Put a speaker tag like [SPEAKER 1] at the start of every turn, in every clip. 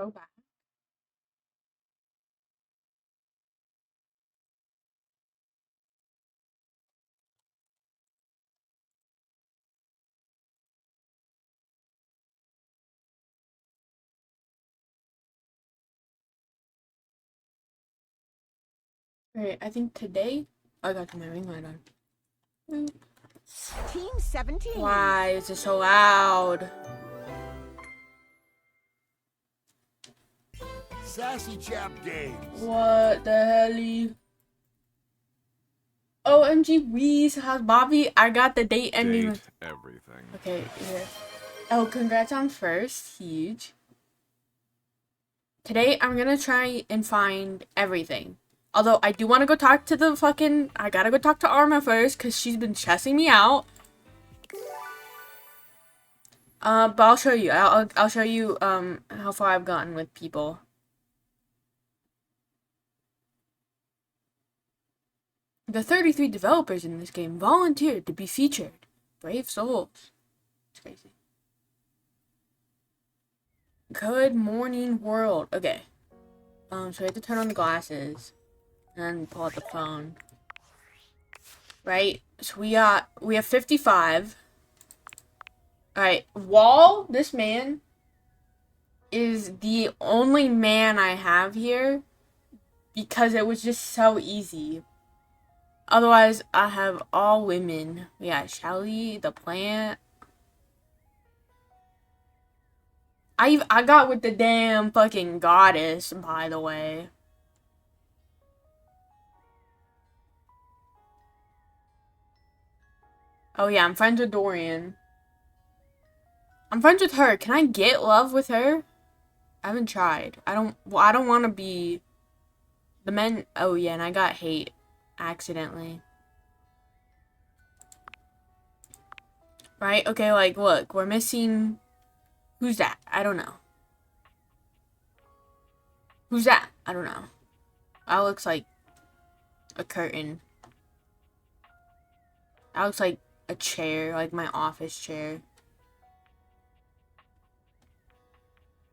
[SPEAKER 1] Go back. Alright, I think today I got my ring light on.
[SPEAKER 2] Team 17.
[SPEAKER 1] Why is it so loud?
[SPEAKER 3] Sassy Chap Games.
[SPEAKER 1] What the hell? OMG Weez, how's Bobby? I got the date ending with
[SPEAKER 3] everything.
[SPEAKER 1] okay, yeah. Oh, congrats on first. Huge. Today I'm gonna try and find everything. Although I do want to go talk to the fucking I gotta go talk to Arma first because she's been chessing me out. But I'll show you. I'll show you how far I've gotten with people. The 33 developers in this game volunteered to be featured. Brave souls. It's crazy. Good morning, world. Okay. So we have to turn on the glasses and pull out the phone. Right? So we have 55. Alright, Wall, this man is the only man I have here because it was just so easy. Otherwise, I have all women. We got Shelly, the plant. I got with the damn fucking goddess, by the way. Oh yeah, I'm friends with Dorian. I'm friends with her. Can I get love with her? I haven't tried. I don't want to be the men. Oh yeah, and I got hate accidentally. Right? Okay, like look, we're missing. Who's that? I don't know. Who's that? I don't know. That looks like a curtain. That looks like a chair, like my office chair.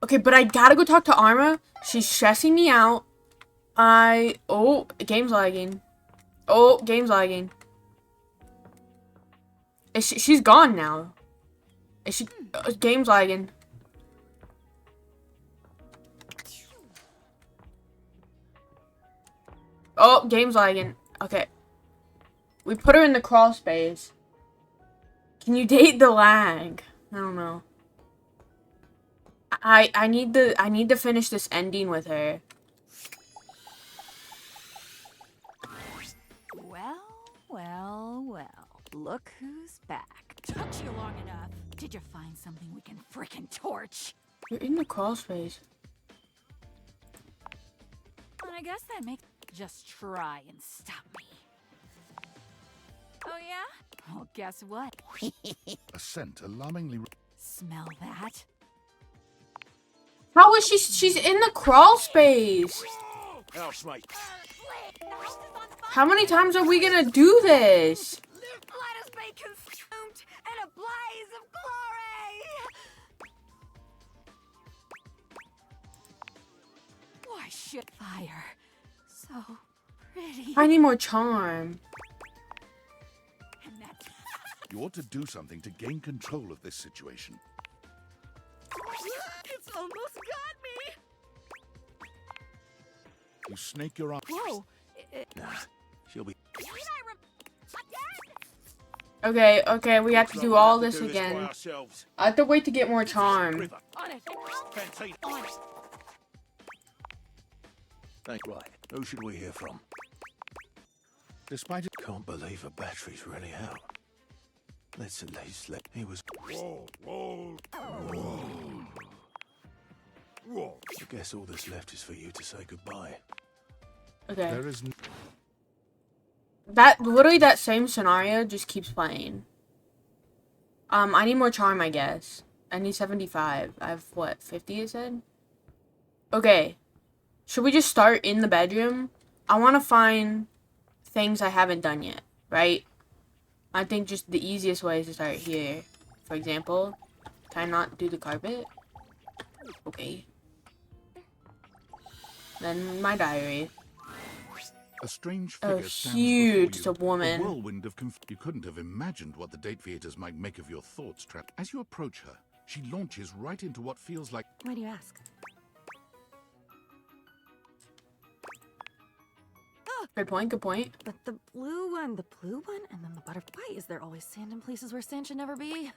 [SPEAKER 1] Okay, but I gotta go talk to Arma. She's stressing me out. Oh, game's lagging. Oh, game's lagging. She's gone now. Game's lagging. Oh, game's lagging. Okay. We put her in the crawl space. Can you date the lag? I don't know. I need to finish this ending with her.
[SPEAKER 2] Well. Look who's back.
[SPEAKER 4] Took you long enough. Did you find something we can frickin' torch?
[SPEAKER 1] You're in the crawl space.
[SPEAKER 4] I guess that makes... Just try and stop me. Oh yeah? Well, guess what?
[SPEAKER 3] A scent alarmingly.
[SPEAKER 4] Smell that?
[SPEAKER 1] How is she's in the crawl space?
[SPEAKER 3] House, mate.
[SPEAKER 1] How many times are we gonna do this?
[SPEAKER 4] Let us be consumed in a blaze of glory! Why shit fire? So pretty.
[SPEAKER 1] I need more charm.
[SPEAKER 4] And that's...
[SPEAKER 3] You ought to do something to gain control of this situation.
[SPEAKER 4] It's almost got me!
[SPEAKER 3] You snake your arm.
[SPEAKER 4] Whoa!
[SPEAKER 3] Nah, she'll be.
[SPEAKER 1] Okay, we have to do all this again. I have to wait to get more charm.
[SPEAKER 4] On it! On it!
[SPEAKER 3] Thank right. Who should we hear from? Despite it, can't believe a battery's running out. Let's at least let. He was. Whoa. I guess all that's left is for you to say goodbye.
[SPEAKER 1] Okay.
[SPEAKER 3] There is.
[SPEAKER 1] That literally that same scenario just keeps playing. I need more charm, I guess. I need 75. I have what, 50 it said? Okay. Should we just start in the bedroom? I want to find things I haven't done yet, right? I think just the easiest way is to start here. For example, can I not do the carpet? Okay. Then my diary.
[SPEAKER 3] A strange
[SPEAKER 1] Oh,
[SPEAKER 3] figure stands
[SPEAKER 1] huge,
[SPEAKER 3] before
[SPEAKER 1] it's a woman.
[SPEAKER 3] A whirlwind of you couldn't have imagined what the date creators might make of your thoughts trap. As you approach her, she launches right into what feels like
[SPEAKER 2] Why do you ask?
[SPEAKER 1] Good point, good point.
[SPEAKER 2] But the blue one, and then the butterfly. Why is there always sand in places where sand should never be?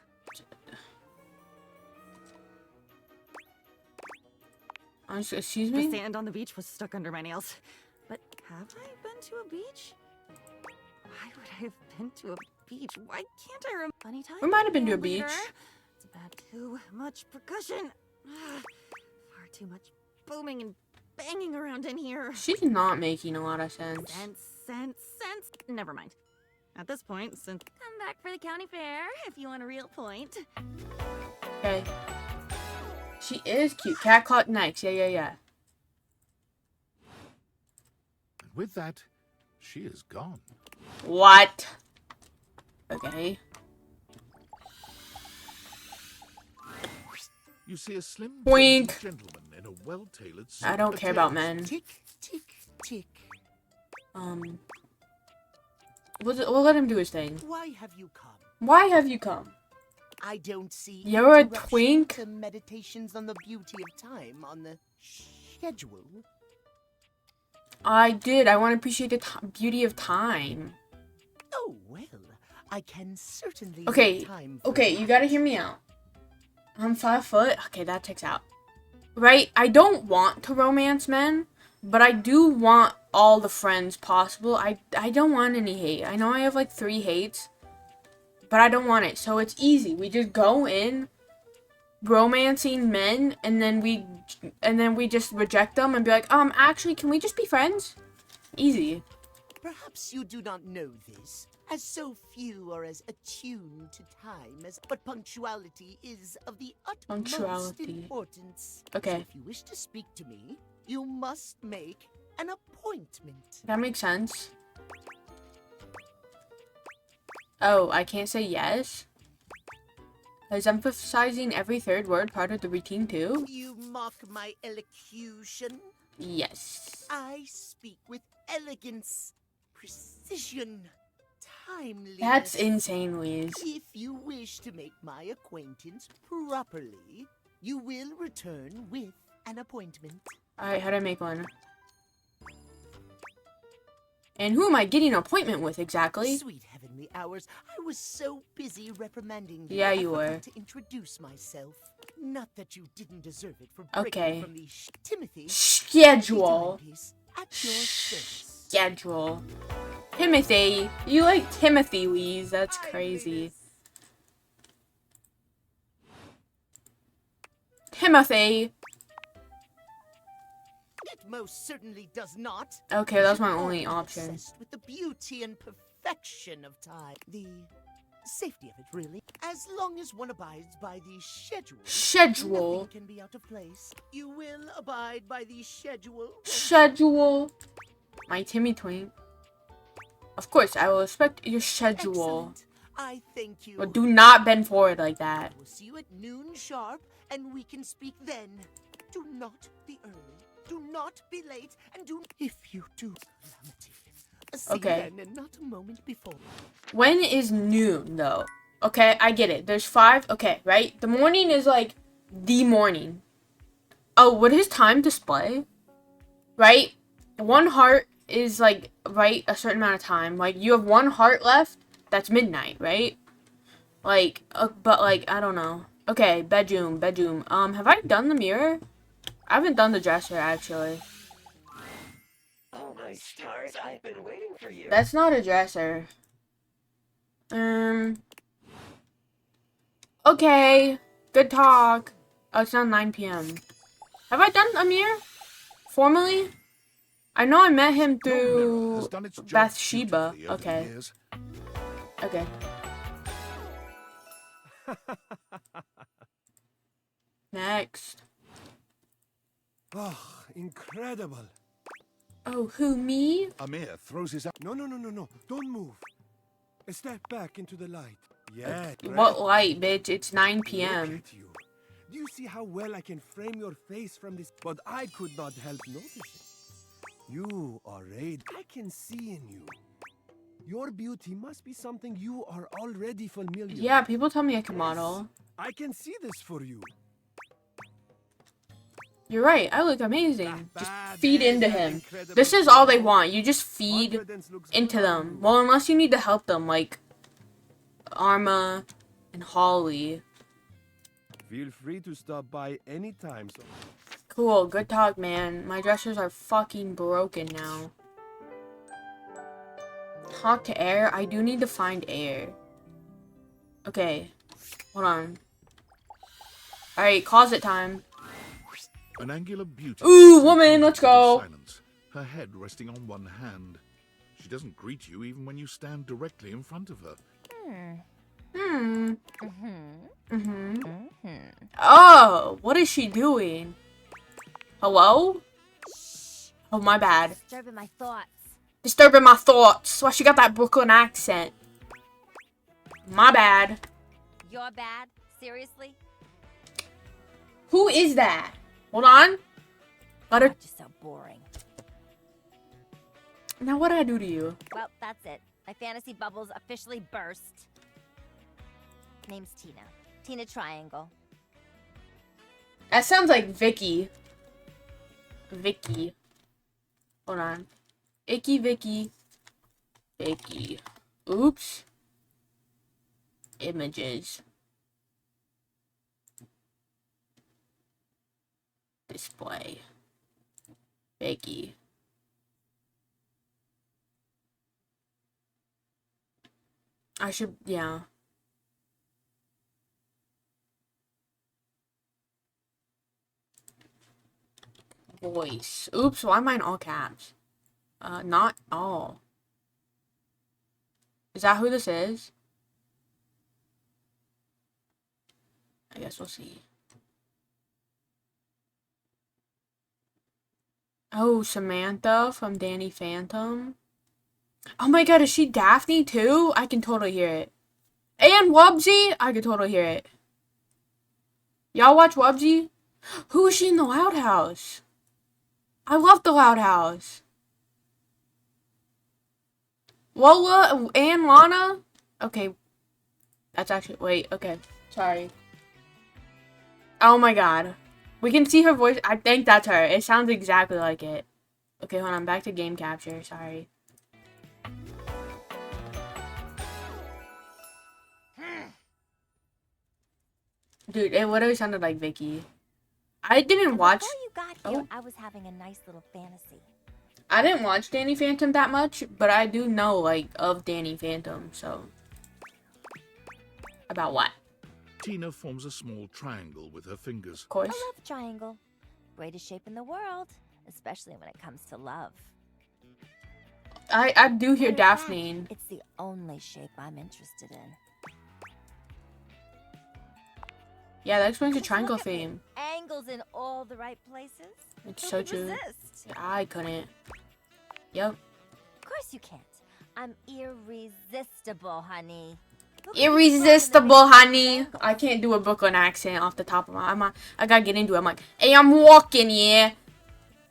[SPEAKER 1] Excuse
[SPEAKER 2] The
[SPEAKER 1] me?
[SPEAKER 2] sand on the beach was stuck under my nails. But have I been to a beach? Why would I have been to a beach? Why can't I remember? Funny time.
[SPEAKER 1] We might have been to a
[SPEAKER 2] band leader.
[SPEAKER 1] beach.
[SPEAKER 2] It's bad. Too much percussion. Far too much booming and banging around in here.
[SPEAKER 1] She's not making a lot of sense.
[SPEAKER 2] Sense. Never mind. At this point, since come back for the county fair if you want a real point.
[SPEAKER 1] Okay. She is cute. Cat caught next. Yeah.
[SPEAKER 3] And with that, she is gone.
[SPEAKER 1] What? Okay.
[SPEAKER 3] You see a slim
[SPEAKER 1] Wink.
[SPEAKER 3] gentleman in a well-tailored suit.
[SPEAKER 1] I don't care about men.
[SPEAKER 5] Tick, tick, tick.
[SPEAKER 1] We'll let him do his thing.
[SPEAKER 5] Why have you come?
[SPEAKER 1] Why have you come?
[SPEAKER 5] I don't see
[SPEAKER 1] You're a
[SPEAKER 5] interruption
[SPEAKER 1] twink.
[SPEAKER 5] to meditations on the beauty of time on the schedule.
[SPEAKER 1] I did. I want to appreciate the beauty of time.
[SPEAKER 5] Oh, well, I can certainly
[SPEAKER 1] Okay,
[SPEAKER 5] make time for
[SPEAKER 1] okay,
[SPEAKER 5] that.
[SPEAKER 1] you gotta hear me out. I'm 5 foot. Okay, that checks out. Right? I don't want to romance men, but I do want all the friends possible. I don't want any hate. I know I have like 3 hates, but I don't want it. So it's easy. We just go in romancing men, and then we just reject them and be like, actually, can we just be friends? Easy.
[SPEAKER 5] Perhaps you do not know this, as so few are as attuned to time as. But punctuality is of the utmost
[SPEAKER 1] Punctuality.
[SPEAKER 5] importance.
[SPEAKER 1] Okay.
[SPEAKER 5] So if you wish to speak to me, you must make an appointment.
[SPEAKER 1] That makes sense. Oh, I can't say yes? Is emphasizing every third word part of the routine too?
[SPEAKER 5] You mock my elocution.
[SPEAKER 1] Yes.
[SPEAKER 5] I speak with elegance, precision, timeliness.
[SPEAKER 1] That's insane, Louise.
[SPEAKER 5] If you wish to make my acquaintance properly, you will return with an appointment.
[SPEAKER 1] Alright, how do I make one? And who am I getting an appointment with exactly?
[SPEAKER 5] Sweet heavenly hours, I was so busy reprimanding you.
[SPEAKER 1] Yeah,
[SPEAKER 5] I
[SPEAKER 1] you
[SPEAKER 5] forgot
[SPEAKER 1] were.
[SPEAKER 5] to introduce myself. Not that you didn't deserve it for breaking
[SPEAKER 1] Okay.
[SPEAKER 5] from the Timothy.
[SPEAKER 1] Schedule.
[SPEAKER 5] Timepiece at your service.
[SPEAKER 1] Schedule. Timothy. You like Timothy, Louise. That's crazy. Timothy.
[SPEAKER 5] It most certainly does not.
[SPEAKER 1] Okay,
[SPEAKER 5] You
[SPEAKER 1] that's
[SPEAKER 5] should
[SPEAKER 1] my
[SPEAKER 5] all
[SPEAKER 1] only
[SPEAKER 5] be
[SPEAKER 1] option.
[SPEAKER 5] obsessed with the beauty and perfection of time. The safety of it, really. As long as one abides by the schedule.
[SPEAKER 1] Schedule.
[SPEAKER 5] Nothing can be out of place. You will abide by the schedule.
[SPEAKER 1] Schedule. My Timmy Twink. Of course, I will respect your schedule.
[SPEAKER 5] Excellent. I thank you.
[SPEAKER 1] But do not bend forward like that.
[SPEAKER 5] We'll see you at noon sharp, and we can speak then. Do not be early. Do not be late, and do if you do calamity. See
[SPEAKER 1] Okay.
[SPEAKER 5] then, and not a moment before.
[SPEAKER 1] When is noon, though? Okay, I get it. There's 5. Okay, right? The morning is like the morning. Oh, what is time display? Right? 1 heart is like, right, a certain amount of time. Like, you have 1 heart left. That's midnight, right? Like, but like, I don't know. Okay, bedroom. Have I done the mirror? I haven't done the dresser, actually.
[SPEAKER 6] Oh my stars, I've been waiting for you.
[SPEAKER 1] That's not a dresser. Okay. Good talk. Oh, it's now 9 p.m. Have I done Amir? Formally? I know I met him
[SPEAKER 3] Your mirror
[SPEAKER 1] through
[SPEAKER 3] has done its job
[SPEAKER 1] Bathsheba.
[SPEAKER 3] beautifully over the
[SPEAKER 1] Okay.
[SPEAKER 3] years.
[SPEAKER 1] Okay. Next.
[SPEAKER 7] Oh, incredible.
[SPEAKER 1] Oh, who, me?
[SPEAKER 3] Amir throws his
[SPEAKER 7] No. Don't move. A step back into the light. Yeah,
[SPEAKER 1] What light, bitch? It's 9
[SPEAKER 7] Look
[SPEAKER 1] p.m.
[SPEAKER 7] at you. Do you see how well I can frame your face from this? But I could not help noticing. You are radiant. I can see in you. Your beauty must be something you are already familiar
[SPEAKER 1] Yeah,
[SPEAKER 7] with.
[SPEAKER 1] people tell me I can model.
[SPEAKER 7] I can see this for you.
[SPEAKER 1] You're right. I look amazing. Just
[SPEAKER 7] Bad
[SPEAKER 1] feed
[SPEAKER 7] is
[SPEAKER 1] into
[SPEAKER 7] an
[SPEAKER 1] him.
[SPEAKER 7] incredible
[SPEAKER 1] This is all they
[SPEAKER 7] thing.
[SPEAKER 1] want. You just feed
[SPEAKER 7] Confidence looks
[SPEAKER 1] into
[SPEAKER 7] good on
[SPEAKER 1] them.
[SPEAKER 7] you.
[SPEAKER 1] Well, unless you need to help them, like Arma and Holly.
[SPEAKER 7] Feel free to stop by anytime. So
[SPEAKER 1] Cool. Good talk, man. My dressers are fucking broken now. Talk to Air. I do need to find Air. Okay. Hold on. Alright, closet time.
[SPEAKER 3] An angular beauty.
[SPEAKER 1] Ooh,
[SPEAKER 3] sits in
[SPEAKER 1] woman, let's
[SPEAKER 3] contemplative
[SPEAKER 1] go.
[SPEAKER 3] silence, her head resting on one hand. She doesn't greet you even when you stand directly in front of her.
[SPEAKER 1] Oh, what is she doing? Hello? Oh, my bad.
[SPEAKER 4] Disturbing my thoughts.
[SPEAKER 1] Disturbing my thoughts. Why she got that Brooklyn accent? My bad.
[SPEAKER 4] You're bad? Seriously?
[SPEAKER 1] Who is that? Hold on. Let her.
[SPEAKER 4] You're just so boring.
[SPEAKER 1] Now what did I do to you?
[SPEAKER 4] Well, that's it. My fantasy bubbles officially burst. Name's Tina. Tina Triangle.
[SPEAKER 1] That sounds like Vicky. Vicky. Hold on. Icky Vicky. Vicky. Oops. Images. Display. Vicky. I should, yeah. Voice. Oops, why am I in all caps? Not all. Is that who this is? I guess we'll see. Oh, Samantha from Danny Phantom. Oh my god, is she Daphne too? I can totally hear it. And Wubsy? I can totally hear it. Y'all watch Wubsy? Who is she in the Loud House? I love the Loud House. Lola and Lana? Okay. That's actually, wait, okay. Sorry. Oh my god. We can see her voice. I think that's her. It sounds exactly like it. Okay, hold on. Back to game capture. Sorry. Dude, it literally sounded like Vicky. I didn't watch.
[SPEAKER 4] Before you got here,
[SPEAKER 1] Oh.
[SPEAKER 4] I was having a nice little fantasy.
[SPEAKER 1] I didn't watch Danny Phantom that much, but I do know like of Danny Phantom. So about what?
[SPEAKER 3] Tina forms a small triangle with her fingers.
[SPEAKER 1] Of course.
[SPEAKER 4] A love triangle. Greatest shape in the world, especially when it comes to love.
[SPEAKER 1] I do hear
[SPEAKER 4] In fact,
[SPEAKER 1] Daphne.
[SPEAKER 4] It's the only shape I'm interested in.
[SPEAKER 1] Yeah, that explains the
[SPEAKER 4] Just
[SPEAKER 1] triangle
[SPEAKER 4] look at me.
[SPEAKER 1] theme.
[SPEAKER 4] Angles in all the right places.
[SPEAKER 1] It's
[SPEAKER 4] Who
[SPEAKER 1] so
[SPEAKER 4] could
[SPEAKER 1] true.
[SPEAKER 4] resist?
[SPEAKER 1] I couldn't. Yep.
[SPEAKER 4] Of course you can't. I'm irresistible, honey. Who could be
[SPEAKER 1] Irresistible,
[SPEAKER 4] stronger than
[SPEAKER 1] honey.
[SPEAKER 4] angles?
[SPEAKER 1] I can't do a Brooklyn accent off the top of my. I gotta get into it. I'm like, hey, I'm walking, yeah.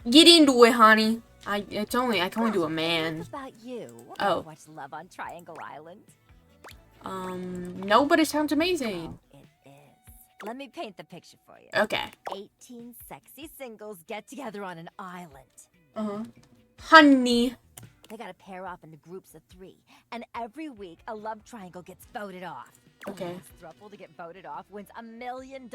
[SPEAKER 1] Get into it, honey. I can only do a man.
[SPEAKER 4] What about you?
[SPEAKER 1] Oh.
[SPEAKER 4] Watch Love on Triangle Island.
[SPEAKER 1] No, but it sounds amazing.
[SPEAKER 4] Oh, it is. Let me paint the picture for you.
[SPEAKER 1] Okay.
[SPEAKER 4] 18 sexy singles get together on an island.
[SPEAKER 1] Honey.
[SPEAKER 4] They gotta pair off into groups of 3, and every week a love triangle gets voted off.
[SPEAKER 1] Okay.
[SPEAKER 4] The last throuple to get voted off wins $1 million,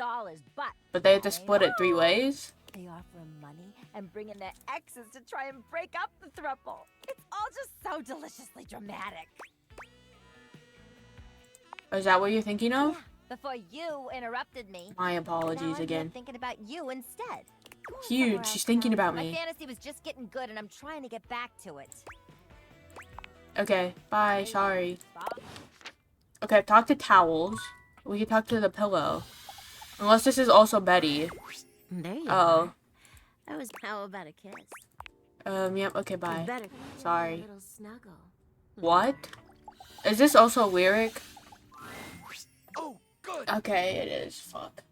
[SPEAKER 1] But they have to
[SPEAKER 4] hang
[SPEAKER 1] split it 3
[SPEAKER 4] on.
[SPEAKER 1] ways.
[SPEAKER 4] They offer 'em money and bring in their exes to try and break up the throuple. It's all just so deliciously dramatic.
[SPEAKER 1] Is that what you're thinking of?
[SPEAKER 4] Yeah, before you interrupted me.
[SPEAKER 1] My
[SPEAKER 4] Now
[SPEAKER 1] apologies
[SPEAKER 4] I'm here
[SPEAKER 1] again.
[SPEAKER 4] thinking about you instead. Go on
[SPEAKER 1] Huge,
[SPEAKER 4] somewhere
[SPEAKER 1] she's
[SPEAKER 4] else,
[SPEAKER 1] thinking
[SPEAKER 4] pal.
[SPEAKER 1] about
[SPEAKER 4] My
[SPEAKER 1] me.
[SPEAKER 4] fantasy was just getting good, and I'm trying to get back to it.
[SPEAKER 1] Okay, bye, sorry.
[SPEAKER 4] Bye.
[SPEAKER 1] Okay, talk to towels. We can talk to the pillow. Unless this is also Betty.
[SPEAKER 8] There you
[SPEAKER 1] Oh.
[SPEAKER 8] are. That was how about a kiss?
[SPEAKER 1] Yep, okay, bye.
[SPEAKER 8] Better.
[SPEAKER 1] Sorry.
[SPEAKER 8] A little snuggle.
[SPEAKER 1] What? Is this also lyric?
[SPEAKER 7] Oh, good.
[SPEAKER 1] Okay, it is. Fuck.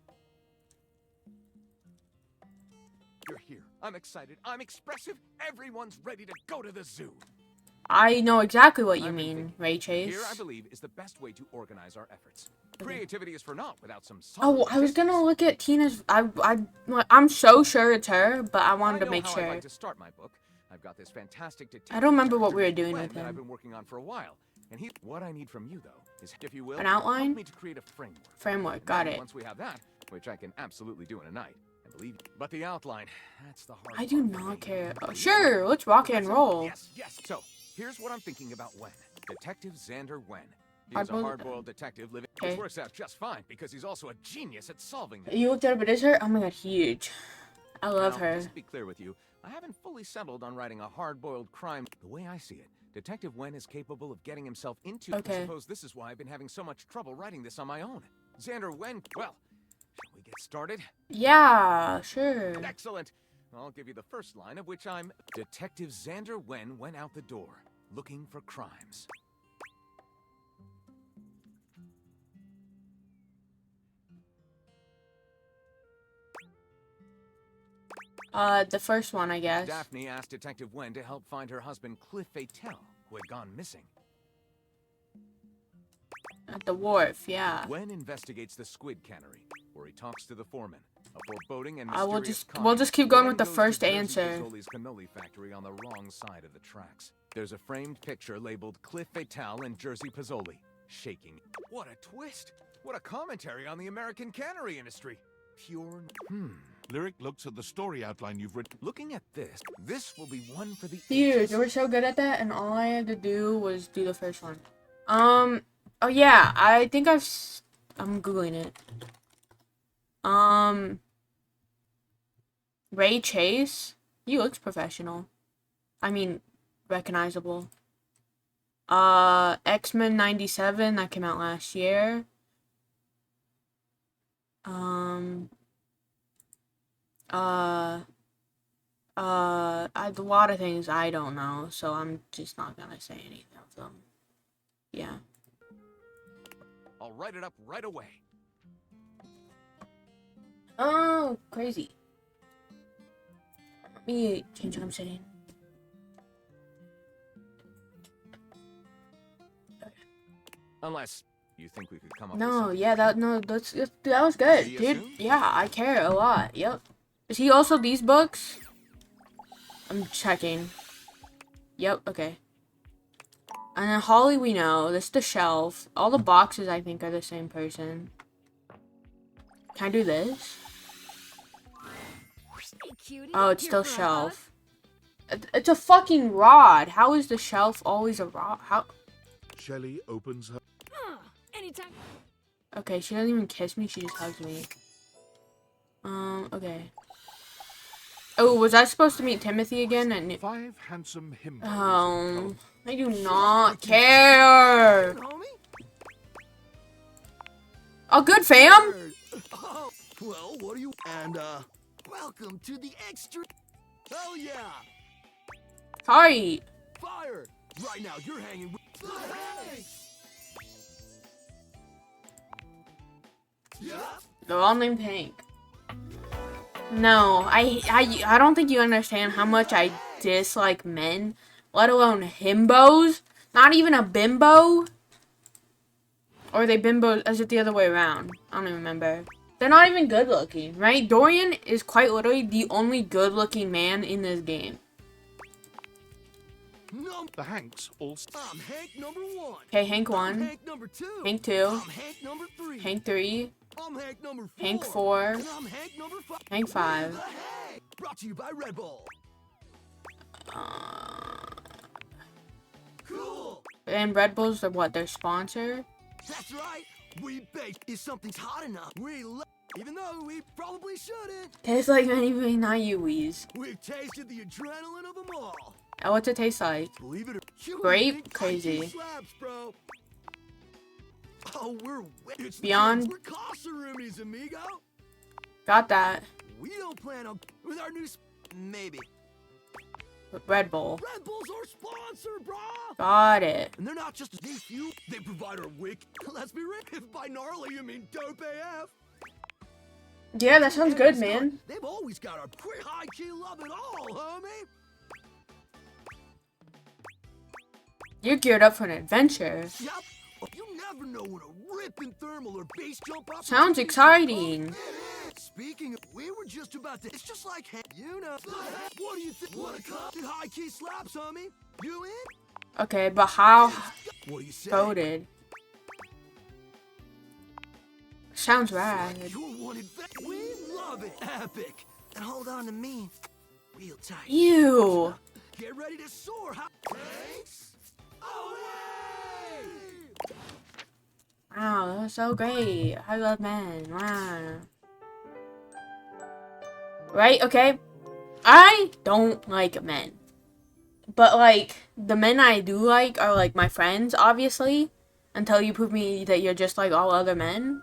[SPEAKER 7] You're here.
[SPEAKER 3] I'm excited. I'm expressive. Everyone's ready to go to the zoo.
[SPEAKER 1] I know exactly what you
[SPEAKER 3] I've been
[SPEAKER 1] mean,
[SPEAKER 3] thinking.
[SPEAKER 1] Ray Chase.
[SPEAKER 3] Here, I believe, is the best way to organize our efforts. Creativity is for naught without some
[SPEAKER 1] Oh,
[SPEAKER 3] solid
[SPEAKER 1] I was gonna
[SPEAKER 3] logistics.
[SPEAKER 1] look at Tina's. I'm so sure it's her, but I wanted to
[SPEAKER 3] know
[SPEAKER 1] make
[SPEAKER 3] how
[SPEAKER 1] sure.
[SPEAKER 3] I'd like to start my book. I've got this fantastic detective
[SPEAKER 1] I don't remember what
[SPEAKER 3] character
[SPEAKER 1] we were
[SPEAKER 3] named
[SPEAKER 1] doing
[SPEAKER 3] Gwen
[SPEAKER 1] with
[SPEAKER 3] that I've
[SPEAKER 1] him.
[SPEAKER 3] been working on for a while. And what I need from you, though, is, if you will,
[SPEAKER 1] An outline?
[SPEAKER 3] help me to create a framework.
[SPEAKER 1] Framework, got
[SPEAKER 3] Then,
[SPEAKER 1] it.
[SPEAKER 3] Once we have that, which I can absolutely do in a night, and believe. But the outline, that's the hard
[SPEAKER 1] I do
[SPEAKER 3] part for me.
[SPEAKER 1] not care. Oh, sure, let's rock and roll.
[SPEAKER 3] Yes, yes. So, here's what I'm thinking about Wen. Detective Xander Wen. He is a
[SPEAKER 1] Hardboiled-
[SPEAKER 3] hard-boiled detective living,
[SPEAKER 1] Okay.
[SPEAKER 3] which works out just fine because he's also a genius at solving them.
[SPEAKER 1] You looked at it, but is her? Oh my god, huge. I love
[SPEAKER 3] Now,
[SPEAKER 1] her.
[SPEAKER 3] just to be clear with you, I haven't fully settled on writing a hard-boiled crime. The way I see it, Detective Wen is capable of getting himself into.
[SPEAKER 1] Okay.
[SPEAKER 3] I suppose this is why I've been having so much trouble writing this on my own. Xander Wen, well, shall we get started?
[SPEAKER 1] Yeah, sure.
[SPEAKER 3] Excellent. I'll give you the first line, of which I'm... Detective Xander Wen went out the door, looking for crimes.
[SPEAKER 1] The first one, I guess.
[SPEAKER 3] Daphne asked Detective Wen to help find her husband Cliff Fatel, who had gone missing.
[SPEAKER 1] At the wharf, yeah.
[SPEAKER 3] Wen investigates the squid cannery, where he talks to the foreman. A foreboding and
[SPEAKER 1] I will
[SPEAKER 3] mysterious
[SPEAKER 1] we'll just keep going
[SPEAKER 3] Wen
[SPEAKER 1] with the
[SPEAKER 3] goes to
[SPEAKER 1] first
[SPEAKER 3] Jersey
[SPEAKER 1] answer.
[SPEAKER 3] Fazoli's cannoli factory on the wrong side of the tracks. There's a framed picture labeled Cliff Fatel and Jersey Pozzoli, shaking. What a twist! What a commentary on the American cannery industry. Pure.
[SPEAKER 9] Lyric looks at the story outline you've written.
[SPEAKER 3] Looking at this will be one for the
[SPEAKER 1] Dude,
[SPEAKER 3] ages.
[SPEAKER 1] they were so good at that, and all I had to do was do the first one. Oh yeah, I think I'm googling it. Ray Chase? He looks professional. I mean, recognizable. X-Men 97, that came out last year. A lot of things I don't know, so I'm just not gonna say any of them. Yeah.
[SPEAKER 3] I'll write it up right away.
[SPEAKER 1] Oh, crazy. Let me change what I'm saying.
[SPEAKER 3] Unless you think we could come up with
[SPEAKER 1] No,
[SPEAKER 3] something.
[SPEAKER 1] yeah, that was good,
[SPEAKER 3] See you
[SPEAKER 1] dude.
[SPEAKER 3] soon?
[SPEAKER 1] Yeah, I care a lot. Yep. Is he also these books? I'm checking. Yep. Okay. And then Holly, we know. This is the shelf. All the boxes, I think, are the same person. Can I do this?
[SPEAKER 4] Hey, cutie,
[SPEAKER 1] Oh, it's
[SPEAKER 4] here
[SPEAKER 1] still
[SPEAKER 4] for a hug?
[SPEAKER 1] shelf. It's a fucking rod. How is the shelf always a rod? How?
[SPEAKER 9] Shelley opens her.
[SPEAKER 4] Anytime.
[SPEAKER 1] Okay, she doesn't even kiss me. She just hugs me. Okay. Oh, was I supposed to meet Timothy again? And
[SPEAKER 9] 5 handsome himbos.
[SPEAKER 1] oh, I do not care.
[SPEAKER 5] Homie?
[SPEAKER 1] Oh, good, fam.
[SPEAKER 5] Oh, well, what do you... And, welcome to the extra... Hell yeah!
[SPEAKER 1] Sorry.
[SPEAKER 5] Fire! Right now, you're hanging with...
[SPEAKER 1] They're all named Hank. No, I don't think you understand how much I dislike men, let alone himbos. Not even a bimbo. Or are they bimbos? Is it the other way around? I don't even remember. They're not even good looking, right? Dorian is quite literally the only good looking man in this game.
[SPEAKER 9] The Hanks all.
[SPEAKER 5] I'm Hank number 1.
[SPEAKER 1] Okay, Hank
[SPEAKER 5] I'm
[SPEAKER 1] 1,
[SPEAKER 5] Hank number 2.
[SPEAKER 1] Hank 2,
[SPEAKER 5] I'm Hank number 3.
[SPEAKER 1] Hank 3,
[SPEAKER 5] I'm Hank number 4.
[SPEAKER 1] Hank 4,
[SPEAKER 5] And I'm Hank number 5.
[SPEAKER 1] Hank 5.
[SPEAKER 5] Hey! Brought to you by Red Bull. Cool.
[SPEAKER 1] And Red Bulls are what? Their sponsor?
[SPEAKER 5] That's right. We bake if something's hot enough. Even though we probably shouldn't.
[SPEAKER 1] Tastes like many not Yui's.
[SPEAKER 5] We've tasted the adrenaline of them all.
[SPEAKER 1] Oh, what's it taste like?
[SPEAKER 5] Believe it or you
[SPEAKER 1] Grape?
[SPEAKER 5] think
[SPEAKER 1] Crazy.
[SPEAKER 5] IQ slaps, bro. Oh, it's
[SPEAKER 1] Beyond-
[SPEAKER 5] We're Casa Roomies, amigo.
[SPEAKER 1] Got that.
[SPEAKER 5] We don't plan on with our new maybe.
[SPEAKER 1] Red Bull.
[SPEAKER 5] Red Bull's our sponsor, bro.
[SPEAKER 1] Got it.
[SPEAKER 5] And they're not just these few. They provide our wick. Let's be real. If by gnarly you mean dope AF.
[SPEAKER 1] Yeah, that sounds good, man.
[SPEAKER 7] They've always got a pretty high key love it all, homie.
[SPEAKER 1] You're geared up for an adventure.
[SPEAKER 7] Yep. You never know when a ripping thermal or base jump up.
[SPEAKER 1] Sounds exciting.
[SPEAKER 7] Speaking of, we were just about to. It's just like, you know. What do you think? What a cut? High key slaps, homie. You in?
[SPEAKER 1] Okay, but how
[SPEAKER 7] What do you say?
[SPEAKER 1] voted? Sounds rad.
[SPEAKER 7] You're one we love it. Epic. And hold on to me. Real tight.
[SPEAKER 1] Ew.
[SPEAKER 7] Get ready to soar. Thanks. Away!
[SPEAKER 1] Wow, that was so great. I love men. Wow. Right? Okay. I don't like men. But, like, the men I do like are, like, my friends, obviously. Until you prove me that you're just like all other men.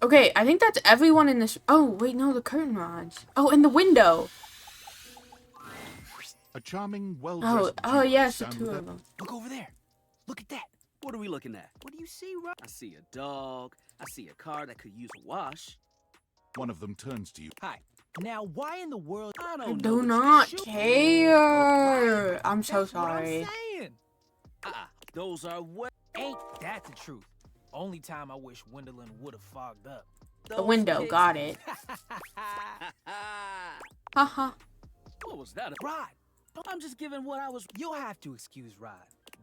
[SPEAKER 1] Okay, I think that's everyone in this. Oh, wait, no, the curtain rods. Oh, and the window.
[SPEAKER 9] A charming,
[SPEAKER 1] Oh,
[SPEAKER 9] well-dressed
[SPEAKER 1] oh,
[SPEAKER 9] duo
[SPEAKER 1] yes, the
[SPEAKER 9] stand
[SPEAKER 1] two
[SPEAKER 9] with
[SPEAKER 1] of them.
[SPEAKER 5] Look over there. Look at that.
[SPEAKER 6] What are we looking at?
[SPEAKER 5] What do you see, Rob?
[SPEAKER 6] I see a dog. I see a car that could use a wash.
[SPEAKER 9] One of them turns to you.
[SPEAKER 5] Hi. Now, why in the world?
[SPEAKER 6] I
[SPEAKER 1] I
[SPEAKER 6] don't
[SPEAKER 1] do
[SPEAKER 6] know.
[SPEAKER 1] not
[SPEAKER 5] shoot.
[SPEAKER 1] care. I'm so
[SPEAKER 5] That's what I'm
[SPEAKER 1] sorry.
[SPEAKER 5] saying.
[SPEAKER 6] Those are what
[SPEAKER 5] Ain't that the truth? Only time I wish Wendelin would have fogged up.
[SPEAKER 1] The window, got it. Haha.
[SPEAKER 6] What was that?
[SPEAKER 5] Rod,
[SPEAKER 6] I'm just giving what I was.
[SPEAKER 5] you'll have to excuse Rod.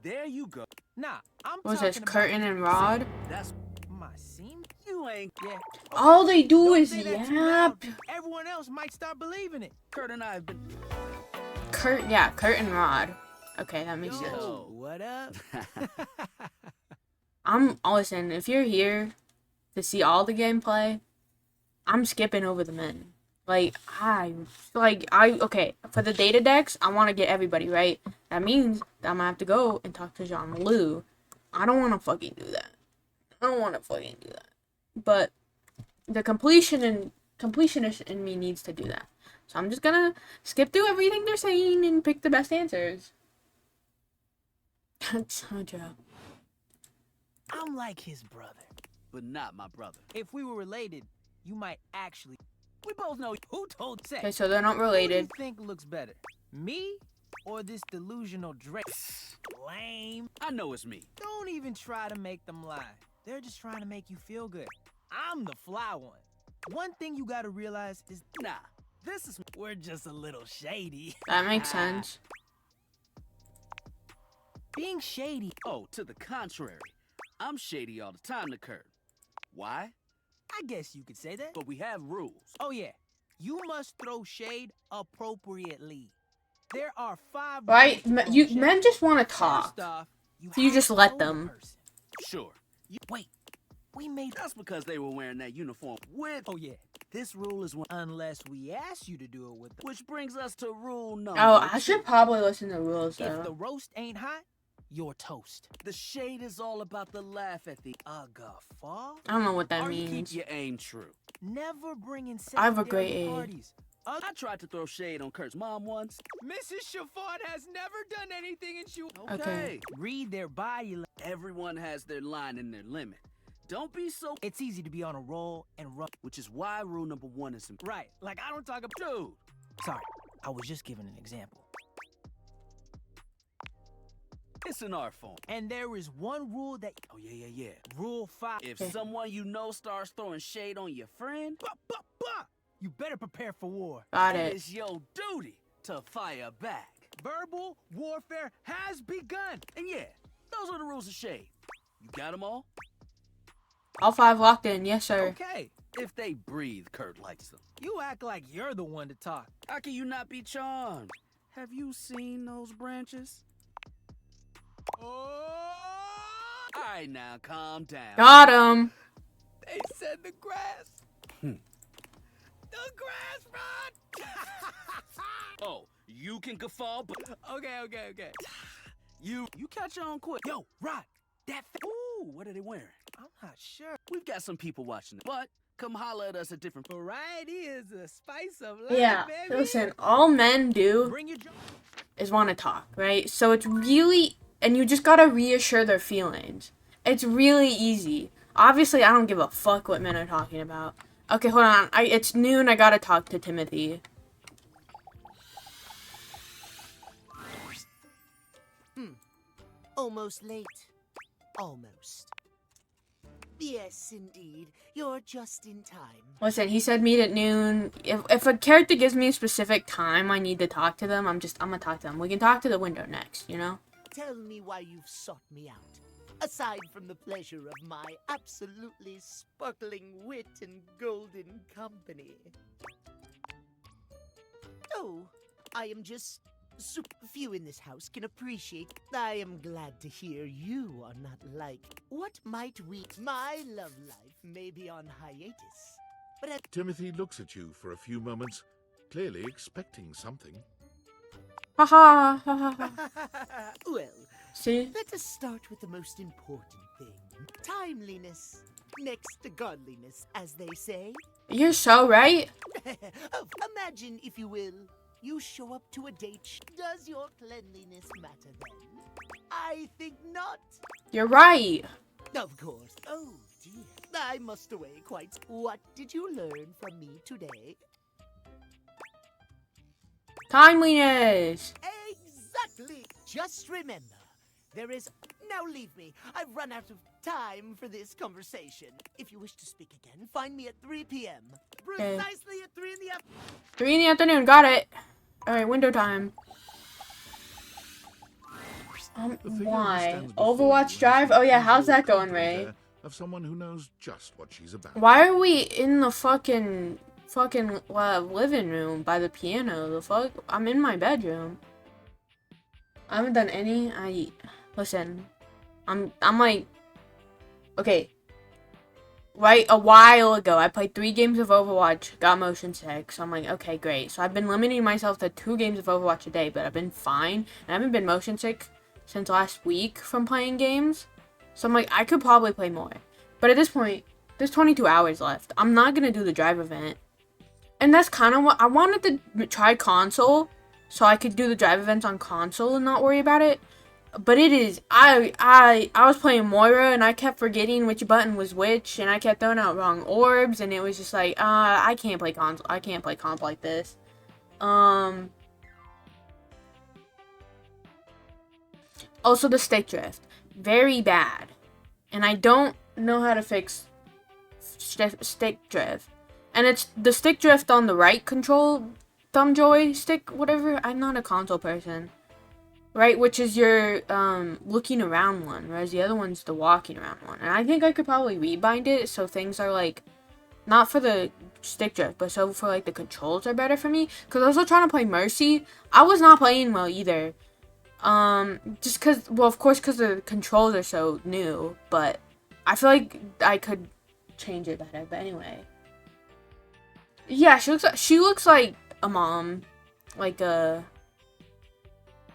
[SPEAKER 6] There you go.
[SPEAKER 5] Nah, I'm
[SPEAKER 1] Was
[SPEAKER 5] talking
[SPEAKER 1] this
[SPEAKER 5] about
[SPEAKER 1] curtain and rod?
[SPEAKER 6] That's
[SPEAKER 5] my seam.
[SPEAKER 6] you ain't.
[SPEAKER 5] Yeah.
[SPEAKER 1] All they do
[SPEAKER 5] Don't
[SPEAKER 1] is
[SPEAKER 5] say that too
[SPEAKER 1] yap.
[SPEAKER 5] loud. Everyone else might start believing it.
[SPEAKER 6] Kurt and I have been.
[SPEAKER 1] Yeah, curtain rod. Okay, that makes sense.
[SPEAKER 5] Yo, what up?
[SPEAKER 1] Listen, if you're here to see all the gameplay, I'm skipping over the men. Okay, for the data decks, I want to get everybody, right? That means that I'm gonna have to go and talk to Jean Malou. I don't want to fucking do that. But the completionist in me needs to do that. So I'm just gonna skip through everything they're saying and pick the best answers. Sandra.
[SPEAKER 5] I'm like his brother.
[SPEAKER 6] But not my brother.
[SPEAKER 5] If we were related, you might actually. We both know who told sex.
[SPEAKER 1] Okay, so they're not
[SPEAKER 5] Who do
[SPEAKER 1] related.
[SPEAKER 5] you think looks better, me or this delusional Drake? Lame.
[SPEAKER 6] I know it's me.
[SPEAKER 5] Don't even try to make them lie. They're just trying to make you feel good. I'm the fly one. One thing you gotta realize is,
[SPEAKER 6] Nah, this is.
[SPEAKER 5] we're just a little shady.
[SPEAKER 1] That makes sense.
[SPEAKER 5] Being shady.
[SPEAKER 6] Oh, to the contrary. I'm shady all the time to Kurt. Why?
[SPEAKER 5] I guess you could say that.
[SPEAKER 6] But we have rules.
[SPEAKER 5] Oh yeah, you must throw shade appropriately. There are 5
[SPEAKER 1] Right?
[SPEAKER 5] ways to throw shade.
[SPEAKER 1] Men just want to
[SPEAKER 5] First
[SPEAKER 1] talk.
[SPEAKER 5] off,
[SPEAKER 1] So you
[SPEAKER 5] have
[SPEAKER 1] just
[SPEAKER 5] to
[SPEAKER 1] let
[SPEAKER 5] know the
[SPEAKER 1] them.
[SPEAKER 5] person.
[SPEAKER 6] Sure.
[SPEAKER 5] Wait, we made.
[SPEAKER 6] That's because they were wearing that uniform with.
[SPEAKER 5] Oh yeah,
[SPEAKER 6] This rule is one.
[SPEAKER 5] unless we ask you to do it with them.
[SPEAKER 6] Which brings us to rule number.
[SPEAKER 1] Oh, I should probably listen to rules
[SPEAKER 5] If the
[SPEAKER 1] though.
[SPEAKER 5] roast ain't hot, you're toast.
[SPEAKER 6] The shade is all about the laugh at the.
[SPEAKER 5] A guffaw?
[SPEAKER 1] I don't know what that
[SPEAKER 6] Or you
[SPEAKER 1] means.
[SPEAKER 6] keep your aim true.
[SPEAKER 5] Never bringing
[SPEAKER 1] I have a
[SPEAKER 5] secondary
[SPEAKER 1] great aim.
[SPEAKER 5] parties.
[SPEAKER 6] I tried to throw shade on Kurt's mom once.
[SPEAKER 5] Mrs. Chiffon has never done anything and she.
[SPEAKER 1] Okay.
[SPEAKER 5] Read their body.
[SPEAKER 6] Everyone has their line and their limit. Don't be so.
[SPEAKER 5] It's easy to be on a roll and run.
[SPEAKER 6] Which is why rule number 1 is important.
[SPEAKER 5] Right, like I don't talk about.
[SPEAKER 6] Dude,
[SPEAKER 5] Sorry, I was just giving an example.
[SPEAKER 6] it's an art form.
[SPEAKER 5] And there is one rule that.
[SPEAKER 6] Oh, yeah.
[SPEAKER 5] Rule 5.
[SPEAKER 6] If
[SPEAKER 1] Okay.
[SPEAKER 6] someone you know starts throwing shade on your friend,
[SPEAKER 5] You better prepare for war.
[SPEAKER 1] Got it.
[SPEAKER 6] it's your duty to fire back.
[SPEAKER 5] Verbal warfare has begun.
[SPEAKER 6] And yeah, those are the rules of shade. You got them all?
[SPEAKER 1] All 5 locked in. Yes, sir.
[SPEAKER 5] Okay,
[SPEAKER 6] If they breathe, Kurt likes them.
[SPEAKER 5] you act like you're the one to talk.
[SPEAKER 6] How can you not be charmed? Have you seen those branches?
[SPEAKER 5] Oh!
[SPEAKER 6] Alright, now calm down.
[SPEAKER 1] Got him.
[SPEAKER 5] They said the grass. The grass, Rod.
[SPEAKER 6] Oh, you can guffaw, but
[SPEAKER 5] Okay.
[SPEAKER 6] you catch on quick.
[SPEAKER 5] Yo, Rod, that.
[SPEAKER 6] Ooh, what are they wearing?
[SPEAKER 5] I'm not sure.
[SPEAKER 6] We've got some people watching, but come holler at us at different.
[SPEAKER 5] Variety is the spice of life,
[SPEAKER 1] Yeah.
[SPEAKER 5] baby.
[SPEAKER 1] Listen, all men do
[SPEAKER 5] Bring your.
[SPEAKER 1] is want to talk, right? So it's really, and you just gotta reassure their feelings. It's really easy. Obviously, I don't give a fuck what men are talking about. Okay, hold on. It's noon. I gotta talk to Timothy.
[SPEAKER 5] Almost late. Almost. Yes, indeed. You're just in time.
[SPEAKER 1] Listen, he said meet at noon. If a character gives me a specific time I need to talk to them, I'm gonna talk to them. We can talk to the window next, you know?
[SPEAKER 5] Tell me why you've sought me out. Aside from the pleasure of my absolutely sparkling wit and golden company. Oh, I am just... few in this house can appreciate. I am glad to hear you are not like... What might we... My love life may be on hiatus. But at...
[SPEAKER 9] Timothy looks at you for a few moments, clearly expecting something.
[SPEAKER 1] Haha, ha ha ha.
[SPEAKER 5] Well,
[SPEAKER 1] See?
[SPEAKER 5] let us start with the most important thing. Timeliness. Next to godliness, as they say.
[SPEAKER 1] You're so right.
[SPEAKER 5] Oh, imagine, if you will, you show up to a date. Does your cleanliness matter then? I think not.
[SPEAKER 1] You're right.
[SPEAKER 5] Of course. Oh, dear. I must away quite. What did you learn from me today?
[SPEAKER 1] Timeliness.
[SPEAKER 5] Exactly. Just remember, there is... Now leave me. I've run out of time for this conversation. If you wish to speak again, find me at 3 p.m.
[SPEAKER 1] Okay.
[SPEAKER 5] Precisely at 3 in the afternoon.
[SPEAKER 1] 3 in the afternoon. Got it. Alright, window time.
[SPEAKER 9] The figure who
[SPEAKER 1] Why?
[SPEAKER 9] stands before
[SPEAKER 1] Overwatch
[SPEAKER 9] you
[SPEAKER 1] Drive?
[SPEAKER 9] has
[SPEAKER 1] Oh yeah,
[SPEAKER 9] the
[SPEAKER 1] how's that
[SPEAKER 9] usual
[SPEAKER 1] going, Ray?
[SPEAKER 9] air of someone who knows just what she's about.
[SPEAKER 1] Why are we in the fucking living room by the piano? The fuck? I'm in my bedroom. I haven't done any. Listen. I'm like, okay. Right, a while ago, I played 3 games of Overwatch, got motion sick, so I'm like, okay, great. So I've been limiting myself to 2 games of Overwatch a day, but I've been fine. And I haven't been motion sick since last week from playing games. So I'm like, I could probably play more. But at this point, there's 22 hours left. I'm not going to do the drive event. And that's kind of what I wanted to try console, so I could do the drive events on console and not worry about it. But it is, I was playing Moira and I kept forgetting which button was which, and I kept throwing out wrong orbs, and it was just like, I can't play console. I can't play comp like this. Also the stick drift, very bad, and I don't know how to fix stick drift. And it's the stick drift on the right control thumb joystick, whatever. I'm not a console person. Right, which is your looking around one, whereas the other one's the walking around one. And I think I could probably rebind it so things are like, not for the stick drift, but so for like the controls are better for me. Because I was also trying to play Mercy. I was not playing well either. Just because, well, of course, because the controls are so new. But I feel like I could change it better. But anyway. Yeah, she looks like a mom. Like a...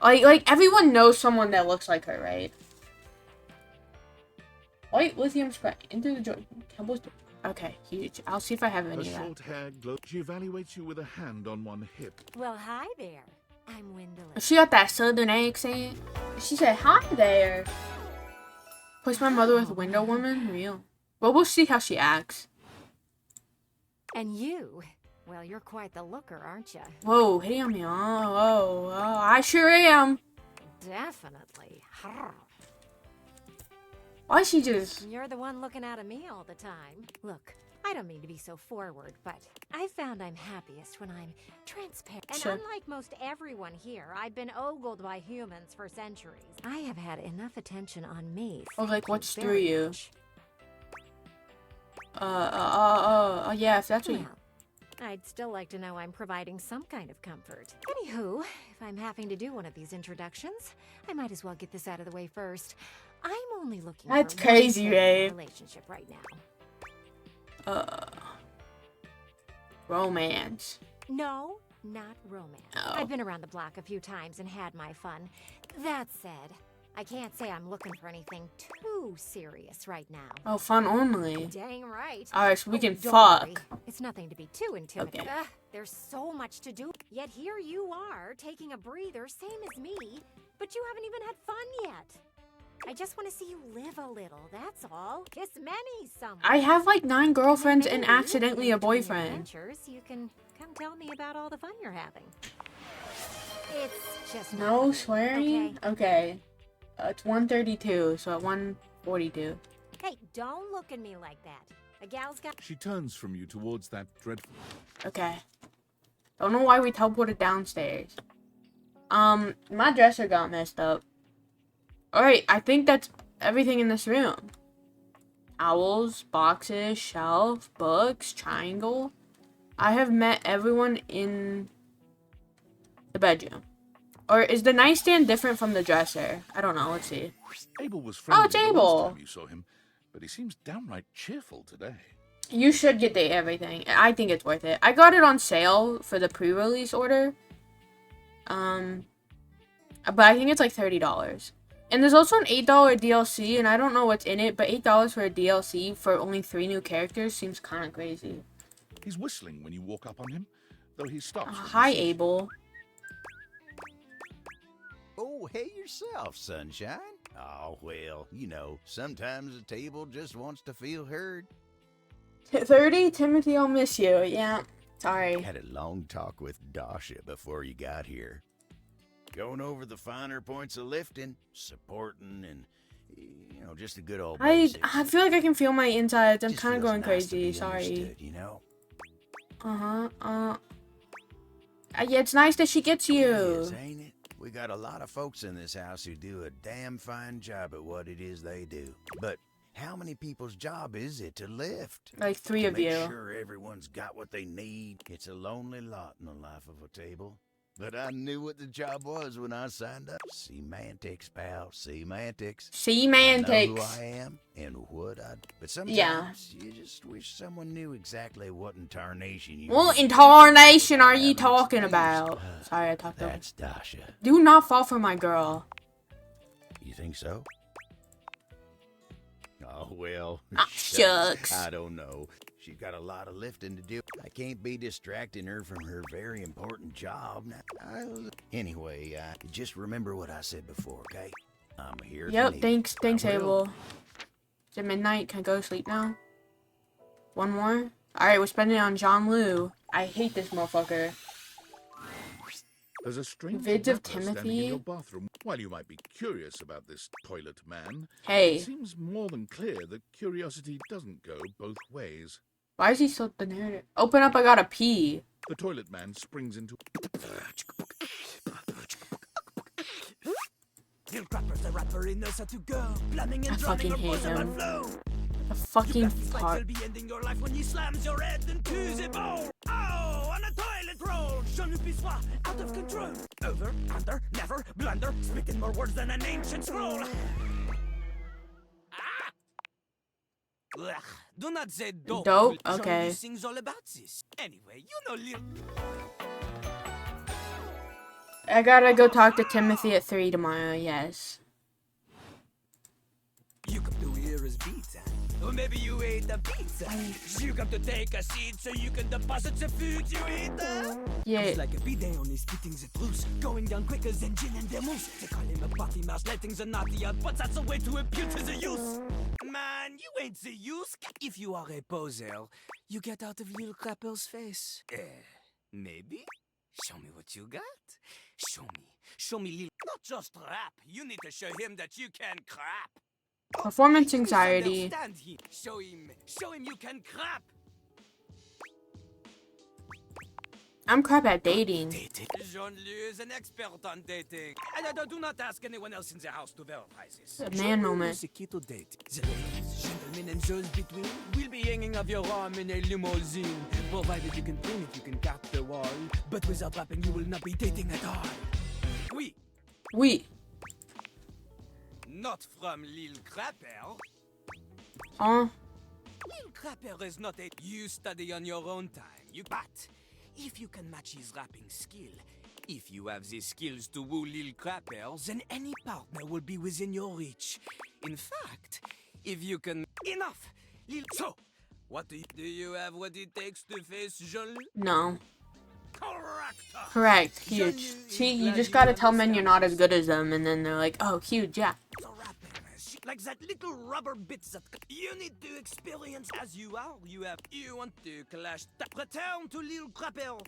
[SPEAKER 1] Like everyone knows someone that looks like her, right? White lithium spray into the joint. Okay, huge. I'll see if I have
[SPEAKER 9] Her
[SPEAKER 1] any of that.
[SPEAKER 9] short hair glows. She evaluates you with a hand on one hip.
[SPEAKER 8] Well, hi there. I'm Wendell.
[SPEAKER 1] She got that southern accent. She said, "Hi there." Place my mother with Window Woman? Real. Well, we'll see how she acts.
[SPEAKER 8] And you? Well, you're quite the looker, aren't you?
[SPEAKER 1] Whoa, hitting on me. Oh, I sure am.
[SPEAKER 8] Definitely.
[SPEAKER 1] Why is she just...
[SPEAKER 8] You're the one looking out at me all the time. Look, I don't mean to be so forward, but I found I'm happiest when I'm transparent. And
[SPEAKER 1] Sure.
[SPEAKER 8] unlike most everyone here, I've been ogled by humans for centuries. I have had enough attention on me.
[SPEAKER 1] Oh, like,
[SPEAKER 8] thank you
[SPEAKER 1] what's through
[SPEAKER 8] very
[SPEAKER 1] you?
[SPEAKER 8] much.
[SPEAKER 1] Yeah, if that's what you...
[SPEAKER 8] Well, I'd still like to know I'm providing some kind of comfort. Anywho, if I'm having to do one of these introductions, I might as well get this out of the way first. I'm only looking
[SPEAKER 1] That's
[SPEAKER 8] for
[SPEAKER 1] crazy,
[SPEAKER 8] one
[SPEAKER 1] Ray.
[SPEAKER 8] relationship right now.
[SPEAKER 1] Romance.
[SPEAKER 8] No, not romance.
[SPEAKER 1] Oh.
[SPEAKER 8] I've been around the block a few times and had my fun. That said, I can't say I'm looking for anything too serious right now.
[SPEAKER 1] Oh, fun only.
[SPEAKER 8] Dang right.
[SPEAKER 1] Alright, so we can
[SPEAKER 8] Don't
[SPEAKER 1] fuck.
[SPEAKER 8] worry. It's nothing to be too intimidated.
[SPEAKER 1] Okay.
[SPEAKER 8] There's so much to do. Yet here you are, taking a breather, same as me, but you haven't even had fun yet. I just want to see you live a little, that's all. Kiss many someone.
[SPEAKER 1] I have like 9 girlfriends
[SPEAKER 8] Maybe
[SPEAKER 1] and
[SPEAKER 8] when you
[SPEAKER 1] accidentally
[SPEAKER 8] get
[SPEAKER 1] a
[SPEAKER 8] in between
[SPEAKER 1] boyfriend.
[SPEAKER 8] adventures, you can come tell me about all the fun you're having. It's just not
[SPEAKER 1] No
[SPEAKER 8] funny,
[SPEAKER 1] swearing?
[SPEAKER 8] okay?
[SPEAKER 1] Okay. It's 1:32, so at 1:42.
[SPEAKER 8] Hey, don't look at me like that. A gal's got.
[SPEAKER 9] She turns from you towards that dreadful.
[SPEAKER 1] Okay. Don't know why we teleported downstairs. My dresser got messed up. Alright, I think that's everything in this room. Owls, boxes, shelf, books, triangle. I have met everyone in the bedroom. Or is the nightstand different from the dresser? I don't know. Let's see.
[SPEAKER 9] Abel was friendly
[SPEAKER 1] it's
[SPEAKER 9] the last
[SPEAKER 1] Abel.
[SPEAKER 9] time you saw him, but he seems downright cheerful today.
[SPEAKER 1] You should get the everything. I think it's worth it. I got it on sale for the pre-release order. But I think it's like $30. And there's also an $8 DLC, and I don't know what's in it, but $8 for a DLC for only 3 new characters seems kind of crazy.
[SPEAKER 9] He's whistling when you walk up on him, though he stops. when he
[SPEAKER 1] Hi,
[SPEAKER 9] sees you.
[SPEAKER 1] Abel.
[SPEAKER 10] Oh, hey yourself, sunshine. Oh, well, you know, sometimes a table just wants to feel heard.
[SPEAKER 1] 30, Timothy, I'll miss you. Yeah, sorry.
[SPEAKER 10] Had a long talk with Dasha before you got here. Going over the finer points of lifting, supporting, and, you know, just a good old
[SPEAKER 1] I
[SPEAKER 10] basics.
[SPEAKER 1] feel like I can feel my insides. I'm
[SPEAKER 10] Just
[SPEAKER 1] kind of
[SPEAKER 10] feels
[SPEAKER 1] going
[SPEAKER 10] nice to
[SPEAKER 1] crazy.
[SPEAKER 10] be
[SPEAKER 1] Sorry.
[SPEAKER 10] understood, you know?
[SPEAKER 1] Yeah, it's nice that she gets
[SPEAKER 10] It
[SPEAKER 1] you.
[SPEAKER 10] is, ain't it? We got a lot of folks in this house who do a damn fine job at what it is they do. But how many people's job is it to lift?
[SPEAKER 1] Like 3
[SPEAKER 10] To
[SPEAKER 1] of
[SPEAKER 10] make
[SPEAKER 1] you.
[SPEAKER 10] sure everyone's got what they need. It's a lonely lot in the life of a table. But I knew what the job was when I signed up. Semantics, pal. Semantics. I know
[SPEAKER 1] Semantics.
[SPEAKER 10] who I am and what I do. But sometimes
[SPEAKER 1] Yeah.
[SPEAKER 10] you just wish someone knew exactly what incarnation you
[SPEAKER 1] What
[SPEAKER 10] need.
[SPEAKER 1] incarnation are you
[SPEAKER 10] Haven't
[SPEAKER 1] talking
[SPEAKER 10] experienced.
[SPEAKER 1] about? Sorry, I talked over.
[SPEAKER 10] That's Dasha.
[SPEAKER 1] Do not fall for my girl.
[SPEAKER 10] You think so? Oh, well.
[SPEAKER 1] Ah, shucks.
[SPEAKER 10] I don't know. She's got a lot of lifting to do. I can't be distracting her from her very important job. Anyway, just remember what I said before, okay? I'm here. if you
[SPEAKER 1] Yep,
[SPEAKER 10] need
[SPEAKER 1] thanks,
[SPEAKER 10] me. I will.
[SPEAKER 1] Abel. Is it midnight? Can I go to sleep now? One more? Alright, we're spending it on John Liu. I hate this motherfucker.
[SPEAKER 9] There's a strange
[SPEAKER 1] Vids of
[SPEAKER 9] rapper standing in
[SPEAKER 1] Timothy?
[SPEAKER 9] your bathroom. While you might be curious about this toilet man,
[SPEAKER 1] Hey.
[SPEAKER 9] it seems more than clear that curiosity doesn't go both ways.
[SPEAKER 1] Why is he so the narrator? Open up, I gotta pee.
[SPEAKER 9] The toilet man springs into.
[SPEAKER 7] Lil Crapper's the rapper, he knows how to go. Plumbing
[SPEAKER 1] I
[SPEAKER 7] and drumming
[SPEAKER 1] fucking
[SPEAKER 7] or
[SPEAKER 1] hate
[SPEAKER 7] bosom
[SPEAKER 1] him.
[SPEAKER 7] and flow.
[SPEAKER 1] The fucking
[SPEAKER 7] Spike
[SPEAKER 1] part.
[SPEAKER 7] will be ending your life when he slams your head into the bowl. Oh, on a toilet roll. Jean-Luc Pissoir, out of control. Over, under, never, blunder. Speaking more words than an ancient scroll. Ah! Ugh, do not say dope.
[SPEAKER 1] Dope?
[SPEAKER 7] Jean-Luc
[SPEAKER 1] Okay.
[SPEAKER 7] sings all about this. Anyway, you know Lil...
[SPEAKER 1] I gotta go talk to Timothy at 3 tomorrow, yes.
[SPEAKER 7] You come to hear his beats, huh? Or maybe you ate the pizza. You come to take a seat so you can deposit the food you eat.
[SPEAKER 1] Yeah.
[SPEAKER 7] It's like a bidet on his spitting the truth. Going down quicker than gin and vermouth. They call him a potty mouse, letting the naughty out, but that's a way to impute to the youth. Man, you ain't the youth. If you are a poser, you get out of Lil Crapper's face. Maybe? Show me what you got. Show me. Show me Lil... Not just rap. You need to show him that you can crap.
[SPEAKER 1] Performance anxiety.
[SPEAKER 7] Misunderstand him. Show him you can crap.
[SPEAKER 1] I'm crap at dating.
[SPEAKER 7] Jean-Luc is an expert on dating. And I do not ask anyone else in the house to verify this.
[SPEAKER 1] A man moment.
[SPEAKER 7] Is a key to date. The ladies, gentlemen, and those between will be hanging off your arm in a limousine. Provided you can bring it, you can cap the wall. But without rapping, you will not be dating at all. Oui.
[SPEAKER 1] Oui.
[SPEAKER 7] Not from Lil Crapper.
[SPEAKER 1] Huh?
[SPEAKER 7] Lil Crapper is not a... You study on your own time. But if you can match his rapping skill, if you have the skills to woo Lil Crapper, then any partner will be within your reach. In fact, if you can... Enough! Lil... So, what do you have what it takes to face Jean-Luc?
[SPEAKER 1] No.
[SPEAKER 7] Correct!
[SPEAKER 1] Correct. Huge. See, you just gotta tell men you're not as good as them, and then they're like, oh, huge, yeah.
[SPEAKER 7] The rapping like that little rubber bits that you need to experience as you are. You want to clash. Return to Lil Crapel.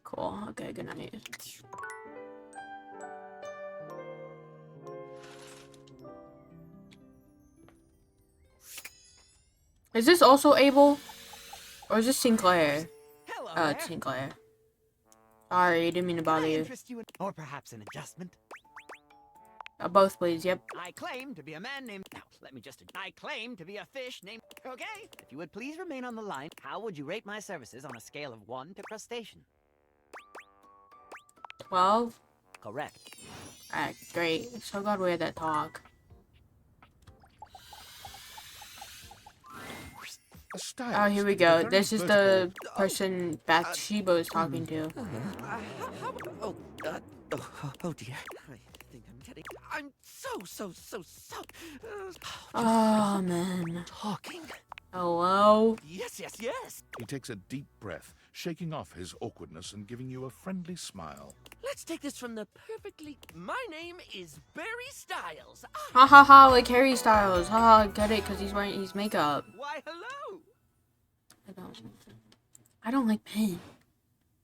[SPEAKER 1] Cool. Okay, good night. Is this also Abel? Or is this Sinclair?
[SPEAKER 5] Hello
[SPEAKER 1] Oh,
[SPEAKER 5] there.
[SPEAKER 1] it's Sinclair. Sorry, didn't mean to
[SPEAKER 5] Can I
[SPEAKER 1] bother you.
[SPEAKER 5] interest you in, or perhaps an adjustment?
[SPEAKER 1] Both, please. Yep.
[SPEAKER 5] I claim to be a man named. Now, let me just. I claim to be a fish named. Okay. If you would please remain on the line, how would you rate my services on a scale of 1 to crustacean?
[SPEAKER 1] 12.
[SPEAKER 5] Correct.
[SPEAKER 1] Alright, great. So glad we had that talk.
[SPEAKER 9] A stylist
[SPEAKER 1] Oh, here we
[SPEAKER 9] with a
[SPEAKER 1] go.
[SPEAKER 9] very
[SPEAKER 1] This is the
[SPEAKER 9] vertical-
[SPEAKER 1] person Bathsheba is talking to.
[SPEAKER 7] Oh dear. I think I'm getting. I'm so.
[SPEAKER 1] Oh, man.
[SPEAKER 7] Talking.
[SPEAKER 1] Hello?
[SPEAKER 7] Yes.
[SPEAKER 9] He takes a deep breath, shaking off his awkwardness and giving you a friendly smile.
[SPEAKER 7] Let's take this from the perfectly. My name is Barry Styles.
[SPEAKER 1] Ha ha ha, like Harry Styles. Ha ha, get it, because he's wearing his makeup.
[SPEAKER 7] Why, hello.
[SPEAKER 1] I don't like pain.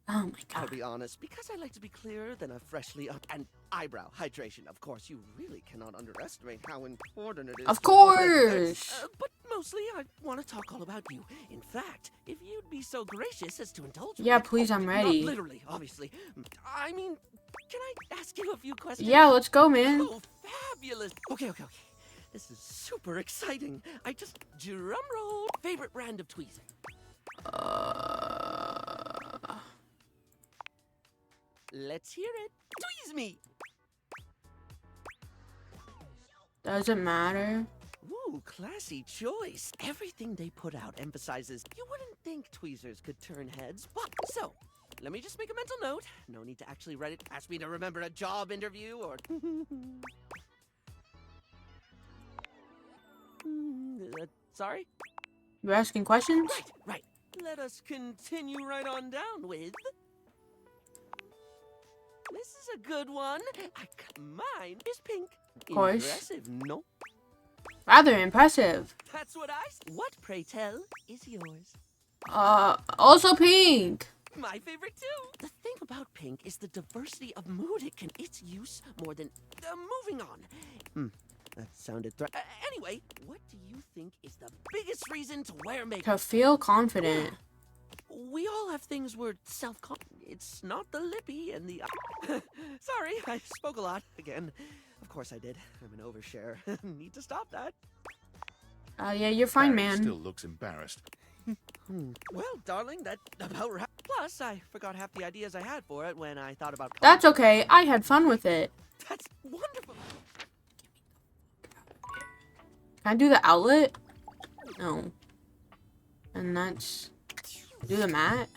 [SPEAKER 1] Oh my
[SPEAKER 6] I'll
[SPEAKER 1] god.
[SPEAKER 6] be honest, because I like to be clearer than a freshly up and eyebrow hydration. Of course, you really cannot underestimate how important it is.
[SPEAKER 1] Of
[SPEAKER 6] to-
[SPEAKER 1] course!
[SPEAKER 6] But mostly, I want to talk all about you. In fact, if you'd be so gracious as to indulge me.
[SPEAKER 1] Yeah, please, I'm ready.
[SPEAKER 6] Not literally, obviously. I mean, can I ask you a few questions?
[SPEAKER 1] Yeah, let's go, man.
[SPEAKER 6] Oh, fabulous. Okay. This is super exciting. Drum roll. Favorite brand of tweezer? Let's hear it. Tweeze me.
[SPEAKER 1] Doesn't matter.
[SPEAKER 6] Ooh, classy choice. Everything they put out emphasizes you wouldn't think tweezers could turn heads. But so, let me just make a mental note. No need to actually write it. Ask me to remember a job interview or. Sorry?
[SPEAKER 1] You're asking questions?
[SPEAKER 6] Right. Let us continue right on down with. This is a good one. Mine is pink.
[SPEAKER 1] Of course.
[SPEAKER 6] Impressive, no?
[SPEAKER 1] Rather impressive.
[SPEAKER 6] That's what What, pray tell, is yours?
[SPEAKER 1] Also pink.
[SPEAKER 6] My favorite too. The thing about pink is the diversity of mood it can. Its use more than. Moving on. That sounded anyway, what do you think is the biggest reason to wear makeup?
[SPEAKER 1] To feel confident.
[SPEAKER 6] We all have things we're self-confident. It's not the lippy and the. Sorry, I spoke a lot again. Of course I did. I'm an overshare. Need to stop that.
[SPEAKER 1] Yeah, you're fine,
[SPEAKER 9] Barry
[SPEAKER 1] man.
[SPEAKER 9] still looks embarrassed.
[SPEAKER 6] Well, darling, that about right. Plus, I forgot half the ideas I had for it when I thought about.
[SPEAKER 1] That's okay. I had fun with it.
[SPEAKER 6] That's wonderful.
[SPEAKER 1] Can I do the outlet? No. And that's... Do the mat?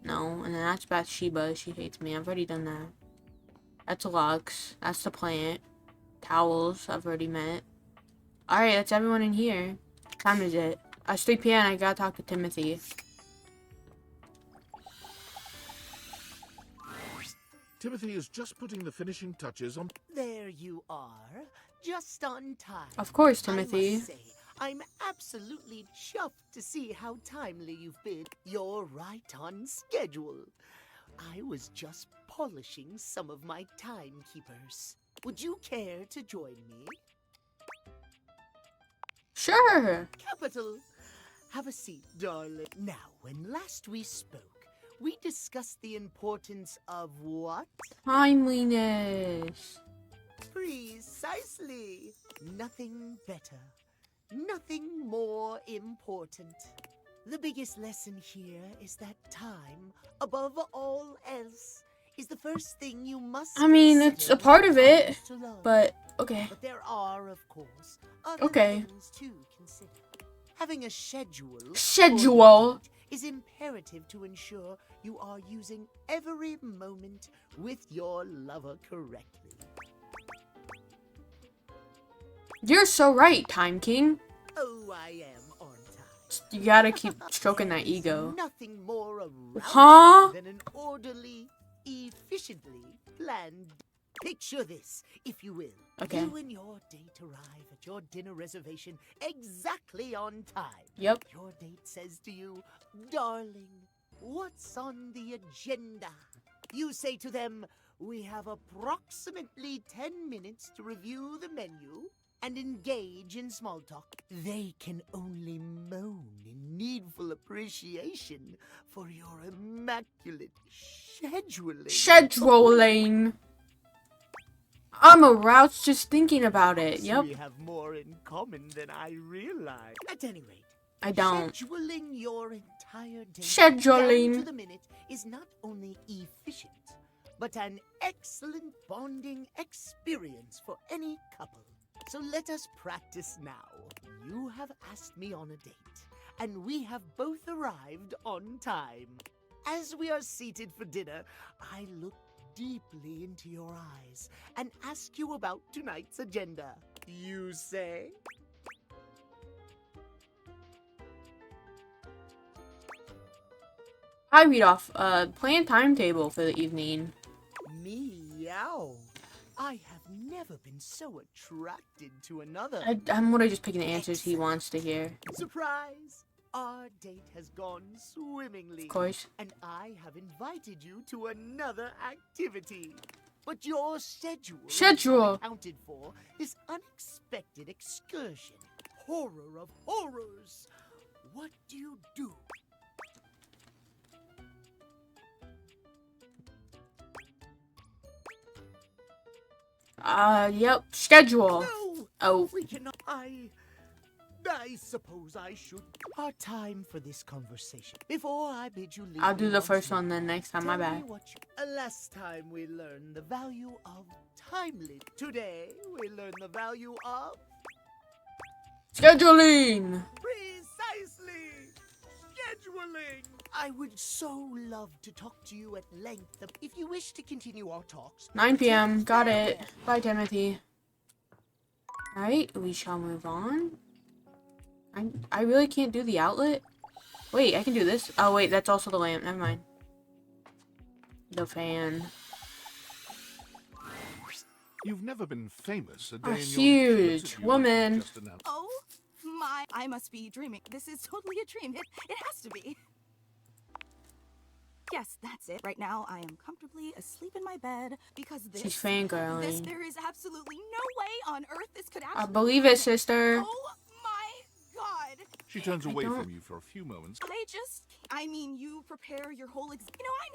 [SPEAKER 1] No. And then that's Bathsheba. She hates me. I've already done that. That's Lux. That's the plant. Towels. I've already met. Alright, that's everyone in here. What time is it? It's 3 p.m. I gotta talk to Timothy.
[SPEAKER 9] Timothy is just putting the finishing touches on.
[SPEAKER 5] There you are, just on time.
[SPEAKER 1] Of course,
[SPEAKER 5] I
[SPEAKER 1] Timothy.
[SPEAKER 5] must say, I'm absolutely chuffed to see how timely you've been. You're right on schedule. I was just polishing some of my timekeepers. Would you care to join me?
[SPEAKER 1] Sure.
[SPEAKER 5] Capital. Have a seat, darling. Now, when last we spoke, we discussed the importance of what?
[SPEAKER 1] Timeliness.
[SPEAKER 5] Precisely. Nothing better. Nothing more important. The biggest lesson here is that time, above all else, is the first thing you must.
[SPEAKER 1] I mean, it's a part of it. But, okay.
[SPEAKER 5] But there are, of course, other
[SPEAKER 1] Okay.
[SPEAKER 5] things to consider. Having a schedule.
[SPEAKER 1] Schedule.
[SPEAKER 5] Is imperative to ensure you are using every moment with your lover correctly.
[SPEAKER 1] You're so right, Time King.
[SPEAKER 5] Oh, I am, aren't I?
[SPEAKER 1] You gotta keep stroking that ego.
[SPEAKER 5] Nothing more arousing
[SPEAKER 1] Huh?
[SPEAKER 5] than an orderly, efficiently planned. Picture this, if you will.
[SPEAKER 1] Okay.
[SPEAKER 5] You and your date arrive at your dinner reservation exactly on time.
[SPEAKER 1] Yep.
[SPEAKER 5] Your date says to you, "Darling, what's on the agenda?" You say to them, "We have approximately 10 minutes to review the menu and engage in small talk." They can only moan in needful appreciation for your immaculate scheduling.
[SPEAKER 1] Scheduling. I'm aroused just thinking about it. Yep.
[SPEAKER 5] We have more in common than I realize. At any rate,
[SPEAKER 1] I don't.
[SPEAKER 5] scheduling your entire day
[SPEAKER 1] Scheduling.
[SPEAKER 5] down to the minute is not only efficient, but an excellent bonding experience for any couple. So let us practice now. You have asked me on a date, and we have both arrived on time. As we are seated for dinner, I look deeply into your eyes and ask you about tonight's agenda. You say?
[SPEAKER 1] I read off plan timetable for the evening.
[SPEAKER 5] Meow. I have never been so attracted to another.
[SPEAKER 1] I'm gonna just pick the answers he wants to hear.
[SPEAKER 5] Surprise! Our date has gone swimmingly.
[SPEAKER 1] Of course.
[SPEAKER 5] And I have invited you to another activity. But your schedule accounted for this unexpected excursion. Horror of horrors. What do you do?
[SPEAKER 1] Yep. Schedule.
[SPEAKER 5] No!
[SPEAKER 1] Oh.
[SPEAKER 5] We cannot. I suppose I should. Our time for this conversation. Before I bid you leave.
[SPEAKER 1] I'll do the
[SPEAKER 5] once
[SPEAKER 1] first
[SPEAKER 5] more,
[SPEAKER 1] one then next time. My
[SPEAKER 5] tell me
[SPEAKER 1] bad.
[SPEAKER 5] what last time we learned the value of time limit. Today we learn the value of
[SPEAKER 1] Scheduling.
[SPEAKER 5] precisely scheduling. I would so love to talk to you at length. If you wish to continue our talks.
[SPEAKER 1] 9 p.m. Got it. Bye, Timothy. Alright, we shall move on. I really can't do the outlet. Wait, I can do this. Oh, wait, that's also the lamp. Never mind. The fan.
[SPEAKER 9] You've never been famous a day
[SPEAKER 1] A
[SPEAKER 9] in your
[SPEAKER 1] huge
[SPEAKER 9] life, as you
[SPEAKER 1] woman.
[SPEAKER 9] just announced.
[SPEAKER 2] Oh my, I must be dreaming. This is totally a dream. It has to be. Yes, that's it. Right now, I am comfortably asleep in my bed because
[SPEAKER 1] She's fangirling.
[SPEAKER 2] there is absolutely no way on earth this could
[SPEAKER 1] I
[SPEAKER 2] actually
[SPEAKER 1] believe it, sister.
[SPEAKER 2] Oh my god.
[SPEAKER 9] She turns away
[SPEAKER 1] don't-
[SPEAKER 9] from you for a few moments.
[SPEAKER 2] I mean, you prepare your whole I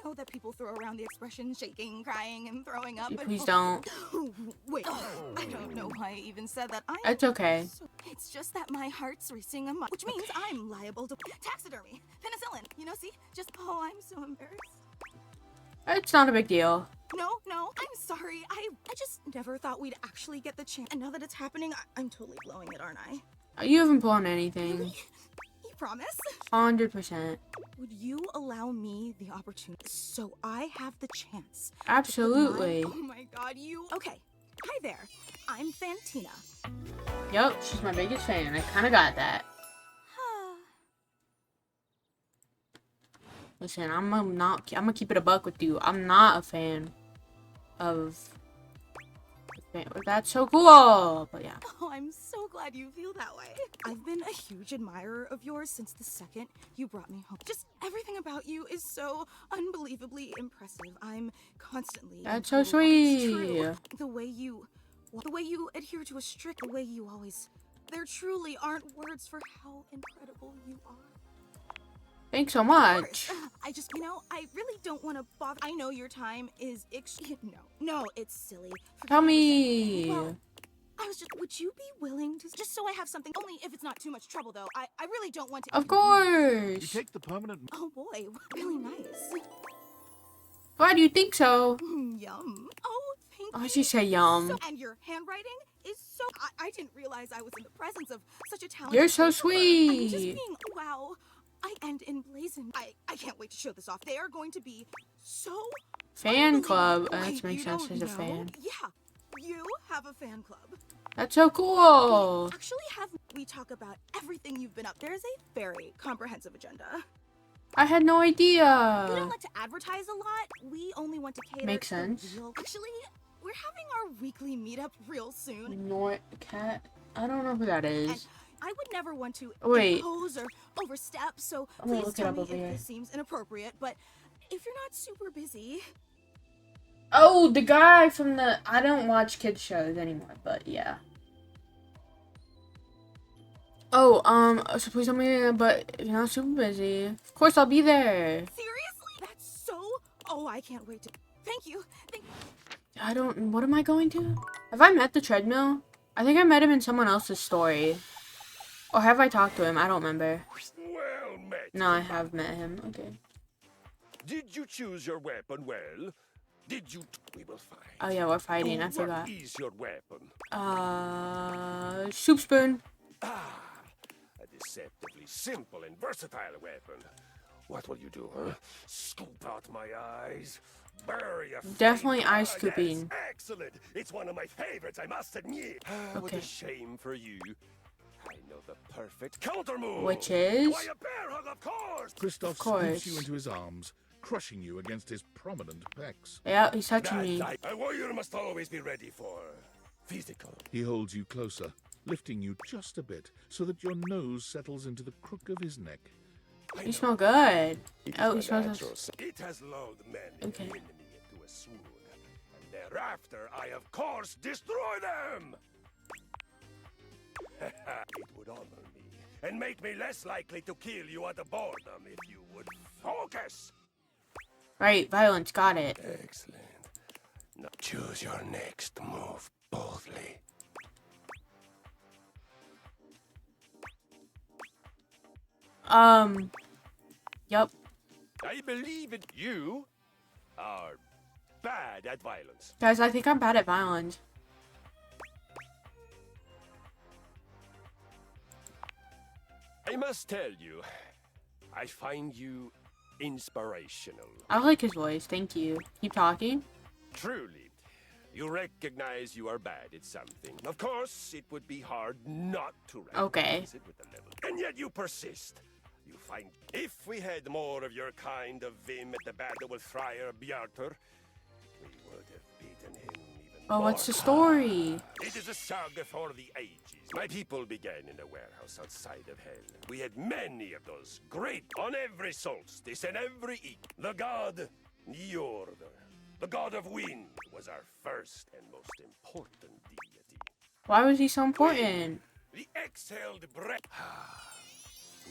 [SPEAKER 2] know that people throw around the expression shaking, crying, and throwing up, but
[SPEAKER 1] Please don't.
[SPEAKER 2] wait, I don't know why I even said that.
[SPEAKER 1] It's okay.
[SPEAKER 2] It's just that my heart's racing which means I'm liable to taxidermy, penicillin, see? Oh, I'm so embarrassed.
[SPEAKER 1] It's not a big deal.
[SPEAKER 2] No, I'm sorry. I just never thought we'd actually get the chance. And now that it's happening, I'm totally blowing it, aren't I?
[SPEAKER 1] You haven't blown anything.
[SPEAKER 2] Really? You promise?
[SPEAKER 1] 100%.
[SPEAKER 2] Would you allow me the opportunity so I have the chance?
[SPEAKER 1] Absolutely.
[SPEAKER 2] Oh my god, you... Okay. Hi there. I'm Fantina.
[SPEAKER 1] Yep, she's my biggest fan. I kind of got that. Listen, I'm gonna keep it a buck with you. I'm not a fan of... That's so cool! But yeah.
[SPEAKER 2] Oh, I'm so glad you feel that way. I've been a huge admirer of yours since the second you brought me home. Just everything about you is so unbelievably impressive. I'm constantly...
[SPEAKER 1] That's so sweet!
[SPEAKER 2] True. The way you adhere to a strict... The way you always... There truly aren't words for how incredible you are.
[SPEAKER 1] Thanks so much.
[SPEAKER 2] I just, I really don't want to bother. I know your time is No, it's silly.
[SPEAKER 1] Tell me.
[SPEAKER 2] Well, I was would you be willing to, just so I have something, only if it's not too much trouble though. I really don't want to.
[SPEAKER 1] Of course.
[SPEAKER 9] You take the permanent...
[SPEAKER 2] Oh boy, really nice.
[SPEAKER 1] Why do you think so?
[SPEAKER 2] Yum. Oh, thank you.
[SPEAKER 1] Oh, she said yum.
[SPEAKER 2] And your handwriting is so, I didn't realize I was in the presence of such a talented...
[SPEAKER 1] You're so
[SPEAKER 2] I'm
[SPEAKER 1] sweet.
[SPEAKER 2] just being, wow. And emblazoned. I can't wait to show this off. They are going to be so
[SPEAKER 1] Fan club.
[SPEAKER 2] Wait,
[SPEAKER 1] That makes sense. She's a fan.
[SPEAKER 2] Yeah, you have a fan club.
[SPEAKER 1] That's so cool.
[SPEAKER 2] We talk about everything you've been up. There's a very comprehensive agenda.
[SPEAKER 1] I had no idea.
[SPEAKER 2] We don't like to advertise a lot. We only want to cater
[SPEAKER 1] Makes
[SPEAKER 2] to
[SPEAKER 1] sense.
[SPEAKER 2] the real... Actually, we're having our weekly meetup real soon.
[SPEAKER 1] Nort cat. I don't know who that
[SPEAKER 2] And
[SPEAKER 1] is.
[SPEAKER 2] I would never want to
[SPEAKER 1] Wait.
[SPEAKER 2] impose or overstep, so
[SPEAKER 1] I'm gonna
[SPEAKER 2] please
[SPEAKER 1] look it
[SPEAKER 2] tell
[SPEAKER 1] up
[SPEAKER 2] me if
[SPEAKER 1] over here.
[SPEAKER 2] this seems inappropriate, but if you're not super busy...
[SPEAKER 1] Oh, the guy from the... I don't watch kids shows anymore, but yeah. Oh, so please tell me, but if you're not super busy, of course I'll be there.
[SPEAKER 2] Seriously? That's so... Oh, I can't wait to... Thank you.
[SPEAKER 1] I don't... What am I going to? Have I met the treadmill? I think I met him in someone else's story. Or have I talked to him? I don't remember.
[SPEAKER 11] Well met.
[SPEAKER 1] No, I have met him. Okay.
[SPEAKER 11] Did you choose your weapon well? Did you... We will fight.
[SPEAKER 1] Oh yeah, we're fighting. I forgot.
[SPEAKER 11] What is your weapon?
[SPEAKER 1] Soup spoon.
[SPEAKER 11] Ah, a deceptively simple and versatile weapon. What will you do, huh? Scoop out my eyes? Bury a
[SPEAKER 1] Definitely
[SPEAKER 11] flame-
[SPEAKER 1] eye
[SPEAKER 11] Ah,
[SPEAKER 1] scooping.
[SPEAKER 11] Yes, excellent. It's one of my favorites, I must admit. What
[SPEAKER 1] Okay.
[SPEAKER 11] a shame for you. I know the perfect counter move.
[SPEAKER 1] Which is?
[SPEAKER 11] Why, a bear hug, of course.
[SPEAKER 9] Christoph
[SPEAKER 1] course.
[SPEAKER 9] scoops you into his arms, crushing you against his prominent pecs.
[SPEAKER 1] Yeah, he's touching
[SPEAKER 11] That
[SPEAKER 1] me.
[SPEAKER 11] A warrior must always be ready for physical.
[SPEAKER 9] He holds you closer, lifting you just a bit so that your nose settles into the crook of his neck.
[SPEAKER 1] You smell good.
[SPEAKER 11] It
[SPEAKER 1] Oh,
[SPEAKER 11] is
[SPEAKER 1] he
[SPEAKER 11] my
[SPEAKER 1] smells
[SPEAKER 11] natural
[SPEAKER 1] us.
[SPEAKER 11] s- It has lulled many
[SPEAKER 1] Okay.
[SPEAKER 11] an enemy into a swoon, and thereafter I of course destroy them. It would honor me and make me less likely to kill you out of boredom if you would focus.
[SPEAKER 1] Right, violence. Got it.
[SPEAKER 11] Excellent. Now choose your next move boldly.
[SPEAKER 1] Yep.
[SPEAKER 11] I believe that you are bad at violence.
[SPEAKER 1] Guys, I think I'm bad at violence.
[SPEAKER 11] I must tell you, I find you inspirational.
[SPEAKER 1] I like his voice. Thank you. Keep talking.
[SPEAKER 11] Truly, you recognize you are bad at something. Of course, it would be hard not to recognize
[SPEAKER 1] Okay.
[SPEAKER 11] it with the level. And yet you persist. You find if we had more of your kind of vim at the battle with Friar Bjartur, we would have beaten him even
[SPEAKER 1] Oh,
[SPEAKER 11] more.
[SPEAKER 1] what's the story?
[SPEAKER 11] It is a saga for the ages. My people began in a warehouse outside of Hell. We had many of those great on every solstice and every equinox. The god Njordr, the god of wind, was our first and most important deity.
[SPEAKER 1] Why was he so important?
[SPEAKER 11] The exhaled breath.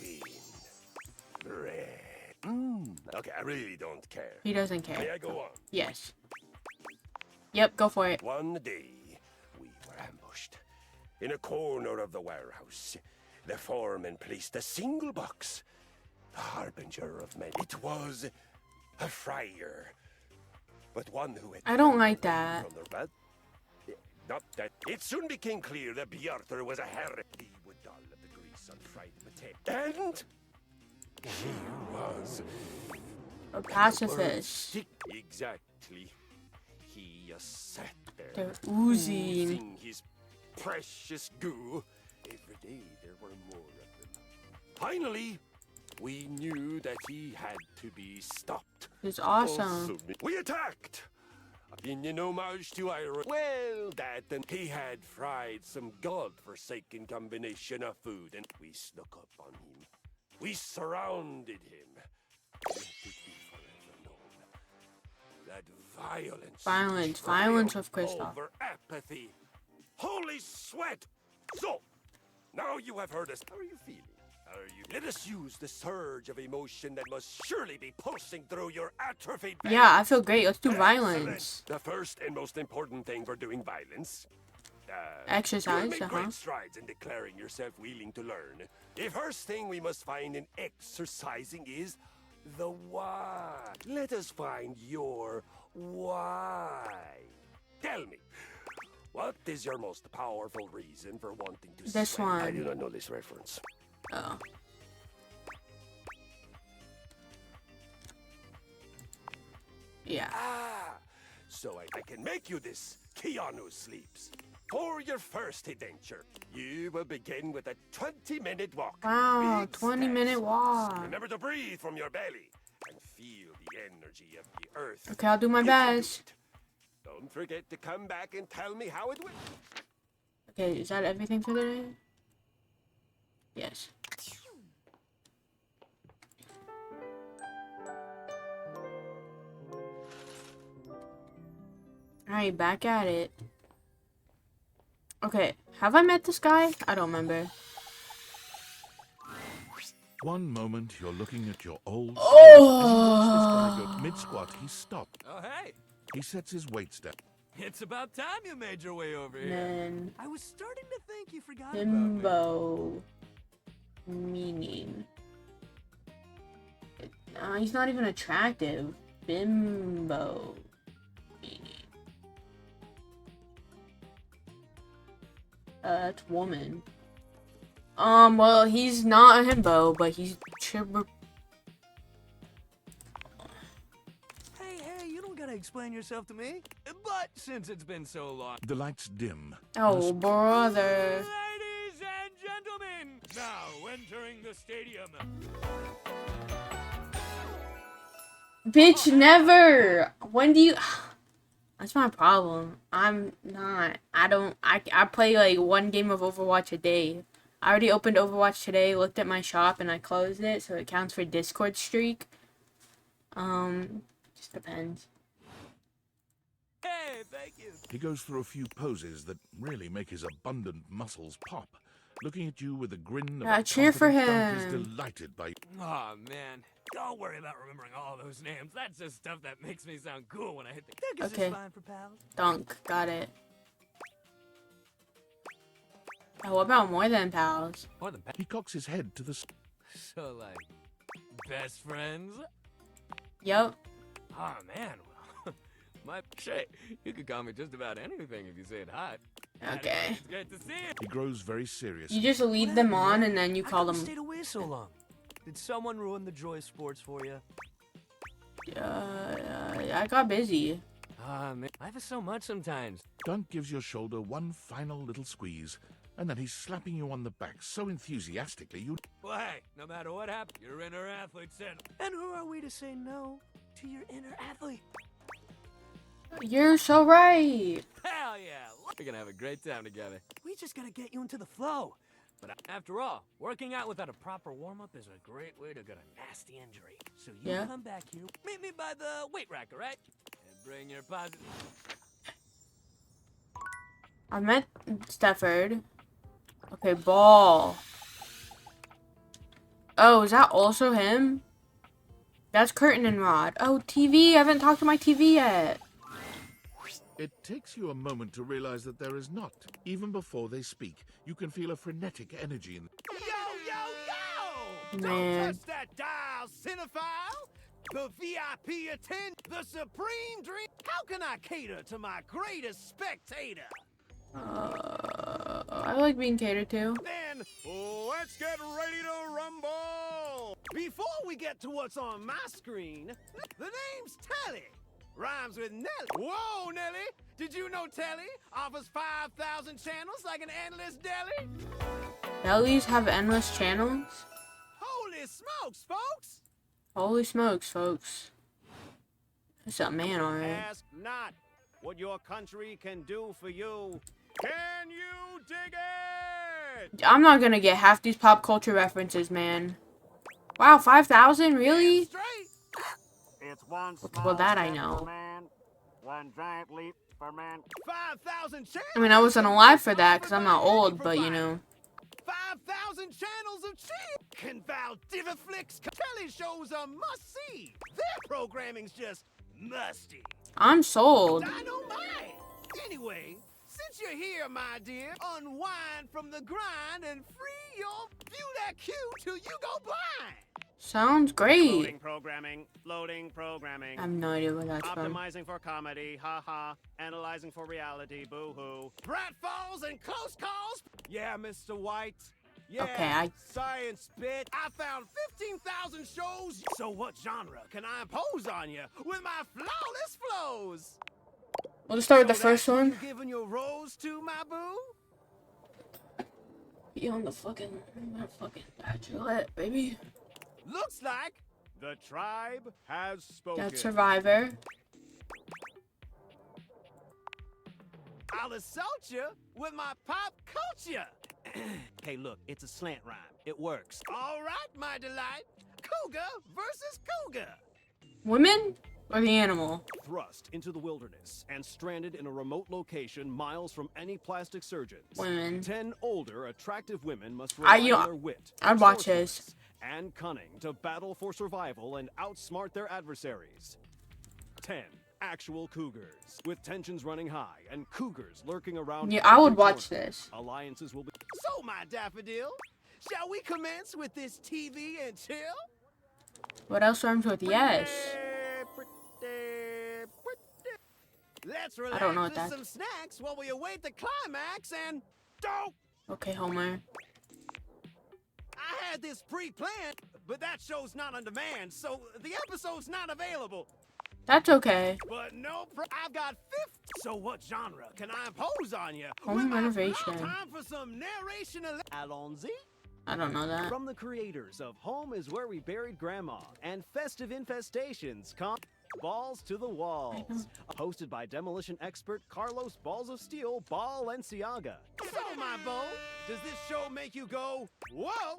[SPEAKER 11] Wind. Breath. Okay, I really don't care.
[SPEAKER 1] He doesn't
[SPEAKER 11] May
[SPEAKER 1] care.
[SPEAKER 11] I go on?
[SPEAKER 1] Yes. Yep, go for it.
[SPEAKER 11] One day, we were ambushed. In a corner of the warehouse, the foreman placed a single box, the harbinger of many. It was a friar, but one who had...
[SPEAKER 1] I don't like that.
[SPEAKER 11] From the rat. Not that. It soon became clear that Bjartur was a heretic. He would dull of the grease on Friday the 10th. And he was...
[SPEAKER 1] A pacifist.
[SPEAKER 11] Exactly. He just sat there.
[SPEAKER 1] They're oozing.
[SPEAKER 11] oozing his precious goo. Every day there were more of them. Finally, we knew that he had to be stopped.
[SPEAKER 1] It's awesome.
[SPEAKER 11] We attacked. In homage to Iron. Well, that and he had fried some god-forsaken combination of food, and we snuck up on him. We surrounded him. Let it be forever known that violence.
[SPEAKER 1] Violence with Kristoff.
[SPEAKER 11] Over apathy. Holy sweat! So, now you have heard us. How are you feeling? Let us use the surge of emotion that must surely be pulsing through your atrophied veins.
[SPEAKER 1] Yeah, I feel great. Let's do
[SPEAKER 11] Excellent.
[SPEAKER 1] violence.
[SPEAKER 11] The first and most important thing for doing violence.
[SPEAKER 1] Exercise,
[SPEAKER 11] You make
[SPEAKER 1] uh-huh.
[SPEAKER 11] great strides in declaring yourself willing to learn. The first thing we must find in exercising is the why. Let us find your why. Tell me, what is your most powerful reason for wanting to
[SPEAKER 1] This
[SPEAKER 11] sweat? I
[SPEAKER 1] one.
[SPEAKER 11] do not know this reference.
[SPEAKER 1] Oh. Yeah.
[SPEAKER 11] Ah, so I can make you this Keanu sleeps. For your first adventure, you will begin with a 20-minute walk.
[SPEAKER 1] Wow,
[SPEAKER 11] Big
[SPEAKER 1] 20-minute
[SPEAKER 11] steps.
[SPEAKER 1] walk.
[SPEAKER 11] Remember to breathe from your belly and feel the energy of the earth.
[SPEAKER 1] Okay, I'll do my
[SPEAKER 11] You can do
[SPEAKER 1] best.
[SPEAKER 11] it. Don't forget to come back and tell me how it went.
[SPEAKER 1] Okay, is that everything for the day? Yes. Alright, back at it. Okay, have I met this guy? I don't remember.
[SPEAKER 9] One moment you're looking at your old...
[SPEAKER 1] Oh!
[SPEAKER 9] Mid-squat, he stopped.
[SPEAKER 7] Oh, hey!
[SPEAKER 9] He sets his weights down.
[SPEAKER 7] It's about time you made your way over here.
[SPEAKER 1] Man.
[SPEAKER 7] I was starting to think you forgot about
[SPEAKER 1] Bimbo. Meaning. He's not even attractive. Bimbo. Meaning. That's woman. Well, he's not a himbo, but he's
[SPEAKER 7] Hey, you don't gotta explain yourself to me. But since it's been so long...
[SPEAKER 9] The lights dim.
[SPEAKER 1] Oh, brother.
[SPEAKER 7] Ladies and gentlemen, now entering the stadium.
[SPEAKER 1] Bitch, never! When do you... That's my problem. I'm not... I play like one game of Overwatch a day. I already opened Overwatch today, looked at my shop, and I closed it, so it counts for Discord streak. Just depends.
[SPEAKER 7] Hey, thank you.
[SPEAKER 9] He goes through a few poses that really make his abundant muscles pop. Looking at you with a grin of a
[SPEAKER 1] cheer for
[SPEAKER 9] confident dunk
[SPEAKER 1] him.
[SPEAKER 9] is delighted by...
[SPEAKER 7] Oh man, don't worry about remembering all those names. That's just stuff that makes me sound cool when I hit the... Dunk is
[SPEAKER 1] Okay.
[SPEAKER 7] just fine for pals.
[SPEAKER 1] Dunk. Got it. Oh, what about more than pals?
[SPEAKER 7] More than pals.
[SPEAKER 9] He cocks his head to the...
[SPEAKER 7] So, like, best friends?
[SPEAKER 1] Yup.
[SPEAKER 7] Oh man, well, my shit. You could call me just about anything if you say it hot.
[SPEAKER 1] Okay.
[SPEAKER 7] It's great to see you.
[SPEAKER 9] He grows very serious.
[SPEAKER 1] You just lead them on, and then you call
[SPEAKER 7] How come
[SPEAKER 1] them...
[SPEAKER 7] you stayed away so long? Did someone ruin the joy of sports for you?
[SPEAKER 1] I got busy.
[SPEAKER 7] Ah, man, life is so much sometimes.
[SPEAKER 9] Dunk gives your shoulder one final little squeeze, and then he's slapping you on the back so enthusiastically you...
[SPEAKER 7] Well, hey, no matter what happens, your inner athlete said. And who are we to say no to your inner athlete?
[SPEAKER 1] You're so right.
[SPEAKER 7] Hell yeah! We're gonna have a great time together. We just gotta get you into the flow. But after all, working out without a proper warm-up is a great way to get a nasty injury. So you
[SPEAKER 1] Yeah.
[SPEAKER 7] come back here, meet me by the weight rack, all right? And bring your positive...
[SPEAKER 1] I met Stafford. Okay, ball. Oh, is that also him? That's Curtin and Rod. Oh, TV. I haven't talked to my TV yet.
[SPEAKER 9] It takes you a moment to realize that there is not. Even before they speak, you can feel a frenetic energy in...
[SPEAKER 3] Yo!
[SPEAKER 1] Man.
[SPEAKER 3] Don't touch that dial, cinephile! The VIP attend the supreme dream. How can I cater to my greatest spectator?
[SPEAKER 1] I like being catered to.
[SPEAKER 3] Then let's get ready to rumble! Before we get to what's on my screen, the name's Telly. Rhymes with Nelly. Whoa, Nelly! Did you know Telly offers 5,000 channels like an endless deli?
[SPEAKER 1] Delis have endless channels?
[SPEAKER 3] Holy smokes, folks!
[SPEAKER 1] Holy smokes, folks. That's a man, alright.
[SPEAKER 3] Ask not what your country can do for you. Can you dig it?
[SPEAKER 1] I'm not gonna get half these pop culture references, man. Wow, 5,000? Really?
[SPEAKER 3] Straight.
[SPEAKER 12] It's one
[SPEAKER 1] Well, that I
[SPEAKER 12] step
[SPEAKER 1] know.
[SPEAKER 12] for man, one giant leap for man.
[SPEAKER 3] 5,000 channels.
[SPEAKER 1] I mean, I wasn't alive for that because I'm not old, but you know.
[SPEAKER 3] 5,000 channels of cheese. Can Val Diviflix Telly shows are must see. Their programming's just musty.
[SPEAKER 1] I'm sold.
[SPEAKER 3] Dynamite. Anyway, since you're here, my dear, unwind from the grind and free your view that cue till you go blind.
[SPEAKER 1] Sounds great.
[SPEAKER 12] Loading programming, loading programming.
[SPEAKER 1] I have no idea where that's from.
[SPEAKER 12] Optimizing for comedy, haha. Analyzing for reality, boo-hoo.
[SPEAKER 3] Pratfalls and close calls. Yeah, Mr. White. Yeah,
[SPEAKER 1] Okay,
[SPEAKER 3] science bit. I found 15,000 shows. So what genre can I impose on you with my flawless flows?
[SPEAKER 1] We'll just start with the
[SPEAKER 3] So
[SPEAKER 1] first
[SPEAKER 3] that's who
[SPEAKER 1] one.
[SPEAKER 3] you giving your rose to, my boo?
[SPEAKER 1] Be on the fucking Bachelorette, baby.
[SPEAKER 3] Looks like the tribe has spoken.
[SPEAKER 1] That's Survivor.
[SPEAKER 7] I'll assault you with my pop culture. Hey, look, it's a slant rhyme. It works. All right, my delight. Cougar versus cougar.
[SPEAKER 1] Women or the animal?
[SPEAKER 12] Thrust into the wilderness and stranded in a remote location miles from any plastic surgeons.
[SPEAKER 1] Women.
[SPEAKER 12] 10 older, attractive women must rely on their wit,
[SPEAKER 1] I'd watch this.
[SPEAKER 12] resourcefulness, and cunning to battle for survival and outsmart their adversaries. 10 actual cougars, with tensions running high and cougars lurking around.
[SPEAKER 1] Yeah, I would
[SPEAKER 12] every
[SPEAKER 1] watch
[SPEAKER 12] corner.
[SPEAKER 1] this.
[SPEAKER 12] Alliances will be.
[SPEAKER 7] So, my daffodil, shall we commence with this TV and chill?
[SPEAKER 1] What else rhymes with yes?
[SPEAKER 7] Let's
[SPEAKER 1] I
[SPEAKER 7] relax
[SPEAKER 1] don't know what
[SPEAKER 7] with
[SPEAKER 1] that-
[SPEAKER 7] some snacks while we await the climax and don't.
[SPEAKER 1] Okay, Homer.
[SPEAKER 7] I had this pre-planned, but that show's not on demand, so the episode's not available.
[SPEAKER 1] That's okay.
[SPEAKER 7] But no, I've got 50. So what genre can I impose on you?
[SPEAKER 1] Home
[SPEAKER 7] With my
[SPEAKER 1] renovation.
[SPEAKER 7] Time for some narration.
[SPEAKER 12] Allons-y.
[SPEAKER 1] I don't know that.
[SPEAKER 12] From the creators of Home is Where We Buried Grandma and Festive Infestations, come Balls to the Walls. Hosted by demolition expert Carlos Balls of Steel Balenciaga.
[SPEAKER 7] So, my beau, does this show make you go, whoa?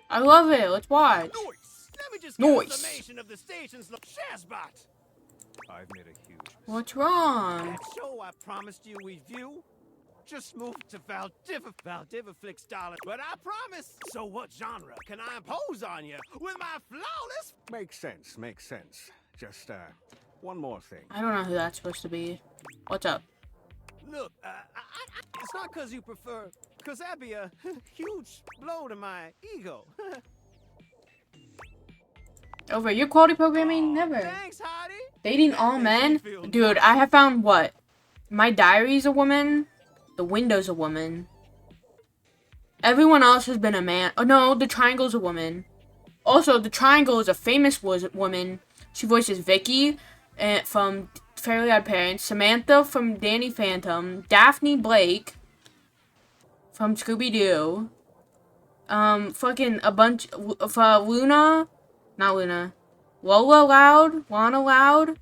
[SPEAKER 1] I love it. Let's watch.
[SPEAKER 7] Nice. Let me just get a
[SPEAKER 1] Nice.
[SPEAKER 7] summation of the station's Shazbot.
[SPEAKER 3] I've made a huge mistake.
[SPEAKER 1] What's wrong?
[SPEAKER 7] That show I promised you we'd view just moved to Valdiviflix, darling. But I promise. So what genre can I impose on you with my flawless?
[SPEAKER 12] Makes sense, makes sense. Just, one more thing.
[SPEAKER 1] I don't know who that's supposed to be. What's up?
[SPEAKER 7] Look, it's not because you prefer, because that'd be a huge blow to my ego.
[SPEAKER 1] Over your quality programming? Never.
[SPEAKER 7] Thanks, Heidi.
[SPEAKER 1] Dating all men? Dude, I have found what? My diary's a woman. The window's a woman. Everyone else has been a man. Oh no, the triangle's a woman. Also, the triangle is a famous woman. She voices Vicky from Fairly Odd Parents, Samantha from Danny Phantom, Daphne Blake from Scooby-Doo, fucking a bunch of Luna, not Luna, Lola Loud, Lana Loud,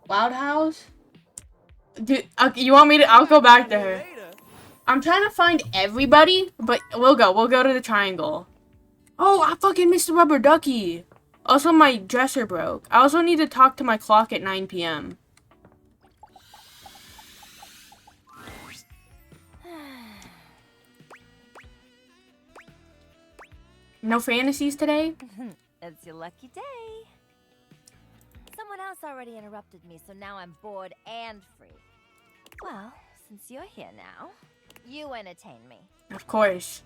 [SPEAKER 1] Loud House. Dude, you want me to? I'll go back to her. I'm trying to find everybody, but we'll go to the triangle. Oh, I fucking missed the rubber ducky. Also, my dresser broke. I also need to talk to my clock at 9 p.m. No fantasies today?
[SPEAKER 4] It's your lucky day. Someone else already interrupted me, so now I'm bored and free. Well, since you're here now, you entertain me.
[SPEAKER 1] Of course.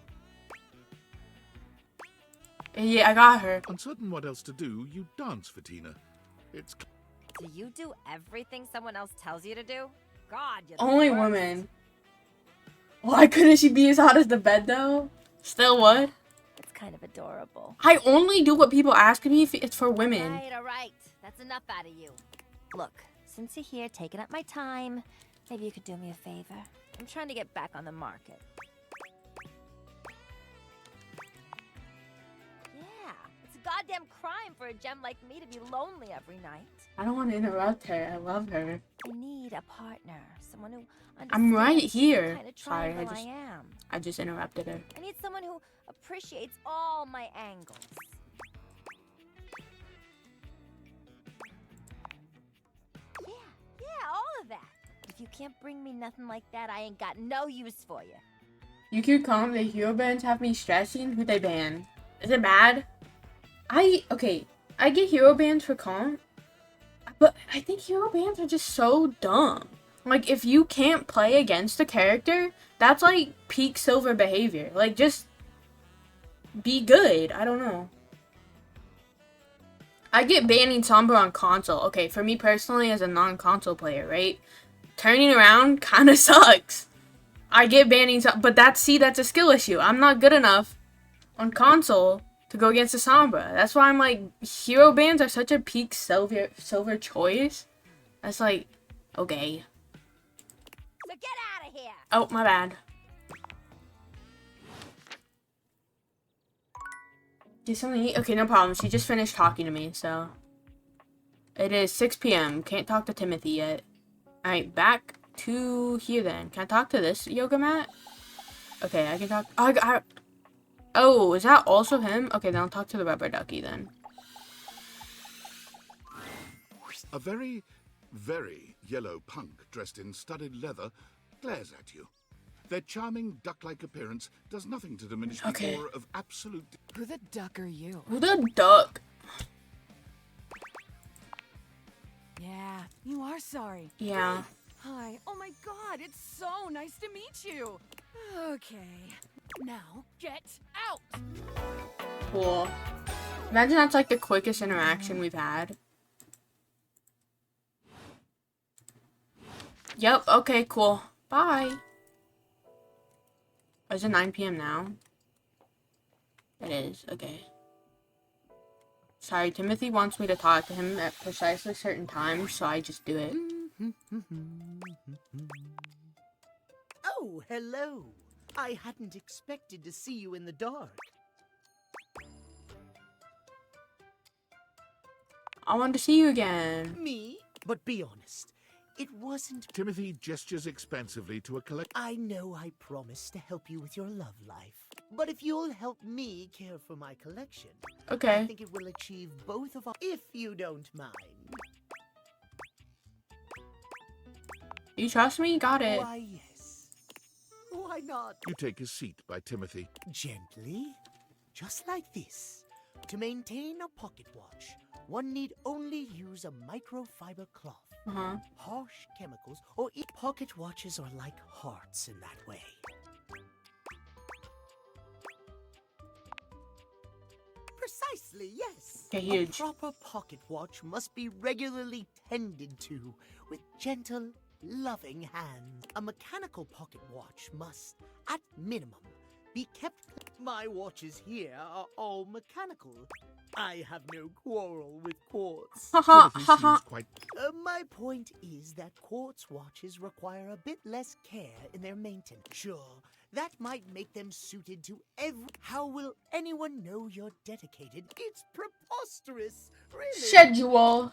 [SPEAKER 1] Yeah, I got her.
[SPEAKER 9] Uncertain what else to do, you dance for Tina. It's
[SPEAKER 4] Do you do everything someone else tells you to do? God, you're the
[SPEAKER 1] Only
[SPEAKER 4] worst.
[SPEAKER 1] women. Why couldn't she be as hot as the bed, though? Still would.
[SPEAKER 4] It's kind of adorable.
[SPEAKER 1] I only do what people ask me if it's for women.
[SPEAKER 4] All right. That's enough out of you. Look, since you're here taking up my time, maybe you could do me a favor. I'm trying to get back on the market. Yeah, it's a goddamn crime for a gem like me to be lonely every night.
[SPEAKER 1] I don't want to interrupt her. I love her.
[SPEAKER 4] I need a partner, someone who understands
[SPEAKER 1] I'm right here.
[SPEAKER 4] the kind of
[SPEAKER 1] Sorry,
[SPEAKER 4] triangle I am.
[SPEAKER 1] I just interrupted her.
[SPEAKER 4] I need someone who appreciates all my angles. Yeah, all of that. If you can't bring me nothing like that, I ain't got no use for you.
[SPEAKER 1] You keep calling the hero bands have me stressing. Who they ban? Is it bad? I get hero bands for comp, but I think hero bands are just so dumb. Like, if you can't play against a character, that's like peak silver behavior. Like, just be good. I don't know. I get banning Sombra on console. Okay, for me personally, as a non-console player, right? Turning around kind of sucks. I get banning, but that's a skill issue. I'm not good enough on console to go against the Sombra. That's why I'm like, hero bans are such a peak silver choice. That's like, okay.
[SPEAKER 4] So get out of here!
[SPEAKER 1] Oh, my bad. Did something eat? Okay, no problem. She just finished talking to me, so. It is 6 p.m. Can't talk to Timothy yet. Alright, back to here then. Can I talk to this yoga mat? Okay, I can talk. Oh, is that also him? Okay, then I'll talk to the rubber ducky then.
[SPEAKER 9] A very, very yellow punk dressed in studded leather glares at you. Their charming duck-like appearance does nothing to diminish the aura of absolute...
[SPEAKER 13] Who the duck are you?
[SPEAKER 1] Who the duck?
[SPEAKER 13] Yeah, you are sorry.
[SPEAKER 1] Yeah.
[SPEAKER 13] Hi. Oh my god, it's so nice to meet you. Okay. Now, get out!
[SPEAKER 1] Cool. Imagine that's like the quickest interaction we've had. Yep, okay, cool. Bye. Oh, is it 9 p.m. now? It is, okay. Sorry, Timothy wants me to talk to him at precisely certain times, so I just do it.
[SPEAKER 5] Oh, hello. I hadn't expected to see you in the dark.
[SPEAKER 1] I want to see you again.
[SPEAKER 5] Me? But be honest, it wasn't...
[SPEAKER 9] Timothy gestures expansively to a collect...
[SPEAKER 5] I know I promised to help you with your love life. But if you'll help me care for my collection,
[SPEAKER 1] Okay.
[SPEAKER 5] I think it will achieve both of our... If you don't mind.
[SPEAKER 1] You trust me? Got it.
[SPEAKER 5] Why, yes. Why not?
[SPEAKER 9] You take a seat by Timothy.
[SPEAKER 5] Gently, just like this. To maintain a pocket watch, one need only use a microfiber cloth. Harsh chemicals or pocket watches are like hearts in that way. Precisely, yes.
[SPEAKER 1] Okay, huge.
[SPEAKER 5] A proper pocket watch must be regularly tended to with gentle, loving hands. A mechanical pocket watch must, at minimum, be kept. My watches here are all mechanical. I have no quarrel with quartz. My point is that quartz watches require a bit less care in their maintenance. Sure, that might make them suited to every... How will anyone know you're dedicated? It's preposterous, really.
[SPEAKER 1] Schedule.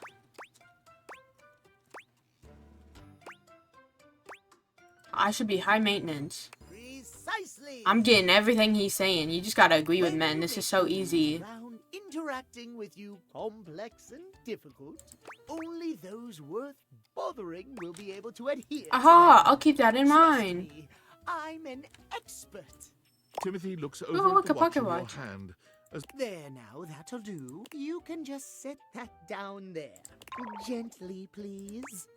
[SPEAKER 1] I should be high maintenance.
[SPEAKER 5] Precisely.
[SPEAKER 1] I'm getting everything he's saying. You just gotta agree with men. This is so easy.
[SPEAKER 5] Interacting with you complex and difficult. Only those worth bothering will be able to adhere.
[SPEAKER 1] Aha! I'll keep that in mind.
[SPEAKER 5] Me, I'm an expert.
[SPEAKER 9] Timothy looks over
[SPEAKER 1] Oh,
[SPEAKER 9] at
[SPEAKER 1] look,
[SPEAKER 9] the
[SPEAKER 1] a pocket
[SPEAKER 9] watch in
[SPEAKER 1] watch.
[SPEAKER 9] your hand. As
[SPEAKER 5] There now, that'll do. You can just set that down there. Gently, please.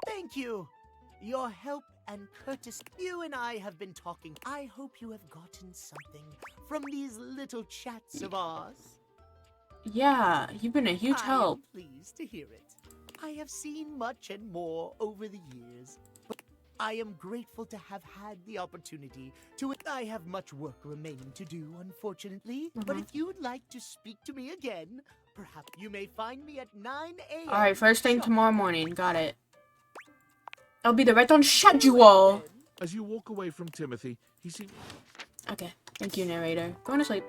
[SPEAKER 5] Thank you. Your help and courtesy. You and I have been talking. I hope you have gotten something from these little chats of ours.
[SPEAKER 1] Yeah, you've been a huge help.
[SPEAKER 5] I am pleased to hear it. I have seen much and more over the years, but I am grateful to have had the opportunity to... I have much work remaining to do, unfortunately, but if you'd like to speak to me again, perhaps you may find me at 9 a.m.
[SPEAKER 1] Alright, first thing tomorrow morning. Got it. I'll be there right on schedule.
[SPEAKER 9] As you walk away from Timothy, he seems...
[SPEAKER 1] Okay, thank you, narrator. Going to sleep.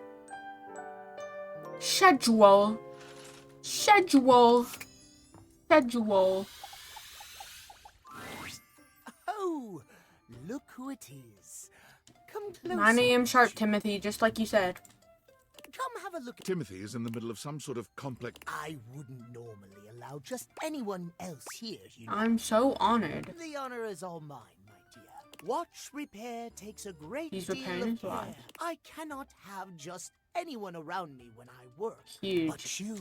[SPEAKER 1] Schedule. Schedule. Schedule.
[SPEAKER 5] Oh, look who it is. Come closer.
[SPEAKER 1] 9 a.m. sharp, Timothy, just like you said.
[SPEAKER 5] Come have a look.
[SPEAKER 9] Timothy is in the middle of some sort of complex...
[SPEAKER 5] I wouldn't normally allow just anyone else here, you know.
[SPEAKER 1] I'm so honored.
[SPEAKER 5] The honor is all mine, my dear. Watch repair takes a great
[SPEAKER 1] He's
[SPEAKER 5] deal
[SPEAKER 1] repairing
[SPEAKER 5] of
[SPEAKER 1] his
[SPEAKER 5] care.
[SPEAKER 1] watch.
[SPEAKER 5] I cannot have just anyone around me when I work.
[SPEAKER 1] Huge.
[SPEAKER 5] But you,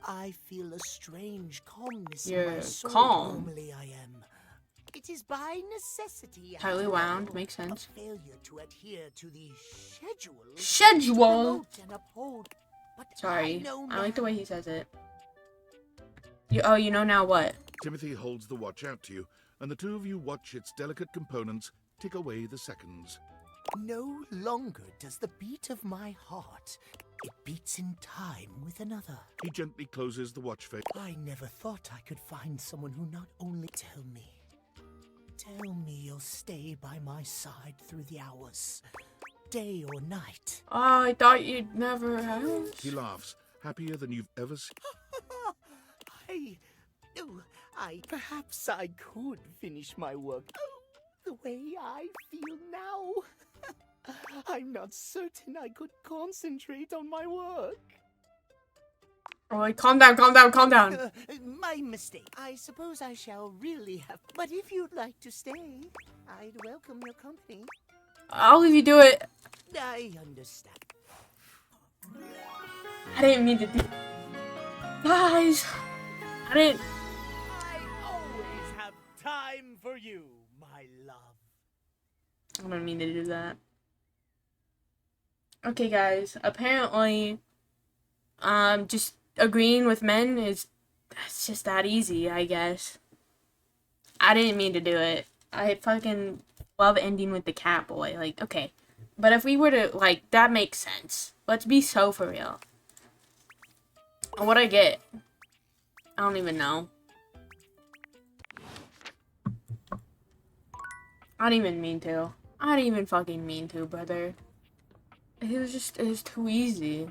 [SPEAKER 5] I feel a strange calmness
[SPEAKER 1] You're
[SPEAKER 5] in my soul.
[SPEAKER 1] calm.
[SPEAKER 5] Normally I am. It is by necessity.
[SPEAKER 1] Tightly
[SPEAKER 5] after
[SPEAKER 1] wound,
[SPEAKER 5] all,
[SPEAKER 1] makes sense.
[SPEAKER 5] A failure to adhere to the schedule.
[SPEAKER 1] Schedule.
[SPEAKER 5] To promote and uphold. But
[SPEAKER 1] Sorry,
[SPEAKER 5] know
[SPEAKER 1] I like the
[SPEAKER 5] now.
[SPEAKER 1] way he says it. You know now what?
[SPEAKER 9] Timothy holds the watch out to you, and the two of you watch its delicate components tick away the seconds.
[SPEAKER 5] No longer does the beat of my heart. It beats in time with another.
[SPEAKER 9] He gently closes the watch face.
[SPEAKER 5] I never thought I could find someone who not only tell me you'll stay by my side through the hours, day or night.
[SPEAKER 1] Oh, I thought you'd never have.
[SPEAKER 9] He laughs, happier than you've ever seen.
[SPEAKER 5] Perhaps I could finish my work the way I feel now. I'm not certain I could concentrate on my work.
[SPEAKER 1] Oh, like, calm down, calm down, calm down.
[SPEAKER 5] My mistake. I suppose I shall really have. But if you'd like to stay, I'd welcome your company.
[SPEAKER 1] I'll leave you do it.
[SPEAKER 5] I understand.
[SPEAKER 1] I didn't mean to do. Guys, I didn't.
[SPEAKER 5] I always have time for you, my love.
[SPEAKER 1] I didn't mean to do that. Okay, guys. Apparently, just agreeing with men that's just that easy, I guess. I didn't mean to do it. I fucking love ending with the cat boy. Like, okay. But if we were to, like, that makes sense. Let's be so for real. And what I get? I don't even know. I didn't even mean to. I didn't even fucking mean to, brother. It was too easy.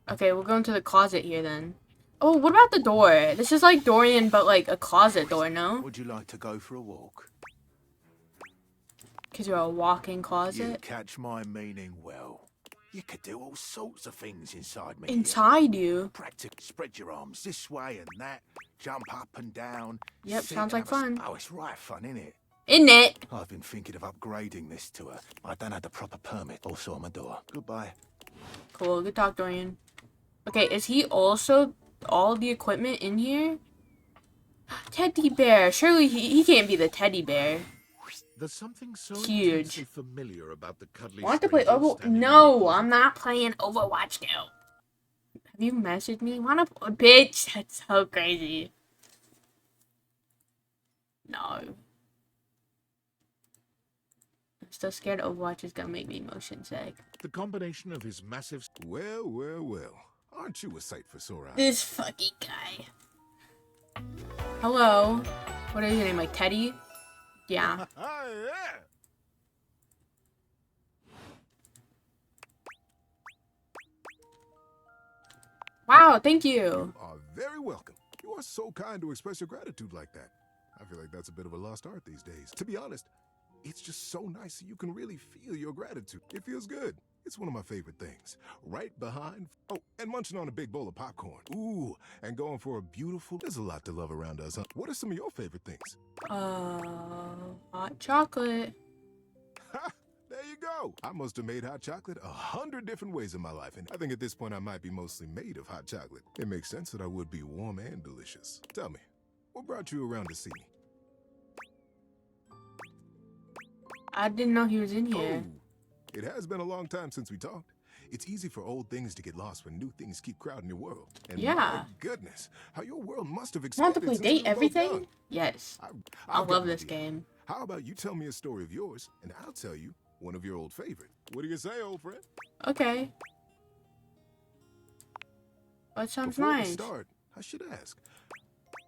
[SPEAKER 1] Okay, we're going to the closet here then. Oh, what about the door? This is like Dorian, but like a closet door, no?
[SPEAKER 3] Would you like to go for a walk?
[SPEAKER 1] Because you're a walk-in
[SPEAKER 3] You
[SPEAKER 1] closet?
[SPEAKER 3] catch my meaning well. You could do all sorts of things inside me.
[SPEAKER 1] Inside you?
[SPEAKER 3] Spread your arms this way and that. Jump up and down.
[SPEAKER 1] Yep,
[SPEAKER 3] sit
[SPEAKER 1] sounds
[SPEAKER 3] and
[SPEAKER 1] like
[SPEAKER 3] have a
[SPEAKER 1] fun.
[SPEAKER 3] Oh, it's right fun, isn't it?
[SPEAKER 1] Isn't it?
[SPEAKER 3] I've been thinking of upgrading this to a... I don't have the proper permit. Also on my door. Goodbye.
[SPEAKER 1] Cool, good talk, Dorian. Okay, is he also all the equipment in here? Teddy bear. Surely he can't be the teddy bear.
[SPEAKER 9] There's something so
[SPEAKER 1] Huge.
[SPEAKER 9] intensely familiar about the cuddly
[SPEAKER 1] Want to play
[SPEAKER 9] stranger
[SPEAKER 1] Overwatch?
[SPEAKER 9] standing
[SPEAKER 1] No, I'm not playing Overwatch now. Have you messaged me? Wanna bitch? That's so crazy. No. I'm still scared Overwatch is gonna make me motion sick.
[SPEAKER 9] The combination of his massive...
[SPEAKER 3] Well, well, well. Aren't you a sight for sore eyes?
[SPEAKER 1] This fucking guy. Hello. What is your name? Like Teddy? Yeah.
[SPEAKER 3] yeah.
[SPEAKER 1] Wow, thank you.
[SPEAKER 3] You are very welcome. You are so kind to express your gratitude like that. I feel like that's a bit of a lost art these days. To be honest, it's just so nice that you can really feel your gratitude. It feels good. It's one of my favorite things. Right behind... Oh, and munching on a big bowl of popcorn. Ooh, and going for a beautiful... There's a lot to love around us, huh? What are some of your favorite things?
[SPEAKER 1] Hot chocolate.
[SPEAKER 3] Ha! There you go. I must have made hot chocolate 100 different ways in my life, and I think at this point I might be mostly made of hot chocolate. It makes sense that I would be warm and delicious. Tell me, what brought you around to see me?
[SPEAKER 1] I didn't know he was in here.
[SPEAKER 3] Oh, it has been a long time since we talked. It's easy for old things to get lost when new things keep crowding your world. And
[SPEAKER 1] Yeah.
[SPEAKER 3] my goodness, how your world must have
[SPEAKER 1] Want
[SPEAKER 3] expanded
[SPEAKER 1] to play
[SPEAKER 3] since we
[SPEAKER 1] date
[SPEAKER 3] were both
[SPEAKER 1] everything?
[SPEAKER 3] young.
[SPEAKER 1] Yes. I
[SPEAKER 3] I've got
[SPEAKER 1] love
[SPEAKER 3] an
[SPEAKER 1] this
[SPEAKER 3] idea.
[SPEAKER 1] game.
[SPEAKER 3] How about you tell me a story of yours, and I'll tell you one of your old favorites. What do you say, old friend?
[SPEAKER 1] Okay. That sounds
[SPEAKER 3] Before we
[SPEAKER 1] nice.
[SPEAKER 3] start, I should ask,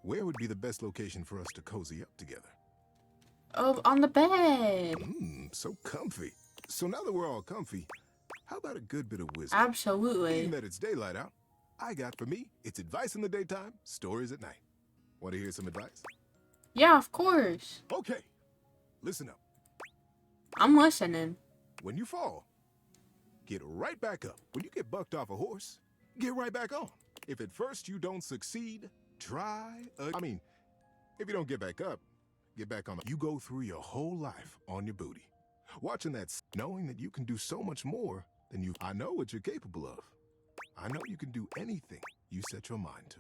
[SPEAKER 3] where would be the best location for us to cozy up together?
[SPEAKER 1] Oh, on the bed.
[SPEAKER 3] So comfy. So now that we're all comfy, how about a good bit of wisdom?
[SPEAKER 1] Absolutely.
[SPEAKER 3] Being that it's daylight out, I got for me, it's advice in the daytime, stories at night. Want to hear some advice?
[SPEAKER 1] Yeah, of course.
[SPEAKER 3] Okay, listen up.
[SPEAKER 1] I'm listening.
[SPEAKER 3] When you fall, get right back up. When you get bucked off a horse, get right back on. If at first you don't succeed, try again. If you don't get back up, get back on. You go through your whole life on your booty. Watching that, knowing that you can do so much more than you... I know what you're capable of. I know you can do anything you set your mind to.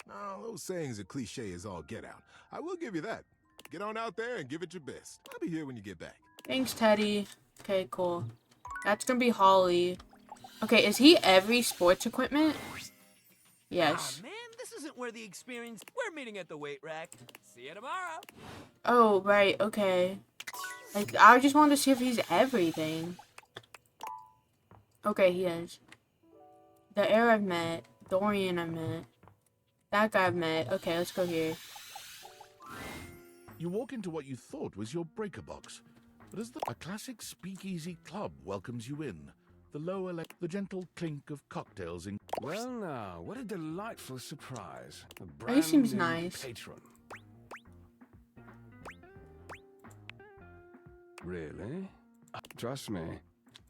[SPEAKER 3] Now, those sayings are cliche as all get out. I will give you that. Get on out there and give it your best. I'll be here when you get back.
[SPEAKER 1] Thanks, Teddy. Okay, cool. That's gonna be Holly. Okay, is he every sports equipment? Yes.
[SPEAKER 7] Aw, man, this isn't where the experience. We're meeting at the weight rack. See you tomorrow.
[SPEAKER 1] Oh, right, okay. Like, I just wanted to see if he's everything. Okay, he is. The air I've met. Dorian I've met. That guy I've met. Okay, let's go here.
[SPEAKER 9] You walk into what you thought was your breaker box, but as a classic speakeasy club welcomes you in, The the gentle clink of cocktails in.
[SPEAKER 11] Well now, what a delightful surprise. A
[SPEAKER 1] Oh, he
[SPEAKER 11] brand
[SPEAKER 1] seems
[SPEAKER 11] new
[SPEAKER 1] nice.
[SPEAKER 11] patron. Really? Trust me,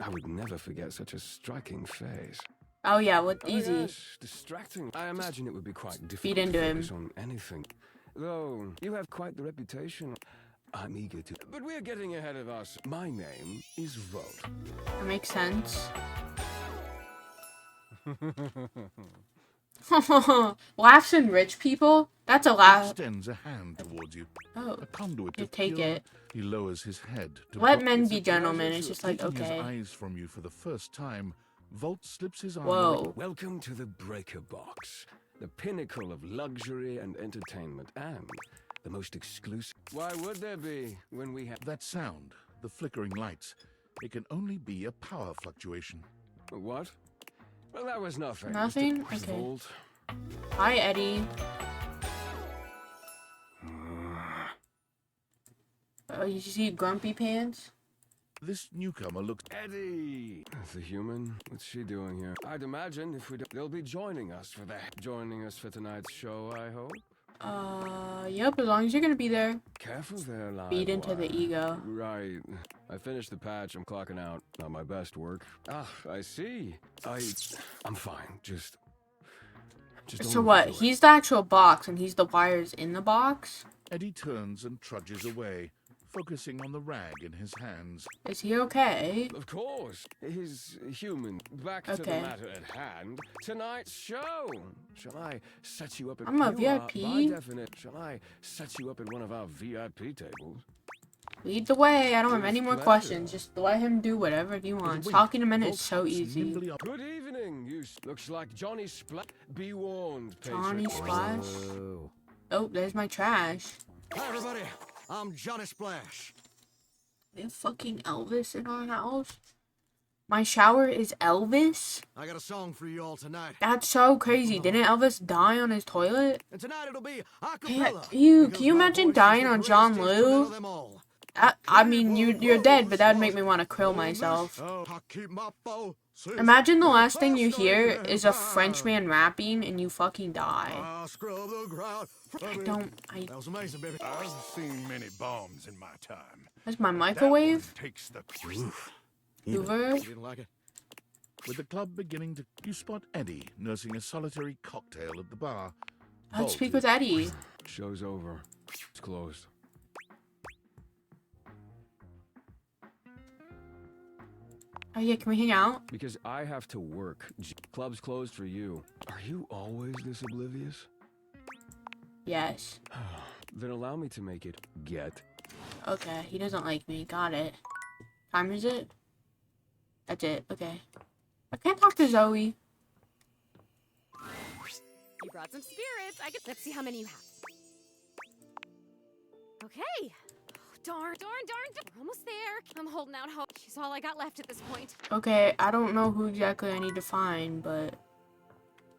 [SPEAKER 11] I would never forget such a striking face.
[SPEAKER 1] Oh yeah, what
[SPEAKER 11] Oh,
[SPEAKER 1] easy.
[SPEAKER 11] yes, distracting. I imagine it would be quite difficult
[SPEAKER 1] feed into
[SPEAKER 11] to
[SPEAKER 1] him.
[SPEAKER 11] focus on anything. Though, you have quite the reputation. I'm eager to... But we're getting ahead of us. My name is Volt.
[SPEAKER 1] That makes sense. Laughs in rich people? That's a laugh.
[SPEAKER 9] Extends a hand towards you.
[SPEAKER 1] Oh,
[SPEAKER 9] A conduit
[SPEAKER 1] you
[SPEAKER 9] of
[SPEAKER 1] take
[SPEAKER 9] pure-
[SPEAKER 1] it.
[SPEAKER 9] He lowers his head. To
[SPEAKER 1] Let
[SPEAKER 9] block
[SPEAKER 1] men
[SPEAKER 9] its
[SPEAKER 1] be gentlemen. It's just like,
[SPEAKER 9] Taking
[SPEAKER 1] okay.
[SPEAKER 9] his eyes from you for the first time, Volt slips his arm.
[SPEAKER 1] Whoa.
[SPEAKER 11] Welcome to the Breaker Box, the pinnacle of luxury and entertainment, and the most exclusive. Why would there be when we have
[SPEAKER 9] That sound, the flickering lights, it can only be a power fluctuation.
[SPEAKER 11] what? Well, that was nothing.
[SPEAKER 1] Nothing?
[SPEAKER 11] Mr.
[SPEAKER 1] Okay.
[SPEAKER 11] Volt.
[SPEAKER 1] Hi, Eddie. Oh, you see Grumpy Pants?
[SPEAKER 9] This newcomer looks.
[SPEAKER 11] Eddie, the human. What's she doing here? I'd imagine if we they'll be joining us for tonight's show. I hope.
[SPEAKER 1] Yep, as long as you're gonna be there.
[SPEAKER 11] Careful there, Livewire.
[SPEAKER 1] Feed into the ego.
[SPEAKER 11] Right. I finished the patch. I'm clocking out. Not my best work. Ah, I see. I'm fine. Just
[SPEAKER 1] So
[SPEAKER 11] don't
[SPEAKER 1] what?
[SPEAKER 11] overdo it.
[SPEAKER 1] He's the actual box, and he's the wires in the box?
[SPEAKER 9] Eddie turns and trudges away, focusing on the rag in his hands.
[SPEAKER 1] Is he okay?
[SPEAKER 11] Of course. He's human. Back to the
[SPEAKER 1] Okay.
[SPEAKER 11] matter at hand. Tonight's show. Shall I set you up at
[SPEAKER 1] I'm a
[SPEAKER 11] You are,
[SPEAKER 1] VIP.
[SPEAKER 11] by definite. Shall I set you up at one of our VIP tables?
[SPEAKER 1] Lead the way. I don't have any more
[SPEAKER 11] Pleasure.
[SPEAKER 1] questions. Just let him do whatever he wants. Talking to men is so easy.
[SPEAKER 11] Good evening. Looks like Johnny Splat. Be warned, patron.
[SPEAKER 1] Johnny Splash? Oh, there's my trash.
[SPEAKER 14] Hi, everybody. I'm Johnny Splash.
[SPEAKER 1] We have fucking Elvis in our house. My shower is Elvis?
[SPEAKER 14] I got a song for you all tonight.
[SPEAKER 1] That's so crazy. Didn't Elvis die on his toilet?
[SPEAKER 14] And tonight it'll be a
[SPEAKER 1] Yeah,
[SPEAKER 14] cappella.
[SPEAKER 1] can you imagine dying on John Lou? I mean, you're dead, but that would make me want to kill myself. Imagine the last thing you hear is a Frenchman rapping and you fucking die.
[SPEAKER 14] That was amazing, baby.
[SPEAKER 15] I've seen many bombs in my time.
[SPEAKER 1] That's my microwave?
[SPEAKER 9] Takes the
[SPEAKER 1] Hoover?
[SPEAKER 14] You didn't like it?
[SPEAKER 9] With the club beginning to, you spot Eddie nursing a solitary cocktail at the bar.
[SPEAKER 1] Let's
[SPEAKER 9] Volt
[SPEAKER 1] speak
[SPEAKER 9] is-
[SPEAKER 1] with Eddie.
[SPEAKER 11] Show's over. It's closed.
[SPEAKER 1] Oh yeah, can we hang out?
[SPEAKER 11] Because I have to work. Club's closed for you. Are you always this oblivious?
[SPEAKER 1] Yes.
[SPEAKER 11] Then allow me to make it get.
[SPEAKER 1] Okay, he doesn't like me. Got it. Time is it? That's it. Okay. I can't talk to Zoe.
[SPEAKER 16] You brought some spirits. Let's see how many you have. Okay. Darn. We're almost there. I'm holding out hope. She's all I got left at this point.
[SPEAKER 1] Okay, I don't know who exactly I need to find, but...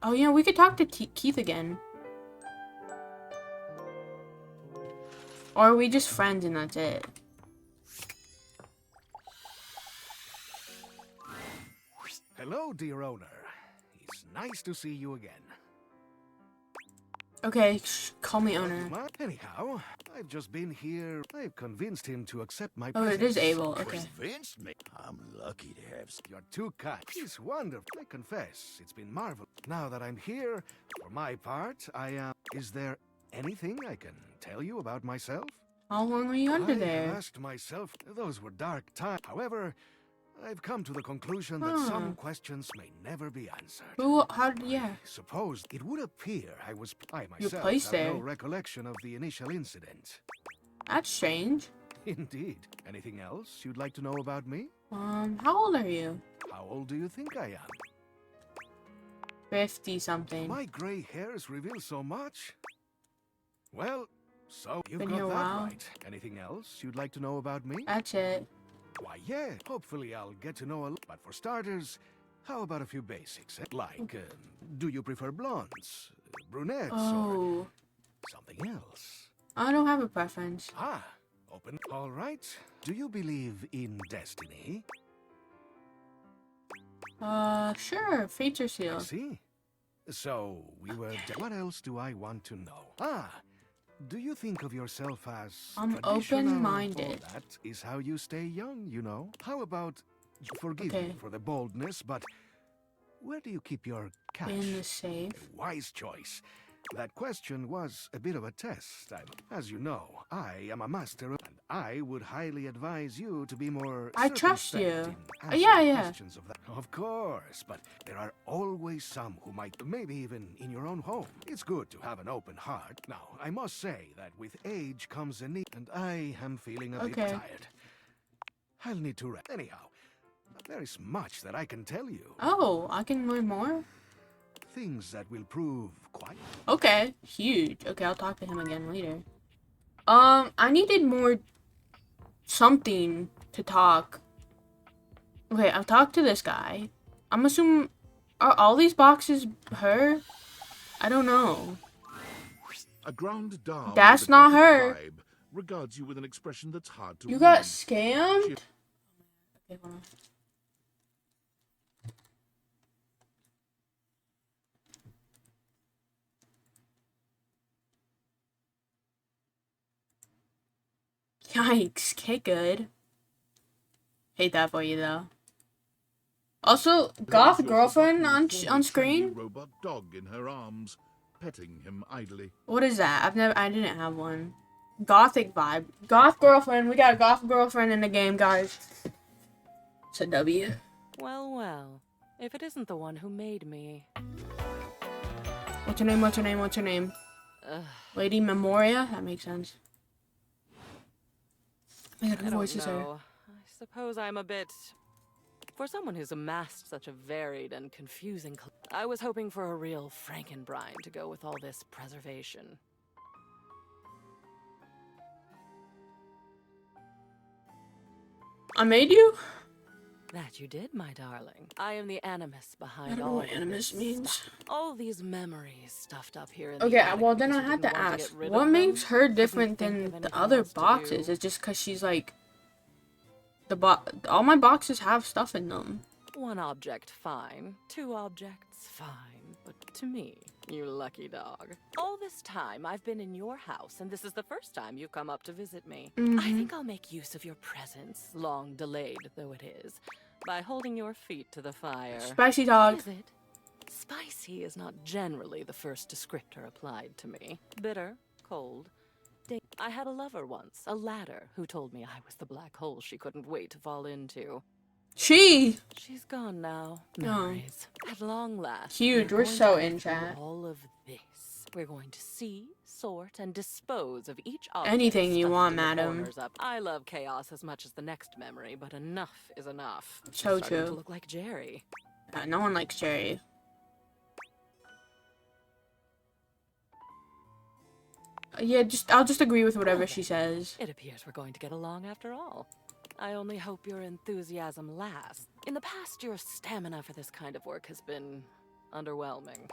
[SPEAKER 1] Oh, yeah, we could talk to Keith again. Or are we just friends and that's it?
[SPEAKER 14] Hello, dear owner. It's nice to see you again.
[SPEAKER 1] Okay, call me owner.
[SPEAKER 14] Anyhow, I've just been here. I've convinced him to accept my
[SPEAKER 1] Oh, it
[SPEAKER 14] presents.
[SPEAKER 1] is Abel, okay.
[SPEAKER 14] Convinced me? I'm lucky to have... You're too kind. It's wonderful. I confess, it's been marvelous. Now that I'm here, for my part, is there anything I can tell you about myself?
[SPEAKER 1] How long were you under
[SPEAKER 14] I
[SPEAKER 1] there?
[SPEAKER 14] asked myself, those were dark times. However, I've come to the conclusion that some questions may never be answered.
[SPEAKER 1] Yeah.
[SPEAKER 14] Suppose it would appear I
[SPEAKER 1] Your
[SPEAKER 14] myself
[SPEAKER 1] place
[SPEAKER 14] have
[SPEAKER 1] there.
[SPEAKER 14] no recollection of the initial incident.
[SPEAKER 1] That's strange.
[SPEAKER 14] Indeed. Anything else you'd like to know about me?
[SPEAKER 1] How old are you?
[SPEAKER 14] How old do you think I am?
[SPEAKER 1] 50-something.
[SPEAKER 14] My gray hairs reveal so much. Well, so you've
[SPEAKER 1] Been
[SPEAKER 14] got
[SPEAKER 1] here a
[SPEAKER 14] that
[SPEAKER 1] while.
[SPEAKER 14] right. Anything else you'd like to know about me?
[SPEAKER 1] That's it.
[SPEAKER 14] Why, yeah. Hopefully I'll get to know a lot. But for starters, how about a few basics? Like, do you prefer blondes, brunettes,
[SPEAKER 1] Oh.
[SPEAKER 14] or something else?
[SPEAKER 1] I don't have a preference.
[SPEAKER 14] Ah, open. All right. Do you believe in destiny?
[SPEAKER 1] Sure. Fates are
[SPEAKER 14] I
[SPEAKER 1] sealed.
[SPEAKER 14] see. So, we were... What else do I want to know? Ah! Do you think of yourself as
[SPEAKER 1] I'm
[SPEAKER 14] traditional?
[SPEAKER 1] open-minded.
[SPEAKER 14] That is how you stay young, you know. How about... Forgive
[SPEAKER 1] Okay.
[SPEAKER 14] me for the boldness, but... Where do you keep your cash?
[SPEAKER 1] In the safe.
[SPEAKER 14] A wise choice. That question was a bit of a test. As you know, I am a master of... And I would highly advise you to be more...
[SPEAKER 1] I trust you.
[SPEAKER 14] circumspect in
[SPEAKER 1] Yeah,
[SPEAKER 14] answering
[SPEAKER 1] yeah.
[SPEAKER 14] questions of that. Of course, but there are always some who might... Maybe even in your own home. It's good to have an open heart. Now, I must say that with age comes a need... And I am feeling a bit
[SPEAKER 1] Okay.
[SPEAKER 14] tired. I'll need to rest. Anyhow, there is much that I can tell you.
[SPEAKER 1] Oh, I can learn more?
[SPEAKER 14] Things that will prove quite...
[SPEAKER 1] Okay, huge. Okay, I'll talk to him again later. I needed more something to talk. Okay, I'll talk to this guy. I'm assuming, are all these boxes her? I don't know.
[SPEAKER 9] A ground dame
[SPEAKER 1] That's
[SPEAKER 9] with a
[SPEAKER 1] not
[SPEAKER 9] gothic
[SPEAKER 1] her.
[SPEAKER 9] vibe regards you with an expression that's hard to
[SPEAKER 1] You
[SPEAKER 9] read.
[SPEAKER 1] got scammed? Okay, hold on. Yikes, okay, good. Hate that for you though. Also, goth girlfriend on screen?
[SPEAKER 9] Robot dog in her arms, petting him idly.
[SPEAKER 1] What is that? I didn't have one. Gothic vibe. Goth girlfriend. We got a goth girlfriend in the game, guys. It's a W.
[SPEAKER 17] Well, well. If it isn't the one who made me.
[SPEAKER 1] What's her name? What's her name? What's her name?
[SPEAKER 17] Ugh.
[SPEAKER 1] Lady Memoria? That makes sense. Man,
[SPEAKER 17] I
[SPEAKER 1] who
[SPEAKER 17] don't
[SPEAKER 1] voices her?
[SPEAKER 17] know. I suppose I'm a bit... For someone who's amassed such a varied and confusing... I was hoping for a real Frankenbrine to go with all this preservation.
[SPEAKER 1] I made you?
[SPEAKER 17] That you did, my darling. I am the animus
[SPEAKER 1] I
[SPEAKER 17] behind
[SPEAKER 1] don't know
[SPEAKER 17] all
[SPEAKER 1] what
[SPEAKER 17] of
[SPEAKER 1] animus
[SPEAKER 17] this.
[SPEAKER 1] means.
[SPEAKER 17] All these memories stuffed up here in
[SPEAKER 1] Okay,
[SPEAKER 17] the attic
[SPEAKER 1] well then
[SPEAKER 17] because
[SPEAKER 1] I
[SPEAKER 17] you
[SPEAKER 1] had
[SPEAKER 17] didn't
[SPEAKER 1] to
[SPEAKER 17] want
[SPEAKER 1] ask,
[SPEAKER 17] get rid
[SPEAKER 1] what
[SPEAKER 17] of
[SPEAKER 1] makes
[SPEAKER 17] them?
[SPEAKER 1] her
[SPEAKER 17] Couldn't
[SPEAKER 1] different
[SPEAKER 17] think
[SPEAKER 1] than
[SPEAKER 17] of
[SPEAKER 1] the
[SPEAKER 17] anything
[SPEAKER 1] other
[SPEAKER 17] else to
[SPEAKER 1] boxes?
[SPEAKER 17] do.
[SPEAKER 1] It's just because she's like, all my boxes have stuff in them.
[SPEAKER 17] One object, fine. Two objects, fine. But to me, you lucky dog. All this time I've been in your house, and this is the first time you've come up to visit me. I
[SPEAKER 1] Mhm.
[SPEAKER 17] think I'll make use of your presence, long delayed though it is, by holding your feet to the fire.
[SPEAKER 1] Spicy dog.
[SPEAKER 17] Is it? Spicy is not generally the first descriptor applied to me. Bitter, cold. I had a lover once, a ladder, who told me I was the black hole she couldn't wait to fall into.
[SPEAKER 1] She's
[SPEAKER 17] gone now.
[SPEAKER 1] Oh.
[SPEAKER 17] Memories. At long last.
[SPEAKER 1] Huge, we're
[SPEAKER 17] going
[SPEAKER 1] so
[SPEAKER 17] to go
[SPEAKER 1] in
[SPEAKER 17] through
[SPEAKER 1] chat.
[SPEAKER 17] All of this. We're going to see, sort, and dispose of each object.
[SPEAKER 1] Anything you
[SPEAKER 17] stuffed
[SPEAKER 1] want,
[SPEAKER 17] in the
[SPEAKER 1] madam.
[SPEAKER 17] corners up. I love chaos as much as the next memory, but enough is enough. She's
[SPEAKER 1] So
[SPEAKER 17] starting to
[SPEAKER 1] true.
[SPEAKER 17] look like Jerry.
[SPEAKER 1] No one likes Jerry. Yeah, I'll just agree with whatever she says.
[SPEAKER 17] It appears we're going to get along after all. I only hope your enthusiasm lasts. In the past, your stamina for this kind of work has been underwhelming.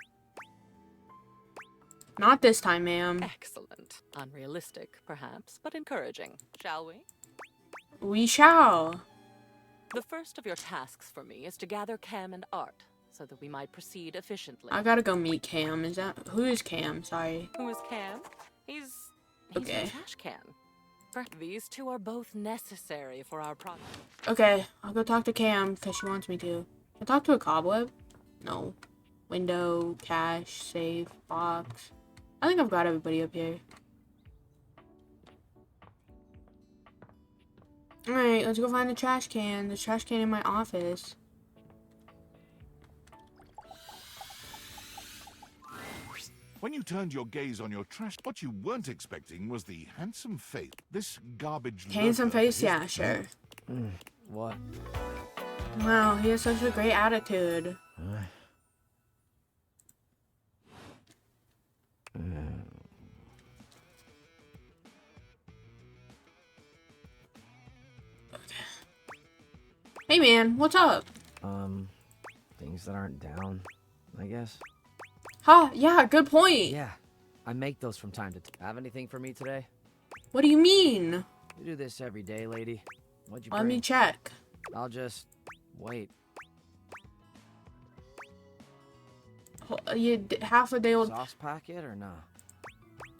[SPEAKER 1] Not this time, ma'am.
[SPEAKER 17] Excellent. Unrealistic, perhaps, but encouraging. Shall we?
[SPEAKER 1] We shall.
[SPEAKER 17] The first of your tasks for me is to gather Cam and Art, so that we might proceed efficiently.
[SPEAKER 1] I gotta go meet Cam. Who is Cam? Sorry.
[SPEAKER 17] Who is Cam? He's
[SPEAKER 1] Okay.
[SPEAKER 17] your trash can. These two are both necessary for our project.
[SPEAKER 1] Okay, I'll go talk to Cam because she wants me to. Can I talk to a cobweb? No. Window, cash, safe, box. I think I've got everybody up here. Alright, let's go find the trash can. There's a trash can in my office.
[SPEAKER 9] When you turned your gaze on your trash, what you weren't expecting was the handsome face. This garbage.
[SPEAKER 1] Handsome
[SPEAKER 9] lover
[SPEAKER 1] face?
[SPEAKER 9] is-
[SPEAKER 1] Yeah, sure.
[SPEAKER 18] What?
[SPEAKER 1] Wow, he has such a great attitude. Hey man, what's up?
[SPEAKER 18] Things that aren't down, I guess.
[SPEAKER 1] Huh, yeah, good point.
[SPEAKER 18] Yeah, I make those from time to time. Have anything for me today?
[SPEAKER 1] What do you mean?
[SPEAKER 18] You do this every day, lady. What'd you
[SPEAKER 1] Let me
[SPEAKER 18] bring?
[SPEAKER 1] check.
[SPEAKER 18] I'll just wait.
[SPEAKER 1] half a day old.
[SPEAKER 18] Sauce packet or nah?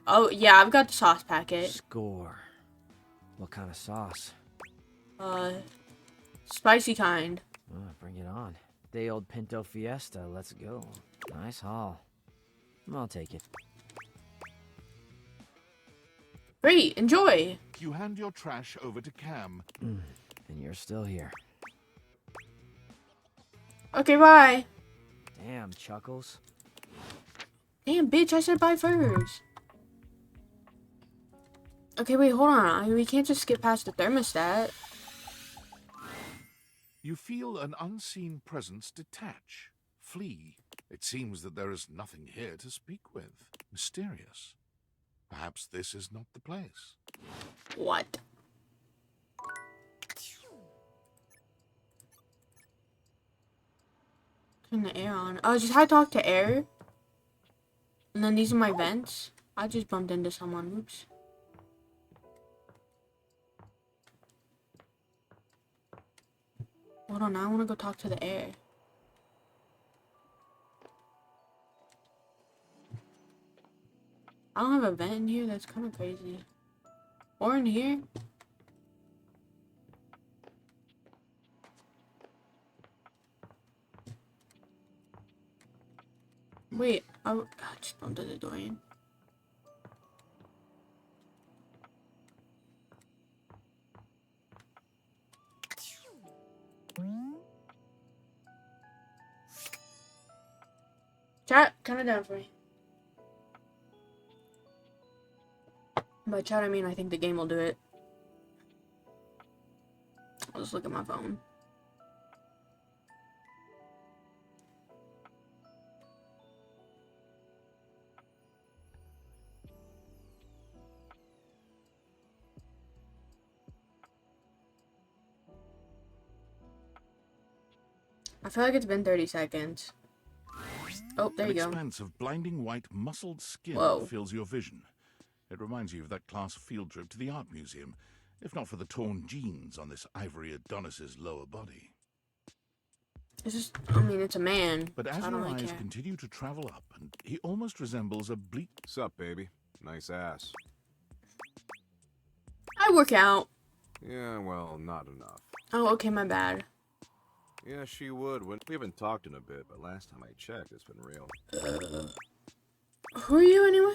[SPEAKER 1] Oh yeah, I've got the sauce packet.
[SPEAKER 18] Score. What kind of sauce?
[SPEAKER 1] Spicy kind.
[SPEAKER 18] Bring it on. Day old Pinto Fiesta. Let's go. Nice haul. I'll take it.
[SPEAKER 1] Great, enjoy.
[SPEAKER 9] You hand your trash over to Cam.
[SPEAKER 18] And you're still here.
[SPEAKER 1] Okay, bye.
[SPEAKER 18] Damn, Chuckles.
[SPEAKER 1] Damn, bitch, I said bye first. Okay, wait, hold on. We can't just skip past the thermostat.
[SPEAKER 9] You feel an unseen presence detach, flee. It seems that there is nothing here to speak with. Mysterious. Perhaps this is not the place.
[SPEAKER 1] What? Turn the air on. Oh, just I talk to air. And then these are my vents. I just bumped into someone. Oops. Hold on, I want to go talk to the air. I don't have a vent in here. That's kind of crazy. Or in here. Wait, I just bumped into Dorian. Chat, count it down for me. By chat, I mean I think the game will do it. I'll just look at my phone. I feel like it's been 30 seconds. Oh, there you go.
[SPEAKER 9] An expanse of blinding white muscled skin
[SPEAKER 1] Whoa.
[SPEAKER 9] fills your vision. It reminds you of that class field trip to the art museum, if not for the torn jeans on this ivory Adonis's lower body.
[SPEAKER 1] It's just, I mean, it's a man.
[SPEAKER 9] But
[SPEAKER 1] so
[SPEAKER 9] as
[SPEAKER 1] I don't
[SPEAKER 9] your
[SPEAKER 1] really
[SPEAKER 9] eyes
[SPEAKER 1] care.
[SPEAKER 9] continue to travel up, and he almost resembles a bleak...
[SPEAKER 19] Sup, baby? Nice ass.
[SPEAKER 1] I work out.
[SPEAKER 19] Yeah, well, not enough.
[SPEAKER 1] Oh, okay, my bad.
[SPEAKER 19] Yeah, she would. We haven't talked in a bit, but last time I checked, it's been real.
[SPEAKER 1] Who are you anyway?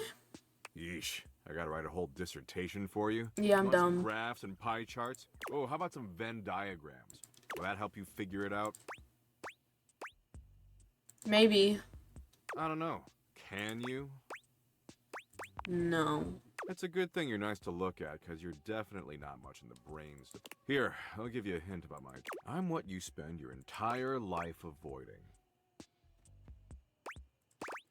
[SPEAKER 19] Yeesh. I gotta write a whole dissertation for you?
[SPEAKER 1] Yeah, I'm
[SPEAKER 19] Want some
[SPEAKER 1] dumb.
[SPEAKER 19] graphs and pie charts? Oh, how about some Venn diagrams? Will that help you figure it out?
[SPEAKER 1] Maybe.
[SPEAKER 19] I don't know. Can you?
[SPEAKER 1] No.
[SPEAKER 19] It's a good thing you're nice to look at, because you're definitely not much in the brains. Here, I'll give you a hint about my... I'm what you spend your entire life avoiding.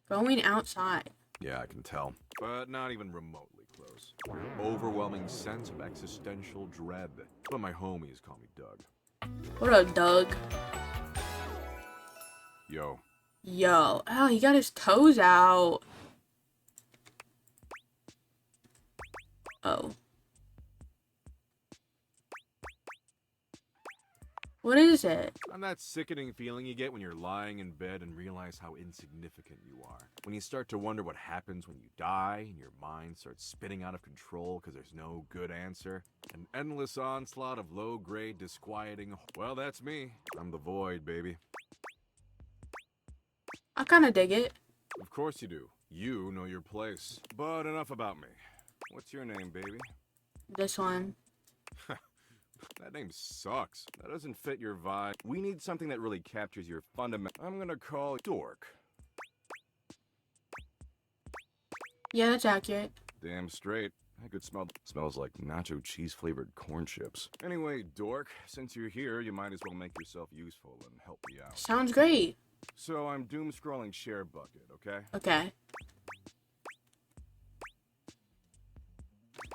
[SPEAKER 1] Going outside.
[SPEAKER 19] Yeah, I can tell. But not even remotely close. Overwhelming sense of existential dread. But my homies call me Doug.
[SPEAKER 1] What up, Doug?
[SPEAKER 19] Yo.
[SPEAKER 1] Yo. Oh, he got his toes out. Oh. What is it?
[SPEAKER 19] I'm that sickening feeling you get when you're lying in bed and realize how insignificant you are. When you start to wonder what happens when you die and your mind starts spinning out of control because there's no good answer. An endless onslaught of low-grade, disquieting... Well, that's me. I'm the void, baby.
[SPEAKER 1] I kind of dig it.
[SPEAKER 19] Of course you do. You know your place. But enough about me. What's your name, baby?
[SPEAKER 1] This one.
[SPEAKER 19] That name sucks. That doesn't fit your vibe. We need something that really captures your fundamental... I'm gonna call Dork.
[SPEAKER 1] Yeah, that's accurate.
[SPEAKER 19] Damn straight. I could smell... Smells like nacho cheese-flavored corn chips. Anyway, Dork, since you're here, you might as well make yourself useful and help me out.
[SPEAKER 1] Sounds great.
[SPEAKER 19] So I'm doom-scrolling Share Bucket, okay?
[SPEAKER 1] Okay.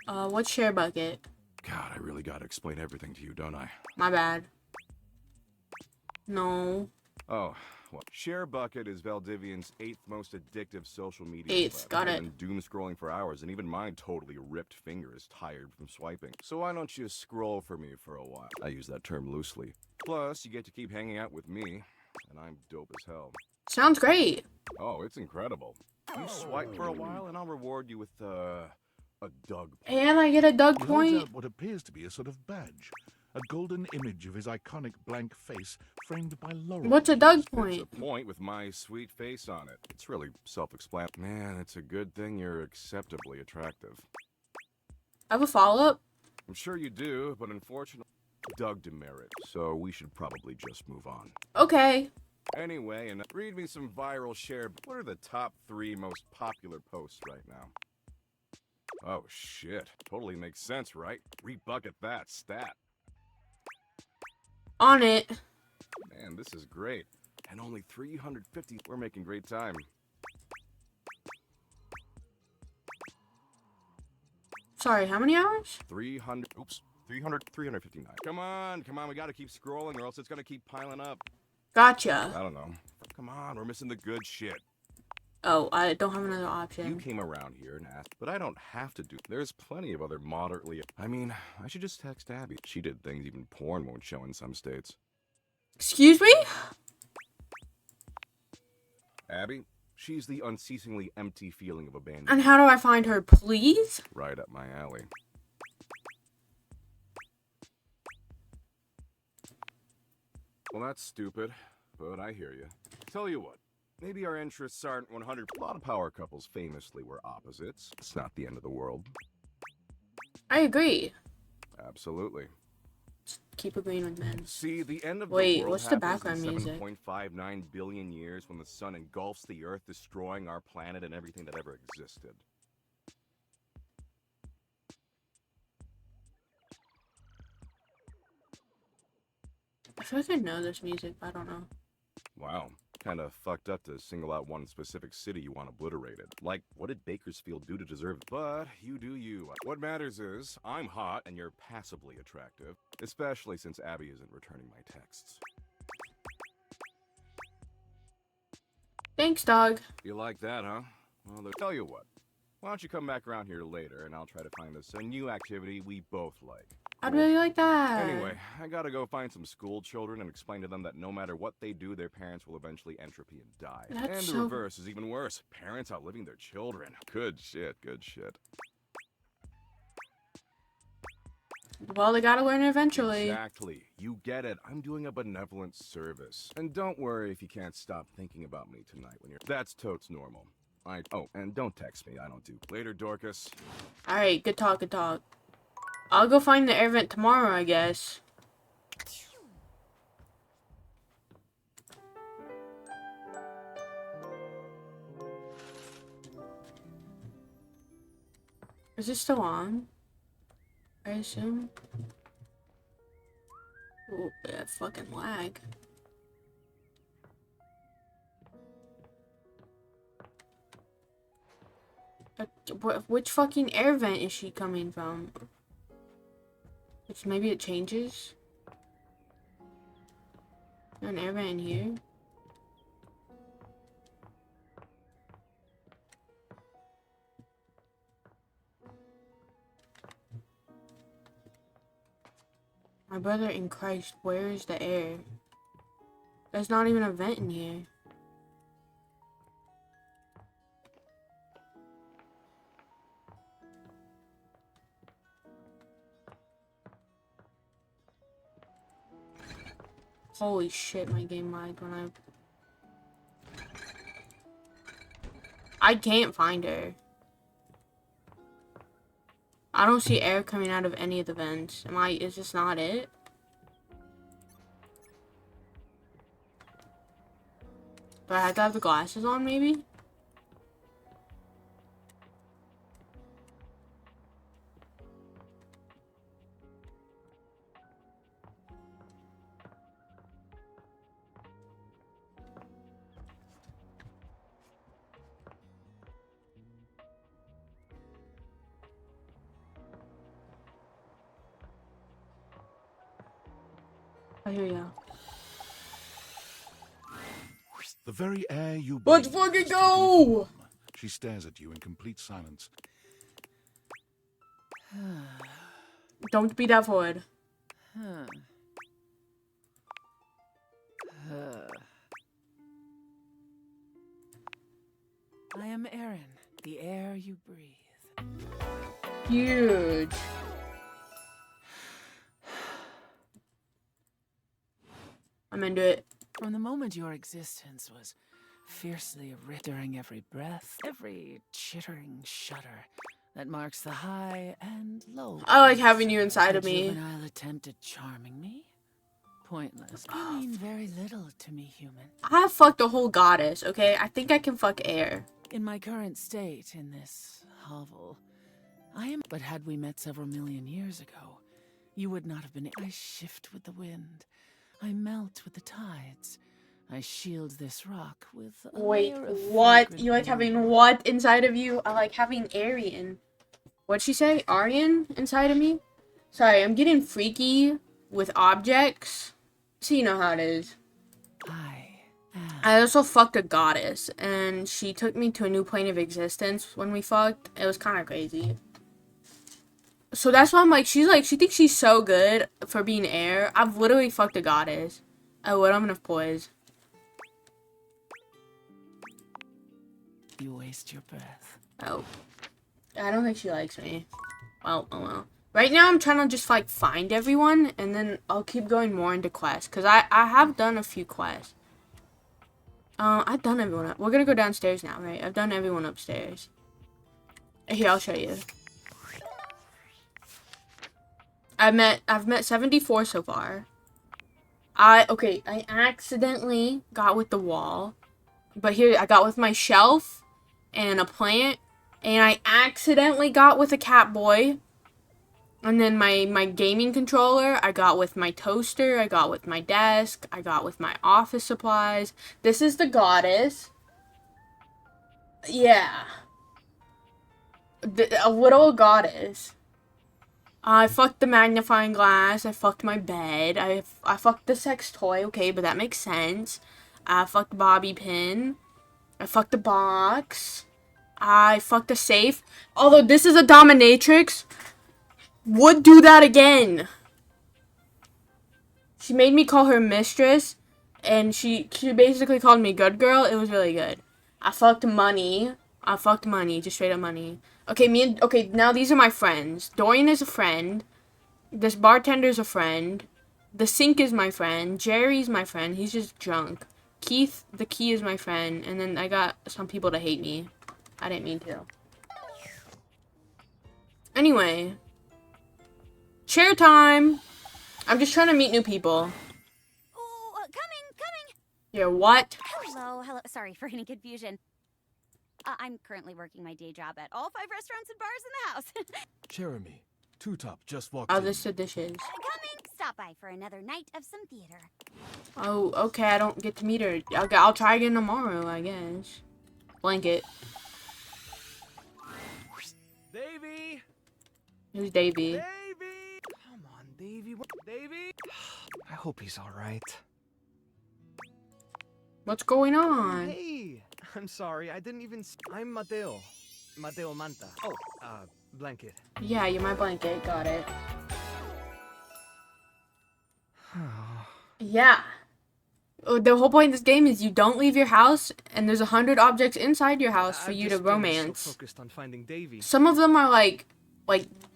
[SPEAKER 1] What's Share Bucket?
[SPEAKER 19] God, I really gotta explain everything to you, don't I?
[SPEAKER 1] My bad. No.
[SPEAKER 19] Oh, well, Share Bucket is Valdivian's 8th most addictive social media.
[SPEAKER 1] 8th, got it.
[SPEAKER 19] I've been doom scrolling for hours, and even my totally ripped finger is tired from swiping. So why don't you scroll for me for a while? I use that term loosely. Plus, you get to keep hanging out with me, and I'm dope as hell.
[SPEAKER 1] Sounds great.
[SPEAKER 19] Oh, it's incredible. You swipe for a while, and I'll reward you with a Doug.
[SPEAKER 1] And I get a Doug
[SPEAKER 9] He holds
[SPEAKER 1] point.
[SPEAKER 9] out what appears to be a sort of badge. A golden image of his iconic blank face framed by laurel.
[SPEAKER 1] What's a Doug
[SPEAKER 19] It's
[SPEAKER 1] point?
[SPEAKER 19] a point with my sweet face on it. It's really self-explanatory. Man, it's a good thing you're acceptably attractive.
[SPEAKER 1] I have a follow-up.
[SPEAKER 19] I'm sure you do, but unfortunately, Doug demerit, so we should probably just move on.
[SPEAKER 1] Okay.
[SPEAKER 19] Anyway, and read me some viral share. What are the top 3 most popular posts right now? Oh, shit. Totally makes sense, right? Rebucket that stat.
[SPEAKER 1] On it.
[SPEAKER 19] Man, this is great. And only 350. We're making great time.
[SPEAKER 1] Sorry, how many hours?
[SPEAKER 19] 359. Come on, we gotta keep scrolling or else it's gonna keep piling up.
[SPEAKER 1] Gotcha.
[SPEAKER 19] I don't know. Come on, we're missing the good shit.
[SPEAKER 1] Oh, I don't have another
[SPEAKER 19] You
[SPEAKER 1] option.
[SPEAKER 19] came around here and asked, but I don't have to do. There's plenty of other moderately. I mean, I should just text Abby. She did things even porn won't show in some states.
[SPEAKER 1] Excuse me?
[SPEAKER 19] Abby, she's the unceasingly empty feeling of abandonment.
[SPEAKER 1] And how do I find her, please?
[SPEAKER 19] Right up my alley. Well, that's stupid, but I hear you. Tell you what, maybe our interests aren't 100. A lot of power couples famously were opposites. It's not the end of the world.
[SPEAKER 1] I agree.
[SPEAKER 19] Absolutely.
[SPEAKER 1] Keep agreeing with men.
[SPEAKER 19] See, the end of
[SPEAKER 1] Wait,
[SPEAKER 19] the world
[SPEAKER 1] what's the
[SPEAKER 19] happens
[SPEAKER 1] background
[SPEAKER 19] in
[SPEAKER 1] music?
[SPEAKER 19] 7.59 billion years when the sun engulfs the earth, destroying our planet and everything that ever existed.
[SPEAKER 1] I feel like I know this music, but I don't know.
[SPEAKER 19] Wow. Kind of fucked up to single out one specific city you want obliterated. Like, what did Bakersfield do to deserve it? But you do you. What matters is, I'm hot and you're passably attractive. Especially since Abby isn't returning my texts.
[SPEAKER 1] Thanks, dog.
[SPEAKER 19] You like that, huh? Well, tell you what. Why don't you come back around here later and I'll try to find us a new activity we both like.
[SPEAKER 1] I'd really like that.
[SPEAKER 19] Anyway, I gotta go find some school children and explain to them that no matter what they do, their parents will eventually entropy and die.
[SPEAKER 1] That's
[SPEAKER 19] And the
[SPEAKER 1] so-
[SPEAKER 19] reverse is even worse. Parents outliving their children. Good shit, good shit.
[SPEAKER 1] Well, they gotta learn eventually.
[SPEAKER 19] Exactly. You get it. I'm doing a benevolent service. And don't worry if you can't stop thinking about me tonight when you're... That's totes normal. Oh, and don't text me. I don't do... Later, Dorcas.
[SPEAKER 1] Alright, good talk, good talk. I'll go find the air vent tomorrow, I guess. Is it still on? I assume. Oh, that fucking lag. Which fucking air vent is she coming from? Which maybe it changes? Is there an air vent in here? My brother in Christ, where is the air? There's not even a vent in here. Holy shit, my game lagged when I can't find her. I don't see air coming out of any of the vents. Is this not it? Do I have to have the glasses on, maybe? I hear ya.
[SPEAKER 9] The very air you
[SPEAKER 1] Let's
[SPEAKER 9] breathe
[SPEAKER 1] fucking
[SPEAKER 9] is
[SPEAKER 1] go!
[SPEAKER 9] She stares at you in complete silence.
[SPEAKER 1] Don't be that forward.
[SPEAKER 7] I am Aaron, the air you breathe.
[SPEAKER 1] Huge. I'm into it.
[SPEAKER 7] From the moment your existence was fiercely writ during every breath, every chittering shudder that marks the high and low.
[SPEAKER 1] I like having you inside of me.
[SPEAKER 7] A juvenile attempt at charming me? Pointless. You mean very little to me, human.
[SPEAKER 1] I have fucked a whole goddess, okay? I think I can fuck air.
[SPEAKER 7] In my current state, in this hovel, I am. But had we met several million years ago, you would not have been. I shift with the wind. I melt with the tides. I shield this rock with a
[SPEAKER 1] Wait,
[SPEAKER 7] layer of
[SPEAKER 1] what?
[SPEAKER 7] fragrant
[SPEAKER 1] You like having what inside of you? I like having Aryan. What'd she say? Aryan inside of me? Sorry, I'm getting freaky with objects. So you know how it is. I also fucked a goddess, and she took me to a new plane of existence when we fucked. It was kind of crazy. So that's why I'm like, she thinks she's so good for being air. I've literally fucked a goddess. Oh, what I'm enough poise.
[SPEAKER 7] You waste your breath.
[SPEAKER 1] Oh. I don't think she likes me. Well, oh well. Right now, I'm trying to just, like, find everyone, and then I'll keep going more into quests. Because I have done a few quests. I've done everyone up. We're gonna go downstairs now, right? I've done everyone upstairs. Here, I'll show you. I've met 74 so far. I accidentally got with the wall. But here, I got with my shelf and a plant. And I accidentally got with a cat boy. And then my gaming controller, I got with my toaster, I got with my desk, I got with my office supplies. This is the goddess. Yeah. A little goddess. I fucked the magnifying glass, I fucked my bed, I fucked the sex toy, okay, but that makes sense. I fucked the bobby pin. I fucked the box. I fucked a safe. Although this is a dominatrix, would do that again. She made me call her mistress, and she basically called me good girl. It was really good. I fucked money. Just straight up money. Okay, now these are my friends. Dorian is a friend. This bartender's a friend. The sink is my friend. Jerry's my friend. He's just drunk. Keith, the key is my friend. And then I got some people to hate me. I didn't mean to. Anyway. Share time! I'm just trying to meet new people.
[SPEAKER 16] Oh, coming!
[SPEAKER 1] You're what?
[SPEAKER 16] Hello. Sorry for any confusion. I'm currently working my day job at all 5 restaurants and bars in the house.
[SPEAKER 20] Jeremy, Two Top just walked
[SPEAKER 1] Oh,
[SPEAKER 20] in.
[SPEAKER 1] this is the dishes.
[SPEAKER 16] Coming! Stop by for another night of some theater.
[SPEAKER 1] Oh, okay, I don't get to meet her. I'll try again tomorrow, I guess. Blanket.
[SPEAKER 12] Davey!
[SPEAKER 1] Who's Davey?
[SPEAKER 12] Come on, Davey. Davey? I hope he's alright.
[SPEAKER 1] What's going on?
[SPEAKER 12] Hey! I'm sorry, I didn't even I'm Mateo. Mateo Manta. Oh, Blanket.
[SPEAKER 1] Yeah, you're my blanket. Got it. Yeah. The whole point of this game is you don't leave your house, and there's 100 objects inside your house for you to romance.
[SPEAKER 12] So focused on finding Davey.
[SPEAKER 1] Some of them are like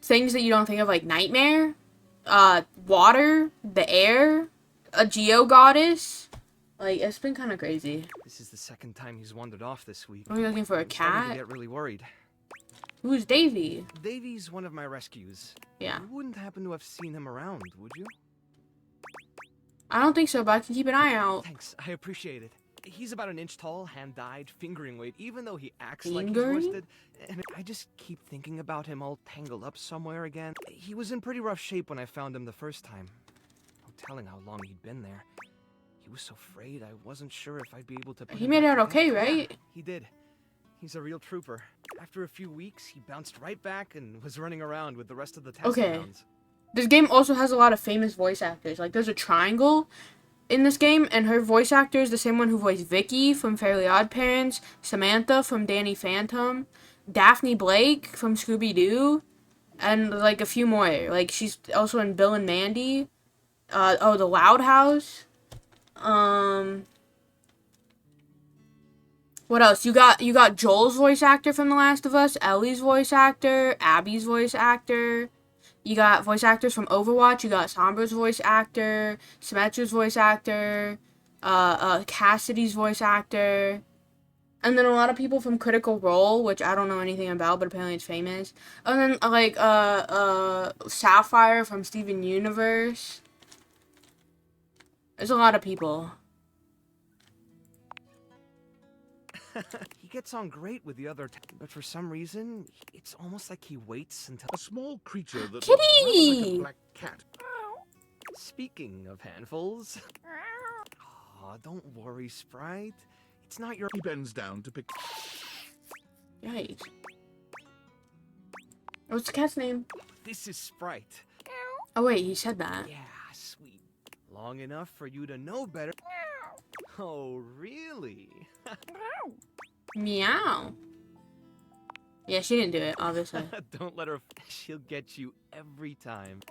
[SPEAKER 1] things that you don't think of, like nightmare, water, the air, a geo goddess. Like, it's been kind of crazy.
[SPEAKER 12] This is the second time he's wandered off this week.
[SPEAKER 1] Are you looking for a
[SPEAKER 12] I'm starting
[SPEAKER 1] cat?
[SPEAKER 12] to get really worried.
[SPEAKER 1] Who's Davey?
[SPEAKER 12] Davey's one of my rescues.
[SPEAKER 1] Yeah.
[SPEAKER 12] You wouldn't happen to have seen him around, would you?
[SPEAKER 1] I don't think so, but I can keep an eye out.
[SPEAKER 12] Thanks, I appreciate it. He's about an inch tall, hand-dyed, fingering weight, even though he acts like he's
[SPEAKER 1] Fingering?
[SPEAKER 12] worsted. And I just keep thinking about him all tangled up somewhere again. He was in pretty rough shape when I found him the first time. No telling how long he'd been there. He was so frayed, I wasn't sure if I'd be able to put
[SPEAKER 1] He
[SPEAKER 12] him
[SPEAKER 1] made it
[SPEAKER 12] back
[SPEAKER 1] out okay,
[SPEAKER 12] together.
[SPEAKER 1] right?
[SPEAKER 12] Yeah, he did. He's a real trooper. After a few weeks, he bounced right back and was running around with the rest of the test
[SPEAKER 1] Okay.
[SPEAKER 12] rounds.
[SPEAKER 1] This game also has a lot of famous voice actors. Like, there's a triangle in this game, and her voice actor is the same one who voiced Vicky from Fairly Odd Parents, Samantha from Danny Phantom, Daphne Blake from Scooby-Doo, and, like, a few more. Like, she's also in Bill and Mandy. The Loud House. What else? You got Joel's voice actor from The Last of Us, Ellie's voice actor, Abby's voice actor. You got voice actors from Overwatch. You got Sombra's voice actor, Symmetra's voice actor, Cassidy's voice actor, and then a lot of people from Critical Role, which I don't know anything about, but apparently it's famous. And then like Sapphire from Steven Universe. There's a lot of people.
[SPEAKER 14] He gets on great with the other, but for some reason, it's almost like he waits until
[SPEAKER 9] a small creature that
[SPEAKER 1] Kitty!
[SPEAKER 9] looks rather like a black cat.
[SPEAKER 14] Speaking of handfuls, oh, don't worry, Sprite. It's not your.
[SPEAKER 9] He bends down to pick.
[SPEAKER 1] Yikes. What's the cat's name?
[SPEAKER 14] This is Sprite.
[SPEAKER 1] Oh wait, he said that.
[SPEAKER 14] Yeah, sweet. Long enough for you to know better. Oh, really?
[SPEAKER 1] Meow. Yeah, she didn't do it, obviously.
[SPEAKER 14] Don't let her. She'll get you every time.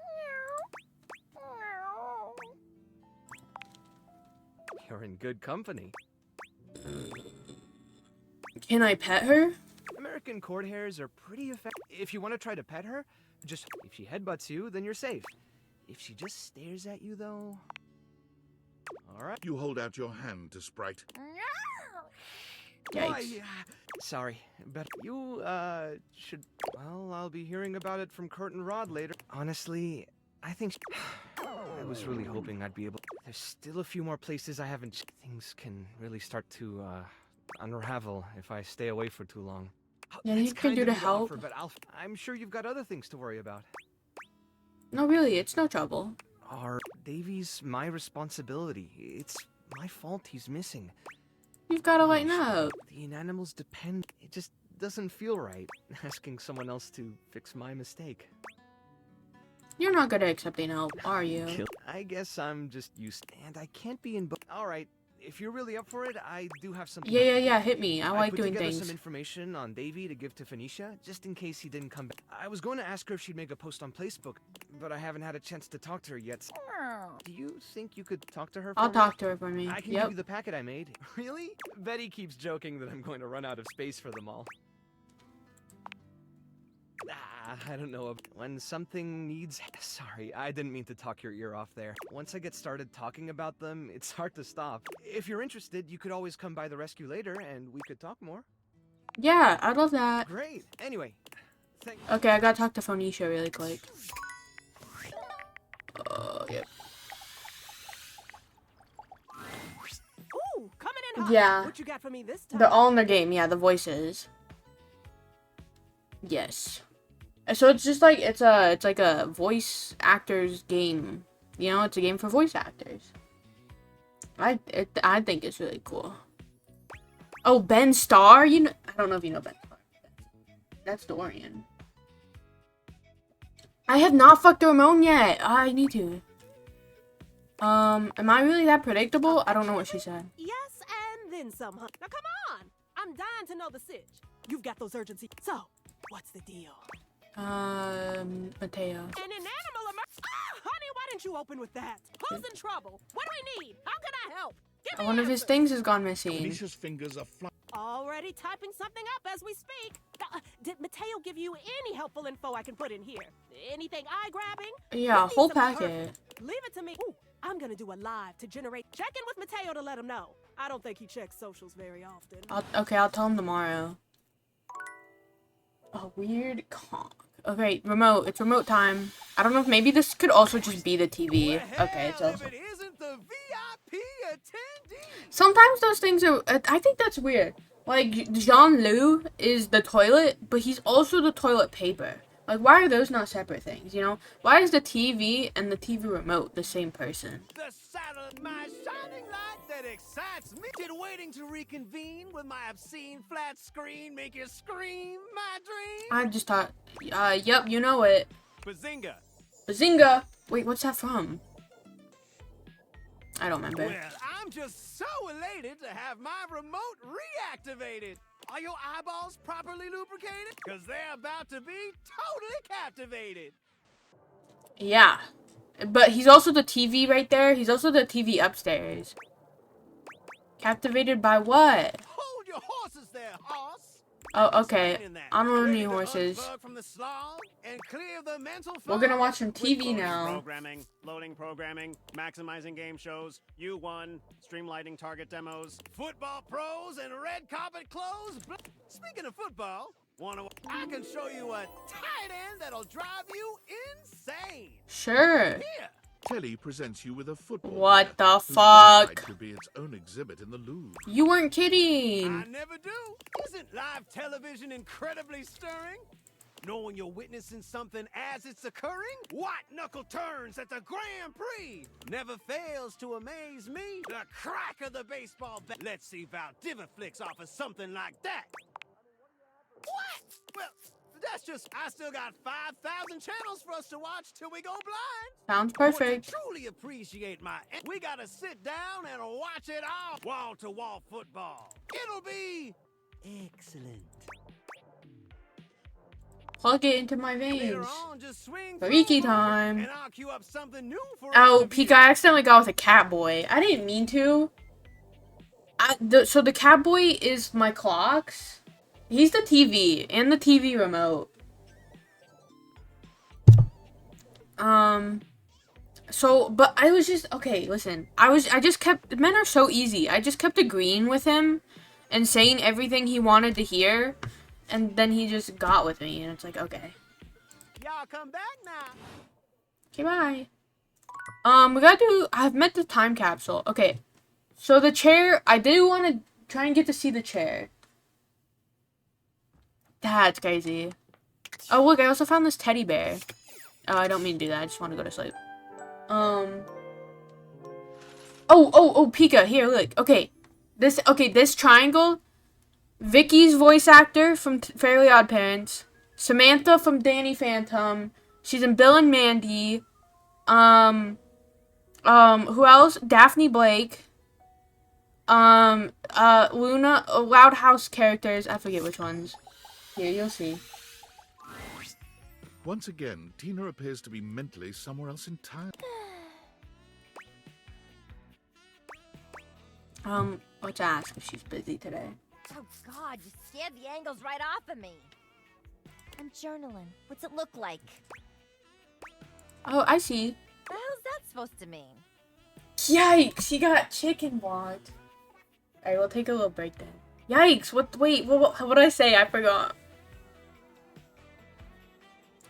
[SPEAKER 14] You're in good company.
[SPEAKER 1] Can I pet her?
[SPEAKER 14] American court hares are pretty effective. If you want to try to pet her, just if she headbutts you, then you're safe. If she just stares at you, though. All right.
[SPEAKER 9] You hold out your hand to Sprite.
[SPEAKER 1] Yikes.
[SPEAKER 14] Why, sorry, but you, should... Well, I'll be hearing about it from Kurt and Rod later. Honestly, I think... I was really hoping I'd be able... There's still a few more places I haven't... Things can really start to, unravel if I stay away for too long.
[SPEAKER 1] Yeah,
[SPEAKER 14] That's
[SPEAKER 1] you can do
[SPEAKER 14] kind
[SPEAKER 1] to
[SPEAKER 14] of an
[SPEAKER 1] help.
[SPEAKER 14] offer, but I'm sure you've got other things to worry about.
[SPEAKER 1] No, really, it's no trouble.
[SPEAKER 14] Davy's my responsibility. It's my fault he's missing.
[SPEAKER 1] You've got to lighten up.
[SPEAKER 14] The inanimals depend. It just doesn't feel right asking someone else to fix my mistake.
[SPEAKER 1] You're not good at accepting help, are you?
[SPEAKER 14] I guess I'm just used, and I can't be in both. All right, if you're really up for it, I do have something.
[SPEAKER 1] Yeah, hit me. I like
[SPEAKER 14] put
[SPEAKER 1] doing
[SPEAKER 14] together
[SPEAKER 1] things.
[SPEAKER 14] some information on Davy to give to Phoenicia, just in case he didn't come back. I was going to ask her if she'd make a post on Facebook, but I haven't had a chance to talk to her yet. Do you think you could talk to her for
[SPEAKER 1] I'll
[SPEAKER 14] me?
[SPEAKER 1] talk to her for me.
[SPEAKER 14] I can
[SPEAKER 1] Yep.
[SPEAKER 14] give you the packet I made. Really? Betty keeps joking that I'm going to run out of space for them all. I don't know. When something needs... Sorry, I didn't mean to talk your ear off there. Once I get started talking about them, it's hard to stop. If you're interested, you could always come by the rescue later, and we could talk more.
[SPEAKER 1] Yeah, I'd love that.
[SPEAKER 14] Great. Anyway, thank...
[SPEAKER 1] Okay, I gotta talk to Phoenicia really quick. Yep.
[SPEAKER 21] Ooh, coming in hot.
[SPEAKER 1] Yeah.
[SPEAKER 21] What you got for me this time?
[SPEAKER 1] They're all in their game. Yeah, the voices. Yes. So it's just like it's like a voice actors game. You know, it's a game for voice actors. I think it's really cool. Oh, Ben Starr. You know, I don't know if you know Ben Starr. That's Dorian. I have not fucked the Ramon yet. I need to. Am I really that predictable? I don't know what she said.
[SPEAKER 21] Yes, and then some, huh? Now come on! I'm dying to know the sitch. You've got those urgency. So, what's the deal?
[SPEAKER 1] Mateo.
[SPEAKER 21] An animal honey, why didn't you open with that? Who's in trouble? What do we need? How can I help? Give me
[SPEAKER 1] One of his things has gone missing.
[SPEAKER 9] Phoenicia's fingers are flying.
[SPEAKER 21] Already typing something up as we speak. Did Mateo give you any helpful info I can put in here? Anything eye-grabbing?
[SPEAKER 1] Yeah, a whole packet.
[SPEAKER 21] Leave it to me. Ooh, I'm gonna do a live to generate. Check in with Mateo to let him know. I don't think he checks socials very often.
[SPEAKER 1] I'll tell him tomorrow. A weird conch. Okay, remote. It's remote time. I don't know if maybe this could also just be the TV. Okay, it's also. Sometimes those things are. I think that's weird. Like Jean-Loup is the toilet, but he's also the toilet paper. Like, why are those not separate things? You know, why is the TV and the TV remote the same person?
[SPEAKER 5] The satellite, my shining light that excites me. Did waiting to reconvene with my obscene flat screen make you scream, my dream?
[SPEAKER 1] I just thought, yep, you know it.
[SPEAKER 5] Bazinga!
[SPEAKER 1] Bazinga! Wait, what's that from? I don't remember.
[SPEAKER 5] Well, I'm just so elated to have my remote reactivated. Are your eyeballs properly lubricated? Because they're about to be totally captivated.
[SPEAKER 1] Yeah. But he's also the TV right there. He's also the TV upstairs. Captivated by what?
[SPEAKER 5] Hold your horses!
[SPEAKER 1] Oh, okay. I don't know any horses. We're gonna watch some TV now.
[SPEAKER 12] Programming, loading programming, maximizing game shows, U1, streamlining target demos, football pros and red carpet clothes. Speaking of football, I can show you a tight end that'll drive you insane.
[SPEAKER 1] Sure.
[SPEAKER 12] Here.
[SPEAKER 9] Telly presents you with a football.
[SPEAKER 1] What the
[SPEAKER 9] whose
[SPEAKER 1] fuck?
[SPEAKER 9] website could be its own exhibit in the Louvre.
[SPEAKER 1] You weren't kidding.
[SPEAKER 12] I never do. Isn't live television incredibly stirring? Knowing you're witnessing something as it's occurring? White knuckle turns at the Grand Prix never fails to amaze me. The crack of the baseball bat. Let's see Valdivia Flicks offers something like that. What? Well, that's just, I still got 5,000 channels for us to watch till we go blind.
[SPEAKER 1] Sounds perfect.
[SPEAKER 12] To truly appreciate we gotta sit down and watch it all. Wall-to-wall football. It'll be excellent.
[SPEAKER 1] Plug it into my veins.
[SPEAKER 12] Later on, just swing
[SPEAKER 1] Freaky time.
[SPEAKER 12] and I'll queue up something new for us
[SPEAKER 1] Oh,
[SPEAKER 12] to
[SPEAKER 1] Pika,
[SPEAKER 12] view.
[SPEAKER 1] I accidentally got with a cat boy. I didn't mean to. So the cat boy is my clocks. He's the TV and the TV remote. So, but I was just, okay, listen. I just kept, men are so easy. I just kept agreeing with him and saying everything he wanted to hear. And then he just got with me. And it's like, okay.
[SPEAKER 12] Y'all come back now.
[SPEAKER 1] Okay, bye. We gotta do, I've met the time capsule. Okay. So the chair, I did want to try and get to see the chair. That's crazy. Oh, look, I also found this teddy bear. Oh, I don't mean to do that. I just want to go to sleep. Oh, Pika, here, look. Okay. This triangle. Vicky's voice actor from Fairly Odd Parents. Samantha from Danny Phantom. She's in Bill and Mandy. Who else? Daphne Blake. Luna, Loud House characters. I forget which ones. Here, you'll see.
[SPEAKER 9] Once again, Tina appears to be mentally somewhere else entirely.
[SPEAKER 1] Let's ask if she's busy today.
[SPEAKER 4] Oh God, you scared the angles right off of me. I'm journaling. What's it look like?
[SPEAKER 1] Oh, I see.
[SPEAKER 4] The hell's that supposed to mean?
[SPEAKER 1] Yikes, he got chicken blocked. Alright, we'll take a little break then. Yikes, what did I say? I forgot.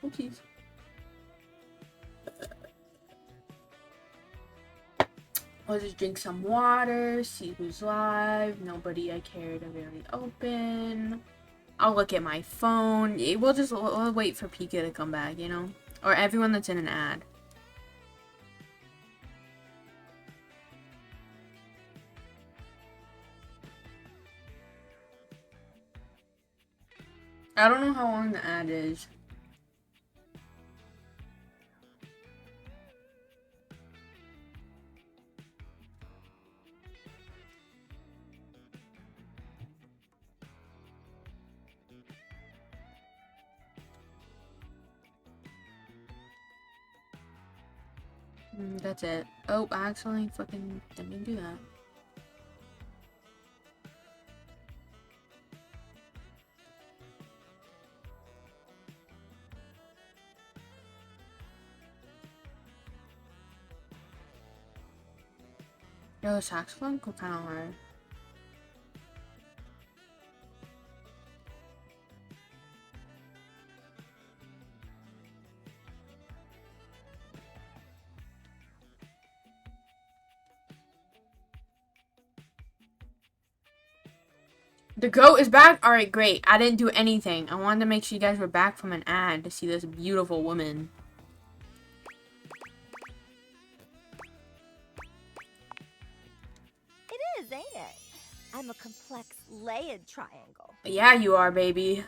[SPEAKER 1] Oh, jeez. I'll just drink some water, see who's live. Nobody I care to really open. I'll look at my phone. We'll wait for Pika to come back, you know? Or everyone that's in an ad. I don't know how long the ad is. That's it. Oh, I accidentally fucking didn't mean to do that. Yo, the saxophone go kind of hard. The goat is back? Alright, great. I didn't do anything. I wanted to make sure you guys were back from an ad to see this beautiful woman.
[SPEAKER 4] It is, ain't it? I'm a complex, layered triangle.
[SPEAKER 1] Yeah, you are, baby.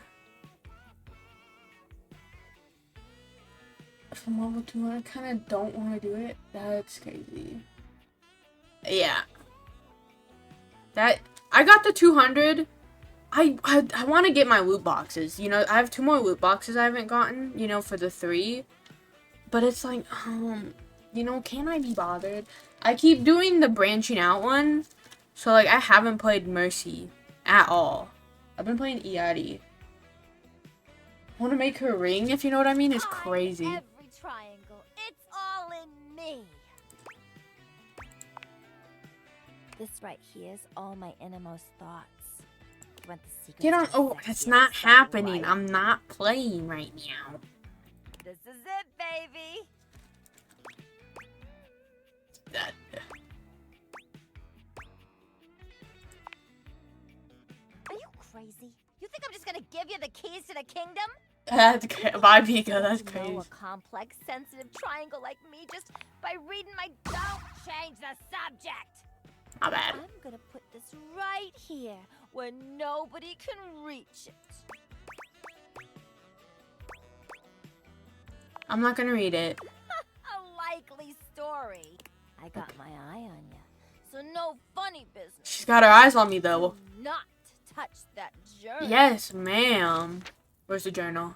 [SPEAKER 1] From level 2, I kind of don't want to do it. That's crazy. Yeah. I got the 200. I want to get my loot boxes. You know, I have 2 more loot boxes I haven't gotten, you know, for the 3. But it's like, you know, can I be bothered? I keep doing the branching out one. So, like, I haven't played Mercy at all. I've been playing Iari. Want to make her ring, if you know what I mean, is crazy.
[SPEAKER 4] Every triangle. It's all in me. This right here is all my innermost thoughts. Want the secrets
[SPEAKER 1] Get on.
[SPEAKER 4] to
[SPEAKER 1] Oh,
[SPEAKER 4] sex
[SPEAKER 1] that's
[SPEAKER 4] you
[SPEAKER 1] not
[SPEAKER 4] inside
[SPEAKER 1] happening.
[SPEAKER 4] life.
[SPEAKER 1] I'm not playing right now.
[SPEAKER 4] This is it, baby.
[SPEAKER 1] That.
[SPEAKER 4] Are you crazy? You think I'm just gonna give you the keys to the kingdom?
[SPEAKER 1] That's bye, Pika. That's
[SPEAKER 4] You know
[SPEAKER 1] crazy.
[SPEAKER 4] a complex, sensitive triangle like me just by reading my. Don't change the subject.
[SPEAKER 1] My bad.
[SPEAKER 4] I'm gonna put this right here where nobody can reach it.
[SPEAKER 1] I'm not gonna read it.
[SPEAKER 4] A likely story. I got my eye on ya, so no funny business.
[SPEAKER 1] She's got her eyes on me though.
[SPEAKER 4] Do not touch that journal.
[SPEAKER 1] Yes, ma'am. Where's the journal?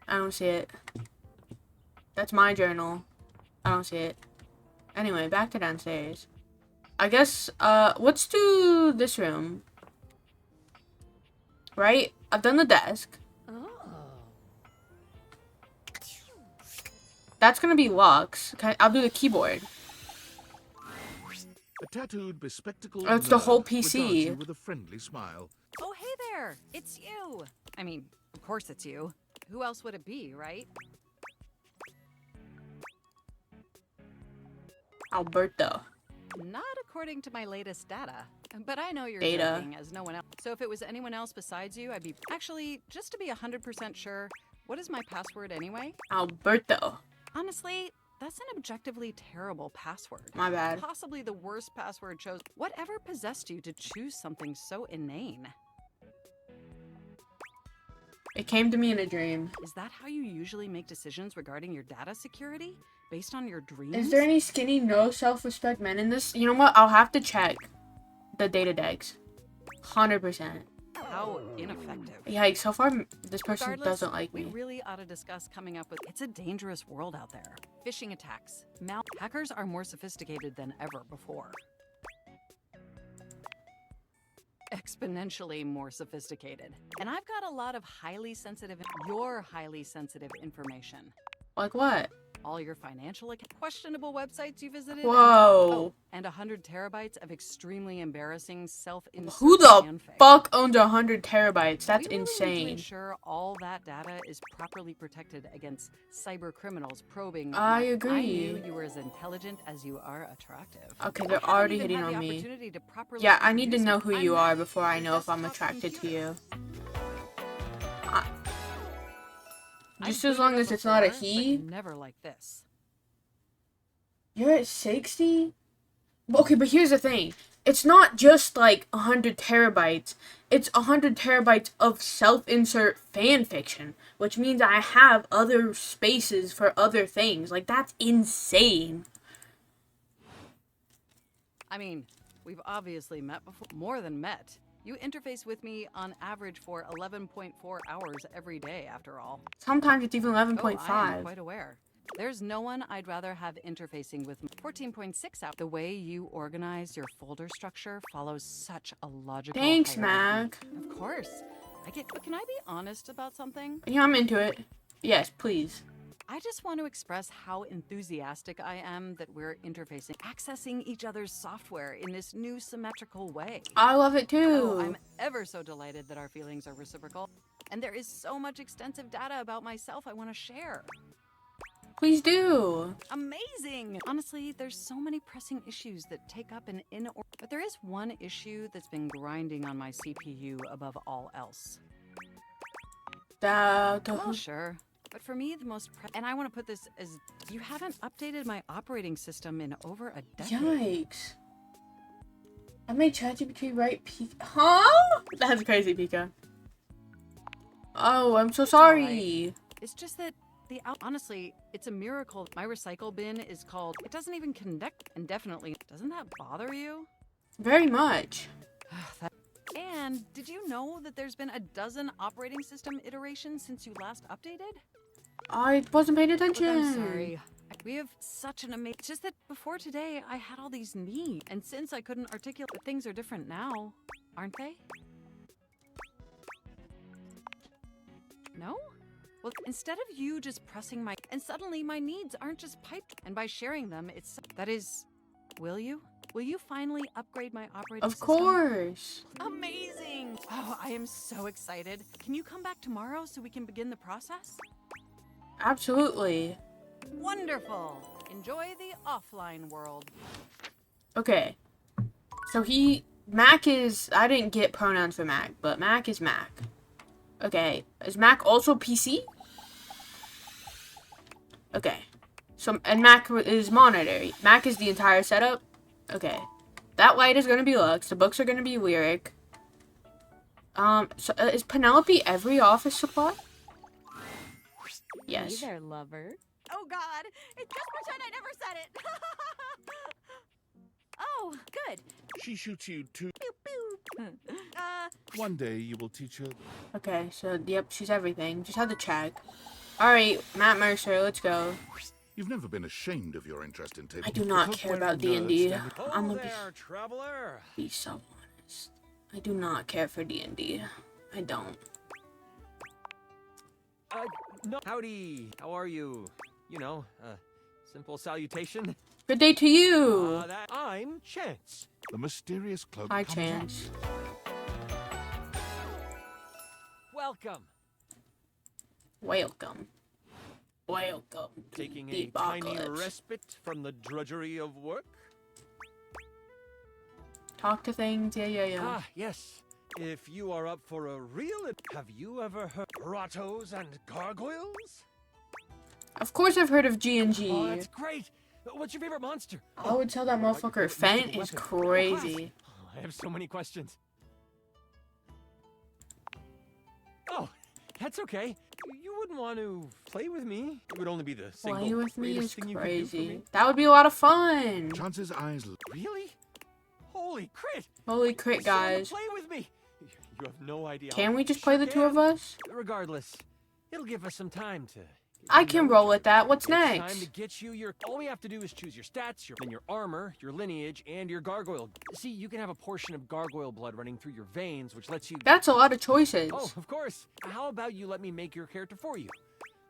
[SPEAKER 1] I don't see it. That's my journal. I don't see it. Anyway, back to downstairs. I guess, let's do this room. Right? I've done the desk.
[SPEAKER 4] Oh.
[SPEAKER 1] That's gonna be Lux. Okay, I'll do the keyboard.
[SPEAKER 9] A tattooed, bespectacled
[SPEAKER 1] Oh, it's the
[SPEAKER 9] nerd
[SPEAKER 1] whole
[SPEAKER 9] regards
[SPEAKER 1] PC.
[SPEAKER 9] you with a friendly smile.
[SPEAKER 13] Oh, hey there. It's you. I mean, of course it's you. Who else would it be, right?
[SPEAKER 1] Alberto.
[SPEAKER 13] Not according to my latest data. But I know you're
[SPEAKER 1] Data.
[SPEAKER 13] joking, as no one else. So if it was anyone else besides you, I'd be... Actually, just to be 100% sure, what is my password anyway?
[SPEAKER 1] Alberto.
[SPEAKER 13] Honestly, that's an objectively terrible password.
[SPEAKER 1] My bad.
[SPEAKER 13] Possibly the worst password chose. Whatever possessed you to choose something so inane?
[SPEAKER 1] It came to me in a dream.
[SPEAKER 13] Is that how you usually make decisions regarding your data security? Based on your dreams?
[SPEAKER 1] Is there any skinny, no self-respect men in this? You know what? I'll have to check the data decks. 100%.
[SPEAKER 13] How ineffective.
[SPEAKER 1] Yikes, so far this person
[SPEAKER 13] Regardless,
[SPEAKER 1] doesn't like
[SPEAKER 13] we
[SPEAKER 1] me.
[SPEAKER 13] really ought to discuss coming up with... It's a dangerous world out there. Phishing attacks. Hackers are more sophisticated than ever before. Exponentially more sophisticated. And I've got a lot of highly sensitive... Your highly sensitive information.
[SPEAKER 1] Like what?
[SPEAKER 13] All your financial questionable websites you visited.
[SPEAKER 1] Whoa.
[SPEAKER 13] And 100 terabytes of extremely embarrassing self-insert
[SPEAKER 1] Who the
[SPEAKER 13] fanfic.
[SPEAKER 1] fuck owns 100 terabytes? That's
[SPEAKER 13] We really need to
[SPEAKER 1] insane.
[SPEAKER 13] ensure all that data is properly protected against cyber criminals probing.
[SPEAKER 1] I
[SPEAKER 13] I
[SPEAKER 1] agree.
[SPEAKER 13] knew you were as intelligent as you are attractive.
[SPEAKER 1] Okay,
[SPEAKER 13] I
[SPEAKER 1] they're
[SPEAKER 13] haven't
[SPEAKER 1] already
[SPEAKER 13] even
[SPEAKER 1] hitting
[SPEAKER 13] had the
[SPEAKER 1] on me.
[SPEAKER 13] opportunity to properly
[SPEAKER 1] Yeah, I need to
[SPEAKER 13] introduce
[SPEAKER 1] know
[SPEAKER 13] you.
[SPEAKER 1] who
[SPEAKER 13] I'm
[SPEAKER 1] you
[SPEAKER 13] not
[SPEAKER 1] are before I
[SPEAKER 13] your
[SPEAKER 1] know if I'm
[SPEAKER 13] desktop
[SPEAKER 1] attracted to
[SPEAKER 13] computer.
[SPEAKER 1] you.
[SPEAKER 13] I've
[SPEAKER 1] Just as
[SPEAKER 13] booted
[SPEAKER 1] long
[SPEAKER 13] up
[SPEAKER 1] as it's not a
[SPEAKER 13] before, but
[SPEAKER 1] he.
[SPEAKER 13] never like this.
[SPEAKER 1] You're at 60? Okay, but here's the thing. It's not just like 100 terabytes. It's 100 terabytes of self-insert fan fiction, which means I have other spaces for other things. Like, that's insane.
[SPEAKER 13] I mean, we've obviously met before. More than met. You interface with me on average for 11.4 hours every day, after all.
[SPEAKER 1] Sometimes it's even
[SPEAKER 13] Oh, I am
[SPEAKER 1] 11.5.
[SPEAKER 13] quite aware. There's no one I'd rather have interfacing with. 14.6 out. The way you organize your folder structure follows such a logical
[SPEAKER 1] Thanks,
[SPEAKER 13] hierarchy.
[SPEAKER 1] Mac.
[SPEAKER 13] Of course. But can I be honest about something?
[SPEAKER 1] Yeah, I'm into it. Yes, please.
[SPEAKER 13] I just want to express how enthusiastic I am that we're interfacing, accessing each other's software in this new symmetrical way.
[SPEAKER 1] I love it too.
[SPEAKER 13] Oh, I'm ever so delighted that our feelings are reciprocal. And there is so much extensive data about myself I want to share.
[SPEAKER 1] Please do.
[SPEAKER 13] Amazing! Honestly, there's so many pressing issues that take up an but there is one issue that's been grinding on my CPU above all else. Well, sure. But for me, the most and I want to put this as you haven't updated my operating system in over a decade.
[SPEAKER 1] Yikes. I made ChatGPT write Pika. Huh? That's crazy, Pika. Oh, I'm so sorry.
[SPEAKER 13] It's just that honestly, it's a miracle. My recycle bin is called. It doesn't even connect indefinitely. Doesn't that bother you?
[SPEAKER 1] Very much.
[SPEAKER 13] And did you know that there's been a dozen operating system iterations since you last updated?
[SPEAKER 1] I wasn't paying
[SPEAKER 13] Look,
[SPEAKER 1] attention.
[SPEAKER 13] I'm sorry. We have such an amazing. It's just that before today, I had all these needs, and since I couldn't articulate, things are different now, aren't they? No? Well, instead of you just pressing my... And suddenly my needs aren't just piped. And by sharing them, it's... That is... Will you? Will you finally upgrade my operating
[SPEAKER 1] Of
[SPEAKER 13] system?
[SPEAKER 1] course.
[SPEAKER 13] Amazing! Oh, I am so excited. Can you come back tomorrow so we can begin the process?
[SPEAKER 1] Absolutely.
[SPEAKER 13] Wonderful! Enjoy the offline world.
[SPEAKER 1] Okay. So Mac is... I didn't get pronouns for Mac, but Mac is Mac. Okay. Is Mac also PC? Okay. So, and Mac is monitor. Mac is the entire setup? Okay. That light is going to be Lux. The books are going to be Lyric. So, is Penelope every office supply? Yes.
[SPEAKER 4] Hey there, lover.
[SPEAKER 16] Oh God! Just pretend I never said it. Oh, good.
[SPEAKER 9] She shoots you too.
[SPEAKER 16] Pew pew.
[SPEAKER 9] One day you will teach her.
[SPEAKER 1] Okay, so, yep, she's everything. Just had to check. Alright, Matt Mercer, let's go.
[SPEAKER 9] You've never been ashamed of your interest in table.
[SPEAKER 1] I do not care about D&D. I'm gonna
[SPEAKER 7] traveler.
[SPEAKER 1] be so honest. I do not care for D&D. I don't.
[SPEAKER 7] No. Howdy. How are you? You know, simple salutation.
[SPEAKER 1] Good day to you!
[SPEAKER 7] I'm Chance.
[SPEAKER 9] The mysterious cloak.
[SPEAKER 1] Hi,
[SPEAKER 9] comes
[SPEAKER 1] Chance.
[SPEAKER 7] Welcome.
[SPEAKER 1] Welcome. Welcome.
[SPEAKER 7] Taking
[SPEAKER 1] the
[SPEAKER 7] a tiny
[SPEAKER 1] apocalypse.
[SPEAKER 7] respite from the drudgery of work.
[SPEAKER 1] Talk to things, yeah.
[SPEAKER 7] Ah, yes. If you are up for a real... Have you ever heard grottos and gargoyles?
[SPEAKER 1] Of course I've heard of G&G.
[SPEAKER 7] Oh, that's great. What's your favorite monster?
[SPEAKER 1] I would tell that motherfucker Fent is crazy.
[SPEAKER 7] Oh, I have so many questions. Oh, that's okay. You wouldn't want to play with me. It would only be the single
[SPEAKER 1] Play with me
[SPEAKER 7] greatest
[SPEAKER 1] is
[SPEAKER 7] thing you could do for
[SPEAKER 1] crazy.
[SPEAKER 7] me.
[SPEAKER 1] That would be a lot of fun.
[SPEAKER 9] Chance's eyes.
[SPEAKER 7] Really? Holy crit!
[SPEAKER 1] Holy crit,
[SPEAKER 7] Someone to
[SPEAKER 1] guys.
[SPEAKER 7] play with me. You have no idea.
[SPEAKER 1] Can
[SPEAKER 7] how
[SPEAKER 1] we just play the two of us?
[SPEAKER 7] Regardless, it'll give us some time to.
[SPEAKER 1] I can roll with that. What's
[SPEAKER 7] It's time
[SPEAKER 1] next?
[SPEAKER 7] to get you your. All we have to do is choose your stats, then your armor, your lineage, and your gargoyle. See, you can have a portion of gargoyle blood running through your veins, which lets you.
[SPEAKER 1] That's a lot of choices.
[SPEAKER 7] Oh, of course. How about you let me make your character for you?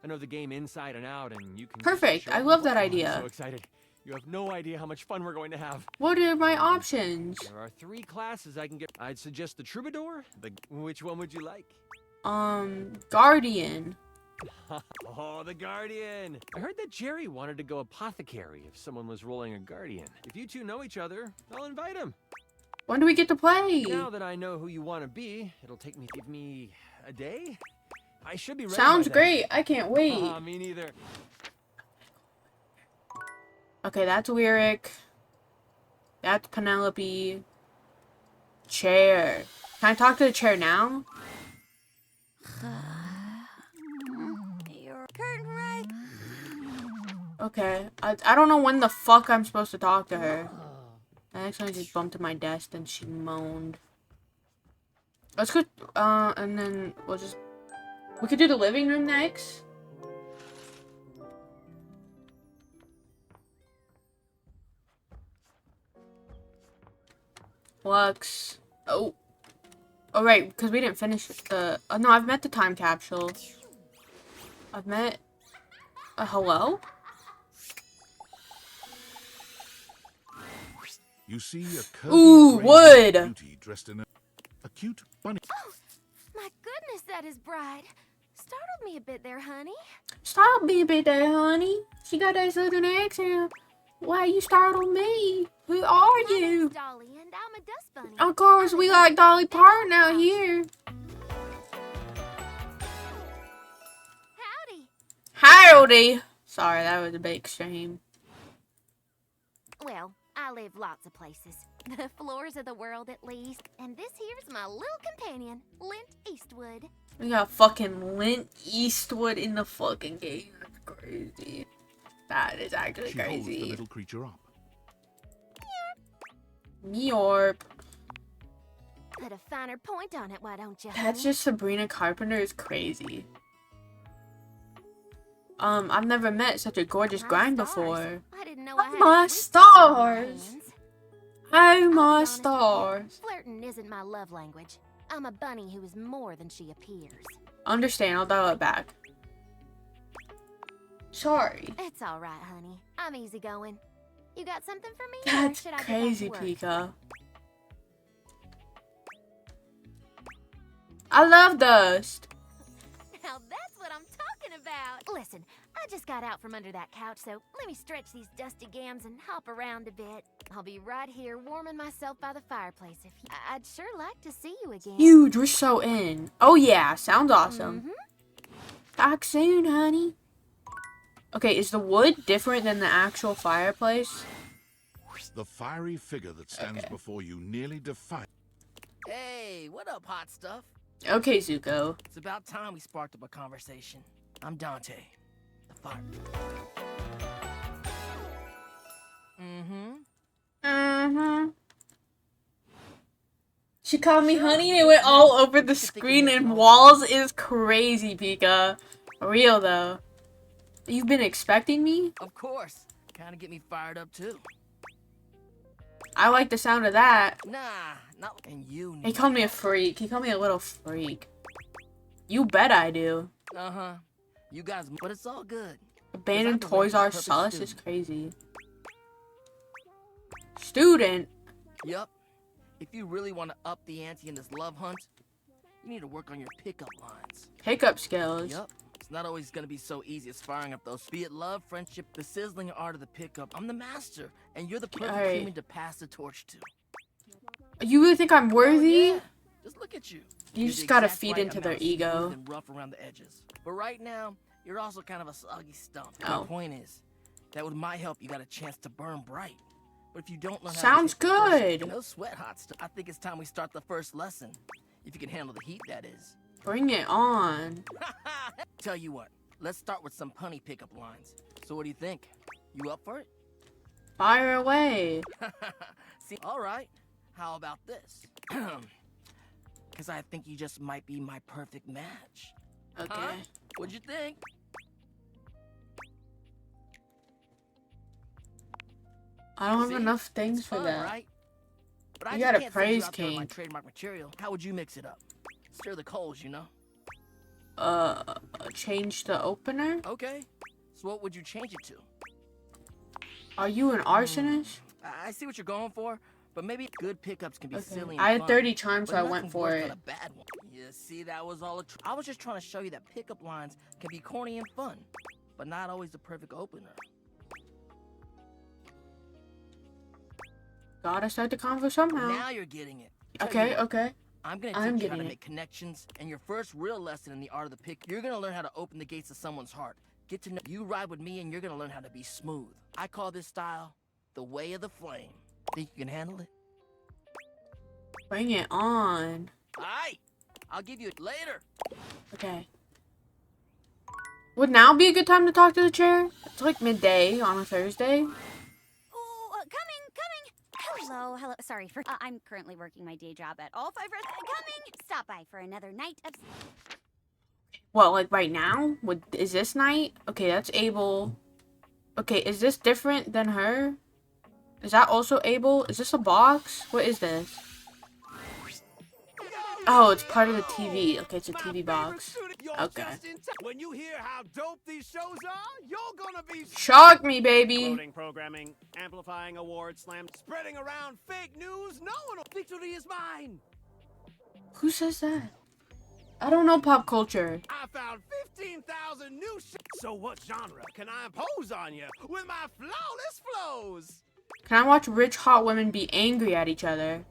[SPEAKER 7] I know the game inside and out, and you can.
[SPEAKER 1] Perfect.
[SPEAKER 7] show
[SPEAKER 1] I
[SPEAKER 7] me
[SPEAKER 1] love that
[SPEAKER 7] what-
[SPEAKER 1] idea.
[SPEAKER 7] I'm so excited. You have no idea how much fun we're going to have.
[SPEAKER 1] What are my options?
[SPEAKER 7] There are 3 classes I can get. I'd suggest the troubadour. Which one would you like?
[SPEAKER 1] Guardian.
[SPEAKER 7] Oh, the Guardian! I heard that Jerry wanted to go apothecary if someone was rolling a Guardian. If you two know each other, I'll invite him.
[SPEAKER 1] When do we get to play?
[SPEAKER 7] Now that I know who you want to be, it'll give me a day. I should be ready.
[SPEAKER 1] Sounds
[SPEAKER 7] by then.
[SPEAKER 1] great. I can't wait.
[SPEAKER 7] Me neither.
[SPEAKER 1] Okay, that's Lyric. That's Penelope. Chair. Can I talk to the chair now?
[SPEAKER 16] Your curtain right.
[SPEAKER 1] Okay. I don't know when the fuck I'm supposed to talk to her. I actually just bumped to my desk and she moaned. Let's go, and then we'll just... We could do the living room next. Lux. Oh. Oh, right, because we didn't finish the... Oh, no, I've met the time capsule. I've met... hello?
[SPEAKER 9] You see a curvy
[SPEAKER 1] Ooh,
[SPEAKER 9] grey
[SPEAKER 1] wood!
[SPEAKER 9] beauty dressed in a cute bunny.
[SPEAKER 16] Oh, my goodness, that is bright. Startled me a bit there, honey.
[SPEAKER 1] Stop me a bit there, honey. She got that southern accent. Why you startled me? Who are you?
[SPEAKER 16] Dolly, and I'm a dust bunny.
[SPEAKER 1] Of course, we like Dolly Parton out here.
[SPEAKER 16] Howdy.
[SPEAKER 1] Howdy. Sorry, that was a bit extreme.
[SPEAKER 16] Well, I live lots of places. The floors of the world, at least. And this here's my little companion, Lint Eastwood.
[SPEAKER 1] We got fucking Lint Eastwood in the fucking game. That's crazy. That is actually
[SPEAKER 9] She holds the
[SPEAKER 1] crazy.
[SPEAKER 9] little creature up.
[SPEAKER 1] Yorp.
[SPEAKER 16] Put a finer point on it, why don't you?
[SPEAKER 1] That's
[SPEAKER 16] honey?
[SPEAKER 1] just Sabrina Carpenter is crazy. I've never met such a gorgeous grind before.
[SPEAKER 16] I didn't know
[SPEAKER 1] Oh
[SPEAKER 16] I had
[SPEAKER 1] my
[SPEAKER 16] a sweet spot on my
[SPEAKER 1] stars.
[SPEAKER 16] hands.
[SPEAKER 1] Oh my
[SPEAKER 16] Honestly,
[SPEAKER 1] stars.
[SPEAKER 16] Flirting isn't my love language. I'm a bunny who is more than she appears.
[SPEAKER 1] Understand, I'll dial it back. Sorry.
[SPEAKER 4] It's all right, honey. I'm easygoing. You got something for me? Or
[SPEAKER 1] That's
[SPEAKER 4] should I get back to
[SPEAKER 1] crazy,
[SPEAKER 4] work?
[SPEAKER 1] Pika. I love Dust.
[SPEAKER 4] Now that's what I'm talking about. Listen, I just got out from under that couch, so let me stretch these dusty gams and hop around a bit. I'll be right here warming myself by the fireplace if you... I'd sure like to see you again.
[SPEAKER 1] Huge, we're so in. Oh yeah, sounds awesome. Talk soon, honey. Okay, is the wood different than the actual fireplace?
[SPEAKER 9] The fiery figure that stands before you nearly defies.
[SPEAKER 8] Hey, what up, hot stuff?
[SPEAKER 1] Okay, Zuko.
[SPEAKER 8] It's about time we sparked up a conversation. I'm Dante, the fire.
[SPEAKER 1] She called me honey and it went all over the screen and walls is crazy, Pika. Real though. You've been expecting me?
[SPEAKER 8] Of course. Kinda get me fired up too.
[SPEAKER 1] I like the sound of that.
[SPEAKER 8] Nah, not and you.
[SPEAKER 1] He called me a freak. He called me a little freak. You bet I do.
[SPEAKER 8] Uh-huh. You guys, but it's all good.
[SPEAKER 1] Abandoned Toys R Us is crazy. Student?
[SPEAKER 8] Yup. If you really want to up the ante in this love hunt, you need to work on your pickup lines.
[SPEAKER 1] Pickup skills.
[SPEAKER 8] Yup. It's not always gonna be so easy as firing up those. Be it love, friendship, the sizzling art of the pickup. I'm the master, and you're the perfect human to pass the torch to.
[SPEAKER 1] You really think I'm worthy?
[SPEAKER 8] Yeah. Just look at you.
[SPEAKER 1] You
[SPEAKER 8] You're
[SPEAKER 1] just
[SPEAKER 8] the
[SPEAKER 1] gotta
[SPEAKER 8] exact
[SPEAKER 1] feed
[SPEAKER 8] right
[SPEAKER 1] into their
[SPEAKER 8] amount of smooth
[SPEAKER 1] ego.
[SPEAKER 8] and rough around the edges. But right now, you're also kind of a soggy stump.
[SPEAKER 1] Oh.
[SPEAKER 8] My point is that with my help, you got a chance to burn bright. But if you don't learn how
[SPEAKER 1] Sounds
[SPEAKER 8] to hit the first-
[SPEAKER 1] good.
[SPEAKER 8] no sweat, hot stuff. I think it's time we start the first lesson. If you can handle the heat, that is.
[SPEAKER 1] Bring it on.
[SPEAKER 8] Tell you what, let's start with some punny pickup lines. So what do you think? You up for it?
[SPEAKER 1] Fire away.
[SPEAKER 8] See, all right. How about this? Because I think you just might be my perfect match.
[SPEAKER 1] Okay.
[SPEAKER 8] Huh? What'd you think?
[SPEAKER 1] I don't have
[SPEAKER 8] See?
[SPEAKER 1] enough things
[SPEAKER 8] It's
[SPEAKER 1] for
[SPEAKER 8] fun,
[SPEAKER 1] that.
[SPEAKER 8] right? But I
[SPEAKER 1] You
[SPEAKER 8] just
[SPEAKER 1] gotta
[SPEAKER 8] can't send
[SPEAKER 1] praise
[SPEAKER 8] you out there with my
[SPEAKER 1] King.
[SPEAKER 8] trademark material. How would you mix it up? Stir the coals, you know?
[SPEAKER 1] Change the opener?
[SPEAKER 8] Okay. So what would you change it to?
[SPEAKER 1] Are you an arsonist?
[SPEAKER 8] I see what you're going for, but maybe good pickups can be silly and
[SPEAKER 1] I had
[SPEAKER 8] fun,
[SPEAKER 1] 30 charms,
[SPEAKER 8] but
[SPEAKER 1] so I
[SPEAKER 8] nothing
[SPEAKER 1] went for
[SPEAKER 8] worse
[SPEAKER 1] it.
[SPEAKER 8] than a bad one. You see, that was all I was just trying to show you that pickup lines can be corny and fun, but not always the perfect opener.
[SPEAKER 1] Gotta start the convo somehow.
[SPEAKER 8] Now you're getting it. Tell you
[SPEAKER 1] Okay,
[SPEAKER 8] what,
[SPEAKER 1] okay.
[SPEAKER 8] I'm gonna
[SPEAKER 1] I'm
[SPEAKER 8] teach you how
[SPEAKER 1] getting
[SPEAKER 8] to
[SPEAKER 1] it.
[SPEAKER 8] make connections, and your first real lesson in the art of the pick, you're gonna learn how to open the gates of someone's heart. Get to know you ride with me, and you're gonna learn how to be smooth. I call this style the way of the flame. Think you can handle it?
[SPEAKER 1] Bring it on.
[SPEAKER 8] Alright, I'll give you it later.
[SPEAKER 1] Okay. Would now be a good time to talk to the chair? It's like midday on a Thursday.
[SPEAKER 16] Hello. Sorry for. I'm currently working my day job at All 5 Restaurants. Coming. Stop by for another night of.
[SPEAKER 1] What, like right now? Is this night? Okay, that's Abel. Okay, is this different than her? Is that also Abel? Is this a box? What is this? Oh, it's part of the TV. Okay, it's a TV box. Okay.
[SPEAKER 7] When you hear how dope these shows are, you're gonna be
[SPEAKER 1] Shock me, baby.
[SPEAKER 12] Quoting programming, amplifying awards, slam,
[SPEAKER 7] spreading around fake news. No one will. Victory is mine.
[SPEAKER 1] Who says that? I don't know pop culture.
[SPEAKER 7] I found 15,000 new shit. So what genre can I impose on you with my flawless flows?
[SPEAKER 1] Can I watch rich hot women be angry at each other?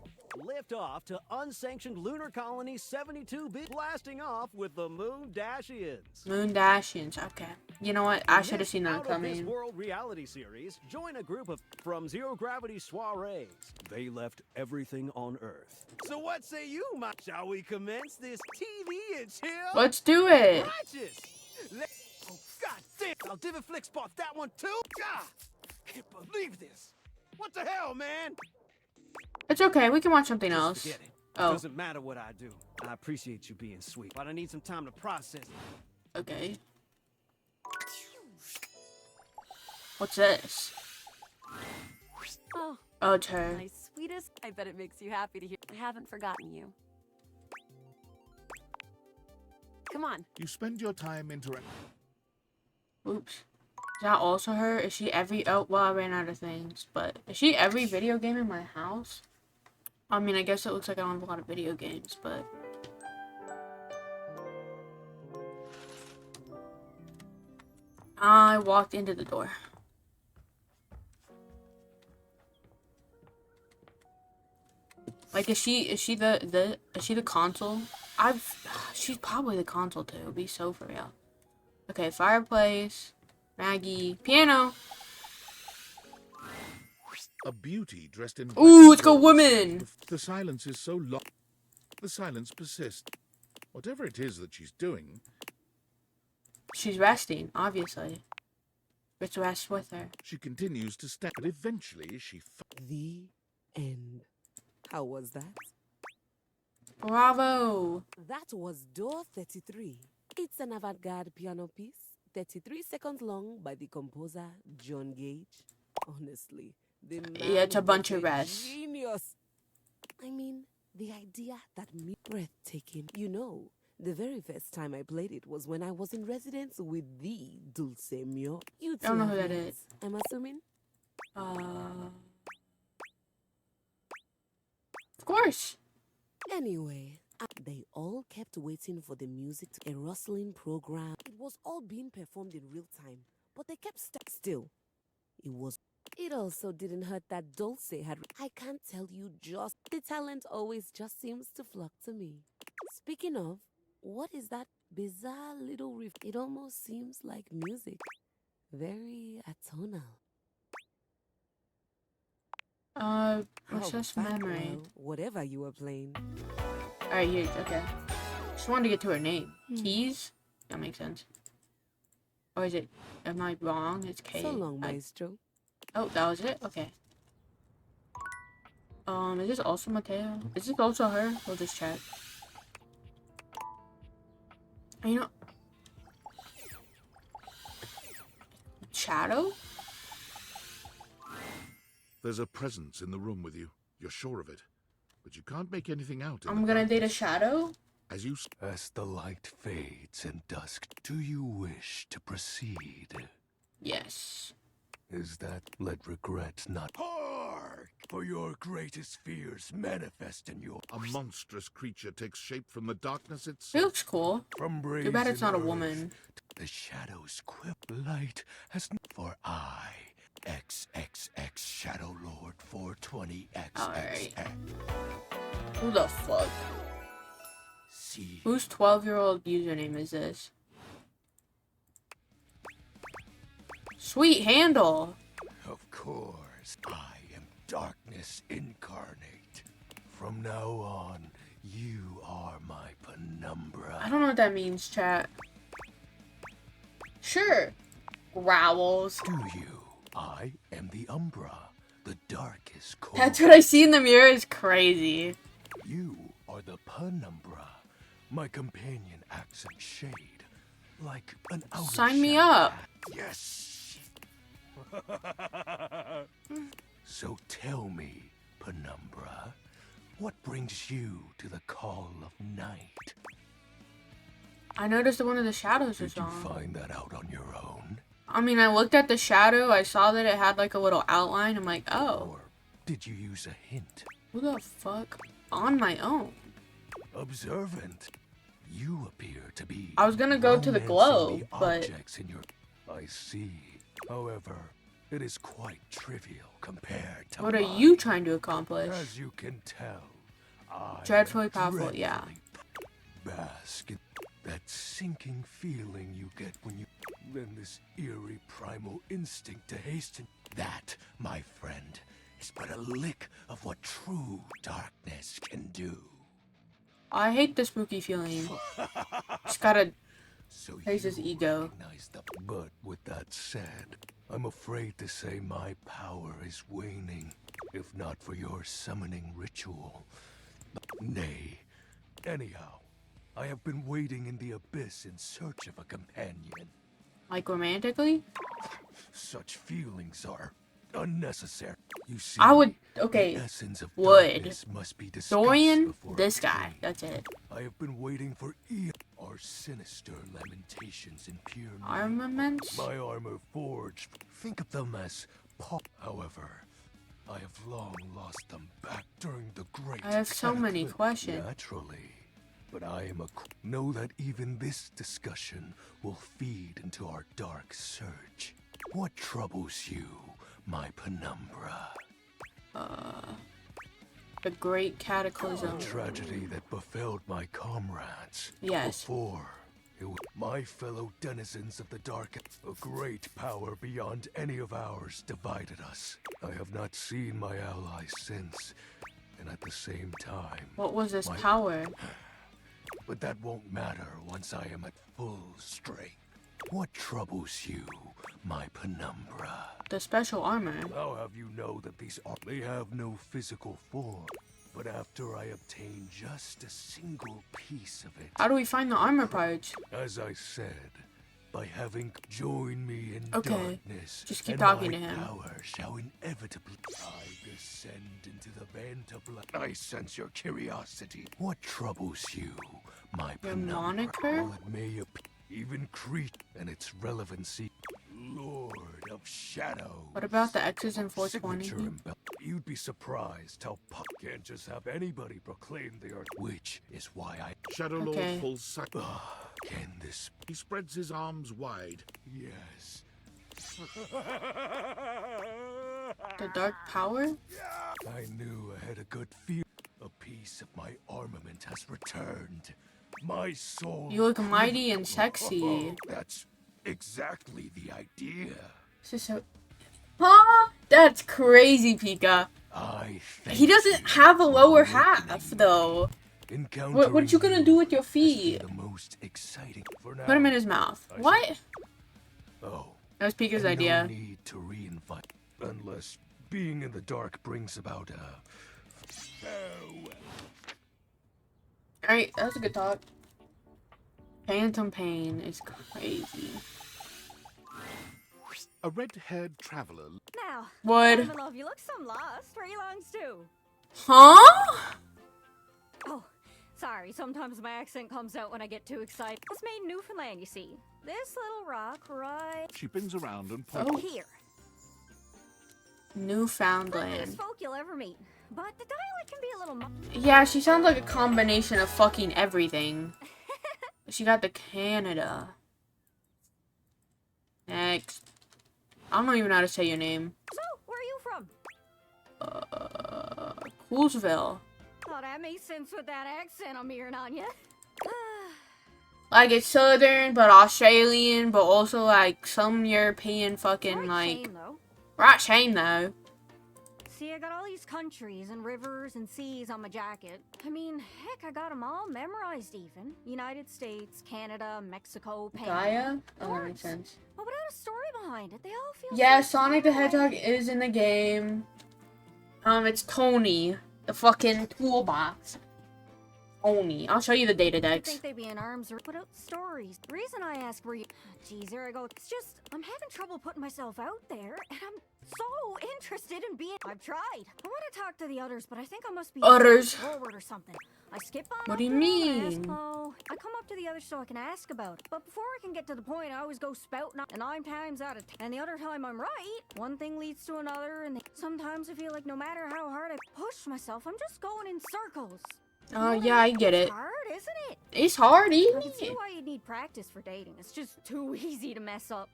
[SPEAKER 12] lift off to unsanctioned lunar colony 72B, blasting off with the Moon Dashians.
[SPEAKER 1] Moon Dashians, okay. You know what? I should have seen that
[SPEAKER 12] Out of this
[SPEAKER 1] coming.
[SPEAKER 12] world reality series, join a group of from Zero Gravity soirees. They left everything on Earth.
[SPEAKER 7] So what say you, my? Shall we commence this TV and chill?
[SPEAKER 1] Let's do it.
[SPEAKER 7] Righteous. Oh, God damn! I'll Divi Flick spot that one too. God, can't believe this. What the hell, man?
[SPEAKER 1] It's okay. We can watch something else.
[SPEAKER 12] Forget it.
[SPEAKER 1] Oh,
[SPEAKER 12] Doesn't matter what I do. I appreciate you being sweet, but I need some time to process it.
[SPEAKER 1] okay. What's this?
[SPEAKER 13] Oh,
[SPEAKER 1] Oh, it's her.
[SPEAKER 13] my sweetest. I bet it makes you happy to hear. I haven't forgotten you.
[SPEAKER 21] Come on.
[SPEAKER 9] You spend your time interacting.
[SPEAKER 1] Oops. Is that also her? Is she every... Oh, well, I ran out of things. But is she every video game in my house? I mean, I guess it looks like I don't have a lot of video games, but... I walked into the door. Like, is she the console? She's probably the console too. It'd be so for real. Okay, fireplace, Maggie, piano.
[SPEAKER 9] A beauty dressed in...
[SPEAKER 1] Ooh, it's a woman!
[SPEAKER 9] The silence is so long. The silence persists. Whatever it is that she's doing...
[SPEAKER 1] She's resting, obviously. Let's rest with her.
[SPEAKER 9] She continues to stand, but eventually she...
[SPEAKER 10] The end. How was that?
[SPEAKER 1] Bravo!
[SPEAKER 10] That was Door 33. It's an avant-garde piano piece, 33 seconds long by the composer John Gage. Honestly, the man
[SPEAKER 1] Yeah, it's a bunch
[SPEAKER 10] was
[SPEAKER 1] of rest.
[SPEAKER 10] genius. I mean, the idea that me breathtaking. You know, the very first time I played it was when I was in residence with the Dulce Mio. You
[SPEAKER 1] I don't know
[SPEAKER 10] two
[SPEAKER 1] who
[SPEAKER 10] have
[SPEAKER 1] that
[SPEAKER 10] met,
[SPEAKER 1] is.
[SPEAKER 10] I'm assuming.
[SPEAKER 1] Of course.
[SPEAKER 10] Anyway, they all kept waiting for the music to a rustling program. It was all being performed in real time, but they kept still. It also didn't hurt that Dulce had... I can't tell you just... The talent always just seems to flock to me. Speaking of, what is that bizarre little riff? It almost seems like music. Very atonal.
[SPEAKER 1] What's this memory?
[SPEAKER 10] Whatever you were playing.
[SPEAKER 1] Alright, here, okay. Just wanted to get to her name. Keys? That makes sense. Or is it... Am I wrong? It's K.
[SPEAKER 10] So long, Maestro.
[SPEAKER 1] Oh, that was it? Okay. Is this also Mateo? Is this also her? We'll just check. You know... Shadow?
[SPEAKER 9] There's a presence in the room with you. You're sure of it. But you can't make anything out.
[SPEAKER 1] I'm gonna date a shadow?
[SPEAKER 9] As you...
[SPEAKER 15] As the light fades in dusk, do you wish to proceed?
[SPEAKER 1] Yes.
[SPEAKER 15] Is that let regret not... Hark! For your greatest fears manifest in your...
[SPEAKER 9] A monstrous creature takes shape from the darkness
[SPEAKER 1] She
[SPEAKER 9] itself.
[SPEAKER 1] looks cool.
[SPEAKER 15] From
[SPEAKER 1] Too bad it's not a
[SPEAKER 15] brazen
[SPEAKER 1] woman.
[SPEAKER 15] The shadows quip light has... For I, XXX Shadow Lord 420XXX.
[SPEAKER 1] Alright. Who the fuck?
[SPEAKER 15] See.
[SPEAKER 1] Whose 12-year-old username is this? Sweet handle.
[SPEAKER 15] Of course, I am darkness incarnate. From now on, you are my penumbra.
[SPEAKER 1] I don't know what that means, chat. Sure. Growls.
[SPEAKER 15] Do you? I am the Umbra, the darkest core.
[SPEAKER 1] That's what I see in the mirror is crazy.
[SPEAKER 15] You are the penumbra. My companion acts in shade, like an outer
[SPEAKER 1] Sign me
[SPEAKER 15] shadow.
[SPEAKER 1] up.
[SPEAKER 15] Yes. So tell me, penumbra, what brings you to the call of night?
[SPEAKER 1] I noticed that one of the shadows was
[SPEAKER 15] Did you
[SPEAKER 1] on.
[SPEAKER 15] find that out on your own?
[SPEAKER 1] I mean, I looked at the shadow. I saw that it had like a little outline. I'm like, oh.
[SPEAKER 15] Or did you use a hint?
[SPEAKER 1] Who the fuck? On my own.
[SPEAKER 15] Observant. You appear to be...
[SPEAKER 1] I was gonna go to the
[SPEAKER 15] romancing
[SPEAKER 1] globe,
[SPEAKER 15] the
[SPEAKER 1] but...
[SPEAKER 15] objects in your... I see. However, it is quite trivial compared to
[SPEAKER 1] What are
[SPEAKER 15] mine.
[SPEAKER 1] you trying to accomplish?
[SPEAKER 15] As you can tell, I
[SPEAKER 1] Dreadfully
[SPEAKER 15] am
[SPEAKER 1] powerful, yeah.
[SPEAKER 15] bask in that sinking feeling you get when you... Then this eerie primal instinct to hasten. That, my friend, is but a lick of what true darkness can do.
[SPEAKER 1] I hate the spooky feeling. Just gotta
[SPEAKER 15] So
[SPEAKER 1] raise his ego.
[SPEAKER 15] But with that said, I'm afraid to say my power is waning, if not for your summoning ritual. Nay, anyhow, I have been waiting in the abyss in search of a companion.
[SPEAKER 1] Like romantically?
[SPEAKER 15] Such feelings are unnecessary. You see,
[SPEAKER 1] I would, okay,
[SPEAKER 15] the essence of
[SPEAKER 1] would.
[SPEAKER 15] darkness must be discussed
[SPEAKER 1] Dorian,
[SPEAKER 15] before
[SPEAKER 1] this guy, that's it.
[SPEAKER 15] I have been waiting for eons. Our sinister lamentations in pure
[SPEAKER 1] Armaments?
[SPEAKER 15] My armor forged. Think of them as However, I have long lost them back during the great
[SPEAKER 1] I have so many
[SPEAKER 15] cataclysm.
[SPEAKER 1] questions.
[SPEAKER 15] Naturally. But I am know that even this discussion will feed into our dark surge. What troubles you, my penumbra?
[SPEAKER 1] The Great Cataclysm.
[SPEAKER 15] The tragedy that befell my comrades.
[SPEAKER 1] Yes.
[SPEAKER 15] Before, it was my fellow denizens of the dark. A great power beyond any of ours divided us. I have not seen my allies since, and at the same time...
[SPEAKER 1] What was this power?
[SPEAKER 15] But that won't matter once I am at full strength. What troubles you, my penumbra?
[SPEAKER 1] The special armor.
[SPEAKER 15] How have you know that these they have no physical form? But after I obtain just a single piece of it...
[SPEAKER 1] How do we find the armor parts?
[SPEAKER 15] As I said, by having joined me in
[SPEAKER 1] Okay.
[SPEAKER 15] darkness,
[SPEAKER 1] Just keep
[SPEAKER 15] and
[SPEAKER 1] talking
[SPEAKER 15] my
[SPEAKER 1] to him.
[SPEAKER 15] power shall inevitably... I descend into the vent of blood. I sense your curiosity. What troubles you, my
[SPEAKER 1] Your
[SPEAKER 15] penumbra?
[SPEAKER 1] moniker?
[SPEAKER 15] While it may appear even Crete and its relevancy, Lord of Shadow.
[SPEAKER 1] What about the X's in 420?
[SPEAKER 15] Signature You'd be surprised how Puck can't just have anybody proclaim they are, which is why I...
[SPEAKER 9] Shadow
[SPEAKER 1] Okay.
[SPEAKER 9] Lord falls sack.
[SPEAKER 15] Can this...
[SPEAKER 9] He spreads his arms wide.
[SPEAKER 15] Yes.
[SPEAKER 1] The dark power?
[SPEAKER 15] I knew I had a good feel. A piece of my armament has returned. My soul...
[SPEAKER 1] You look mighty and sexy.
[SPEAKER 15] That's exactly the idea.
[SPEAKER 1] This is so... Huh? That's crazy, Pika. He doesn't have a lower half, though. What you gonna do with your feet?
[SPEAKER 15] The most exciting for now.
[SPEAKER 1] Put him in his mouth. What?
[SPEAKER 15] Oh.
[SPEAKER 1] That was Pika's
[SPEAKER 15] and
[SPEAKER 1] idea.
[SPEAKER 15] No need to reinvite, unless being in the dark brings about a farewell.
[SPEAKER 1] Alright, that was a good talk. Phantom Pain is crazy.
[SPEAKER 9] A red-haired traveler.
[SPEAKER 16] Now,
[SPEAKER 1] Would.
[SPEAKER 16] I'm in love. You look some lost. Where are you longs to?
[SPEAKER 1] Huh?
[SPEAKER 16] Oh, sorry. Sometimes my accent comes out when I get too excited. It's made in Newfoundland, you see. This little rock right
[SPEAKER 9] She spins around and points.
[SPEAKER 16] here.
[SPEAKER 1] Newfoundland.
[SPEAKER 16] Best folk you'll ever meet. But the dialect can be a little
[SPEAKER 1] Yeah, she sounds like a combination of fucking everything. She got the Canada. Next. I don't even know how to say your name.
[SPEAKER 16] So, where are you from?
[SPEAKER 1] Coolsville.
[SPEAKER 16] Oh, that makes sense with that accent I'm hearing on you.
[SPEAKER 1] Like, it's southern, but Australian, but also, like, some European fucking, like...
[SPEAKER 16] Shame, though.
[SPEAKER 1] Right shame, though.
[SPEAKER 16] See, I got all these countries and rivers and seas on my jacket. I mean, heck, I got them all memorized even. United States, Canada, Mexico, Panama.
[SPEAKER 1] Gaia? Oh, that makes sense.
[SPEAKER 16] But without a story behind it, they all feel
[SPEAKER 1] Yeah,
[SPEAKER 16] so
[SPEAKER 1] Sonic the
[SPEAKER 16] far
[SPEAKER 1] Hedgehog
[SPEAKER 16] away.
[SPEAKER 1] is in the game. It's Tony. The fucking toolbox. Tony. I'll show you the data
[SPEAKER 16] I
[SPEAKER 1] decks.
[SPEAKER 16] think they'd be in arms or put out stories. The reason I ask where you... Jeez, there I go. It's just, I'm having trouble putting myself out there, and I'm so interested in being... I've tried. I want to talk to the others, but I think I must be...
[SPEAKER 1] Others?
[SPEAKER 16] ...forward or something. I skip on
[SPEAKER 1] What
[SPEAKER 16] up
[SPEAKER 1] do you
[SPEAKER 16] to them and
[SPEAKER 1] mean?
[SPEAKER 16] ask, oh, I come up to the others so I can ask about it. But before I can get to the point, I always go spouting and 9 times out of 10. And the other time I'm right, one thing leads to another, and sometimes I feel like no matter how hard I push myself, I'm just going in circles.
[SPEAKER 1] Oh, yeah, I get it.
[SPEAKER 16] It's hard, isn't it?
[SPEAKER 1] It's hard,
[SPEAKER 16] I can see
[SPEAKER 1] easy.
[SPEAKER 16] why you'd need practice for dating. It's just too easy to mess up.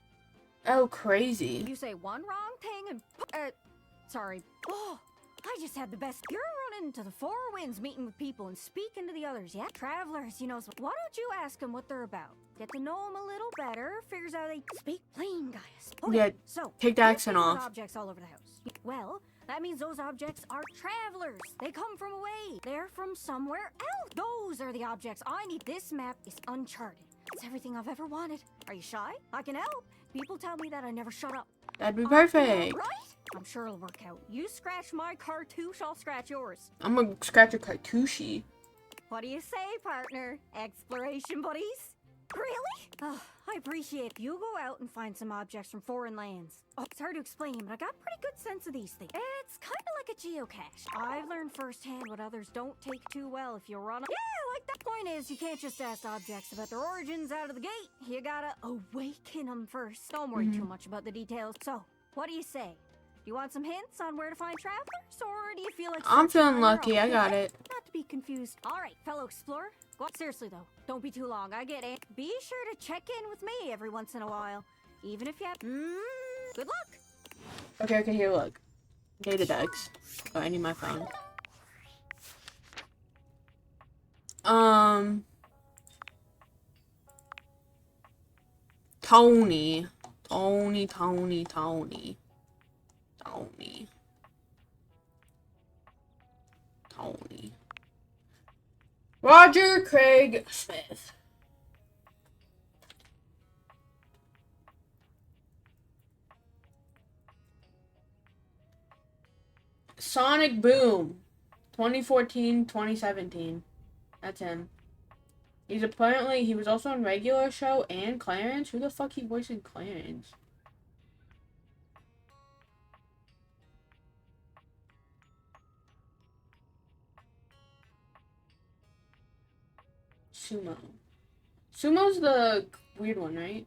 [SPEAKER 1] Oh, crazy.
[SPEAKER 16] You say one wrong thing and... sorry. Oh, I just had the best... You're running into the 4 winds meeting with people and speaking to the others, yeah? Travelers, you know, so why don't you ask them what they're about? Get to know them a little better, figures out they speak plain, guys. Okay,
[SPEAKER 1] Yeah,
[SPEAKER 16] so...
[SPEAKER 1] take the
[SPEAKER 16] you're
[SPEAKER 1] accent
[SPEAKER 16] seeing
[SPEAKER 1] off.
[SPEAKER 16] objects all over the house. Well, that means those objects are travelers. They come from away. They're from somewhere else. Those are the objects I need. This map is uncharted. It's everything I've ever wanted. Are you shy? I can help. People tell me that I never shut up.
[SPEAKER 1] That'd be
[SPEAKER 16] I can help,
[SPEAKER 1] perfect.
[SPEAKER 16] right? I'm sure it'll work out. You scratch my cartouche, I'll scratch yours.
[SPEAKER 1] I'm gonna scratch your cartouche.
[SPEAKER 16] What do you say, partner? Exploration buddies? Really? Oh, I appreciate it. You go out and find some objects from foreign lands. Oh, it's hard to explain, but I got a pretty good sense of these things. It's kind of like a geocache. I've learned firsthand what others don't take too well if you run up. Yeah, like that point is, you can't just ask objects about their origins out of the gate. You gotta awaken them first. Don't worry too much about the details. So, what do you say? Do you want some hints on where to find travelers, or do you feel like
[SPEAKER 1] I'm
[SPEAKER 16] searching
[SPEAKER 1] feeling
[SPEAKER 16] on your
[SPEAKER 1] lucky.
[SPEAKER 16] own?
[SPEAKER 1] I got it.
[SPEAKER 16] Not to be confused. All right, fellow explorer. Go on. Seriously though, don't be too long. I get it. Be sure to check in with me every once in a while, even if you have. Good luck.
[SPEAKER 1] Okay, here, look. Data decks. Oh, I need my phone. Tony. Roger Craig Smith. Sonic Boom. 2014-2017. That's him. He was also on Regular Show and Clarence. Who the fuck he voicing Clarence? Sumo. Sumo's the weird one, right?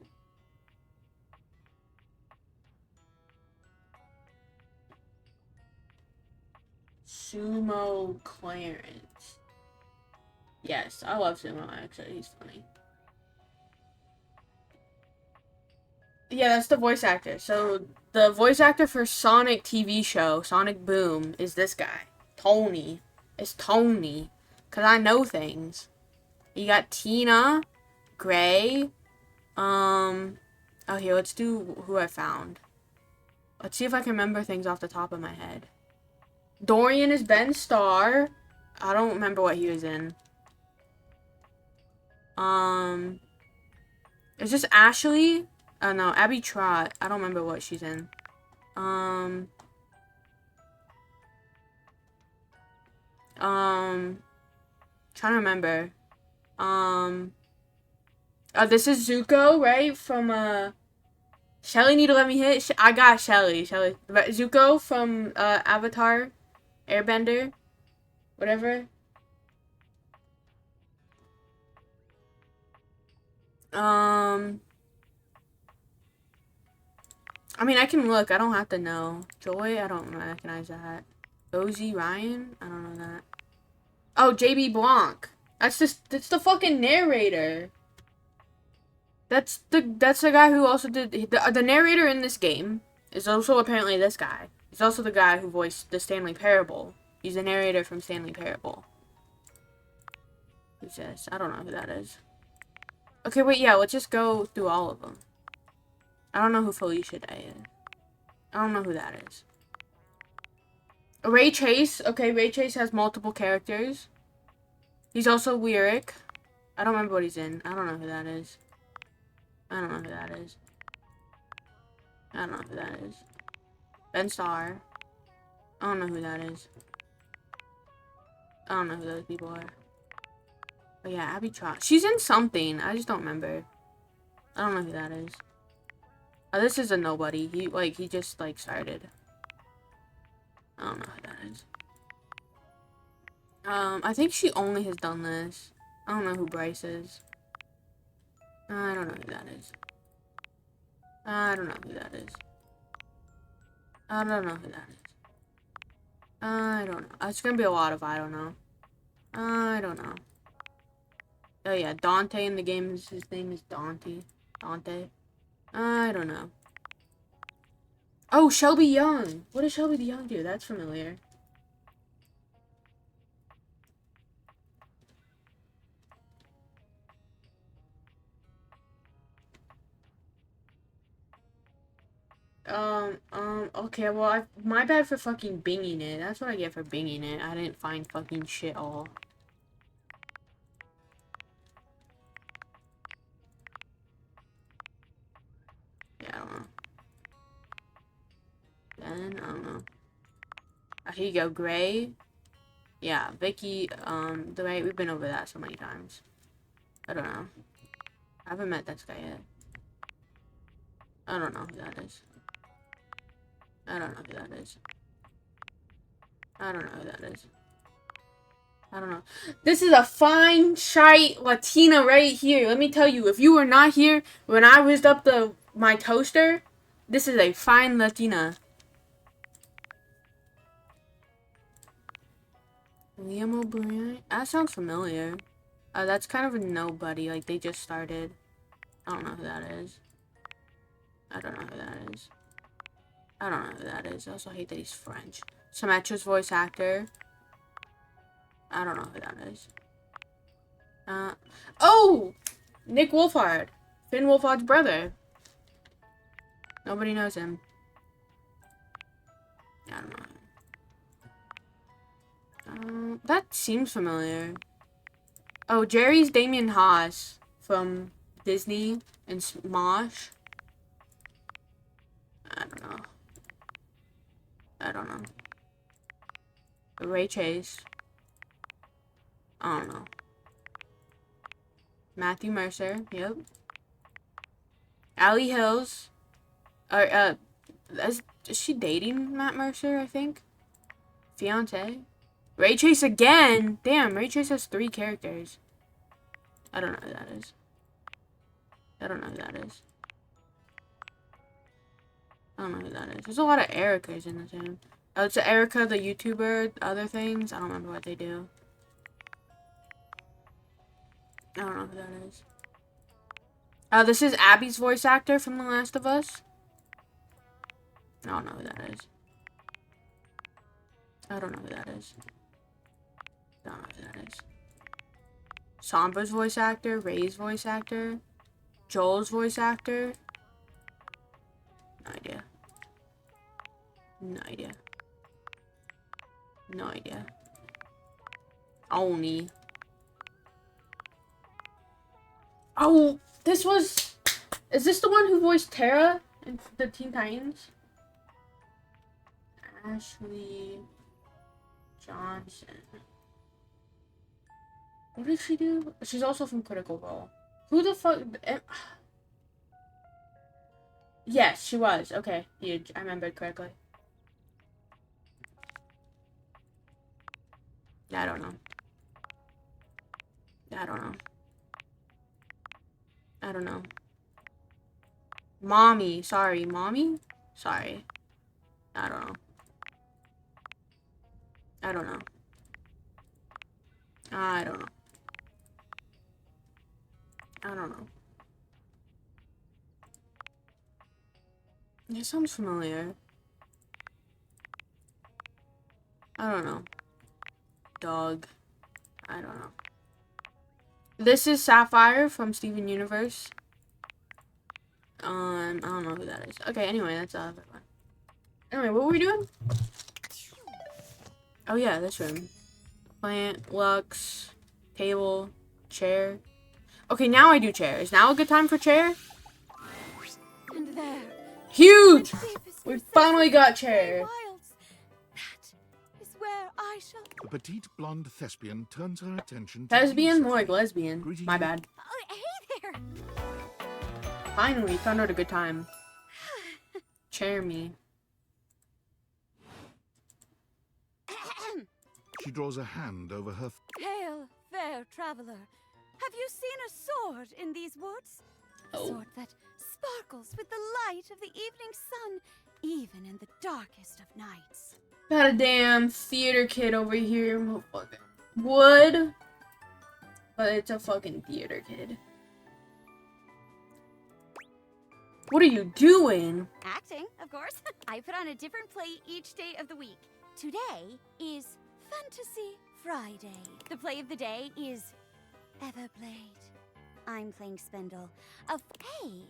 [SPEAKER 1] Sumo Clarence. Yes, I love Sumo, actually. He's funny. Yeah, that's the voice actor. So, the voice actor for Sonic TV show, Sonic Boom, is this guy. Tony. It's Tony. Because I know things. You got Tina, Gray, oh, here, let's do who I found. Let's see if I can remember things off the top of my head. Dorian is Ben Starr. I don't remember what he was in. Is this Ashley? Oh, no, Abby Trott. I don't remember what she's in. Trying to remember. This is Zuko, right? From, Shelly need to let me hit. I got Shelly. Zuko from, Avatar, Airbender, whatever. I mean, I can look. I don't have to know. Joy, I don't recognize that. Ozzy Ryan, I don't know that. Oh, JB Blanc. That's the fucking narrator. That's the guy who also did the narrator in this game is also apparently this guy. He's also the guy who voiced the Stanley Parable. He's the narrator from Stanley Parable. Who's this? I don't know who that is. Okay, wait, yeah, let's just go through all of them. I don't know who Felicia Day is. I don't know who that is. Ray Chase. Okay, Ray Chase has multiple characters. He's also Lyric. I don't remember what he's in. I don't know who that is. I don't know who that is. I don't know who that is. Ben Starr. I don't know who that is. I don't know who those people are. But yeah, Abby Trott. She's in something. I just don't remember. I don't know who that is. Oh, this is a nobody. He just, started. I don't know who that is. I think she only has done this. I don't know who Bryce is. I don't know who that is. I don't know who that is. I don't know who that is. I don't know. It's gonna be a lot of I don't know. I don't know. Oh yeah, Dante in the game, his name is Dante. Dante. I don't know. Oh, Shelby Young. What does Shelby the Young do? That's familiar. Okay, well, my bad for fucking binging it. That's what I get for binging it. I didn't find fucking shit all. Yeah, I don't know. Then, I don't know. Here you go, Gray. Yeah, Vicky, we've been over that so many times. I don't know. I haven't met this guy yet. I don't know who that is. I don't know who that is. I don't know who that is. I don't know. This is a fine, shy Latina right here. Let me tell you, if you were not here when I whizzed up my toaster, this is a fine Latina. Liam O'Brien? That sounds familiar. That's kind of a nobody. Like, they just started. I don't know who that is. I don't know who that is. I don't know who that is. I also hate that he's French. Symmetra's voice actor. I don't know who that is. Oh! Nick Wolfhard. Finn Wolfhard's brother. Nobody knows him. I don't know. That seems familiar. Oh, Jerry's Damien Haas from Disney and Smosh. I don't know. I don't know. Ray Chase. I don't know. Matthew Mercer. Yep. Allie Hills. Is she dating Matt Mercer, I think? Fiance? Ray Chase again? Damn, Ray Chase has 3 characters. I don't know who that is. I don't know who that is. I don't know who that is. There's a lot of Ericas in the team. Oh, it's Erica, the YouTuber, other things. I don't remember what they do. I don't know who that is. Oh, this is Abby's voice actor from The Last of Us. I don't know who that is. I don't know who that is. I don't know who that is. Sombra's voice actor, Ray's voice actor, Joel's voice actor. No idea. No idea. No idea. Oni. Oh, this was... Is this the one who voiced Tara in the Teen Titans? Ashley Johnson. What did she do? She's also from Critical Role. Who the fuck... Yes, she was. Okay, huge. I remembered correctly. I don't know. I don't know. I don't know. Mommy. Sorry. Mommy? Sorry. I don't know. I don't know. I don't know. I don't know. It sounds familiar. I don't know. Dog. I don't know. This is Sapphire from Steven Universe. I don't know who that is. Okay, anyway, that's everyone. Anyway, what were we doing? Oh yeah, this room. Plant, Lux, table, chair. Okay, now I do chair. Is now a good time for chair?
[SPEAKER 16] And there,
[SPEAKER 1] Huge! We finally got chair.
[SPEAKER 16] is where I shall.
[SPEAKER 9] The petite blonde thespian turns her attention to
[SPEAKER 1] Thespian? More like lesbian. My bad.
[SPEAKER 16] Oh, hey there.
[SPEAKER 1] Finally, found out a good time. Chair me.
[SPEAKER 9] She draws a hand over her.
[SPEAKER 16] Hail, fair traveler. Have you seen a sword in these woods? A sword that sparkles with the light of the evening sun, even in the darkest of nights.
[SPEAKER 1] Got a damn theater kid over here. Motherfucker. Wood. But it's a fucking theater kid. What are you doing?
[SPEAKER 6] Acting, of course. I put on a different play each day of the week. Today is Fantasy Friday. The play of the day is Everblade. I'm playing Spindle. Hey,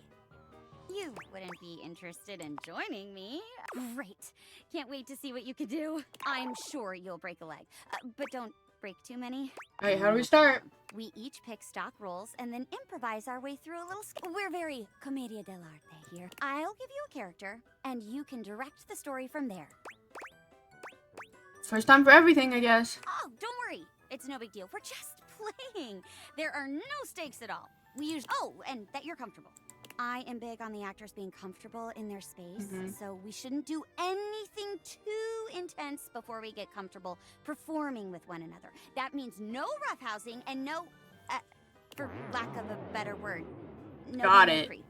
[SPEAKER 6] you wouldn't be interested in joining me. Great. Can't wait to see what you could do. I'm sure you'll break a leg, but don't break too many.
[SPEAKER 1] Alright, how do we start?
[SPEAKER 6] We each pick stock roles and then improvise our way through a little We're very commedia dell'arte here. I'll give you a character, and you can direct the story from there.
[SPEAKER 1] First time for everything, I guess.
[SPEAKER 6] Oh, don't worry. It's no big deal. We're just playing. There are no stakes at all. We use. Oh, and that you're comfortable. I am big on the actors being comfortable in their space, so we shouldn't do anything too intense before we get comfortable performing with one another. That means no roughhousing and no, for lack of a better word, no
[SPEAKER 1] Got
[SPEAKER 6] being a
[SPEAKER 1] it.
[SPEAKER 6] creep.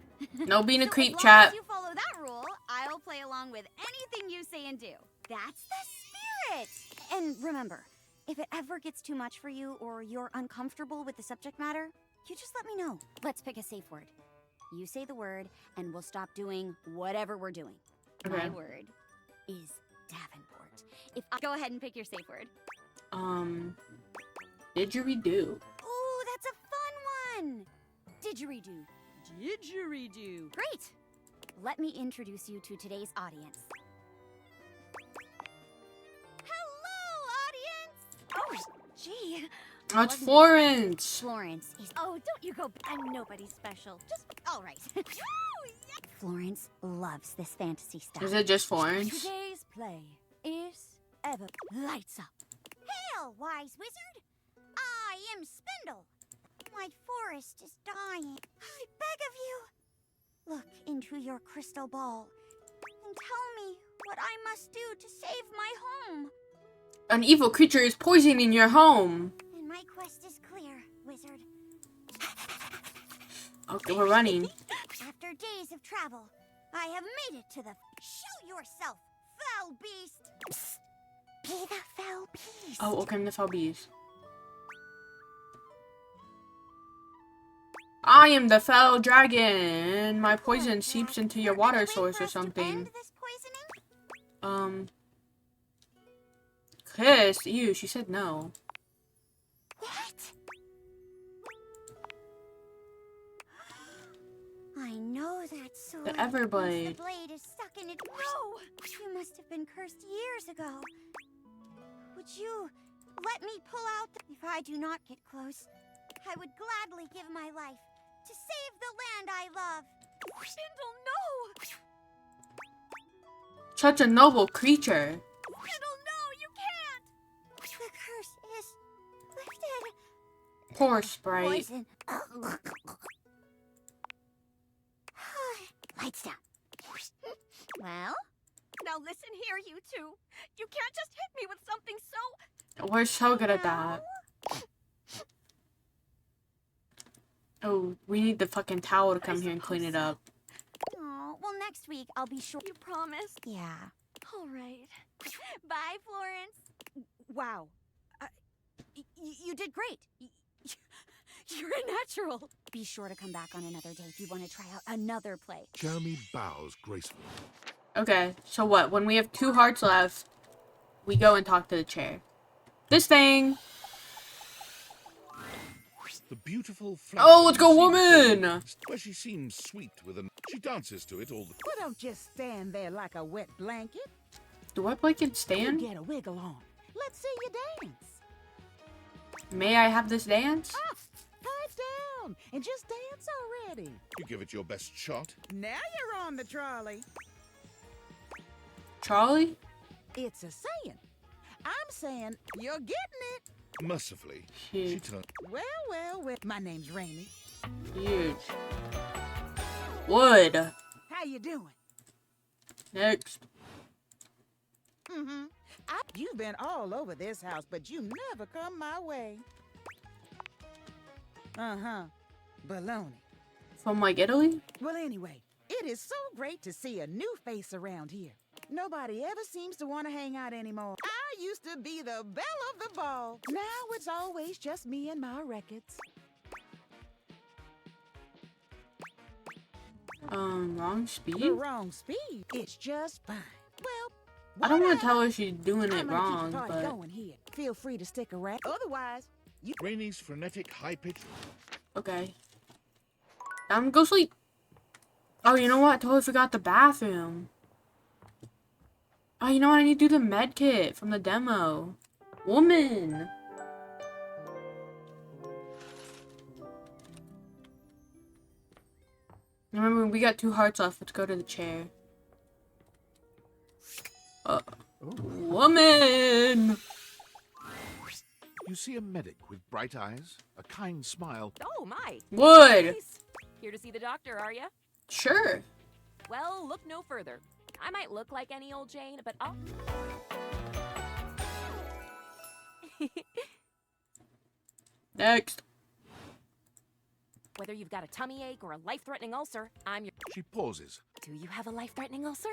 [SPEAKER 1] No being a
[SPEAKER 6] So
[SPEAKER 1] creep,
[SPEAKER 6] as long
[SPEAKER 1] chat.
[SPEAKER 6] as you follow that rule, I'll play along with anything you say and do. That's the spirit. And remember, if it ever gets too much for you or you're uncomfortable with the subject matter, you just let me know. Let's pick a safe word. You say the word, and we'll stop doing whatever we're doing.
[SPEAKER 1] Okay.
[SPEAKER 6] My word is Davenport. If I go ahead and pick your safe word.
[SPEAKER 1] Didgeridoo.
[SPEAKER 6] Ooh, that's a fun one. Didgeridoo.
[SPEAKER 13] Didgeridoo.
[SPEAKER 6] Great. Let me introduce you to today's audience. Hello, audience. Oh, gee.
[SPEAKER 1] Oh, it's Florence.
[SPEAKER 6] Florence is. Oh, don't you go. I'm nobody special. Just. All right. Florence loves this fantasy stuff.
[SPEAKER 1] Is it just Florence?
[SPEAKER 6] Today's play is Ever Lights Up. Hail, wise wizard. I am Spindle. My forest is dying. I beg of you, look into your crystal ball and tell me what I must do to save my home.
[SPEAKER 1] An evil creature is poisoning your home.
[SPEAKER 6] And my quest is clear, wizard.
[SPEAKER 1] Okay, we're running.
[SPEAKER 6] After days of travel, I have made it to the... Show yourself, foul beast! Psst. Be the foul beast.
[SPEAKER 1] Oh, okay, I'm the foul beast. I am the fell dragon. My poison seeps into your water source or something. Kiss. Ew, she said no.
[SPEAKER 6] What? I know that sword.
[SPEAKER 1] The Everblade.
[SPEAKER 6] The blade is stuck in it. No! You must have been cursed years ago. Would you let me pull out the... If I do not get close, I would gladly give my life to save the land I love. Spindle, no!
[SPEAKER 1] Such a noble creature.
[SPEAKER 6] Spindle, no, you can't! The curse is lifted.
[SPEAKER 1] Poor Sprite.
[SPEAKER 6] Poison. Lights down. Well?
[SPEAKER 16] Now listen here, you two. You can't just hit me with something so...
[SPEAKER 1] We're so good at that. Oh, we need the fucking towel to come here and clean it up.
[SPEAKER 6] Oh, well, next week I'll be sure.
[SPEAKER 16] You promise?
[SPEAKER 6] Yeah.
[SPEAKER 16] All right.
[SPEAKER 6] Bye, Florence.
[SPEAKER 16] Wow.
[SPEAKER 6] You did great.
[SPEAKER 16] You're a natural.
[SPEAKER 6] Be sure to come back on another day if you want to try out another play.
[SPEAKER 9] Jeremy bows gracefully.
[SPEAKER 1] Okay, so what? When we have 2 hearts left, we go and talk to the chair. This thing!
[SPEAKER 9] The beautiful
[SPEAKER 1] Oh, let's go, woman!
[SPEAKER 9] Where she seems sweet with an... She dances to it all the...
[SPEAKER 2] Well, don't just stand there like a wet blanket.
[SPEAKER 1] Do I blanket stand?
[SPEAKER 2] Get a wiggle on. Let's see you dance.
[SPEAKER 1] May I have this dance?
[SPEAKER 2] Pipe down and just dance already.
[SPEAKER 9] You give it your best shot.
[SPEAKER 2] Now you're on the trolley.
[SPEAKER 1] Charlie?
[SPEAKER 2] It's a saying. I'm saying you're getting it.
[SPEAKER 9] Mercifully, she turned...
[SPEAKER 2] Well. My name's Rainy.
[SPEAKER 1] Huge. Wood.
[SPEAKER 2] How you doing?
[SPEAKER 1] Next.
[SPEAKER 2] You've been all over this house, but you never come my way. Baloney.
[SPEAKER 1] From like Italy?
[SPEAKER 2] Well, anyway, it is so great to see a new face around here. Nobody ever seems to want to hang out anymore. I used to be the belle of the ball. Now it's always just me and my records.
[SPEAKER 1] Wrong speed?
[SPEAKER 2] The wrong speed. It's just fine. Well,
[SPEAKER 1] I don't want to tell her she's doing it
[SPEAKER 2] I'm gonna
[SPEAKER 1] wrong,
[SPEAKER 2] keep the party
[SPEAKER 1] but...
[SPEAKER 2] going here. Feel free to stick around. Otherwise, you...
[SPEAKER 9] Rainy's frenetic, high-pitched...
[SPEAKER 1] Okay. I'm go sleep. Oh, you know what? I totally forgot the bathroom. Oh, you know what? I need to do the med kit from the demo. Woman! Remember, we got 2 hearts left. Let's go to the chair. Woman!
[SPEAKER 9] You see a medic with bright eyes, a kind smile.
[SPEAKER 21] Oh, my.
[SPEAKER 1] Would.
[SPEAKER 21] Nice. Here to see the doctor, are ya?
[SPEAKER 1] Sure.
[SPEAKER 21] Well, look no further. I might look like any old Jane, but I'll...
[SPEAKER 1] Next.
[SPEAKER 21] Whether you've got a tummy ache or a life-threatening ulcer, I'm your...
[SPEAKER 9] She pauses.
[SPEAKER 21] Do you have a life-threatening ulcer?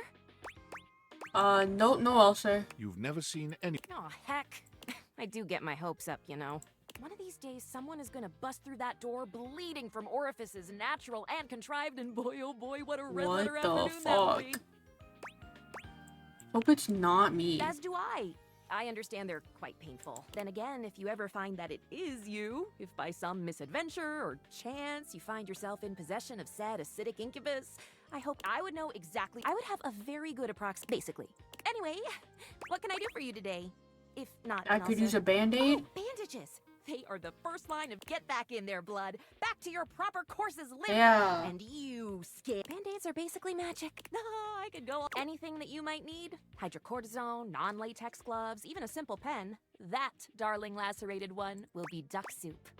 [SPEAKER 1] No ulcer.
[SPEAKER 9] You've never seen any.
[SPEAKER 21] Oh, heck. I do get my hopes up, you know. One of these days, someone is gonna bust through that door bleeding from orifices, natural and contrived, and boy, oh boy, what a red
[SPEAKER 1] What
[SPEAKER 21] letter
[SPEAKER 1] the
[SPEAKER 21] afternoon that will
[SPEAKER 1] fuck?
[SPEAKER 21] be.
[SPEAKER 1] Hope it's not me.
[SPEAKER 21] As do I. I understand they're quite painful. Then again, if you ever find that it is you, if by some misadventure or chance you find yourself in possession of said acidic incubus, I hope I would know exactly. I would have a very good basically. Anyway, what can I do for you today? If not,
[SPEAKER 1] I could use a Band-Aid.
[SPEAKER 21] Oh, bandages. They are the first line of get back in there, blood. Back to your proper courses, live.
[SPEAKER 1] Yeah.
[SPEAKER 21] And you skip. Band-Aids are basically magic. No, I could go on. Anything that you might need. Hydrocortisone, non-latex gloves, even a simple pen. That, darling lacerated one, will be duck soup.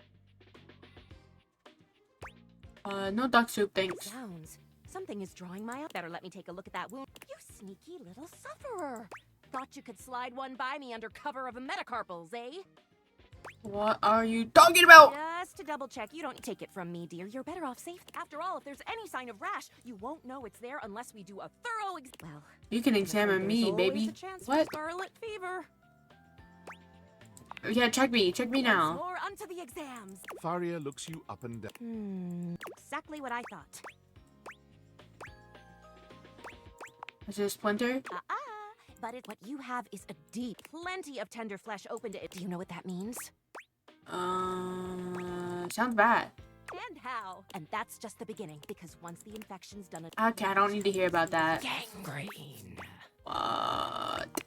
[SPEAKER 1] No duck soup, thanks.
[SPEAKER 21] Sounds. Something is drawing my eye. Better let me take a look at that wound. You sneaky little sufferer. Thought you could slide one by me under cover of a metacarpals, eh?
[SPEAKER 1] What are you talking about?
[SPEAKER 21] Just to double check, you don't take it from me, dear. You're better off safe. After all, if there's any sign of rash, you won't know it's there unless we do a thorough well,
[SPEAKER 1] You can examine me,
[SPEAKER 21] there's always
[SPEAKER 1] baby.
[SPEAKER 21] a chance for
[SPEAKER 1] What?
[SPEAKER 21] scarlet fever.
[SPEAKER 1] Yeah, check me. Check me
[SPEAKER 21] Once
[SPEAKER 1] now.
[SPEAKER 21] more onto the exams.
[SPEAKER 9] Faria looks you up and down.
[SPEAKER 21] Exactly what I thought.
[SPEAKER 1] Is it a splinter?
[SPEAKER 21] But what you have is a deep, plenty of tender flesh open to it. Do you know what that means?
[SPEAKER 1] Sounds bad.
[SPEAKER 21] And how? And that's just the beginning, because once the infection's done...
[SPEAKER 1] Okay, I don't need to hear about that.
[SPEAKER 21] Gangrene.
[SPEAKER 1] What?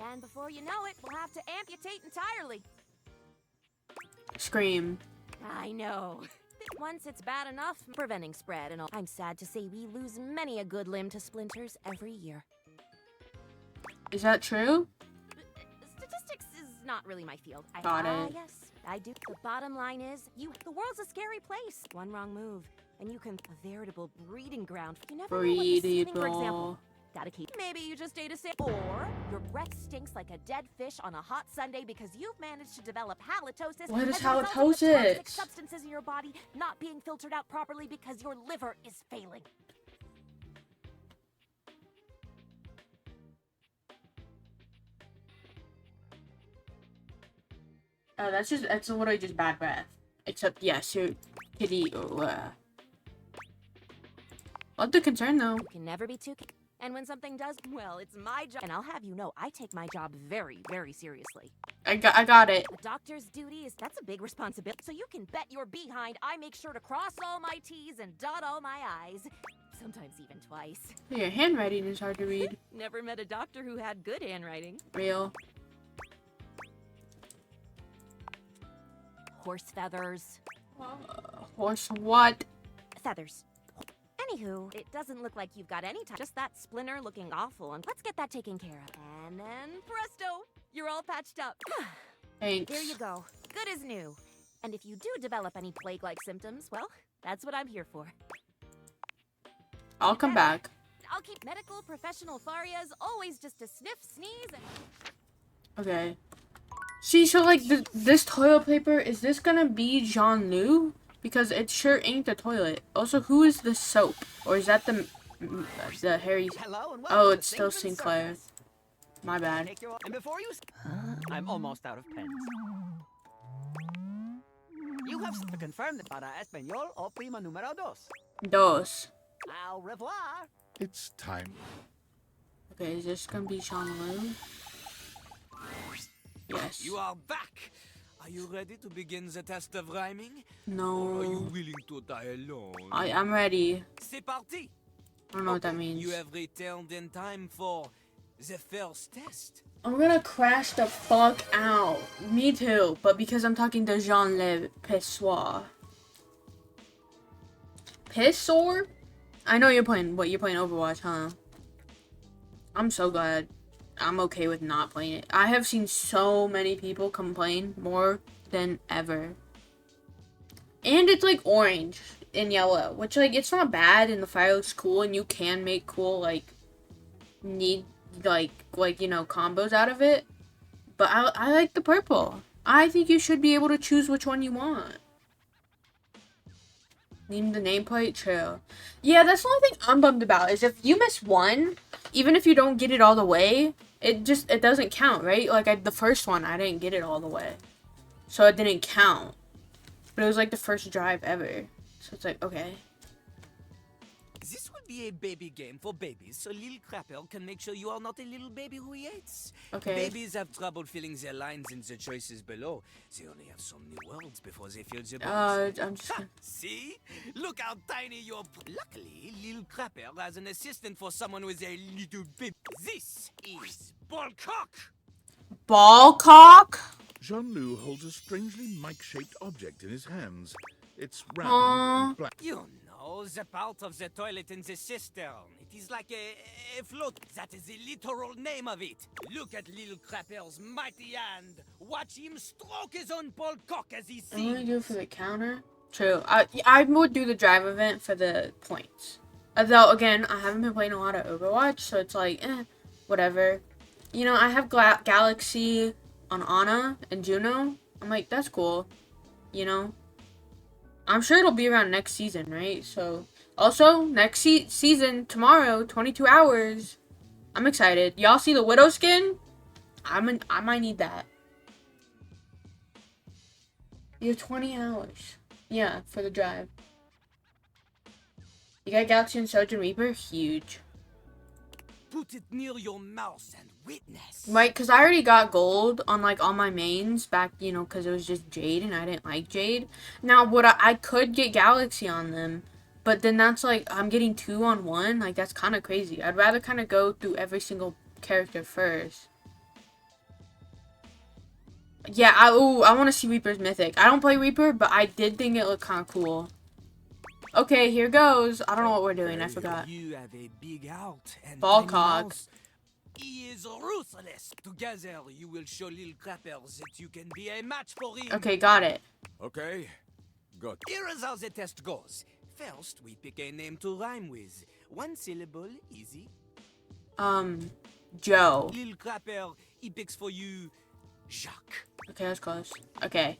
[SPEAKER 21] And before you know it, we'll have to amputate entirely.
[SPEAKER 1] Scream.
[SPEAKER 21] I know. Once it's bad enough, preventing spread and all. I'm sad to say we lose many a good limb to splinters every year.
[SPEAKER 1] Is that true?
[SPEAKER 21] Statistics is not really my field.
[SPEAKER 1] Got it.
[SPEAKER 21] Yes, I do. The bottom line is, the world's a scary place. One wrong move, and you can a veritable breeding ground. You never know what you're seeing, for example. Gotta keep. Maybe you just ate a or your breath stinks like a dead fish on a hot Sunday because you've managed to develop halitosis.
[SPEAKER 1] What is
[SPEAKER 21] as a result of the toxic
[SPEAKER 1] halitosis?
[SPEAKER 21] substances in your body not being filtered out properly because your liver is failing.
[SPEAKER 1] That's literally just bad breath. Except, yes, your kitty. Not the concern though.
[SPEAKER 21] You can never be too. And when something does, well, it's my job. And I'll have you know, I take my job very, very seriously.
[SPEAKER 1] I got it.
[SPEAKER 21] A doctor's duty that's a big responsibility. So you can bet your behind I make sure to cross all my T's and dot all my I's. Sometimes even twice.
[SPEAKER 1] Your handwriting is hard to read.
[SPEAKER 21] Never met a doctor who had good handwriting.
[SPEAKER 1] Real.
[SPEAKER 21] Horse feathers.
[SPEAKER 1] Horse what?
[SPEAKER 21] Feathers. Anywho, it doesn't look like you've got any time. Just that splinter looking awful, and let's get that taken care of. And then, presto, you're all patched up.
[SPEAKER 1] Thanks.
[SPEAKER 21] There you go. Good as new. And if you do develop any plague-like symptoms, well, that's what I'm here for.
[SPEAKER 1] I'll come back.
[SPEAKER 21] I'll keep medical professional Farias always just to sniff, sneeze, and...
[SPEAKER 1] Okay. See, so like this toilet paper, is this gonna be Jean Lou? Because it sure ain't the toilet. Also, who is the soap? Or is that the Harry?
[SPEAKER 3] Hello and
[SPEAKER 1] Oh,
[SPEAKER 3] welcome
[SPEAKER 1] it's
[SPEAKER 3] to
[SPEAKER 1] still
[SPEAKER 3] Things and
[SPEAKER 1] Sinclair.
[SPEAKER 3] Circus.
[SPEAKER 1] My bad.
[SPEAKER 3] Take your- And before you... I'm almost out of pens. You have to confirm that para español o prima número dos.
[SPEAKER 1] Dos.
[SPEAKER 3] Au revoir.
[SPEAKER 9] It's time.
[SPEAKER 1] Okay, is this gonna be Jean Lou? Yes.
[SPEAKER 7] You are back! Are you ready to begin the test of rhyming?
[SPEAKER 1] No.
[SPEAKER 7] Or are you willing to die alone?
[SPEAKER 1] I'm ready.
[SPEAKER 7] C'est parti!
[SPEAKER 1] I don't know what that means.
[SPEAKER 7] You have returned in time for the first test.
[SPEAKER 1] I'm gonna crash the fuck out. Me too, but because I'm talking to Jean Le Pissoir. Pissoir? I know you're playing Overwatch, huh? I'm so glad. I'm okay with not playing it. I have seen so many people complain more than ever. And it's like orange and yellow, which like it's not bad, and the fire looks cool, and you can make cool like you know, combos out of it. But I like the purple. I think you should be able to choose which one you want. Name the nameplate, true. Yeah, that's the only thing I'm bummed about, is if you miss one, even if you don't get it all the way, it doesn't count, right? Like the first one, I didn't get it all the way, so it didn't count. But it was like the first drive ever, so it's like, okay.
[SPEAKER 7] This would be a baby game for babies, so Lil Crapper can make sure you are not a little baby who he hates.
[SPEAKER 1] Okay.
[SPEAKER 7] Babies have trouble filling their lines in the choices below. They only have so many words before they fill the books.
[SPEAKER 1] I'm just...
[SPEAKER 7] See? Look how tiny your... Luckily, Lil Crapper has an assistant for someone with a little baby. This is Ballcock.
[SPEAKER 1] Ballcock?
[SPEAKER 9] Jean-Loup holds a strangely mic-shaped object in his hands. It's round and black.
[SPEAKER 7] You know, the part of the toilet in the cistern. It is like a float. That is the literal name of it. Look at Lil Crapper's mighty hand. Watch him stroke his own Ballcock as he
[SPEAKER 1] I'm gonna
[SPEAKER 7] sings.
[SPEAKER 1] do it for the counter. True. I would do the drive event for the points. Although, again, I haven't been playing a lot of Overwatch, so it's like, whatever. You know, I have Galaxy on Ana and Juno. I'm like, that's cool. You know? I'm sure it'll be around next season, right? So, also, next season, tomorrow, 22 hours. I'm excited. Y'all see the Widow skin? I might need that. You have 20 hours. Yeah, for the drive. You got Galaxy and Sojourn Reaper? Huge.
[SPEAKER 7] Put it near your mouth and witness.
[SPEAKER 1] Right, because I already got gold on, like, all my mains back, you know, because it was just Jade, and I didn't like Jade. Now, I could get Galaxy on them, but then that's, like, I'm getting 2 on 1. Like, that's kind of crazy. I'd rather kind of go through every single character first. Yeah, I want to see Reaper's Mythic. I don't play Reaper, but I did think it looked kind of cool. Okay, here goes. I don't know what we're doing. I forgot.
[SPEAKER 7] You have a big heart and
[SPEAKER 1] Ballcock.
[SPEAKER 7] he is ruthless. Together, you will show Lil Crapper that you can be a match for him.
[SPEAKER 1] Okay, got it.
[SPEAKER 19] Okay, good.
[SPEAKER 7] Here is how the test goes. First, we pick a name to rhyme with. 1 syllable, easy.
[SPEAKER 1] Joe.
[SPEAKER 7] Lil Crapper, he picks for you Jacques.
[SPEAKER 1] Okay, that's close. Okay.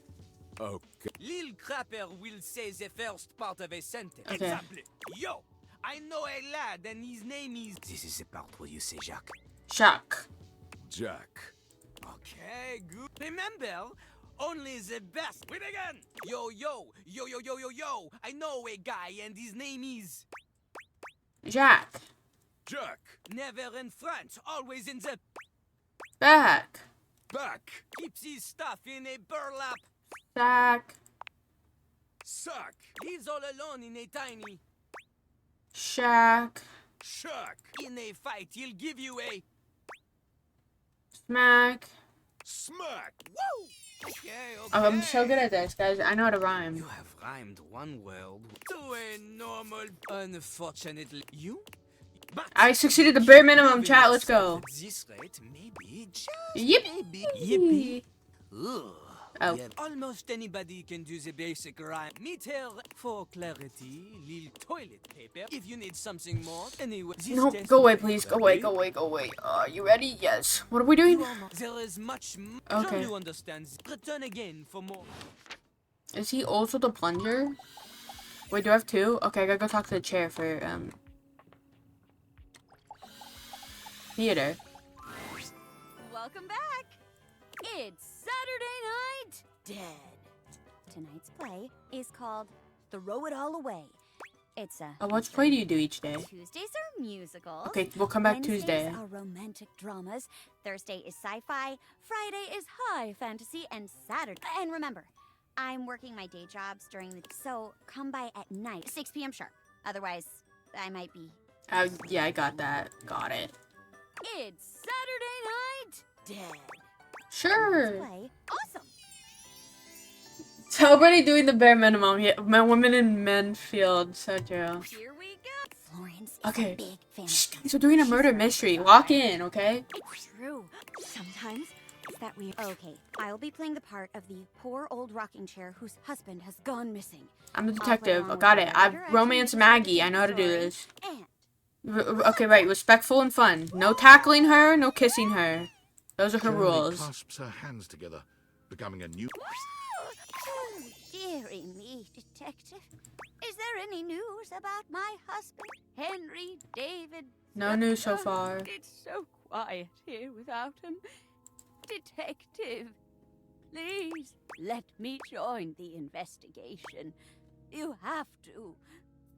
[SPEAKER 19] Okay.
[SPEAKER 7] Lil Crapper will say the first part of a sentence.
[SPEAKER 1] Okay.
[SPEAKER 7] Example, yo, I know a lad and his name is... This is the part where you say Jacques.
[SPEAKER 1] Jacques.
[SPEAKER 19] Jack.
[SPEAKER 7] Okay, good. Remember, only the best. We begin. Yo, yo, yo, yo, yo, yo, yo. I know a guy and his name is...
[SPEAKER 1] Jack.
[SPEAKER 19] Jack.
[SPEAKER 7] Never in front, always in the...
[SPEAKER 1] Back.
[SPEAKER 19] Back.
[SPEAKER 7] Keeps his stuff in a burlap.
[SPEAKER 1] Sack.
[SPEAKER 19] Sack.
[SPEAKER 7] Lives all alone in a tiny...
[SPEAKER 1] Shack.
[SPEAKER 19] Shack.
[SPEAKER 7] In a fight, he'll give you a...
[SPEAKER 1] Smack.
[SPEAKER 19] Smack.
[SPEAKER 7] Woo! Okay, okay.
[SPEAKER 1] Oh, I'm so good at this, guys. I know how to rhyme.
[SPEAKER 7] You have rhymed one word to a normal... Unfortunately, you... But
[SPEAKER 1] I succeeded the bare minimum, chat. Let's go.
[SPEAKER 7] at this rate, maybe, just
[SPEAKER 1] Yippee.
[SPEAKER 7] maybe... Ugh.
[SPEAKER 1] Oh.
[SPEAKER 7] Yeah, almost anybody can do the basic rhyme. Meter for clarity, Lil toilet paper. If you need something more, anyway.
[SPEAKER 1] No, go away, please. Go away, go away, go away. You ready? Yes. What are we doing?
[SPEAKER 7] There is much
[SPEAKER 1] Okay.
[SPEAKER 7] Jean-Loup understands. Return again for more.
[SPEAKER 1] Is he also the plunger? Wait, do I have 2? Okay, I gotta go talk to the chair for, theater.
[SPEAKER 6] Welcome back. It's Saturday Night Dead. Tonight's play is called Throw It All Away. It's a...
[SPEAKER 1] What play do you do each day?
[SPEAKER 6] Tuesdays are musicals.
[SPEAKER 1] Okay, we'll come back
[SPEAKER 6] Wednesdays
[SPEAKER 1] Tuesday.
[SPEAKER 6] are romantic dramas. Thursday is sci-fi. Friday is high fantasy. And Saturday... And remember, I'm working my day jobs during the... So come by at night, 6 p.m. sharp. Otherwise, I might be...
[SPEAKER 1] Yeah, I got that. Got it.
[SPEAKER 6] It's Saturday Night Dead.
[SPEAKER 1] Sure.
[SPEAKER 6] Play. Awesome.
[SPEAKER 1] So already doing the bare minimum. Yeah, my women in men field. So true.
[SPEAKER 6] Here we go. Florence
[SPEAKER 1] Okay.
[SPEAKER 16] Big fan.
[SPEAKER 1] Shh, guys, we're doing a murder mystery. Walk in, okay?
[SPEAKER 16] It's true. Sometimes it's that weird. Okay, I'll be playing the part of the poor old rocking chair whose husband has gone missing.
[SPEAKER 1] I'm the
[SPEAKER 16] I'll play
[SPEAKER 1] detective.
[SPEAKER 16] along
[SPEAKER 1] I
[SPEAKER 16] with
[SPEAKER 1] got
[SPEAKER 16] the
[SPEAKER 1] it. I've
[SPEAKER 16] narrator,
[SPEAKER 1] romanced
[SPEAKER 16] actually,
[SPEAKER 1] Maggie. I know how to do
[SPEAKER 16] story,
[SPEAKER 1] this.
[SPEAKER 16] and
[SPEAKER 1] Okay, right. Respectful and fun. No tackling her, no kissing her. Those are her
[SPEAKER 9] Jeremy
[SPEAKER 1] rules.
[SPEAKER 9] clasps her hands together, becoming a new...
[SPEAKER 16] Oh, dearie me, detective. Is there any news about my husband, Henry David?
[SPEAKER 1] No news so far.
[SPEAKER 16] It's so quiet here without him. Detective, please let me join the investigation. You have to.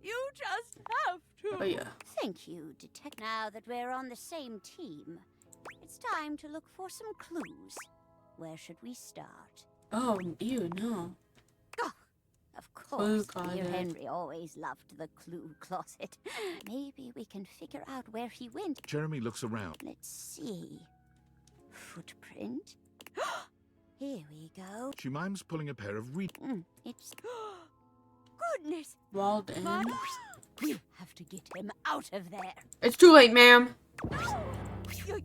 [SPEAKER 16] You just have to.
[SPEAKER 1] Oh, yeah.
[SPEAKER 16] Thank you, detective. Now that we're on the same team, it's time to look for some clues. Where should we start?
[SPEAKER 1] Oh, ew, no.
[SPEAKER 16] Of course,
[SPEAKER 1] Clue
[SPEAKER 16] dear
[SPEAKER 1] closet.
[SPEAKER 16] Henry always loved the clue closet. Maybe we can figure out where he went.
[SPEAKER 9] Jeremy looks around.
[SPEAKER 16] Let's see. Footprint. Here we go.
[SPEAKER 9] She mimes pulling a pair of reed...
[SPEAKER 16] It's... Goodness!
[SPEAKER 1] Walled in.
[SPEAKER 16] But we have to get him out of there.
[SPEAKER 1] It's too late, ma'am.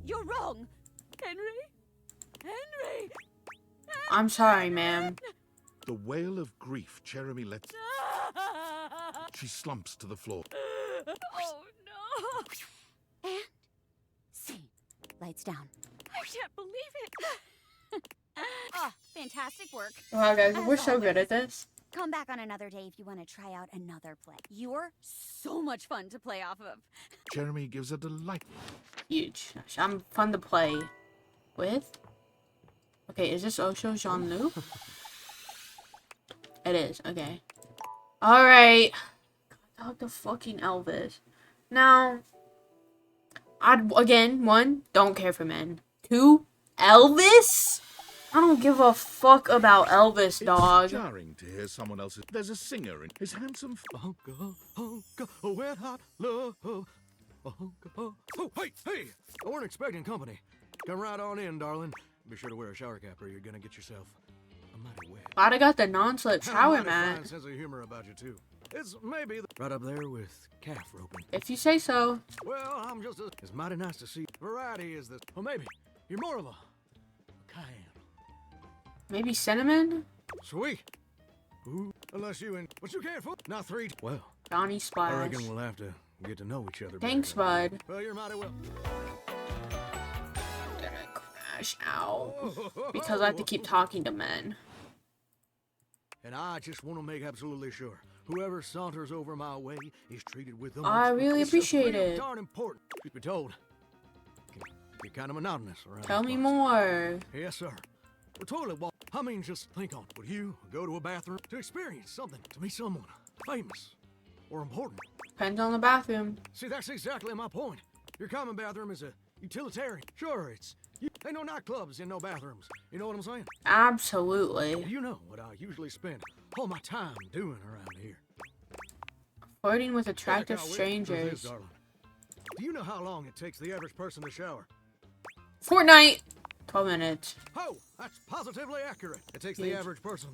[SPEAKER 16] You're wrong. Henry!
[SPEAKER 1] I'm sorry, ma'am.
[SPEAKER 9] The wail of grief Jeremy lets... She slumps to the floor.
[SPEAKER 16] Oh, no! And... scene. Lights down. I can't believe it. Oh, fantastic work.
[SPEAKER 1] Wow, guys,
[SPEAKER 16] As
[SPEAKER 1] we're so good
[SPEAKER 16] always.
[SPEAKER 1] at this.
[SPEAKER 16] Come back on another day if you want to try out another play. You're so much fun to play off of.
[SPEAKER 9] Jeremy gives a delight...
[SPEAKER 1] Huge. I'm fun to play with. Okay, is this Osho Jean-Luc? It is, okay. Alright. Talk to fucking Elvis. Now, again, 1, don't care for men. 2, Elvis? I don't give a fuck about Elvis, dog.
[SPEAKER 9] It's jarring to hear someone else's... There's a singer in his handsome...
[SPEAKER 14] Wet hot love. Oh, hey, hey! I weren't expecting company. Come right on in, darling. Be sure to wear a shower cap or you're gonna get yourself a mighty wet.
[SPEAKER 1] Glad I got the non-slip shower
[SPEAKER 14] Mighty fine
[SPEAKER 1] mat.
[SPEAKER 14] sense of humor about you, too. It's maybe right up there with calf roping.
[SPEAKER 1] If you say so.
[SPEAKER 14] Well, I'm just a... It's mighty nice to see. Variety is this. Or maybe you're more of a cayenne.
[SPEAKER 1] Maybe cinnamon?
[SPEAKER 14] Sweet. Ooh, unless you and... But you can't fool. Not 3... Well,
[SPEAKER 1] Johnny
[SPEAKER 14] I
[SPEAKER 1] Splash.
[SPEAKER 14] reckon we'll have to get to know each other better.
[SPEAKER 1] Thanks, bud.
[SPEAKER 14] Well, you're mighty well.
[SPEAKER 1] Crash out. Because I have to keep talking to men.
[SPEAKER 14] And I just want to make absolutely sure whoever saunters over my way is treated with the
[SPEAKER 1] I
[SPEAKER 14] most-
[SPEAKER 1] really
[SPEAKER 14] It's
[SPEAKER 1] appreciate
[SPEAKER 14] really
[SPEAKER 1] it.
[SPEAKER 14] darn important. Truth be told, can get kind of monotonous around.
[SPEAKER 1] Tell
[SPEAKER 14] these
[SPEAKER 1] me
[SPEAKER 14] parts.
[SPEAKER 1] more.
[SPEAKER 14] Yes, sir. The toilet walk. I mean, just think on. Would you go to a bathroom to experience something, to meet someone famous or important?
[SPEAKER 1] Depends on the bathroom.
[SPEAKER 14] See, that's exactly my point. Your common bathroom is a utilitarian. Sure, ain't no nightclubs and no bathrooms. You know what I'm saying?
[SPEAKER 1] Absolutely.
[SPEAKER 14] You know what I usually spend all my time doing around here.
[SPEAKER 1] Flirting with attractive
[SPEAKER 14] Check out
[SPEAKER 1] strangers.
[SPEAKER 14] this, darling. Do you know how long it takes the average person to shower?
[SPEAKER 1] Fortnite. 12 minutes.
[SPEAKER 14] Oh, that's positively accurate. It takes the
[SPEAKER 1] Huge.
[SPEAKER 14] average person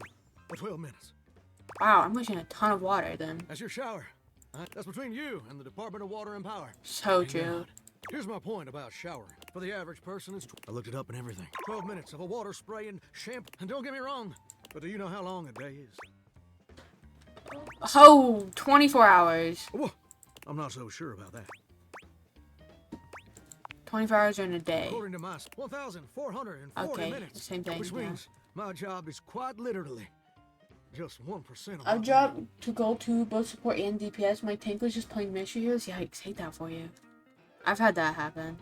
[SPEAKER 14] 12 minutes.
[SPEAKER 1] Wow, I'm wasting a ton of water then.
[SPEAKER 14] That's your shower. That's between you and the Department of Water and Power.
[SPEAKER 1] So
[SPEAKER 14] Hang
[SPEAKER 1] true.
[SPEAKER 14] on. Here's my point about showering. For the average person, I looked it up and everything. 12 minutes of a water spray and shampoo. And don't get me wrong, but do you know how long a day is?
[SPEAKER 1] Oh, 24 hours.
[SPEAKER 14] Whoa, I'm not so sure about that.
[SPEAKER 1] 24 hours in a day.
[SPEAKER 14] According to my 1,440
[SPEAKER 1] Okay,
[SPEAKER 14] minutes.
[SPEAKER 1] same thing,
[SPEAKER 14] Which
[SPEAKER 1] yeah.
[SPEAKER 14] means my job is quite literally just 1% of
[SPEAKER 1] I've
[SPEAKER 14] my
[SPEAKER 1] dropped to gold 2, both support and DPS. My tank was just playing Mystery Heroes. Yikes, hate that for you. I've had that happen.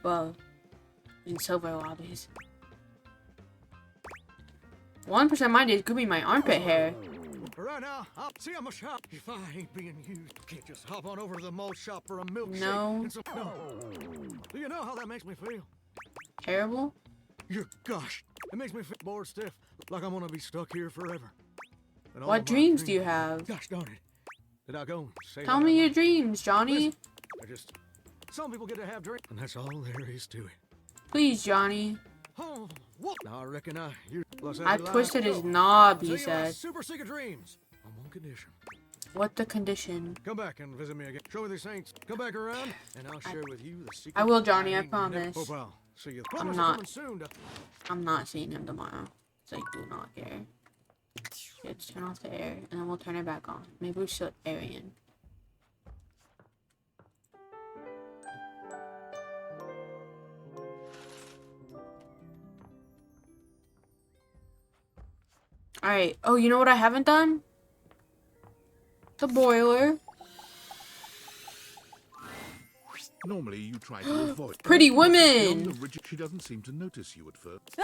[SPEAKER 1] Well, in silver lobbies. 1% mine is could be my armpit hair.
[SPEAKER 14] Right now, I'm a shop. If I ain't being used, can't just hop on over to the mall shop for a milkshake.
[SPEAKER 1] No.
[SPEAKER 14] And some, no. Do you know how that makes me feel?
[SPEAKER 1] Terrible?
[SPEAKER 14] Your gosh, it makes me feel bored stiff, like I'm gonna be stuck here forever. And all
[SPEAKER 1] What
[SPEAKER 14] my
[SPEAKER 1] dreams do you have?
[SPEAKER 14] Gosh darn it. Did I go and say
[SPEAKER 1] Tell
[SPEAKER 14] that
[SPEAKER 1] me
[SPEAKER 14] out
[SPEAKER 1] your
[SPEAKER 14] loud?
[SPEAKER 1] dreams, Johnny.
[SPEAKER 14] Listen, some people get to have dreams, and that's all there is to it.
[SPEAKER 1] Please, Johnny.
[SPEAKER 14] Oh, what? Now I reckon
[SPEAKER 1] I twisted his knob, he
[SPEAKER 14] Tell you my
[SPEAKER 1] said.
[SPEAKER 14] super secret dreams on one condition.
[SPEAKER 1] What the condition?
[SPEAKER 14] Come back and visit me again. Show me the saints. Come back around, and I'll share with you the secret.
[SPEAKER 1] I will, Johnny. I
[SPEAKER 14] ain't
[SPEAKER 1] promise.
[SPEAKER 14] Oh, well. See you.
[SPEAKER 1] I'm
[SPEAKER 14] Promise
[SPEAKER 1] not.
[SPEAKER 14] coming soon.
[SPEAKER 1] I'm not seeing him tomorrow. So I do not care. Let's turn off the air, and then we'll turn it back on. Maybe we should air in. Alright. Oh, you know what I haven't done? The boiler.
[SPEAKER 9] Normally, you try to avoid.
[SPEAKER 1] Pretty
[SPEAKER 9] Beyond
[SPEAKER 1] women!
[SPEAKER 9] the rigid, she doesn't seem to notice you at first.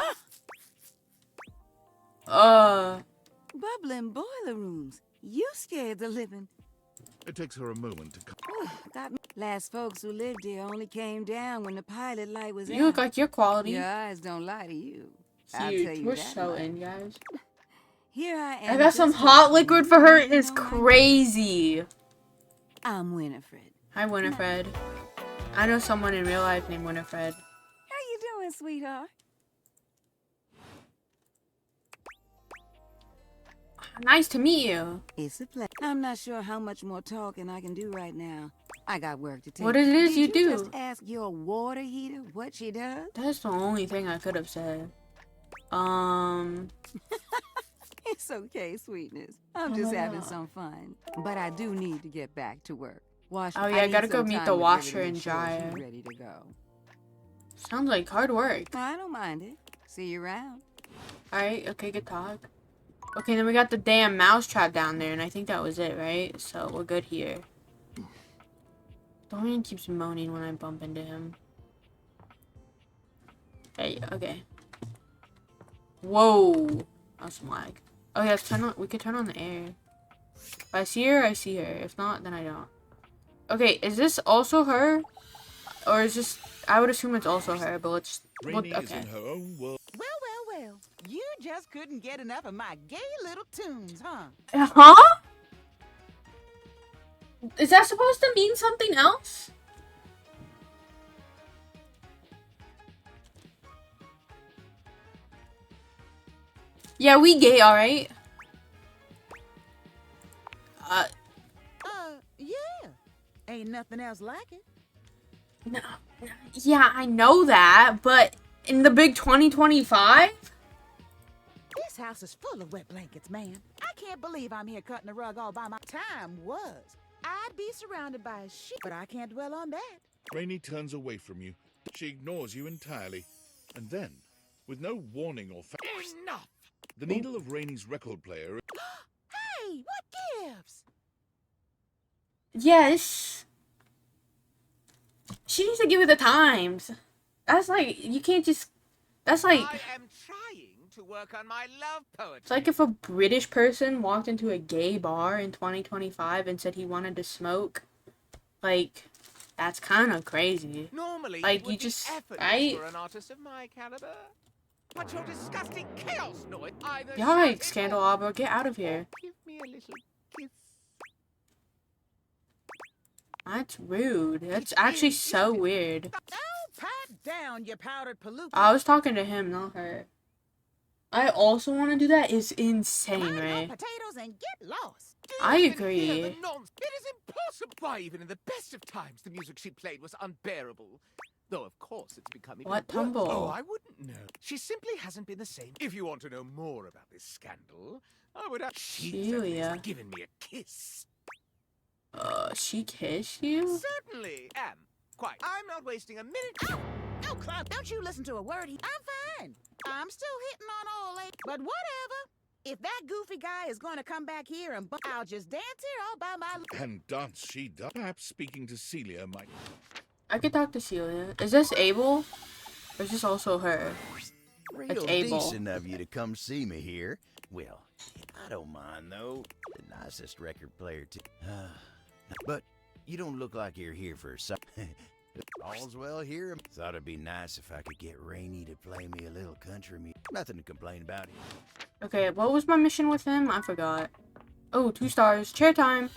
[SPEAKER 2] Bubbling boiler rooms. You scared the living.
[SPEAKER 9] It takes her a moment to come.
[SPEAKER 2] Got me. Last folks who lived here only came down when the pilot light was out.
[SPEAKER 1] You look like your quality.
[SPEAKER 2] Your eyes don't lie to you. I'll tell
[SPEAKER 1] Huge.
[SPEAKER 2] you
[SPEAKER 1] We're
[SPEAKER 2] that
[SPEAKER 1] so
[SPEAKER 2] much.
[SPEAKER 1] in, guys.
[SPEAKER 2] Here I am.
[SPEAKER 1] I got some hot liquid for her. It's crazy.
[SPEAKER 2] I'm Winifred.
[SPEAKER 1] Hi, Winifred. I know someone in real life named Winifred.
[SPEAKER 2] How you doing, sweetheart?
[SPEAKER 1] Nice to meet you.
[SPEAKER 2] It's a pleasure. I'm not sure how much more talking I can do right now. I got work to take.
[SPEAKER 1] What it is you
[SPEAKER 2] Did
[SPEAKER 1] do?
[SPEAKER 2] Just ask your water heater what she does.
[SPEAKER 1] That's the only thing I could have said.
[SPEAKER 2] It's okay, sweetness. I'm just having some fun. But I do need to get back to work. Wash.
[SPEAKER 1] Oh yeah, I
[SPEAKER 2] need
[SPEAKER 1] gotta go
[SPEAKER 2] some
[SPEAKER 1] meet
[SPEAKER 2] time
[SPEAKER 1] the
[SPEAKER 2] with
[SPEAKER 1] washer
[SPEAKER 2] everything
[SPEAKER 1] and
[SPEAKER 2] so she's
[SPEAKER 1] dryer.
[SPEAKER 2] ready to go.
[SPEAKER 1] Sounds like hard work.
[SPEAKER 2] I don't mind it. See you around.
[SPEAKER 1] Alright, okay, good talk. Okay, then we got the damn mousetrap down there, and I think that was it, right? So we're good here. Dorian keeps moaning when I bump into him. Hey, okay. Whoa! That's some lag. Oh yeah, let's turn on. We could turn on the air. If I see her, I see her. If not, then I don't. Okay, is this also her? Or is this... I would assume it's also her, but let's...
[SPEAKER 9] Rainey is
[SPEAKER 1] okay.
[SPEAKER 9] in her own world.
[SPEAKER 2] Well. You just couldn't get enough of my gay little tunes, huh?
[SPEAKER 1] Huh? Is that supposed to mean something else? Yeah, we gay, alright?
[SPEAKER 2] Yeah. Ain't nothing else like it.
[SPEAKER 1] No, yeah, I know that, but in the big 2025?
[SPEAKER 2] This house is full of wet blankets, man. I can't believe I'm here cutting the rug all by my time was. I'd be surrounded by a sheep, but I can't dwell on that.
[SPEAKER 9] Rainey turns away from you. She ignores you entirely. And then, with no warning or
[SPEAKER 5] Enough!
[SPEAKER 9] the needle of Rainey's record player.
[SPEAKER 2] Hey, what gives?
[SPEAKER 1] Yes. She needs to give it the times. That's like, you can't just... That's like...
[SPEAKER 5] I am trying to work on my love poetry.
[SPEAKER 1] It's like if a British person walked into a gay bar in 2025 and said he wanted to smoke. Like, that's kind of crazy.
[SPEAKER 5] Normally,
[SPEAKER 1] like,
[SPEAKER 5] it would
[SPEAKER 1] you
[SPEAKER 5] be
[SPEAKER 1] just...
[SPEAKER 5] effortless
[SPEAKER 1] Right?
[SPEAKER 5] for an artist of my caliber. But your disgusting chaos noise either
[SPEAKER 1] Yikes, Candelabra, get out of here.
[SPEAKER 5] give me a little kiss.
[SPEAKER 1] That's rude. That's actually so weird.
[SPEAKER 2] Oh, pipe down, you powdered palooka.
[SPEAKER 1] I was talking to him, not her. I also want to do that. It's insane, right?
[SPEAKER 2] Potatoes and get lost.
[SPEAKER 1] I
[SPEAKER 5] Hear
[SPEAKER 1] agree.
[SPEAKER 5] the nonsense. It is impossible. Why, even in the best of times, the music she played was unbearable. Though, of course, it's becoming
[SPEAKER 1] What
[SPEAKER 5] worse.
[SPEAKER 1] tumble?
[SPEAKER 5] Oh, I wouldn't know. She simply hasn't been the same. If you want to know more about this scandal, I would have... She's at
[SPEAKER 1] Celia.
[SPEAKER 5] least given me a kiss.
[SPEAKER 1] She kissed you?
[SPEAKER 5] Certainly am. Quite. I'm not wasting a minute.
[SPEAKER 2] Oh, Cloud, don't you listen to a word. I'm fine. I'm still hitting on old lady. But whatever. If that goofy guy is going to come back here and I'll just dance here all by my...
[SPEAKER 9] And dance she does. Perhaps speaking to Celia might...
[SPEAKER 1] I could talk to Celia. Is this Abel? Or is this also her?
[SPEAKER 11] Real
[SPEAKER 1] It's Abel.
[SPEAKER 11] decent of you to come see me here. Well, I don't mind, though. The nicest record player, too. But you don't look like you're here for something. All's well here. Thought it'd be nice if I could get Rainey to play me a little country music. Nothing to complain about.
[SPEAKER 1] Okay, what was my mission with him? I forgot. Oh, 2 stars. Chair time.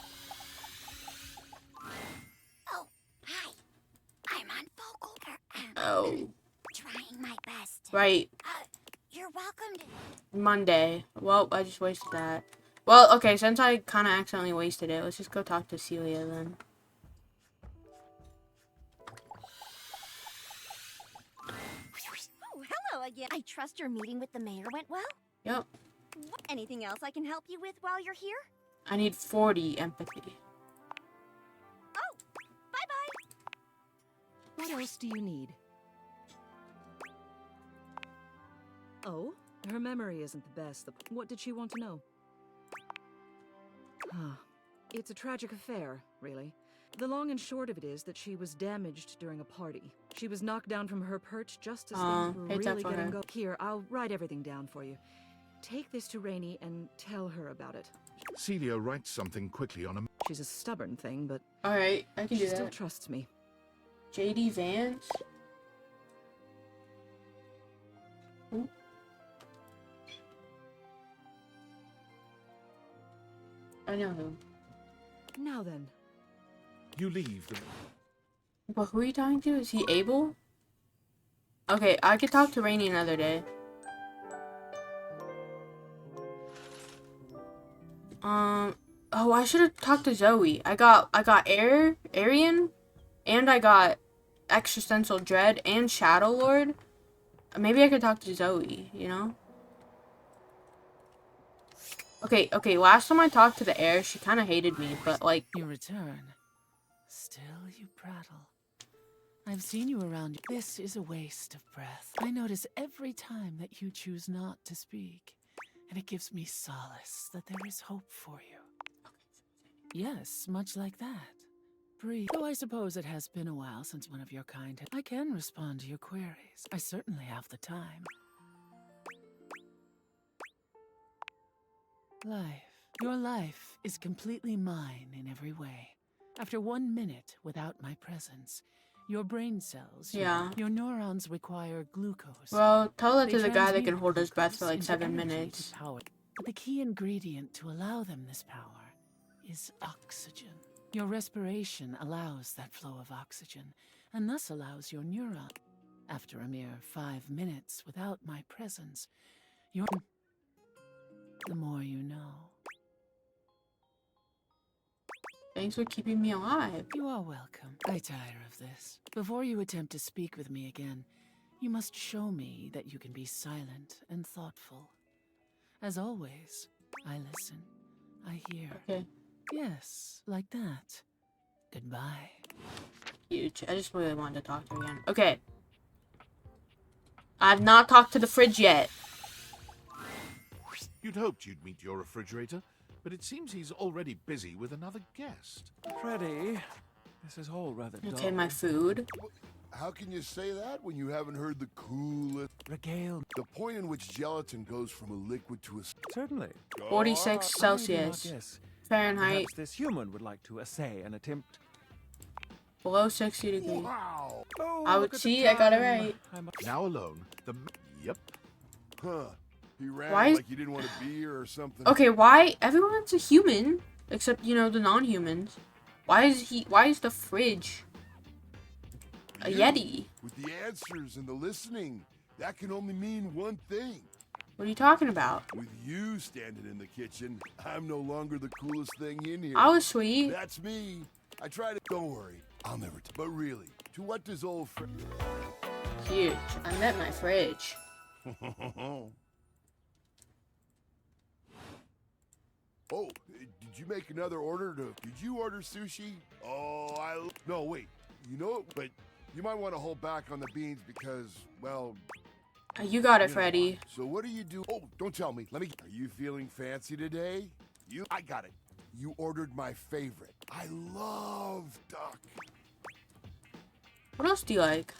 [SPEAKER 6] Oh, hi. I'm on vocal.
[SPEAKER 1] Oh.
[SPEAKER 6] Trying my best.
[SPEAKER 1] Right.
[SPEAKER 6] You're welcome to...
[SPEAKER 1] Monday. Well, I just wasted that. Well, okay, since I kind of accidentally wasted it, let's just go talk to Celia then.
[SPEAKER 6] Oh, hello again. I trust your meeting with the mayor went well?
[SPEAKER 1] Yep.
[SPEAKER 6] Anything else I can help you with while you're here?
[SPEAKER 1] I need 40 empathy.
[SPEAKER 6] Oh, bye-bye.
[SPEAKER 17] What else do you need? Oh, her memory isn't the best. What did she want to know? It's a tragic affair, really. The long and short of it is that she was damaged during a party. She was knocked down from her perch just as things were really getting going. Here, I'll write everything down for you. Take this to Rainey and tell her about it.
[SPEAKER 9] Celia writes something quickly on a...
[SPEAKER 17] She's a stubborn thing, but...
[SPEAKER 1] Alright, I can do that.
[SPEAKER 17] She still trusts me.
[SPEAKER 1] JD Vance? Ooh. I know him.
[SPEAKER 17] Now then.
[SPEAKER 9] You leave them.
[SPEAKER 1] But who are you talking to? Is he able? Okay, I could talk to Rainey another day. Oh, I should have talked to Zoe. I got Arian, and I got Existential Dread and Shadow Lord. Maybe I could talk to Zoe, you know? Okay, last time I talked to the heir, she kind of hated me, but like...
[SPEAKER 22] You return. Still you prattle. I've seen you around. This is a waste of breath. I notice every time that you choose not to speak, and it gives me solace that there is hope for you. Yes, much like that. Breathe. Though I suppose it has been a while since one of your kind I can respond to your queries. I certainly have the time. Life. Your life is completely mine in every way. After 1 minute without my presence, your brain cells, your neurons require glucose.
[SPEAKER 1] Well, tell that to
[SPEAKER 22] They
[SPEAKER 1] the guy that
[SPEAKER 22] transmute
[SPEAKER 1] can hold his breath for like
[SPEAKER 22] into
[SPEAKER 1] 7
[SPEAKER 22] energy to
[SPEAKER 1] minutes.
[SPEAKER 22] power. But the key ingredient to allow them this power is oxygen. Your respiration allows that flow of oxygen, and thus allows your neuron. After a mere 5 minutes without my presence, your... The more you know.
[SPEAKER 1] Thanks for keeping me alive.
[SPEAKER 22] You are welcome. I tire of this. Before you attempt to speak with me again, you must show me that you can be silent and thoughtful. As always, I listen. I hear.
[SPEAKER 1] Okay.
[SPEAKER 22] Yes, like that. Goodbye.
[SPEAKER 1] Huge. I just really wanted to talk to her again. Okay. I've not talked to the fridge yet.
[SPEAKER 9] You'd hoped you'd meet your refrigerator, but it seems he's already busy with another guest.
[SPEAKER 20] Freddy, this is all rather dull.
[SPEAKER 1] Okay, my food.
[SPEAKER 23] How can you say that when you haven't heard the coolest...
[SPEAKER 20] Regale.
[SPEAKER 23] The point in which gelatin goes from a liquid to a...
[SPEAKER 20] Certainly.
[SPEAKER 1] 46 Celsius.
[SPEAKER 20] Yes.
[SPEAKER 1] Fahrenheit.
[SPEAKER 20] Perhaps this human would like to essay an attempt.
[SPEAKER 1] Below 60 degrees.
[SPEAKER 23] Wow.
[SPEAKER 20] Oh,
[SPEAKER 1] I would see, I got it right.
[SPEAKER 9] Now alone, Yep.
[SPEAKER 23] Huh. He ran
[SPEAKER 1] Why is...
[SPEAKER 23] like he didn't want to be here or something.
[SPEAKER 1] Okay, why? Everyone's a human. Except, you know, the non-humans. Why is the fridge a Yeti?
[SPEAKER 23] With the answers and the listening, that can only mean one thing.
[SPEAKER 1] What are you talking about?
[SPEAKER 23] With you standing in the kitchen, I'm no longer the coolest thing in here.
[SPEAKER 1] I was sweet.
[SPEAKER 23] That's me. I try to... Don't worry. I'll never... But really, to what does old
[SPEAKER 1] Huge. I met my fridge.
[SPEAKER 23] Oh, did you make another order to... Did you order sushi? Oh, No, wait. You know it, but you might want to hold back on the beans because, well...
[SPEAKER 1] You got it, Freddy.
[SPEAKER 23] So what do you do? Oh, don't tell me. Are you feeling fancy today? I got it. You ordered my favorite. I love duck.
[SPEAKER 1] What else do you like?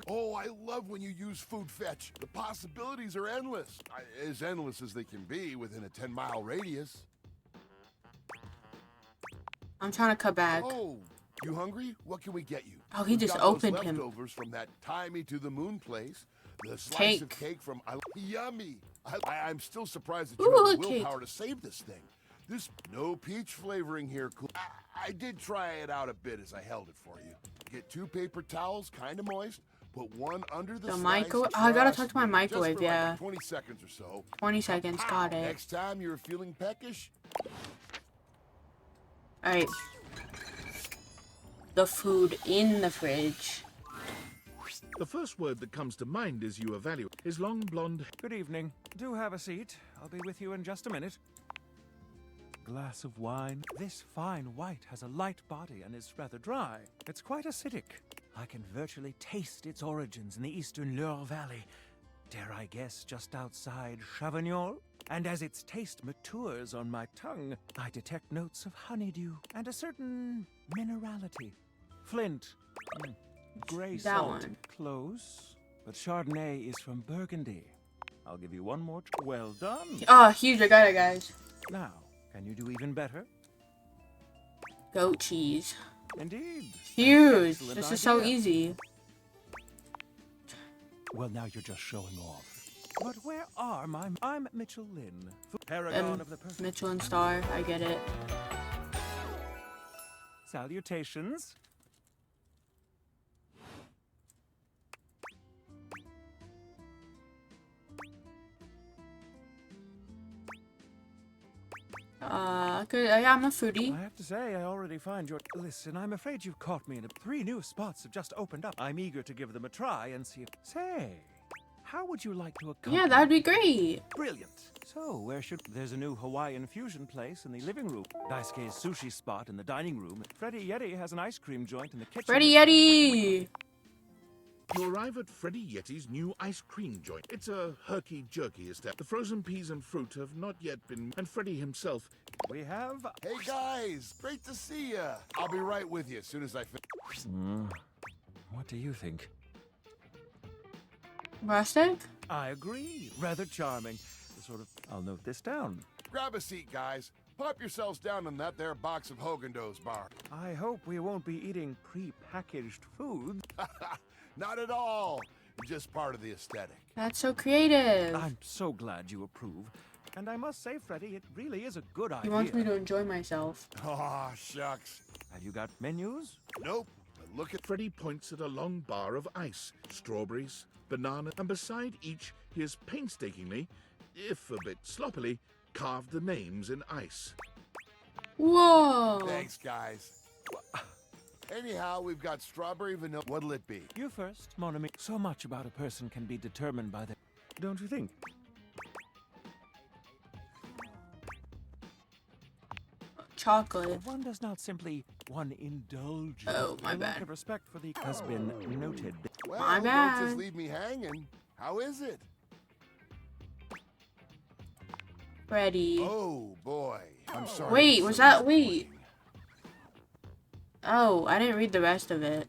[SPEAKER 23] Oh, I love when you use Food Fetch. The possibilities are endless. As endless as they can be within a 10-mile radius.
[SPEAKER 1] I'm trying to cut back.
[SPEAKER 23] Oh, you hungry? What can we get you?
[SPEAKER 1] Oh, he
[SPEAKER 23] We've
[SPEAKER 1] just
[SPEAKER 23] got those
[SPEAKER 1] opened him.
[SPEAKER 23] leftovers from that Tie Me to the Moon place. The slice of cake from... Yummy! I'm still surprised that you have the willpower to save this thing. This... No peach flavoring here. Cool. I did try it out a bit as I held it for you. Get 2 paper towels, kind of moist. Put one under the
[SPEAKER 1] The
[SPEAKER 23] slice,
[SPEAKER 1] microwave. Oh, I gotta talk to my
[SPEAKER 23] just
[SPEAKER 1] microwave.
[SPEAKER 23] for like
[SPEAKER 1] Yeah.
[SPEAKER 23] 20 seconds or so.
[SPEAKER 1] 20 seconds. Got it.
[SPEAKER 23] Next time you're feeling peckish,
[SPEAKER 1] All right. The food in the fridge.
[SPEAKER 9] The first word that comes to mind as you evaluate is long blonde.
[SPEAKER 20] Good evening. Do have a seat. I'll be with you in just a minute. Glass of wine. This fine white has a light body and is rather dry. It's quite acidic. I can virtually taste its origins in the eastern Loire Valley. Dare I guess just outside Chavignol? And as its taste matures on my tongue, I detect notes of honeydew and a certain minerality. Flint. Grey
[SPEAKER 1] That
[SPEAKER 20] salt.
[SPEAKER 1] one.
[SPEAKER 20] Close. But Chardonnay is from Burgundy. I'll give you one more. Well done.
[SPEAKER 1] Oh, huge. I got it, guys.
[SPEAKER 20] Now, can you do even better?
[SPEAKER 1] Goat cheese.
[SPEAKER 20] Indeed.
[SPEAKER 1] Huge.
[SPEAKER 20] Excellent
[SPEAKER 1] This is so
[SPEAKER 20] idea.
[SPEAKER 1] easy.
[SPEAKER 20] Well, now you're just showing off. But where are my... I'm Mitchell Lynn, paragon of the perfect...
[SPEAKER 1] Michelin star. I get it.
[SPEAKER 20] Salutations.
[SPEAKER 1] Good. Yeah, I'm a foodie.
[SPEAKER 20] I have to say, I already find your... Listen, I'm afraid you've caught me in a... 3 new spots have just opened up. I'm eager to give them a try and see if... Say, how would you like to accompany...
[SPEAKER 1] Yeah, that'd be great.
[SPEAKER 20] Brilliant. So, where should... There's a new Hawaiian fusion place in the living room. Daisuke's sushi spot in the dining room. Freddie Yeti has an ice cream joint in the kitchen.
[SPEAKER 1] Freddie Yeti!
[SPEAKER 9] You arrive at Freddie Yeti's new ice cream joint. It's a herky-jerky establishment. The frozen peas and fruit have not yet been... And Freddie himself...
[SPEAKER 20] We have...
[SPEAKER 23] hey guys, great to see ya. I'll be right with you as soon as I finish.
[SPEAKER 20] What do you think?
[SPEAKER 1] Rustic?
[SPEAKER 20] I agree. Rather charming. Sort of... I'll note this down.
[SPEAKER 23] Grab a seat, guys. Pop yourselves down in that there box of Haagen-Dazs bar.
[SPEAKER 20] I hope we won't be eating pre-packaged food.
[SPEAKER 23] Not at all. Just part of the aesthetic.
[SPEAKER 1] That's so creative.
[SPEAKER 20] I'm so glad you approve. And I must say, Freddie, it really is a good idea.
[SPEAKER 1] He wants me to enjoy myself.
[SPEAKER 23] Aw, shucks.
[SPEAKER 20] Have you got menus?
[SPEAKER 23] Nope. But look at...
[SPEAKER 9] Freddie points at a long bar of ice, strawberries, banana, and beside each he has painstakingly, if a bit sloppily, carved the names in ice.
[SPEAKER 1] Whoa!
[SPEAKER 23] Thanks, guys. Anyhow, we've got strawberry vanilla. What'll it be?
[SPEAKER 20] You first, mon ami. So much about a person can be determined by the... Don't you think?
[SPEAKER 1] Chocolate.
[SPEAKER 20] One does not simply one indulge.
[SPEAKER 1] Oh, my
[SPEAKER 20] A lack
[SPEAKER 1] bad.
[SPEAKER 20] of respect for the has been noted.
[SPEAKER 23] Well,
[SPEAKER 1] My
[SPEAKER 23] don't
[SPEAKER 1] bad.
[SPEAKER 23] just leave me hanging. How is it?
[SPEAKER 1] Freddie.
[SPEAKER 23] Oh, boy. I'm sorry.
[SPEAKER 1] Wait,
[SPEAKER 23] I'm
[SPEAKER 1] was
[SPEAKER 23] so
[SPEAKER 1] that... Wait.
[SPEAKER 23] disappointing.
[SPEAKER 1] Oh, I didn't read the rest of it.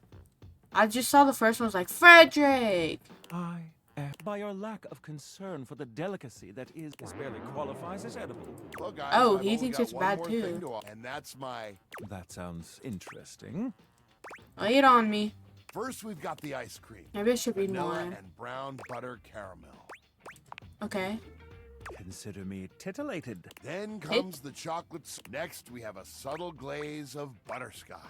[SPEAKER 1] I just saw the first one. I was like, Frederick!
[SPEAKER 20] I am... By your lack of concern for the delicacy that is... This barely qualifies as edible.
[SPEAKER 23] Well, guys,
[SPEAKER 1] Oh,
[SPEAKER 23] I've
[SPEAKER 1] he
[SPEAKER 23] only
[SPEAKER 1] thinks
[SPEAKER 23] got
[SPEAKER 1] it's
[SPEAKER 23] one
[SPEAKER 1] bad
[SPEAKER 23] more
[SPEAKER 1] too.
[SPEAKER 23] thing to and that's my...
[SPEAKER 20] That sounds interesting.
[SPEAKER 1] Lay it on me.
[SPEAKER 23] First, we've got the ice cream.
[SPEAKER 1] Maybe I should read
[SPEAKER 23] Vanilla
[SPEAKER 1] more.
[SPEAKER 23] and brown butter caramel.
[SPEAKER 1] Okay.
[SPEAKER 20] Consider me titillated.
[SPEAKER 23] Then comes the chocolates. Next, we have a subtle glaze of butterscotch.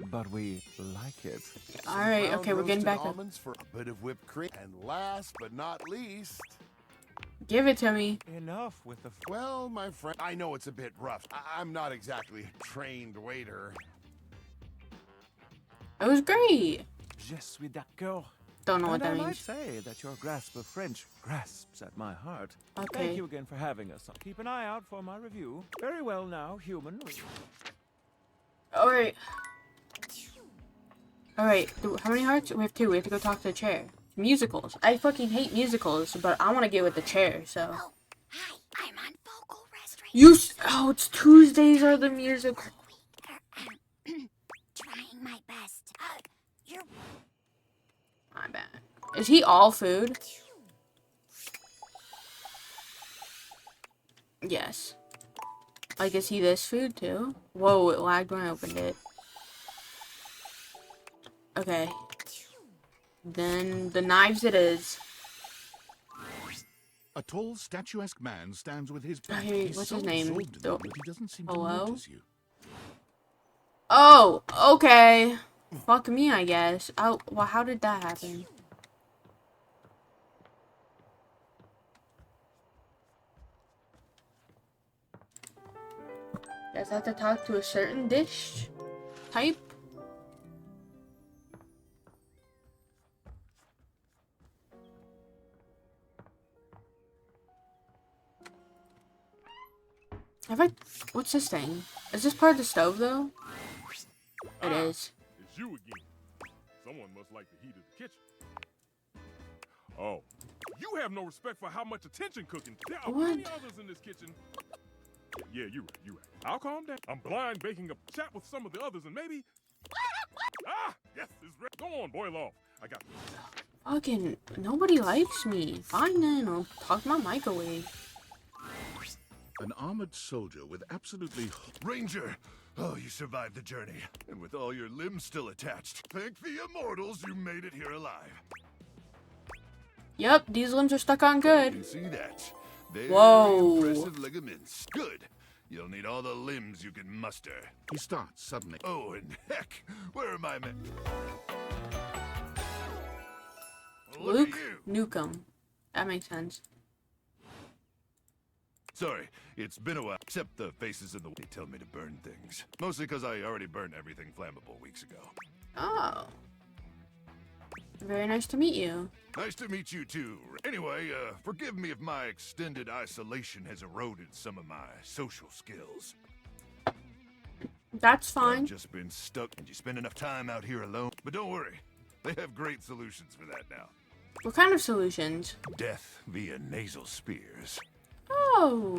[SPEAKER 20] But we like it.
[SPEAKER 1] Alright,
[SPEAKER 23] Brown
[SPEAKER 1] okay, we're getting
[SPEAKER 23] roasted
[SPEAKER 1] back up.
[SPEAKER 23] almonds for a bit of whipped cream. And last but not least...
[SPEAKER 1] Give it to me.
[SPEAKER 20] Enough with the...
[SPEAKER 23] Well, my friend, I know it's a bit rough. I'm not exactly a trained waiter.
[SPEAKER 1] It was great.
[SPEAKER 20] Je suis d'accord.
[SPEAKER 1] Don't know what
[SPEAKER 20] And
[SPEAKER 1] that
[SPEAKER 20] I might
[SPEAKER 1] means.
[SPEAKER 20] say that your grasp of French grasps at my heart.
[SPEAKER 1] Okay.
[SPEAKER 20] Thank you again for having us. Keep an eye out for my review. Very well now, human.
[SPEAKER 1] Alright. Alright, how many hearts? We have 2. We have to go talk to the chair. Musicals. I fucking hate musicals, but I want to get with the chair, so.
[SPEAKER 6] Oh, hi, I'm on vocal restoration.
[SPEAKER 1] Oh, it's Tuesdays are the musical.
[SPEAKER 6] Trying my best. You're...
[SPEAKER 1] My bad. Is he all food? Yes. Like, is he this food too? Whoa, it lagged when I opened it. Okay. Then the knives it is.
[SPEAKER 9] A tall, statuesque man stands with his back.
[SPEAKER 1] Hey,
[SPEAKER 9] He's
[SPEAKER 1] what's
[SPEAKER 9] so
[SPEAKER 1] his name?
[SPEAKER 9] absorbed in them that he doesn't seem to
[SPEAKER 1] Hello?
[SPEAKER 9] notice you.
[SPEAKER 1] Oh, okay. Fuck me, I guess. Oh, well, how did that happen? Guess I have to talk to a certain dish type. What's this thing? Is this part of the stove though? It is.
[SPEAKER 4] It's you again. Someone must like the heat of the kitchen. Oh, you have no respect for how much attention cooking. There are many others in this kitchen. Yeah, you're right. I'll calm down. I'm blind baking a chat with some of the others and maybe... Ah, yes, it's ready. Go on, boil off. I got this.
[SPEAKER 1] Fucking nobody likes me. Fine then, I'll talk my microwave.
[SPEAKER 9] An armored soldier with absolutely...
[SPEAKER 14] Ranger! Oh, you survived the journey. And with all your limbs still attached. Thank the immortals you made it here alive.
[SPEAKER 1] Yep, these limbs are stuck on
[SPEAKER 14] I
[SPEAKER 1] good.
[SPEAKER 14] can see that. Very
[SPEAKER 1] Whoa.
[SPEAKER 14] impressive ligaments. Good. You'll need all the limbs you can muster.
[SPEAKER 9] He starts suddenly.
[SPEAKER 14] Oh, and heck, where are my men?
[SPEAKER 1] Luke Nukem. That makes sense.
[SPEAKER 14] Sorry, it's been a while. Except the faces in the... They tell me to burn things. Mostly because I already burned everything flammable weeks ago.
[SPEAKER 1] Oh. Very nice to meet you.
[SPEAKER 14] Nice to meet you too. Anyway, forgive me if my extended isolation has eroded some of my social skills.
[SPEAKER 1] That's fine.
[SPEAKER 14] I've just been stuck and you spend enough time out here alone. But don't worry, they have great solutions for that now.
[SPEAKER 1] What kind of solutions?
[SPEAKER 14] Death via nasal spears.
[SPEAKER 1] Oh.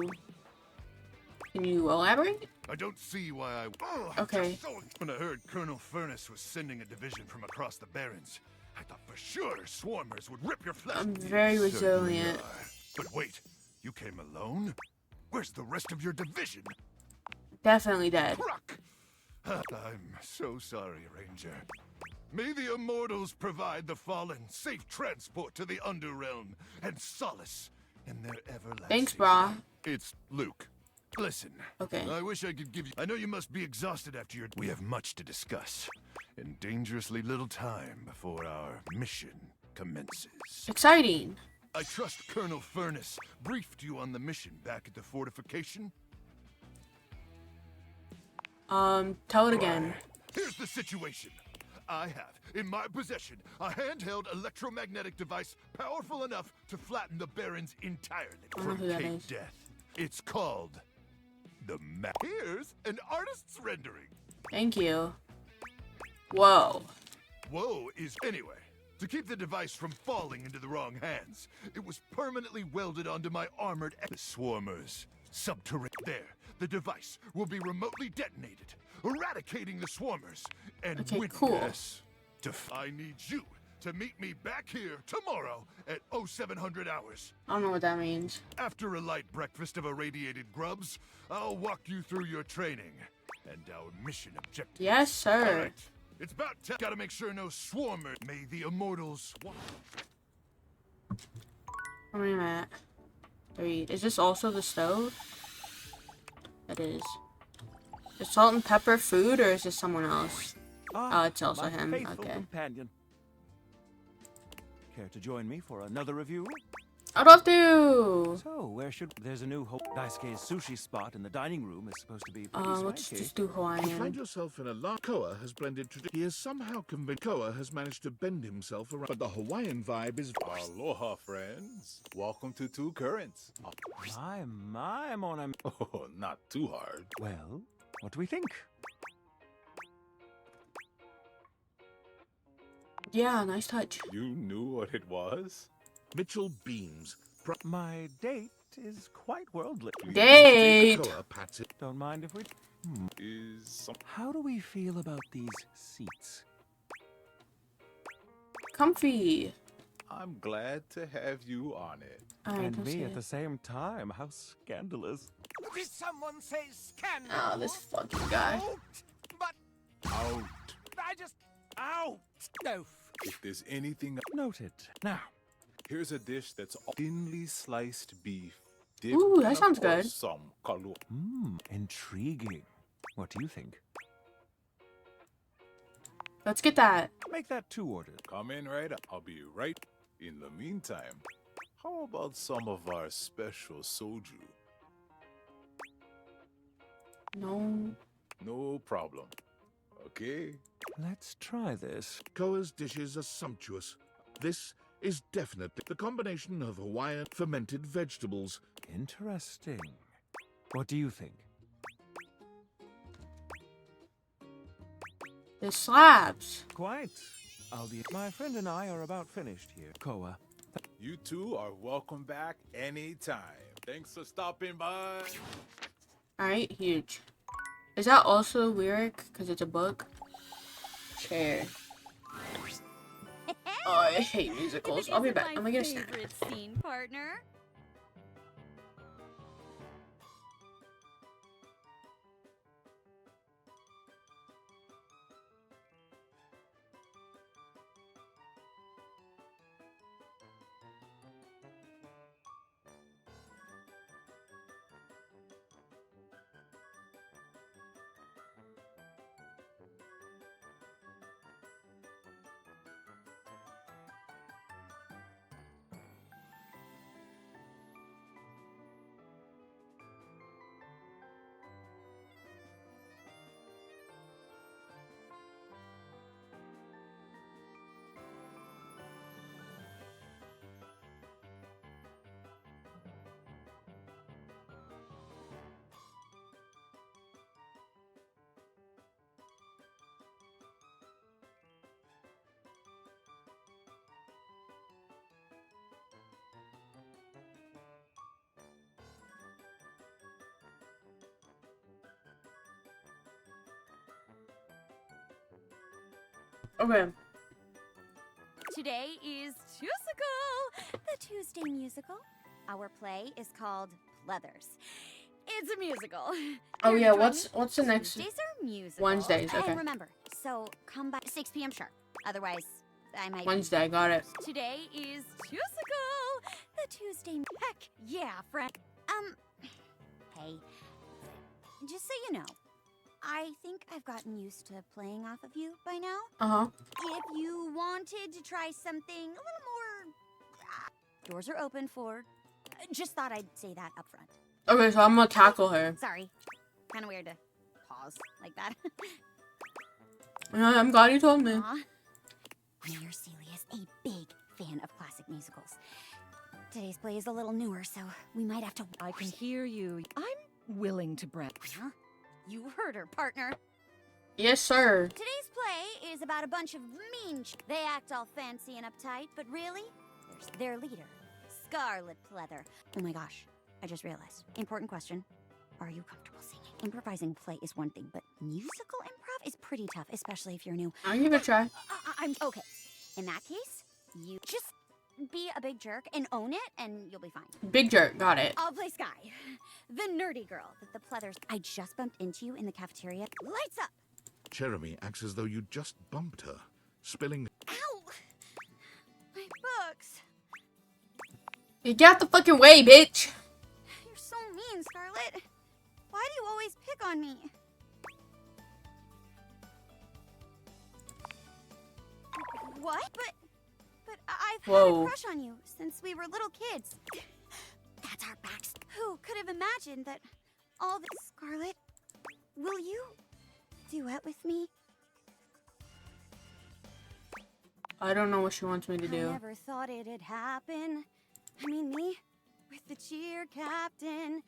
[SPEAKER 1] Can you elaborate?
[SPEAKER 14] I don't see why I... Oh,
[SPEAKER 1] Okay.
[SPEAKER 14] When I heard Colonel Furnace was sending a division from across the Barrens, I thought for sure swarmers would rip your flesh.
[SPEAKER 1] I'm very
[SPEAKER 14] You certainly
[SPEAKER 1] resilient.
[SPEAKER 14] are. But wait, you came alone? Where's the rest of your division?
[SPEAKER 1] Definitely dead.
[SPEAKER 14] I'm so sorry, Ranger. May the immortals provide the fallen safe transport to the Underrealm and solace in their everlasting...
[SPEAKER 1] Thanks, brah.
[SPEAKER 14] It's Luke. Listen.
[SPEAKER 1] Okay.
[SPEAKER 14] I wish I could give you... I know you must be exhausted after your... We have much to discuss. And dangerously little time before our mission commences.
[SPEAKER 1] Exciting.
[SPEAKER 14] I trust Colonel Furnace briefed you on the mission back at the fortification?
[SPEAKER 1] Tell it again.
[SPEAKER 14] Here's the situation. I have, in my possession, a handheld electromagnetic device powerful enough to flatten the Barrens entirely
[SPEAKER 1] I don't know
[SPEAKER 14] from
[SPEAKER 1] who that
[SPEAKER 14] Cape
[SPEAKER 1] is.
[SPEAKER 14] Death. It's called the map. Here's an artist's rendering.
[SPEAKER 1] Thank you. Whoa.
[SPEAKER 14] Whoa is anyway. To keep the device from falling into the wrong hands, it was permanently welded onto my armored the swarmers. Subterranean. There, the device will be remotely detonated, eradicating the swarmers. And
[SPEAKER 1] Okay,
[SPEAKER 14] with
[SPEAKER 1] cool.
[SPEAKER 14] this, I need you to meet me back here tomorrow at 0700 hours.
[SPEAKER 1] I don't know what that means.
[SPEAKER 14] After a light breakfast of irradiated grubs, I'll walk you through your training and our mission objective.
[SPEAKER 1] Yes, sir.
[SPEAKER 14] All right. It's about time. Gotta make sure no swarmers. May the immortals.
[SPEAKER 1] Where am I at? 3. Is this also the stove? It is. Is salt and pepper food, or is this someone else? Oh, it's also
[SPEAKER 20] my
[SPEAKER 1] him.
[SPEAKER 20] faithful
[SPEAKER 1] Okay.
[SPEAKER 20] companion. Care to join me for another review?
[SPEAKER 1] I'd love to.
[SPEAKER 20] So, where should... There's a new Daisuke's sushi spot in the dining room. Is supposed to be pretty
[SPEAKER 1] Let's
[SPEAKER 20] swanky.
[SPEAKER 1] just do
[SPEAKER 9] You find
[SPEAKER 1] Hawaiian.
[SPEAKER 9] yourself in a large... Koa has blended tradition. He has somehow convinced... Koa has managed to bend himself around. But the Hawaiian vibe is...
[SPEAKER 8] Aloha, friends. Welcome to Two Currents.
[SPEAKER 20] My, mon ami.
[SPEAKER 8] Oh, not too hard.
[SPEAKER 20] Well, what do we think?
[SPEAKER 1] Yeah, nice touch.
[SPEAKER 8] You knew what it was?
[SPEAKER 9] Mitchell beams.
[SPEAKER 20] My date is quite worldly.
[SPEAKER 1] Date.
[SPEAKER 9] Koa pats it.
[SPEAKER 20] Don't mind if we... How do we feel about these seats?
[SPEAKER 1] Comfy.
[SPEAKER 8] I'm glad to have you on it.
[SPEAKER 1] Alright,
[SPEAKER 20] And
[SPEAKER 1] let's see
[SPEAKER 20] me at
[SPEAKER 1] it.
[SPEAKER 20] the same time. How scandalous.
[SPEAKER 5] Did someone say scandal?
[SPEAKER 1] Oh, this fucking guy.
[SPEAKER 5] But
[SPEAKER 8] Out.
[SPEAKER 5] I just... Out! No.
[SPEAKER 8] If there's anything...
[SPEAKER 20] Noted. Now,
[SPEAKER 8] here's a dish that's thinly sliced beef. dipped
[SPEAKER 1] Ooh, that
[SPEAKER 8] in, of
[SPEAKER 1] sounds
[SPEAKER 8] course,
[SPEAKER 1] good.
[SPEAKER 8] Some kalu.
[SPEAKER 20] intriguing. What do you think?
[SPEAKER 1] Let's get that.
[SPEAKER 20] Make that 2 orders.
[SPEAKER 8] Come in right up. I'll be right. In the meantime, how about some of our special soju?
[SPEAKER 1] No.
[SPEAKER 8] No problem. Okay?
[SPEAKER 20] Let's try this.
[SPEAKER 9] Koa's dishes are sumptuous. This is definitely the combination of Hawaiian fermented vegetables.
[SPEAKER 20] Interesting. What do you think?
[SPEAKER 1] The slabs.
[SPEAKER 20] Quite. My friend and I are about finished here. Koa.
[SPEAKER 8] You two are welcome back anytime. Thanks for stopping by.
[SPEAKER 1] Alright, huge. Is that also lyric? Because it's a book? Chair. Oh, I hate musicals. I'll be back. I'm gonna get a snack.
[SPEAKER 6] Favorite scene, partner.
[SPEAKER 1] Okay.
[SPEAKER 6] Today is Tusical, the Tuesday musical. Our play is called Pleathers. It's a musical.
[SPEAKER 1] Oh
[SPEAKER 6] Here
[SPEAKER 1] yeah,
[SPEAKER 6] to join
[SPEAKER 1] what's
[SPEAKER 6] me.
[SPEAKER 1] the next?
[SPEAKER 6] Tuesdays are musical.
[SPEAKER 1] Wednesdays, okay.
[SPEAKER 6] And remember, so come by 6 p.m. sharp. Otherwise, I might.
[SPEAKER 1] Wednesday, got it.
[SPEAKER 6] Today is Tusical, the Tuesday. Heck yeah, friend. Hey, just so you know, I think I've gotten used to playing off of you by now.
[SPEAKER 1] Uh-huh.
[SPEAKER 6] If you wanted to try something a little more, doors are open for. Just thought I'd say that up front.
[SPEAKER 1] Okay, so I'm gonna tackle her.
[SPEAKER 6] Sorry, kind of weird to pause like that.
[SPEAKER 1] I'm glad you told me.
[SPEAKER 6] Aw. Mayor Seeley is a big fan of classic musicals. Today's play is a little newer, so we might have to.
[SPEAKER 17] I can hear you. I'm willing to brand.
[SPEAKER 6] Huh? You heard her, partner.
[SPEAKER 1] Yes, sir.
[SPEAKER 6] Today's play is about a bunch of mean. They act all fancy and uptight, but really, there's their leader, Scarlet Pleather. Oh my gosh, I just realized. Important question. Are you comfortable singing? Improvising play is one thing, but musical improv is pretty tough, especially if you're new.
[SPEAKER 1] I'll give it a try.
[SPEAKER 6] I'm okay. In that case, you just be a big jerk and own it, and you'll be fine.
[SPEAKER 1] Big jerk, got it.
[SPEAKER 6] I'll play Sky, the nerdy girl that the Pleathers. I just bumped into you in the cafeteria. Lights up!
[SPEAKER 9] Jeremy acts as though you just bumped her, spilling.
[SPEAKER 6] Ow! My books.
[SPEAKER 1] You get out the fucking way, bitch.
[SPEAKER 6] You're so mean, Scarlet. Why do you always pick on me? What? But I've had a crush on you since we were little kids. That's our backs. Who could have imagined that all this? Scarlet, will you duet with me?
[SPEAKER 1] I don't know what she wants me to do.
[SPEAKER 6] I never thought it'd happen. I mean, me with the cheer captain.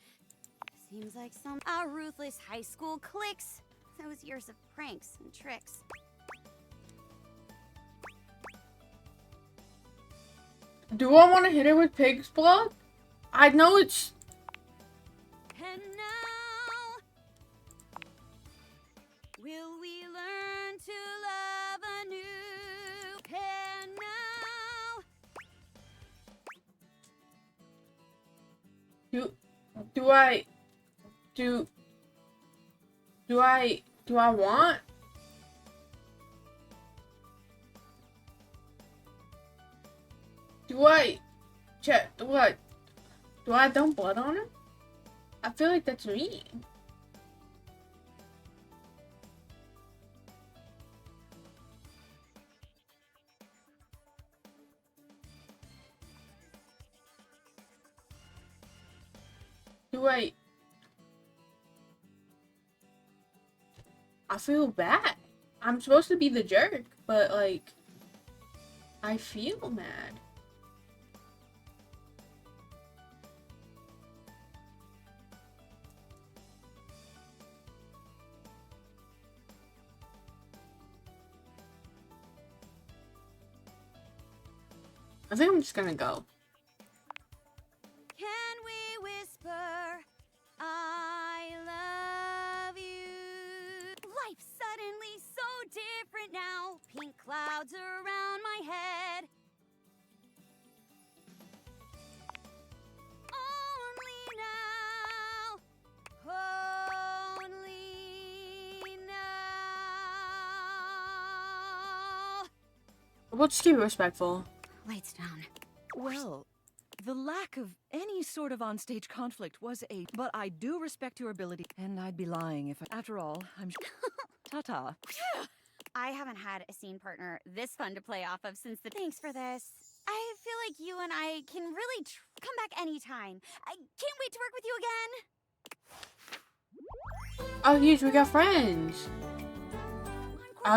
[SPEAKER 6] Seems like our ruthless high school cliques. Those years of pranks and tricks.
[SPEAKER 1] Do I want to hit her with pig's blood? I know it's...
[SPEAKER 6] And now, will we learn to love anew? And now,
[SPEAKER 1] Do I want? Do I dump blood on him? I feel like that's mean. I feel bad. I'm supposed to be the jerk, but like, I feel mad. I think I'm just gonna go.
[SPEAKER 6] Can we whisper, I love you? Life's suddenly so different now. Pink clouds around my head. Only now. Only now.
[SPEAKER 1] We'll just keep it respectful.
[SPEAKER 6] Lights down.
[SPEAKER 17] Well, the lack of any sort of onstage conflict was a... But I do respect your ability, and I'd be lying if I... After all, I'm... Ta-ta.
[SPEAKER 6] I haven't had a scene partner this fun to play off of since the... Thanks for this. I feel like you and I can really come back anytime. I can't wait to work with you again.
[SPEAKER 1] Oh, huge, we got friends.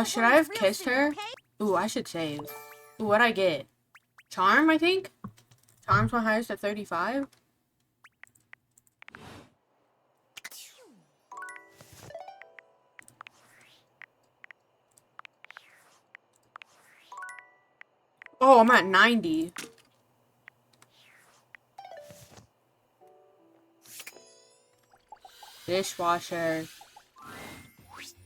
[SPEAKER 1] Should I have kissed her? Ooh, I should save. Ooh, what'd I get? Charm, I think? Charm's my highest at 35. Oh, I'm at 90. Dishwasher.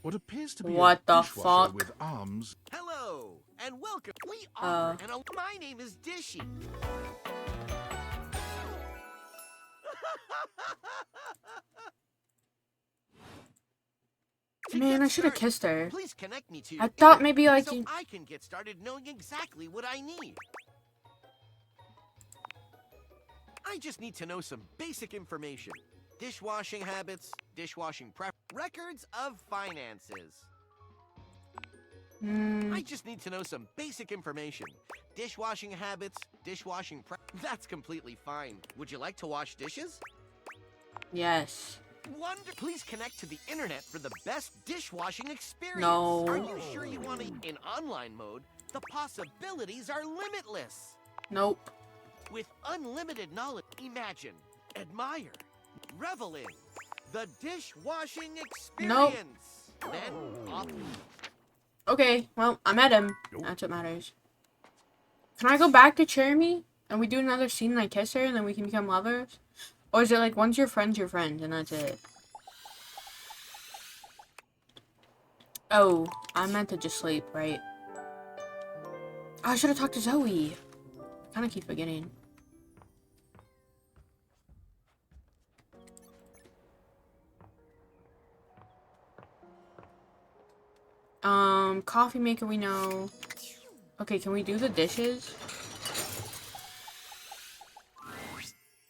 [SPEAKER 9] What appears to be
[SPEAKER 1] What
[SPEAKER 9] a
[SPEAKER 1] the
[SPEAKER 9] dishwasher
[SPEAKER 1] fuck?
[SPEAKER 9] with arms.
[SPEAKER 5] Hello, and welcome. We are, my name is Dishy.
[SPEAKER 1] Man, I should have kissed her.
[SPEAKER 5] Please connect me to
[SPEAKER 1] I
[SPEAKER 5] your
[SPEAKER 1] thought
[SPEAKER 5] internet
[SPEAKER 1] maybe like
[SPEAKER 5] so
[SPEAKER 1] you...
[SPEAKER 5] I can get started knowing exactly what I need. I just need to know some basic information. Dishwashing habits, dishwashing prep, records of finances. I just need to know some basic information. Dishwashing habits, dishwashing prep. That's completely fine. Would you like to wash dishes?
[SPEAKER 1] Yes.
[SPEAKER 5] Please connect to the internet for the best dishwashing experience.
[SPEAKER 1] No.
[SPEAKER 5] Are you sure you want to? In online mode, the possibilities are limitless.
[SPEAKER 1] Nope.
[SPEAKER 5] With unlimited knowledge, imagine, admire, revel in the dishwashing experience. Then off.
[SPEAKER 1] Okay, well, I met him. That's what matters. Can I go back to Cherami? And we do another scene and I kiss her and then we can become lovers? Or is it like, once you're friends, and that's it? Oh, I meant to just sleep, right? Oh, I should have talked to Zoe. I kind of keep forgetting. Coffee maker we know. Okay, can we do the dishes?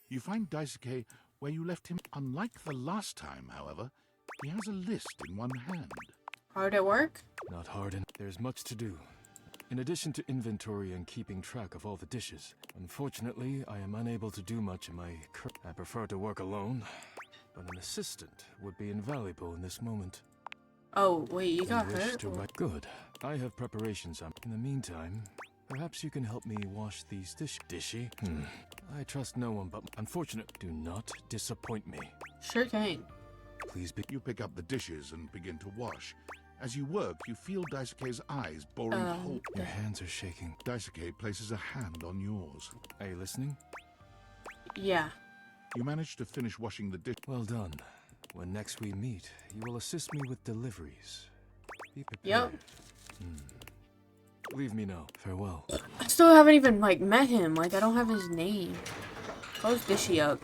[SPEAKER 9] You find Daisuke where you left him. Unlike the last time, however, he has a list in one hand.
[SPEAKER 1] Hard at work?
[SPEAKER 15] Not hard, and there's much to do. In addition to inventory and keeping track of all the dishes, unfortunately, I am unable to do much in my I prefer to work alone, but an assistant would be invaluable in this moment.
[SPEAKER 1] Oh, wait, you got hurt?
[SPEAKER 15] Good. I have preparations on. In the meantime, perhaps you can help me wash these Dishy? I trust no one but... Unfortunate. Do not disappoint me.
[SPEAKER 1] Sure thing.
[SPEAKER 9] Please you pick up the dishes and begin to wash. As you work, you feel Daisuke's eyes boring holes.
[SPEAKER 15] Your hands are shaking.
[SPEAKER 9] Daisuke places a hand on yours.
[SPEAKER 15] Are you listening?
[SPEAKER 1] Yeah.
[SPEAKER 9] You manage to finish washing the dish.
[SPEAKER 15] Well done. When next we meet, you will assist me with deliveries. Be prepared.
[SPEAKER 1] Yep.
[SPEAKER 15] Leave me now. Farewell.
[SPEAKER 1] I still haven't even, like, met him. Like, I don't have his name. Close Dishy up.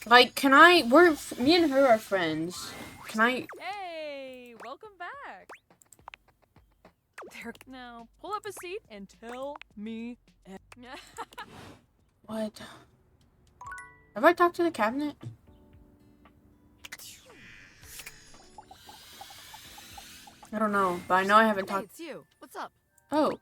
[SPEAKER 1] Like, can I... me and her are friends. Can I...
[SPEAKER 21] Hey, welcome back. There, now, pull up a seat and tell me...
[SPEAKER 1] What? Have I talked to the cabinet? I don't know, but I know I haven't talked.
[SPEAKER 21] Hey, it's you. What's up?
[SPEAKER 1] Oh.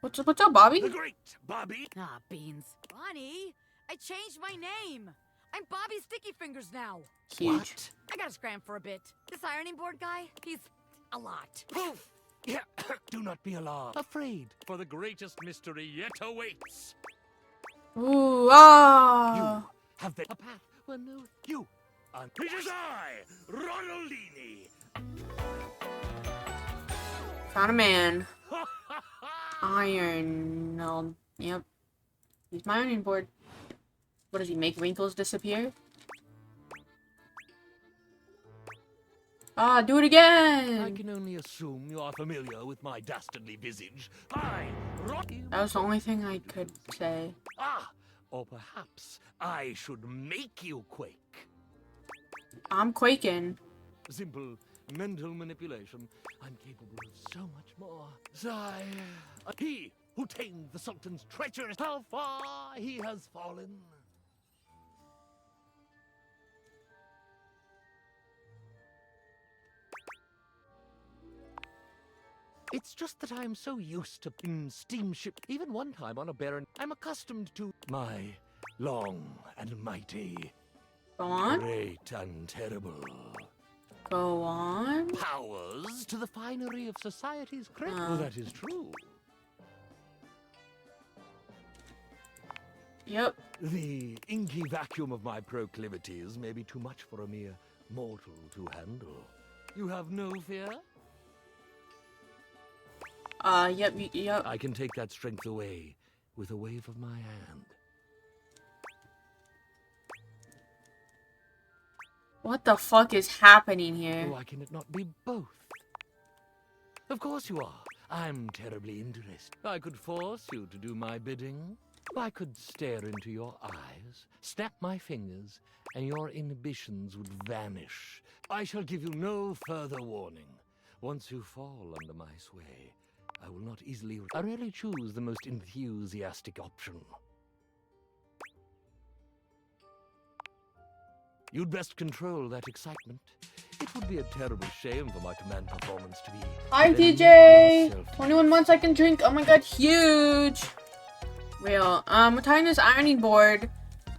[SPEAKER 1] What's up, Bobby?
[SPEAKER 5] The great Bobby.
[SPEAKER 21] Ah, beans.
[SPEAKER 16] Bonnie, I changed my name. I'm Bobby Sticky Fingers now.
[SPEAKER 1] Huge.
[SPEAKER 16] I gotta scram for a bit. This ironing board guy, he's a lot.
[SPEAKER 15] Poof! Yeah, do not be alarmed. Afraid, for the greatest mystery yet awaits.
[SPEAKER 1] Ooh, ah.
[SPEAKER 15] You have been a path where no you. It is I, Ronaldini.
[SPEAKER 1] Found a man. Iron. No, yep. He's my ironing board. What does he make wrinkles disappear? Ah, do it again!
[SPEAKER 15] I can only assume you are familiar with my dastardly visage.
[SPEAKER 1] That was the only thing I could say.
[SPEAKER 15] Ah, or perhaps I should make you quake.
[SPEAKER 1] I'm quaking.
[SPEAKER 15] Simple mental manipulation. I'm capable of so much more. Sigh. He who tamed the Sultan's treacherous, how far he has fallen. It's just that I'm so used to steamship. Even one time on a barren, I'm accustomed to my long and mighty.
[SPEAKER 1] Go on.
[SPEAKER 15] Great and terrible.
[SPEAKER 1] Go on.
[SPEAKER 15] Powers to the finery of society's credit.
[SPEAKER 1] Oh.
[SPEAKER 15] Oh, that is true.
[SPEAKER 1] Yep.
[SPEAKER 15] The inky vacuum of my proclivities may be too much for a mere mortal to handle. You have no fear?
[SPEAKER 1] Yep.
[SPEAKER 15] I can take that strength away with a wave of my hand.
[SPEAKER 1] What the fuck is happening here?
[SPEAKER 15] Why can it not be both? Of course you are. I'm terribly interested. I could force you to do my bidding. I could stare into your eyes, snap my fingers, and your inhibitions would vanish. I shall give you no further warning. Once you fall under my sway, I will not easily... I rarely choose the most enthusiastic option. You'd best control that excitement. It would be a terrible shame for my command performance to be...
[SPEAKER 1] Hi, DJ! 21 months I can drink. Oh my god, huge! Real. I'm tying this ironing board.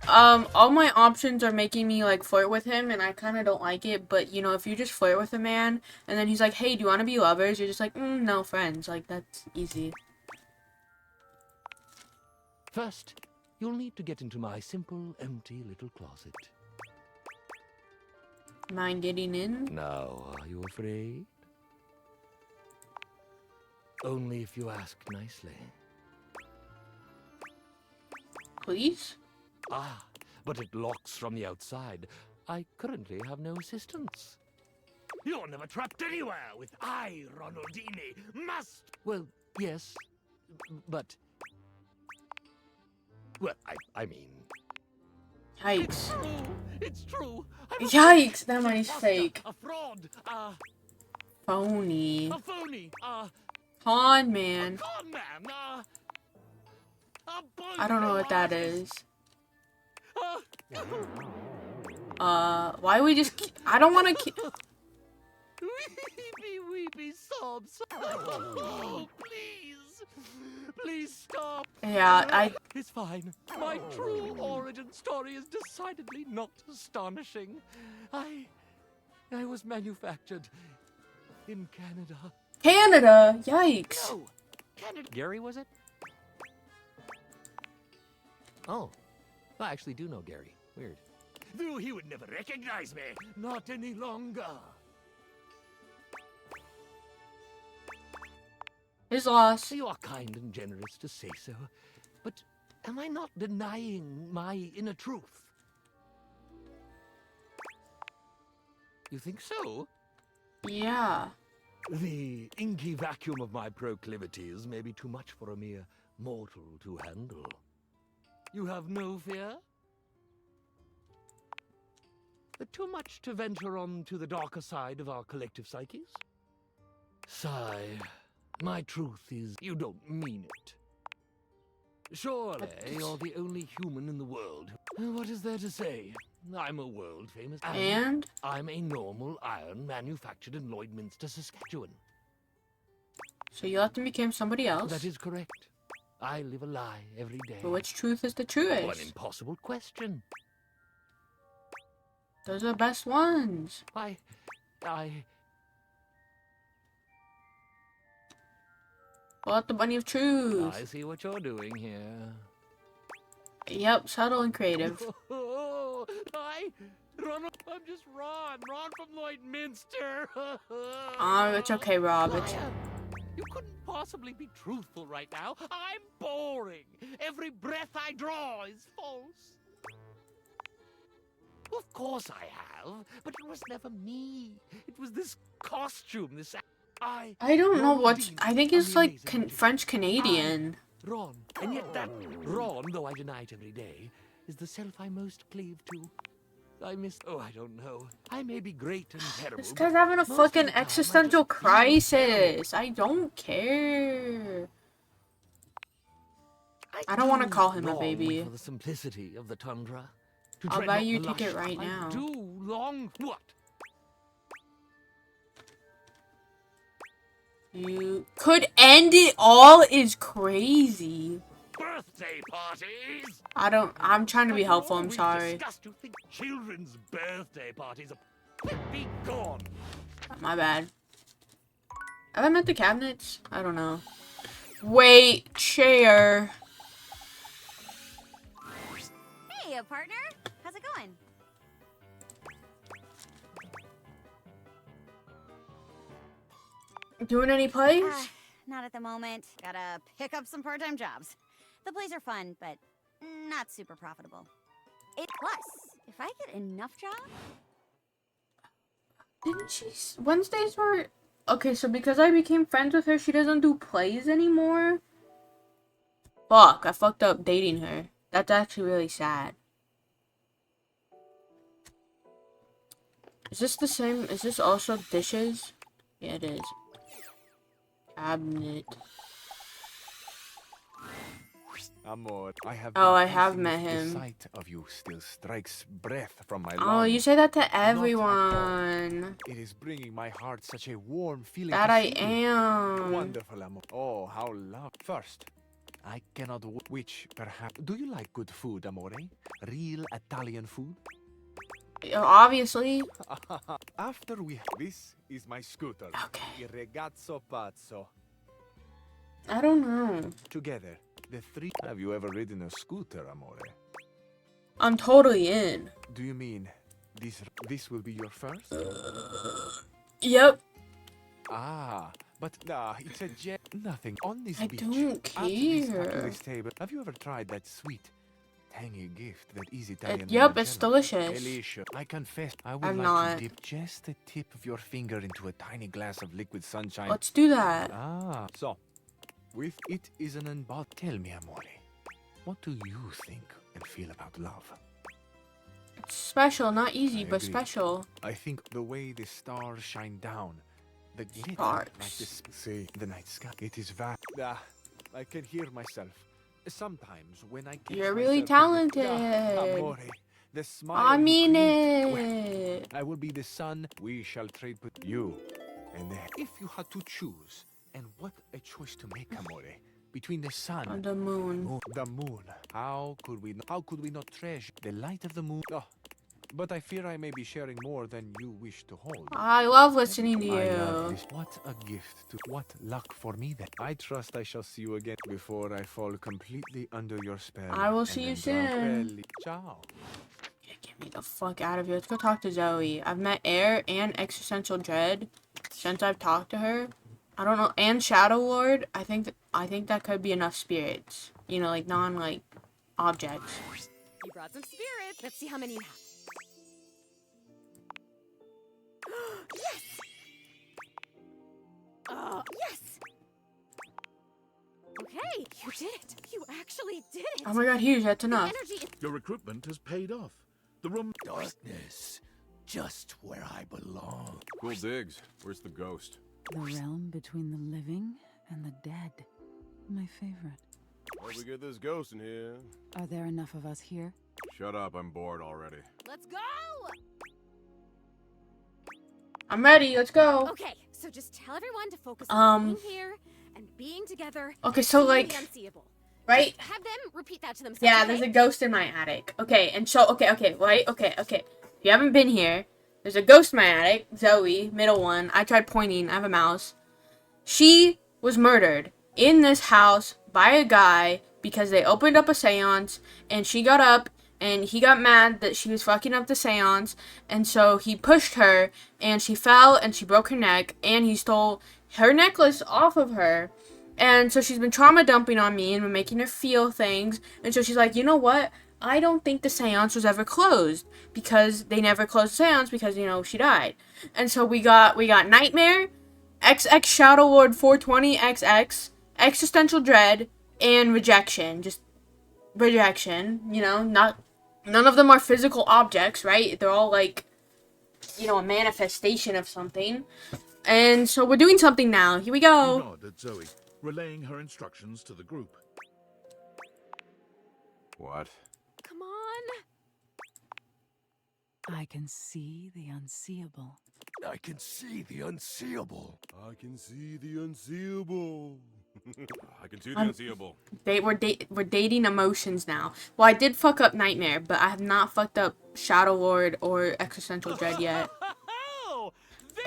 [SPEAKER 1] All my options are making me, like, flirt with him, and I kind of don't like it, but, you know, if you just flirt with a man, and then he's like, hey, do you want to be lovers? You're just like, no, friends. Like, that's easy.
[SPEAKER 15] First, you'll need to get into my simple, empty little closet.
[SPEAKER 1] Mind getting in?
[SPEAKER 15] Now, are you afraid? Only if you ask nicely.
[SPEAKER 1] Please?
[SPEAKER 15] Ah, but it locks from the outside. I currently have no assistance. You're never trapped anywhere with I, Ronaldini, must... Well, yes, but... Well, I mean...
[SPEAKER 1] Yikes.
[SPEAKER 15] It's true.
[SPEAKER 1] Yikes, that money's fake.
[SPEAKER 15] A fraud,
[SPEAKER 1] Phony.
[SPEAKER 15] a phony,
[SPEAKER 1] Con man.
[SPEAKER 15] con man,
[SPEAKER 1] I don't know what that is. Why we just... I don't want to...
[SPEAKER 15] Weepy, weepy sobs. Oh, please. Please stop.
[SPEAKER 1] Yeah,
[SPEAKER 15] It's fine. My true origin story is decidedly not astonishing. I was manufactured in Canada.
[SPEAKER 1] Canada? Yikes.
[SPEAKER 15] No, Canada. Gary, was it? Oh, I actually do know Gary. Weird. Though he would never recognize me. Not any longer.
[SPEAKER 1] His loss.
[SPEAKER 15] You are kind and generous to say so, but am I not denying my inner truth? You think so?
[SPEAKER 1] Yeah.
[SPEAKER 15] The inky vacuum of my proclivities may be too much for a mere mortal to handle. You have no fear? Too much to venture on to the darker side of our collective psyches? Sigh. My truth is, you don't mean it. Surely, you're the only human in the world. What is there to say? I'm a world-famous...
[SPEAKER 1] And?
[SPEAKER 15] I'm a normal iron manufactured in Lloydminster, Saskatchewan.
[SPEAKER 1] So you have to become somebody else?
[SPEAKER 15] That is correct.
[SPEAKER 10] I live a lie every day.
[SPEAKER 1] But which truth is the
[SPEAKER 10] One
[SPEAKER 1] truest?
[SPEAKER 10] impossible question.
[SPEAKER 1] Those are the best ones.
[SPEAKER 10] I...
[SPEAKER 1] Pull out the bunny of truth.
[SPEAKER 10] I see what you're doing here.
[SPEAKER 1] Yep, subtle and creative.
[SPEAKER 10] I'm just Ron from Lloydminster.
[SPEAKER 1] Oh, it's okay, Rob. It's...
[SPEAKER 10] You couldn't possibly be truthful right now. I'm boring. Every breath I draw is false. Of course I have, but it was never me. It was this costume, this...
[SPEAKER 1] I don't know what's... I think it's like French Canadian.
[SPEAKER 10] Ron, and yet that Ron, though I deny it every day, is the self I most cleave to. I miss... Oh, I don't know. I may be great and terrible.
[SPEAKER 1] This guy's having a fucking existential crisis. I don't care. I don't want to call him a baby.
[SPEAKER 10] For the simplicity of the tundra.
[SPEAKER 1] I'll buy you a ticket right now.
[SPEAKER 10] I do long... What?
[SPEAKER 1] You could end it all is crazy.
[SPEAKER 10] Birthday parties?
[SPEAKER 1] I'm trying to be helpful, I'm sorry.
[SPEAKER 10] You think children's birthday parties are... Be gone.
[SPEAKER 1] My bad. Have I met the cabinets? I don't know. Wait, chair.
[SPEAKER 6] Hey, partner. How's it going?
[SPEAKER 1] Doing any plays?
[SPEAKER 6] Not at the moment. Gotta pick up some part-time jobs. The plays are fun, but not super profitable. Plus, if I get enough jobs...
[SPEAKER 1] Didn't she... Wednesdays were... Okay, so because I became friends with her, she doesn't do plays anymore? Fuck, I fucked up dating her. That's actually really sad. Is this the same? Is this also dishes? Yeah, it is. Cabinet.
[SPEAKER 19] Amor,
[SPEAKER 1] I have met him.
[SPEAKER 19] The sight of you still strikes breath from my
[SPEAKER 1] Oh,
[SPEAKER 19] lungs.
[SPEAKER 1] you say that to everyone.
[SPEAKER 19] It is bringing my heart such a warm feeling.
[SPEAKER 1] That
[SPEAKER 19] to
[SPEAKER 1] I
[SPEAKER 19] see you.
[SPEAKER 1] am.
[SPEAKER 19] Wonderful, amor. Oh, how love. First, I cannot. Which perhaps? Do you like good food, amore? Real Italian food?
[SPEAKER 1] Obviously.
[SPEAKER 19] After we. This is my scooter.
[SPEAKER 1] Okay.
[SPEAKER 19] Il ragazzo pazzo.
[SPEAKER 1] I don't know.
[SPEAKER 19] Together, the three. Have you ever ridden a scooter, amore?
[SPEAKER 1] I'm totally in.
[SPEAKER 19] Do you mean this will be your first?
[SPEAKER 1] Yep.
[SPEAKER 19] Ah, but it's a jet. Nothing on this
[SPEAKER 1] I
[SPEAKER 19] beach.
[SPEAKER 1] don't
[SPEAKER 19] After
[SPEAKER 1] care.
[SPEAKER 19] this table. Have you ever tried that sweet, tangy gift that is Italian?
[SPEAKER 1] Yep, it's
[SPEAKER 19] limoncello?
[SPEAKER 1] delicious.
[SPEAKER 19] Delicious. I confess, I would
[SPEAKER 1] I've
[SPEAKER 19] like
[SPEAKER 1] not.
[SPEAKER 19] to dip just the tip of your finger into a tiny glass of liquid sunshine.
[SPEAKER 1] Let's do that.
[SPEAKER 19] Ah, so with it is an unbought. Tell me, amore, what do you think and feel about love?
[SPEAKER 1] It's special, not easy,
[SPEAKER 19] I
[SPEAKER 1] but
[SPEAKER 19] agree.
[SPEAKER 1] special.
[SPEAKER 19] I think the way the stars shine down, the glitter
[SPEAKER 1] Stars.
[SPEAKER 19] like this, say, the night sky. It is vast. I can hear myself. Sometimes when I catch
[SPEAKER 1] You're really
[SPEAKER 19] myself in the-
[SPEAKER 1] talented.
[SPEAKER 19] amore, the smile
[SPEAKER 1] I
[SPEAKER 19] you
[SPEAKER 1] mean
[SPEAKER 19] create. Well,
[SPEAKER 1] it.
[SPEAKER 19] I will be the sun. We shall trade with you. And then, if you had to choose, and what a choice to make, amore, between the sun
[SPEAKER 1] And the moon.
[SPEAKER 19] The moon. How could we not treasure the light of the moon? Oh, but I fear I may be sharing more than you wish to hold.
[SPEAKER 1] I love listening to
[SPEAKER 19] I love
[SPEAKER 1] you.
[SPEAKER 19] this. What a gift. What luck for me then. I trust I shall see you again before I fall completely under your spell.
[SPEAKER 1] I will
[SPEAKER 19] and
[SPEAKER 1] see you
[SPEAKER 19] then drop
[SPEAKER 1] soon.
[SPEAKER 19] belly. Ciao.
[SPEAKER 1] Get me the fuck out of here. Let's go talk to Zoe. I've met Air and Existential Dread since I've talked to her. I don't know, and Shadow Lord. I think that could be enough spirits. You know, like objects.
[SPEAKER 21] You brought some spirits. Let's see how many you have. Yes! Yes! Okay, you did it. You actually did it.
[SPEAKER 1] Oh my god, huge, that's enough.
[SPEAKER 9] Your recruitment has paid off. The room...
[SPEAKER 15] Darkness. Just where I belong.
[SPEAKER 4] Cool digs. Where's the ghost?
[SPEAKER 17] The realm between the living and the dead. My favorite.
[SPEAKER 4] Where'd we get this ghost in here?
[SPEAKER 17] Are there enough of us here?
[SPEAKER 4] Shut up, I'm bored already.
[SPEAKER 21] Let's go!
[SPEAKER 1] I'm ready, let's go.
[SPEAKER 21] Okay, so just tell everyone to focus on being here and being together.
[SPEAKER 1] Okay,
[SPEAKER 21] and
[SPEAKER 1] so,
[SPEAKER 21] seeing
[SPEAKER 1] like-
[SPEAKER 21] the unseeable.
[SPEAKER 1] Right?
[SPEAKER 6] Have them repeat that to themselves.
[SPEAKER 1] Yeah,
[SPEAKER 6] okay?
[SPEAKER 1] there's a ghost in my attic. Okay, and so, okay. If you haven't been here, there's a ghost in my attic. Zoe, middle one. I tried pointing. I have a mouse. She was murdered in this house by a guy because they opened up a seance, and she got up, and he got mad that she was fucking up the seance, and so he pushed her, and she fell, and she broke her neck, and he stole her necklace off of her. And so she's been trauma dumping on me and been making her feel things. And so she's like, you know what? I don't think the seance was ever closed because they never closed the seance because, you know, she died. And so we got Nightmare, XX Shadow Lord 420 XX, Existential Dread, and Rejection. Just rejection, you know, none of them are physical objects, right? They're all like, you know, a manifestation of something. And so we're doing something now. Here we go.
[SPEAKER 9] You nod at Zoe, relaying her instructions to the group.
[SPEAKER 19] What?
[SPEAKER 6] Come on.
[SPEAKER 17] I can see the unseeable.
[SPEAKER 15] I can see the unseeable.
[SPEAKER 4] I can see the unseeable. I can see the
[SPEAKER 1] Um,
[SPEAKER 4] unseeable.
[SPEAKER 1] We're dating emotions now. Well, I did fuck up Nightmare, but I have not fucked up Shadow Lord or Existential Dread yet.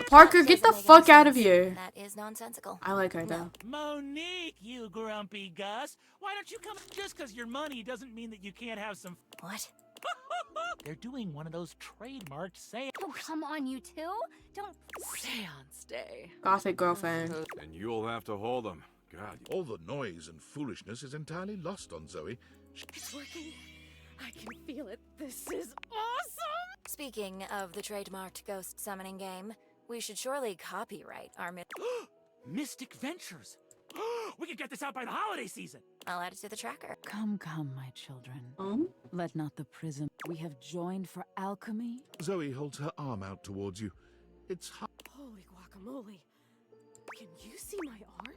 [SPEAKER 1] Parker, get the fuck out of here.
[SPEAKER 12] That is nonsensical.
[SPEAKER 1] I like her though.
[SPEAKER 13] Monique, you grumpy Gus. Why don't you come? Just because you're money doesn't mean that you can't have some.
[SPEAKER 12] What?
[SPEAKER 13] They're doing one of those trademarked seance.
[SPEAKER 6] Oh, come on, you two. Don't.
[SPEAKER 17] Seance day.
[SPEAKER 1] Gothic girlfriend.
[SPEAKER 19] And you'll have to hold them. God.
[SPEAKER 9] All the noise and foolishness is entirely lost on Zoe.
[SPEAKER 6] It's working. I can feel it. This is awesome.
[SPEAKER 12] Speaking of the trademarked ghost summoning game, we should surely copyright our
[SPEAKER 13] Mystic Ventures. We could get this out by the holiday season.
[SPEAKER 12] I'll add it to the tracker.
[SPEAKER 17] Come, my children. Let not the prism. We have joined for alchemy.
[SPEAKER 9] Zoe holds her arm out towards you. It's hard.
[SPEAKER 6] Holy guacamole. Can you see my arm?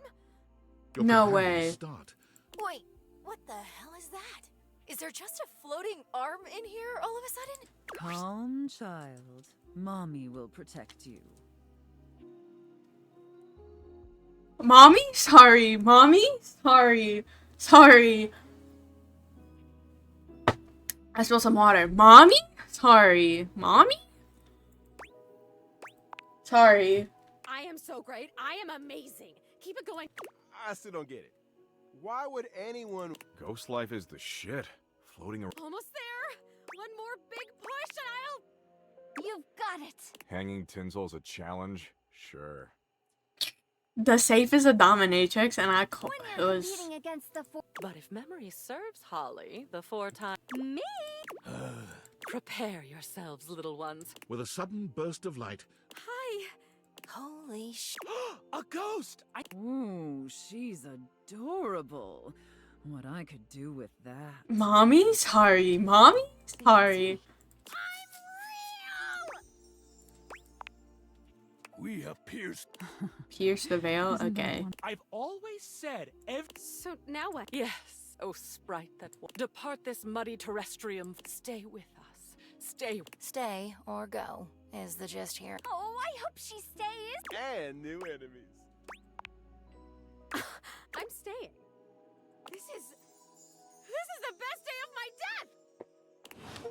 [SPEAKER 9] You're
[SPEAKER 1] No
[SPEAKER 9] preparing to
[SPEAKER 1] way.
[SPEAKER 9] Start.
[SPEAKER 12] Wait, what the hell is that? Is there just a floating arm in here all of a sudden?
[SPEAKER 17] Calm, child. Mommy will protect you.
[SPEAKER 1] Mommy? Sorry. Mommy? Sorry. I smell some water. Mommy? Sorry. Mommy? Sorry.
[SPEAKER 6] I am so great. I am amazing. Keep it going.
[SPEAKER 18] I still don't get it. Why would anyone...
[SPEAKER 19] Ghost life is the shit. Floating around.
[SPEAKER 6] Almost there. One more big push and I'll...
[SPEAKER 12] You've got it.
[SPEAKER 19] Hanging tinsel's a challenge? Sure.
[SPEAKER 1] The safe is a dominatrix, and it was.
[SPEAKER 6] Beating against the
[SPEAKER 24] But if memory serves, Holly, the 4 times.
[SPEAKER 6] Me?
[SPEAKER 24] Prepare yourselves, little ones.
[SPEAKER 9] With a sudden burst of light,
[SPEAKER 6] Hi.
[SPEAKER 12] Holy sh...
[SPEAKER 13] A ghost!
[SPEAKER 17] Ooh, she's adorable. What I could do with that.
[SPEAKER 1] Mommy? Sorry. Mommy? Sorry.
[SPEAKER 15] We have pierced.
[SPEAKER 1] Pierce the veil? Okay.
[SPEAKER 13] I've always said
[SPEAKER 6] So now what?
[SPEAKER 24] Yes, oh sprite that depart this muddy terrestrium. Stay with us.
[SPEAKER 12] Stay or go is the gist here.
[SPEAKER 6] Oh, I hope she stays.
[SPEAKER 18] And new enemies.
[SPEAKER 6] I'm staying. This is the best day of my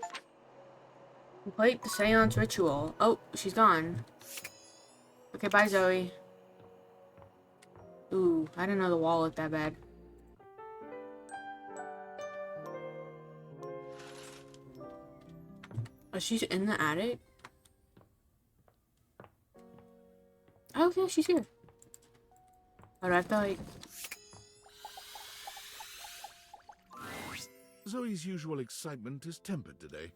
[SPEAKER 6] death.
[SPEAKER 1] Complete the seance ritual. Oh, she's gone. Okay, bye, Zoe. Ooh, I didn't know the wall looked that bad. Oh, she's in the attic? Oh, okay, she's here. But I have to, like...
[SPEAKER 9] Zoe's usual excitement is tempered today.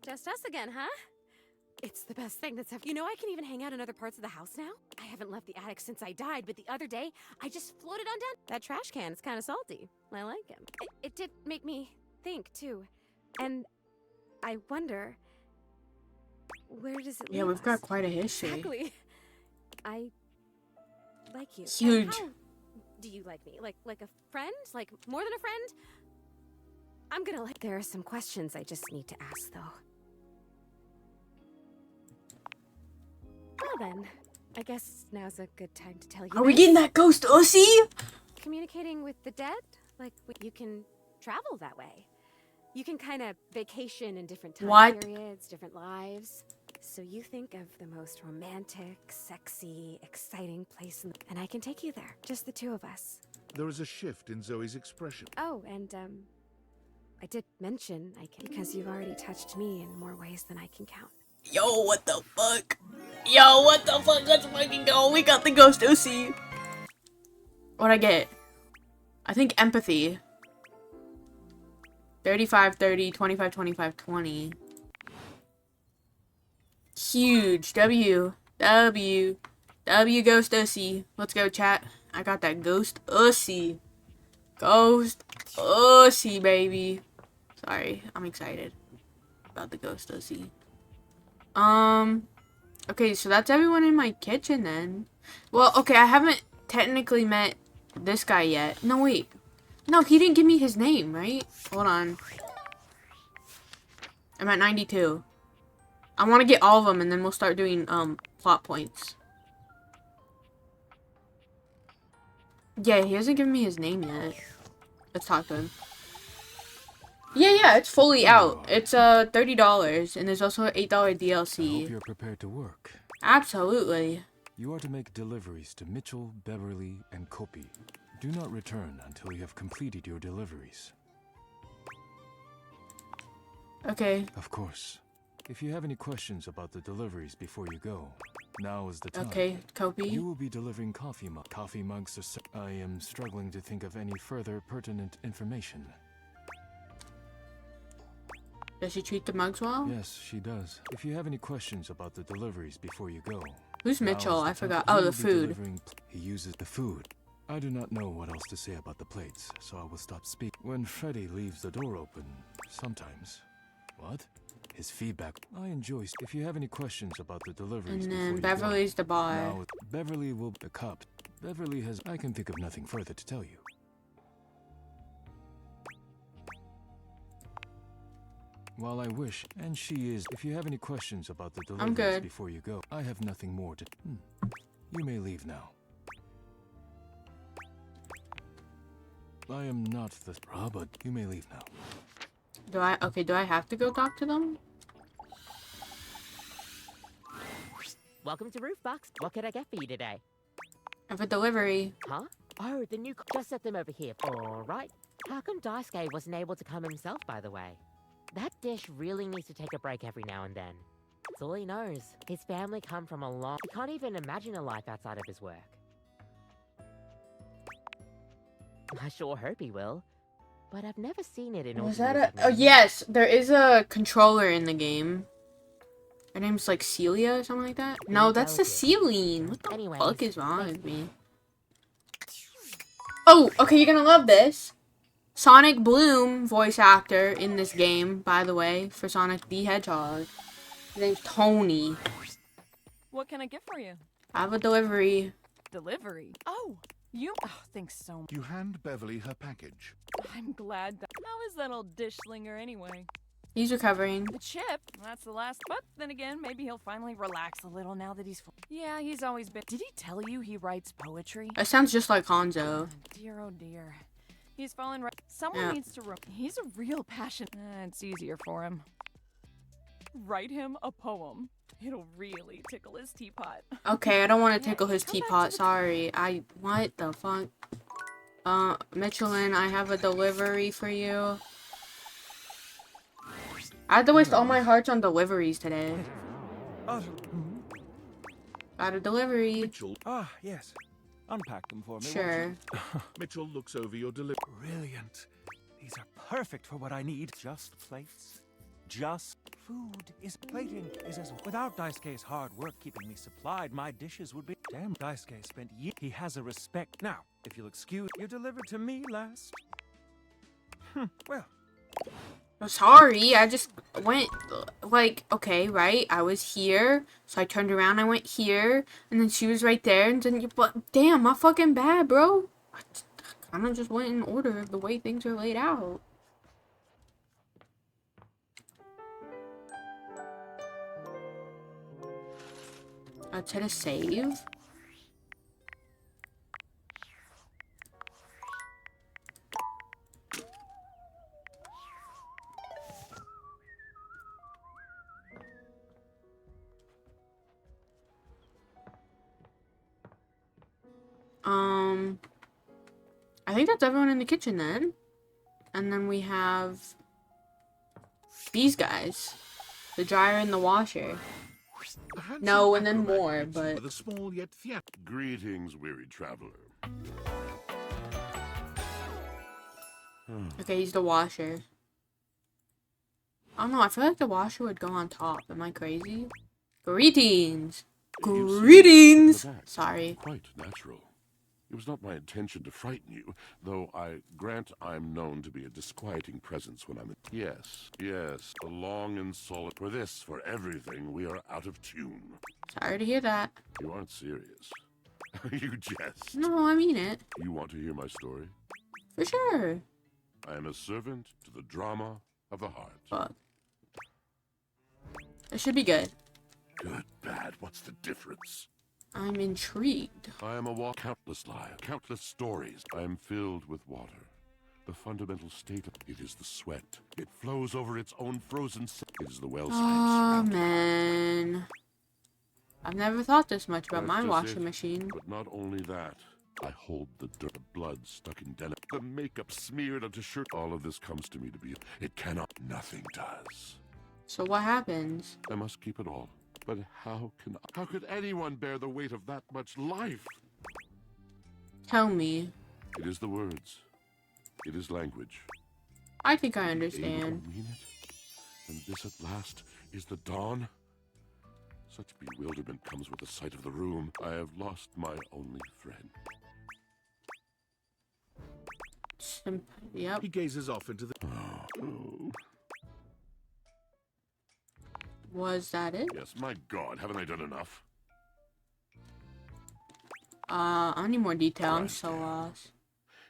[SPEAKER 6] Just us again, huh? It's the best thing that's ever... You know, I can even hang out in other parts of the house now. I haven't left the attic since I died, but the other day, I just floated on down. That trash can is kind of salty. I like him. It did make me think, too. And I wonder... Where does it lead
[SPEAKER 1] Yeah, we've got
[SPEAKER 6] us?
[SPEAKER 1] quite a history.
[SPEAKER 6] Exactly. I like you. And
[SPEAKER 1] Huge.
[SPEAKER 6] how do you like me? Like a friend? Like more than a friend? I'm gonna like... There are some questions I just need to ask, though. Well then, I guess now's a good time to tell you.
[SPEAKER 1] Are we getting that ghost Ussy?
[SPEAKER 6] Communicating with the dead?
[SPEAKER 21] Like, you can travel that way. You can kind of vacation in different time
[SPEAKER 1] What?
[SPEAKER 21] periods, different lives. So you think of the most romantic, sexy, exciting place, and I can take you there. Just the two of us.
[SPEAKER 9] There is a shift in Zoe's expression.
[SPEAKER 21] Oh, and, I did mention I can, because you've already touched me in more ways than I can count.
[SPEAKER 1] Yo, what the fuck? Yo, what the fuck? Let's fucking go. We got the Ghost OC. What'd I get? I think empathy. 35, 30, 25, 25, 20. Huge. W. Ghost OC. Let's go, chat. I got that Ghost OC. Ghost OC, baby. Sorry, I'm excited about the Ghost OC. Okay, so that's everyone in my kitchen then. Well, okay, I haven't technically met this guy yet. No, wait. No, he didn't give me his name, right? Hold on. I'm at 92. I want to get all of them and then we'll start doing, plot points. Yeah, he hasn't given me his name yet. Let's talk to him. Yeah, it's fully out. It's $30, and there's also an $8 DLC.
[SPEAKER 2] I hope you're prepared to work.
[SPEAKER 1] Absolutely.
[SPEAKER 2] You are to make deliveries to Mitchell, Beverly, and Kopi. Do not return until you have completed your deliveries.
[SPEAKER 1] Okay.
[SPEAKER 2] Of course. If you have any questions about the deliveries before you go, now is the time.
[SPEAKER 1] Okay, Kopi.
[SPEAKER 2] You will be delivering coffee mugs. Coffee mugs are I am struggling to think of any further pertinent information.
[SPEAKER 1] Does she treat the mugs well?
[SPEAKER 2] Yes, she does. If you have any questions about the deliveries before you go.
[SPEAKER 1] Who's Mitchell? I forgot.
[SPEAKER 2] He
[SPEAKER 1] Oh,
[SPEAKER 2] will
[SPEAKER 1] the
[SPEAKER 2] be
[SPEAKER 1] food.
[SPEAKER 2] He uses the food. I do not know what else to say about the plates, so I will stop speaking. When Freddy leaves the door open, sometimes. What? His feedback. I enjoy. If you have any questions about the deliveries
[SPEAKER 1] And
[SPEAKER 2] before
[SPEAKER 1] then
[SPEAKER 2] you
[SPEAKER 1] Beverly's
[SPEAKER 2] go,
[SPEAKER 1] the bar.
[SPEAKER 2] Now, Beverly will the cup. Beverly has. I can think of nothing further to tell you. While I wish, and she is. If you have any questions about the deliveries
[SPEAKER 1] good.
[SPEAKER 2] before you go, I have nothing more to. You may leave now. I am not the. But you may leave now.
[SPEAKER 1] Do I have to go talk to them?
[SPEAKER 3] Welcome to Roofbox. What can I get for you today?
[SPEAKER 1] I have a delivery.
[SPEAKER 3] Huh? Oh, the new... Just set them over here. All right. How come Daisuke wasn't able to come himself, by the way? That dish really needs to take a break every now and then. That's all he knows. His family come from a long... He can't even imagine a life outside of his work. I sure hope he will. But I've never seen it in...
[SPEAKER 1] Was that a... Oh, yes! There is a controller in the game. Her name's like Celia or something like that? No, that's the Celine. What the fuck is wrong with me? Oh, okay, you're gonna love this. Sonic Bloom, voice actor in this game, by the way, for Sonic the Hedgehog. His name's Tony.
[SPEAKER 7] What can I get for you?
[SPEAKER 1] I have a delivery.
[SPEAKER 7] Delivery? Oh, you... Oh, thanks so much.
[SPEAKER 9] You hand Beverly her package.
[SPEAKER 7] I'm glad that... How is that old dish slinger anyway?
[SPEAKER 1] He's recovering.
[SPEAKER 7] The chip, that's the last... But then again, maybe he'll finally relax a little now that he's... Yeah, he's always been... Did he tell you he writes poetry?
[SPEAKER 1] That sounds just like Hanzo.
[SPEAKER 7] Dear, oh dear. He's fallen right... Someone needs to... He's a real passion... it's easier for him. Write him a poem. It'll really tickle his teapot.
[SPEAKER 1] Okay, I don't want to tickle his teapot. Sorry. What the fuck? Michelin, I have a delivery for you. I had to waste all my hearts on deliveries today. Got a delivery.
[SPEAKER 20] Mitchell. Ah, yes. Unpack them for me.
[SPEAKER 1] Sure.
[SPEAKER 9] Mitchell looks over your delivery.
[SPEAKER 20] Brilliant. These are perfect for what I need. Just plates. Just food is plating is as without Daisuke's hard work keeping me supplied, my dishes would be damn. Daisuke spent years. He has a respect. Now, if you'll excuse, you delivered to me last. Well.
[SPEAKER 1] Sorry, I just went, like, okay, right? I was here, so I turned around, I went here, and then she was right there, and then but damn, my fucking bad, bro. I kind of just went in order of the way things are laid out. Let's hit a save. I think that's everyone in the kitchen then. And then we have these guys. The dryer and the washer. No, and then more, but...
[SPEAKER 11] With a small yet Greetings, weary traveler.
[SPEAKER 1] Okay, he's the washer. I don't know, I feel like the washer would go on top. Am I crazy? Greetings! Greetings! Sorry.
[SPEAKER 11] Quite natural. It was not my intention to frighten you, though I grant I'm known to be a disquieting presence when I'm in... Yes, the long and solid... For this, for everything, we are out of tune.
[SPEAKER 1] Sorry to hear that.
[SPEAKER 11] You aren't serious. You jest.
[SPEAKER 1] No, I mean it.
[SPEAKER 11] You want to hear my story?
[SPEAKER 1] For sure.
[SPEAKER 11] I am a servant to the drama of the heart.
[SPEAKER 1] Fuck. It should be good.
[SPEAKER 11] Good, bad, what's the difference?
[SPEAKER 1] I'm intrigued.
[SPEAKER 11] I am a countless lives, countless stories. I am filled with water. The fundamental state of it is the sweat. It flows over its own frozen... It is the well
[SPEAKER 1] Oh, man. I've never thought this much about my washing machine.
[SPEAKER 11] But not only that. I hold the dirt, the blood stuck in denim, the makeup smeared onto shirt. All of this comes to me to be... It cannot. Nothing does.
[SPEAKER 1] So what happens?
[SPEAKER 11] I must keep it all. But how could anyone bear the weight of that much life?
[SPEAKER 1] Tell me.
[SPEAKER 11] It is the words. It is language.
[SPEAKER 1] I think I understand.
[SPEAKER 11] Mean it? And this at last is the dawn? Such bewilderment comes with the sight of the room. I have lost my only friend.
[SPEAKER 1] Yep.
[SPEAKER 11] He gazes off into the... Oh.
[SPEAKER 1] Was that it?
[SPEAKER 11] Yes, my God, haven't I done enough?
[SPEAKER 1] I need more detail. I'm so lost.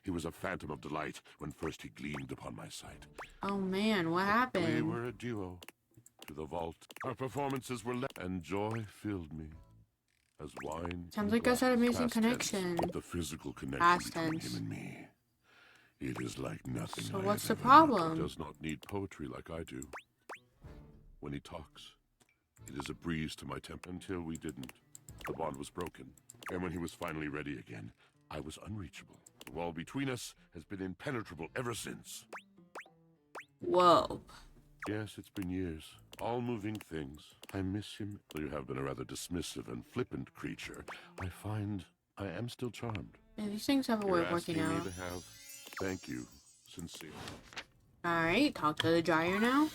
[SPEAKER 11] He was a phantom of delight when first he gleamed upon my sight.
[SPEAKER 1] Oh man, what
[SPEAKER 11] We
[SPEAKER 1] happened?
[SPEAKER 11] were a duo. To the vault, our performances were and joy filled me. As wine...
[SPEAKER 1] Sounds like us had a amazing connection.
[SPEAKER 11] The physical connection
[SPEAKER 1] Past
[SPEAKER 11] between
[SPEAKER 1] tense.
[SPEAKER 11] him and me. It is like nothing
[SPEAKER 1] So
[SPEAKER 11] I
[SPEAKER 1] what's
[SPEAKER 11] have
[SPEAKER 1] the
[SPEAKER 11] ever known.
[SPEAKER 1] problem?
[SPEAKER 11] He does not need poetry like I do. When he talks, it is a breeze to my temper. Until we didn't, the bond was broken. And when he was finally ready again, I was unreachable. The wall between us has been impenetrable ever since.
[SPEAKER 1] Whoa.
[SPEAKER 11] Yes, it's been years. All moving things. I miss him. You have been a rather dismissive and flippant creature. I find I am still charmed.
[SPEAKER 1] Yeah, these things have a way
[SPEAKER 11] You're
[SPEAKER 1] of working
[SPEAKER 11] asking
[SPEAKER 1] out.
[SPEAKER 11] me to have... Thank you, sincerely.
[SPEAKER 1] Alright, talk to the dryer now.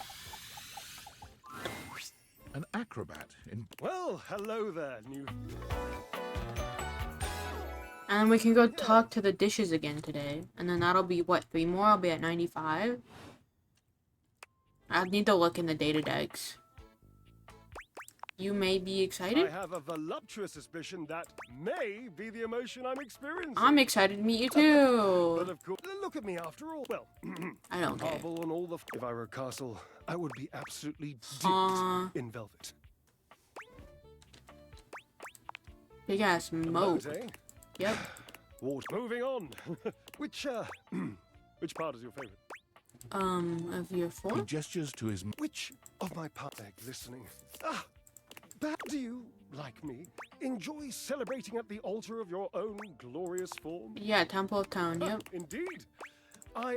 [SPEAKER 11] An acrobat in...
[SPEAKER 14] Well, hello there, new...
[SPEAKER 1] And we can go talk to the dishes again today. And then that'll be, what, 3 more? I'll be at 95? I need to look in the data decks. You may be excited?
[SPEAKER 14] I have a voluptuous suspicion that may be the emotion I'm experiencing.
[SPEAKER 1] I'm excited to meet you too.
[SPEAKER 14] But of course, look at me after all. Well,
[SPEAKER 1] I don't care.
[SPEAKER 14] marble and all the... If I were a castle, I would be absolutely dipped in velvet.
[SPEAKER 1] Big ass moat.
[SPEAKER 14] Moat, eh?
[SPEAKER 1] Yep.
[SPEAKER 14] Water. Moving on. Which part is your favorite?
[SPEAKER 1] Of your
[SPEAKER 11] He
[SPEAKER 1] form?
[SPEAKER 11] gestures to his...
[SPEAKER 14] Which of my parts are glistening? Ah! Do you, like me, enjoy celebrating at the altar of your own glorious form?
[SPEAKER 1] Yeah, Temple of Town, yep.
[SPEAKER 14] Indeed.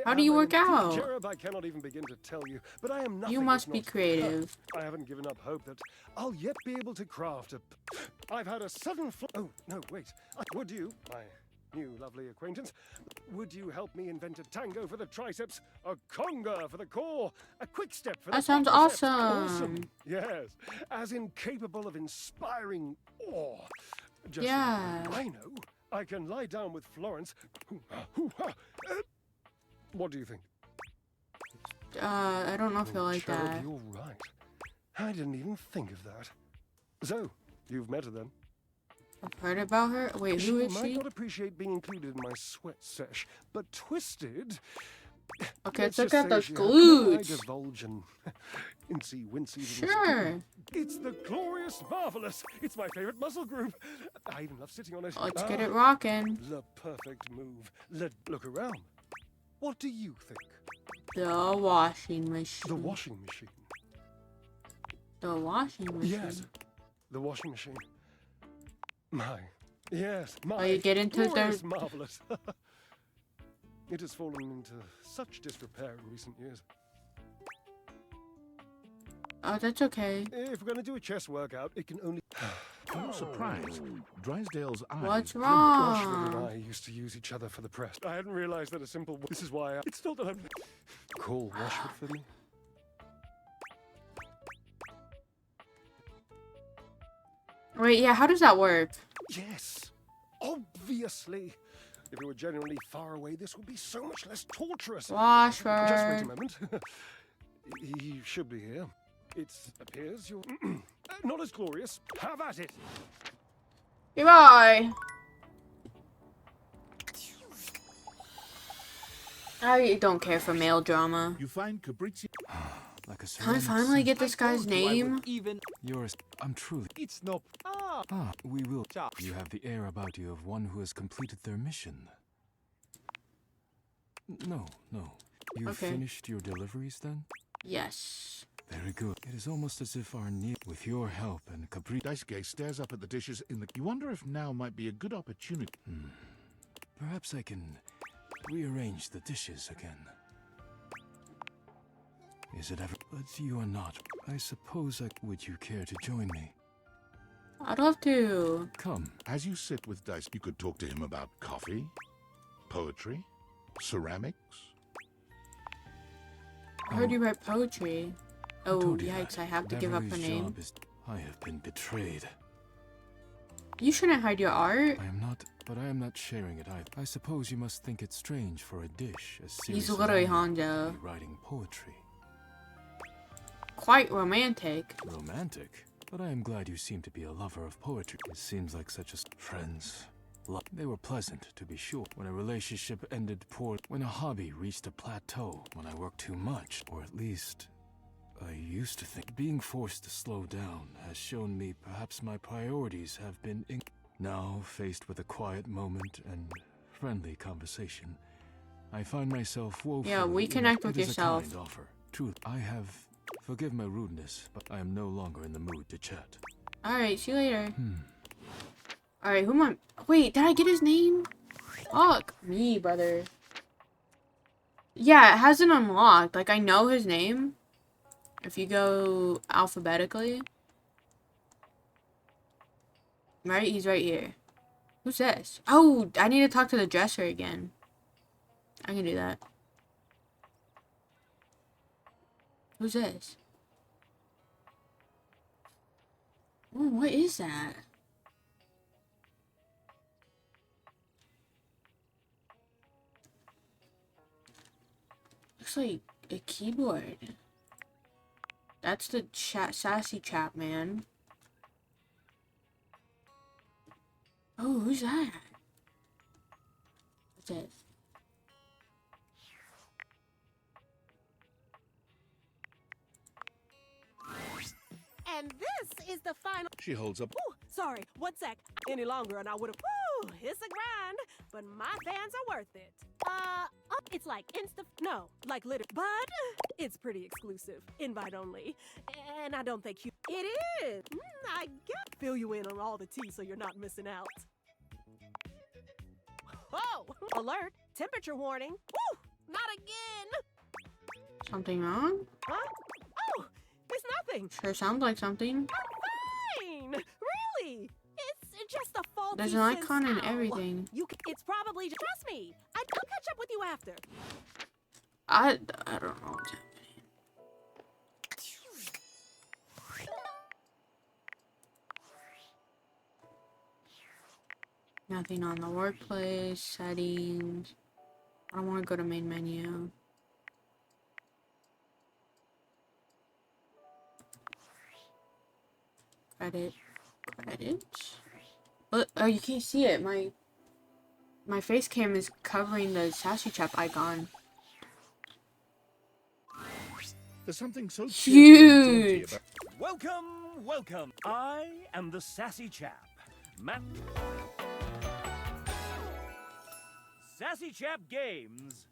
[SPEAKER 1] How do you work out?
[SPEAKER 14] Cherub, I cannot even begin to tell you, but I am nothing
[SPEAKER 1] You
[SPEAKER 14] if
[SPEAKER 1] must be
[SPEAKER 14] not-
[SPEAKER 1] creative.
[SPEAKER 14] I haven't given up hope that I'll yet be able to craft a... I've had a sudden Oh, no, wait. Would you, my new lovely acquaintance, would you help me invent a tango for the triceps, a conga for the core, a quick step for the
[SPEAKER 1] That sounds
[SPEAKER 14] quadriceps?
[SPEAKER 1] awesome.
[SPEAKER 14] Yes, as in capable of inspiring awe. Just
[SPEAKER 1] Yeah.
[SPEAKER 14] I know. I can lie down with Florence. What do you think?
[SPEAKER 1] I don't know if I like
[SPEAKER 14] Cherub,
[SPEAKER 1] that.
[SPEAKER 14] you're right. I didn't even think of that. So, you've met her then?
[SPEAKER 1] I've heard about her. Wait, who is
[SPEAKER 14] might
[SPEAKER 1] she?
[SPEAKER 14] not appreciate being included in my sweat sesh, but Twisted...
[SPEAKER 1] Okay,
[SPEAKER 14] let's
[SPEAKER 1] check
[SPEAKER 14] just
[SPEAKER 1] out
[SPEAKER 14] say
[SPEAKER 1] those
[SPEAKER 14] she had no eye
[SPEAKER 1] glutes.
[SPEAKER 14] divulge and incy-wincy little
[SPEAKER 1] Sure.
[SPEAKER 14] skin. It's the glorious marvelous. It's my favorite muscle group. I even love sitting on it.
[SPEAKER 1] Let's get it rocking.
[SPEAKER 14] The perfect move. Look around. What do you think?
[SPEAKER 1] The washing machine.
[SPEAKER 14] The washing machine.
[SPEAKER 1] The washing machine.
[SPEAKER 14] Yes, the washing machine. My, Yes,
[SPEAKER 1] Oh, you get into
[SPEAKER 14] floor
[SPEAKER 1] their...
[SPEAKER 14] is marvelous. It has fallen into such disrepair in recent years.
[SPEAKER 1] Oh, that's okay.
[SPEAKER 14] If we're going to do a chest workout, it can only...
[SPEAKER 9] To your surprise, Drysdale's eyes...
[SPEAKER 1] What's
[SPEAKER 14] Washwood
[SPEAKER 1] wrong?
[SPEAKER 14] and I used to use each other for the press. I hadn't realized that a simple... This is why it's not that I'm... Call Washwood for me.
[SPEAKER 1] Wait, yeah, how does that work?
[SPEAKER 14] Yes, obviously. If it were genuinely far away, this would be so much less torturous.
[SPEAKER 1] Washford.
[SPEAKER 14] Just wait a moment. He should be here. It appears you're not as glorious. Have at it.
[SPEAKER 1] Goodbye. I don't care for male drama.
[SPEAKER 9] You find Cabrizzi...
[SPEAKER 2] Like a
[SPEAKER 1] Can I finally get this guy's name?
[SPEAKER 2] Yours. I'm truly...
[SPEAKER 18] It's no...
[SPEAKER 2] Ah, we will. You have the air about you of one who has completed their mission. No. You
[SPEAKER 1] Okay.
[SPEAKER 2] finished your deliveries then?
[SPEAKER 1] Yes.
[SPEAKER 2] Very good. It is almost as if our need, with your help and
[SPEAKER 9] Daisuke stares up at the dishes in the... You wonder if now might be a good opportunity.
[SPEAKER 2] Perhaps I can rearrange the dishes again. Is it ever... But you are not. I suppose would you care to join me?
[SPEAKER 1] I'd love to.
[SPEAKER 2] Come.
[SPEAKER 9] As you sit with Dice, you could talk to him about coffee, poetry, ceramics.
[SPEAKER 1] I heard you write poetry. Oh,
[SPEAKER 2] told you
[SPEAKER 1] yikes,
[SPEAKER 2] that.
[SPEAKER 1] I have to give up her
[SPEAKER 2] Beverly's
[SPEAKER 1] name.
[SPEAKER 2] job is... I have been betrayed.
[SPEAKER 1] You shouldn't hide your art.
[SPEAKER 2] I am not, but I am not sharing it either. I suppose you must think it strange for a dish as serious
[SPEAKER 1] He's
[SPEAKER 2] as
[SPEAKER 1] literally
[SPEAKER 2] I am to
[SPEAKER 1] Hanjo.
[SPEAKER 2] be writing poetry.
[SPEAKER 1] Quite romantic.
[SPEAKER 2] Romantic? But I am glad you seem to be a lover of poetry. It seems like such a... Friends. They were pleasant, to be sure. When a relationship ended poor, when a hobby reached a plateau, when I worked too much, or at least I used to think. Being forced to slow down has shown me perhaps my priorities have been now, faced with a quiet moment and friendly conversation, I find myself woefully...
[SPEAKER 1] Yeah, we connect with
[SPEAKER 2] It is
[SPEAKER 1] yourself.
[SPEAKER 2] a kind offer. Truth, I have... Forgive my rudeness, but I am no longer in the mood to chat.
[SPEAKER 1] Alright, see you later. Alright, who am I? Wait, did I get his name? Fuck me, brother. Yeah, it hasn't unlocked. Like, I know his name. If you go alphabetically. Right? He's right here. Who's this? Oh, I need to talk to the dresser again. I can do that. Who's this? Oh, what is that? Looks like a keyboard. That's the sassy chap, man. Oh, who's that? What's it?
[SPEAKER 5] And this is the final.
[SPEAKER 9] She holds up...
[SPEAKER 5] Ooh, sorry, 1 sec. Any longer and I would have. Woo, it's a grind, but my fans are worth it. It's like no, like liter, but it's pretty exclusive, invite only, and I don't think you. It is. I got fill you in on all the tea so you're not missing out. Oh, alert! Temperature warning. Woo, not again.
[SPEAKER 1] Something wrong?
[SPEAKER 5] Huh? Oh, it's nothing.
[SPEAKER 1] Sure sounds like something.
[SPEAKER 5] Fine. Really? It's just a faulty
[SPEAKER 1] There's an icon and
[SPEAKER 5] sense- Ow.
[SPEAKER 1] everything.
[SPEAKER 5] It's probably just trust me. I'll catch up with you after.
[SPEAKER 1] I don't know what's happening. Nothing on the workplace, settings. I don't want to go to main menu. Credits? Look, oh, you can't see it. My face cam is covering the sassy chap icon.
[SPEAKER 9] There's something so
[SPEAKER 1] huge.
[SPEAKER 20] Welcome. I am the sassy chap. Sassy Chap Games.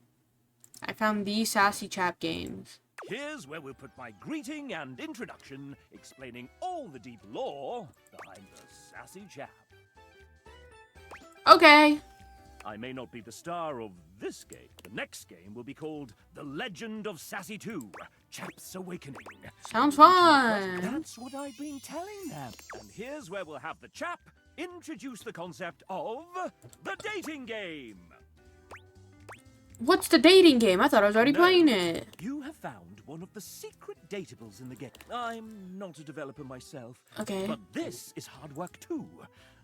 [SPEAKER 1] I found the sassy chap games.
[SPEAKER 20] Here's where we'll put my greeting and introduction, explaining all the deep lore behind the sassy chap.
[SPEAKER 1] Okay.
[SPEAKER 8] I may not be the star of this game. The next game will be called The Legend of Sassy 2, Chap's Awakening.
[SPEAKER 1] Sounds fun.
[SPEAKER 8] That's what I've been telling them. And here's where we'll have the chap introduce the concept of the dating game.
[SPEAKER 1] What's the dating game? I thought I was already
[SPEAKER 8] No,
[SPEAKER 1] playing it.
[SPEAKER 8] You have found one of the secret datables in the game. I'm not a developer myself.
[SPEAKER 1] Okay.
[SPEAKER 8] But this is hard work too.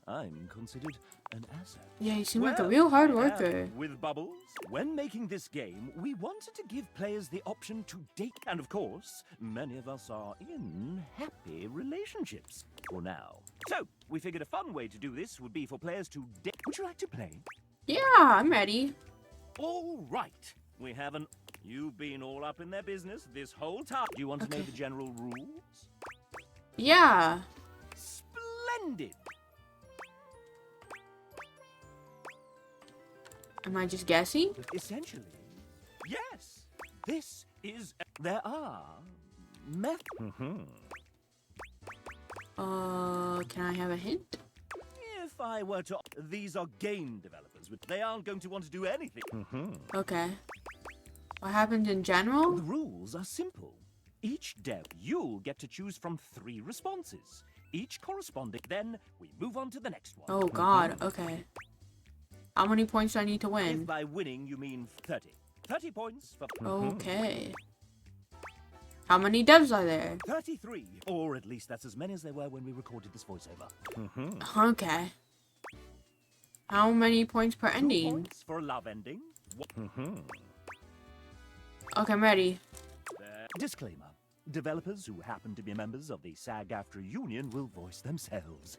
[SPEAKER 8] I'm considered an asset.
[SPEAKER 1] Yeah, you seem like a real hard
[SPEAKER 8] I am
[SPEAKER 1] worker.
[SPEAKER 8] with Bubbles, when making this game, we wanted to give players the option to date. And of course, many of us are in happy relationships for now. So, we figured a fun way to do this would be for players to date. Would you like to play?
[SPEAKER 1] Yeah, I'm ready.
[SPEAKER 8] All right. We haven't. You've been all up in their business this whole time. Do you want to know the general rules?
[SPEAKER 1] Yeah.
[SPEAKER 8] Splendid.
[SPEAKER 1] Am I just guessing?
[SPEAKER 8] Essentially, yes. This is. There are
[SPEAKER 1] Can I have a hint?
[SPEAKER 8] If I were to. These are game developers, but they aren't going to want to do anything.
[SPEAKER 1] Okay. What happened in general?
[SPEAKER 8] The rules are simple. Each dev, you'll get to choose from 3 responses, each corresponding. Then we move on to the next one.
[SPEAKER 1] Oh God, okay. How many points do I need to
[SPEAKER 8] If
[SPEAKER 1] win?
[SPEAKER 8] by winning you mean 30. 30 points for.
[SPEAKER 1] Okay. How many devs are there?
[SPEAKER 8] 33, or at least that's as many as there were when we recorded this voiceover.
[SPEAKER 1] Okay. How many points per
[SPEAKER 8] 2
[SPEAKER 1] ending?
[SPEAKER 8] points for a love ending.
[SPEAKER 1] Okay, I'm ready.
[SPEAKER 8] Disclaimer. Developers who happen to be members of the SAG-AFTRA union will voice themselves.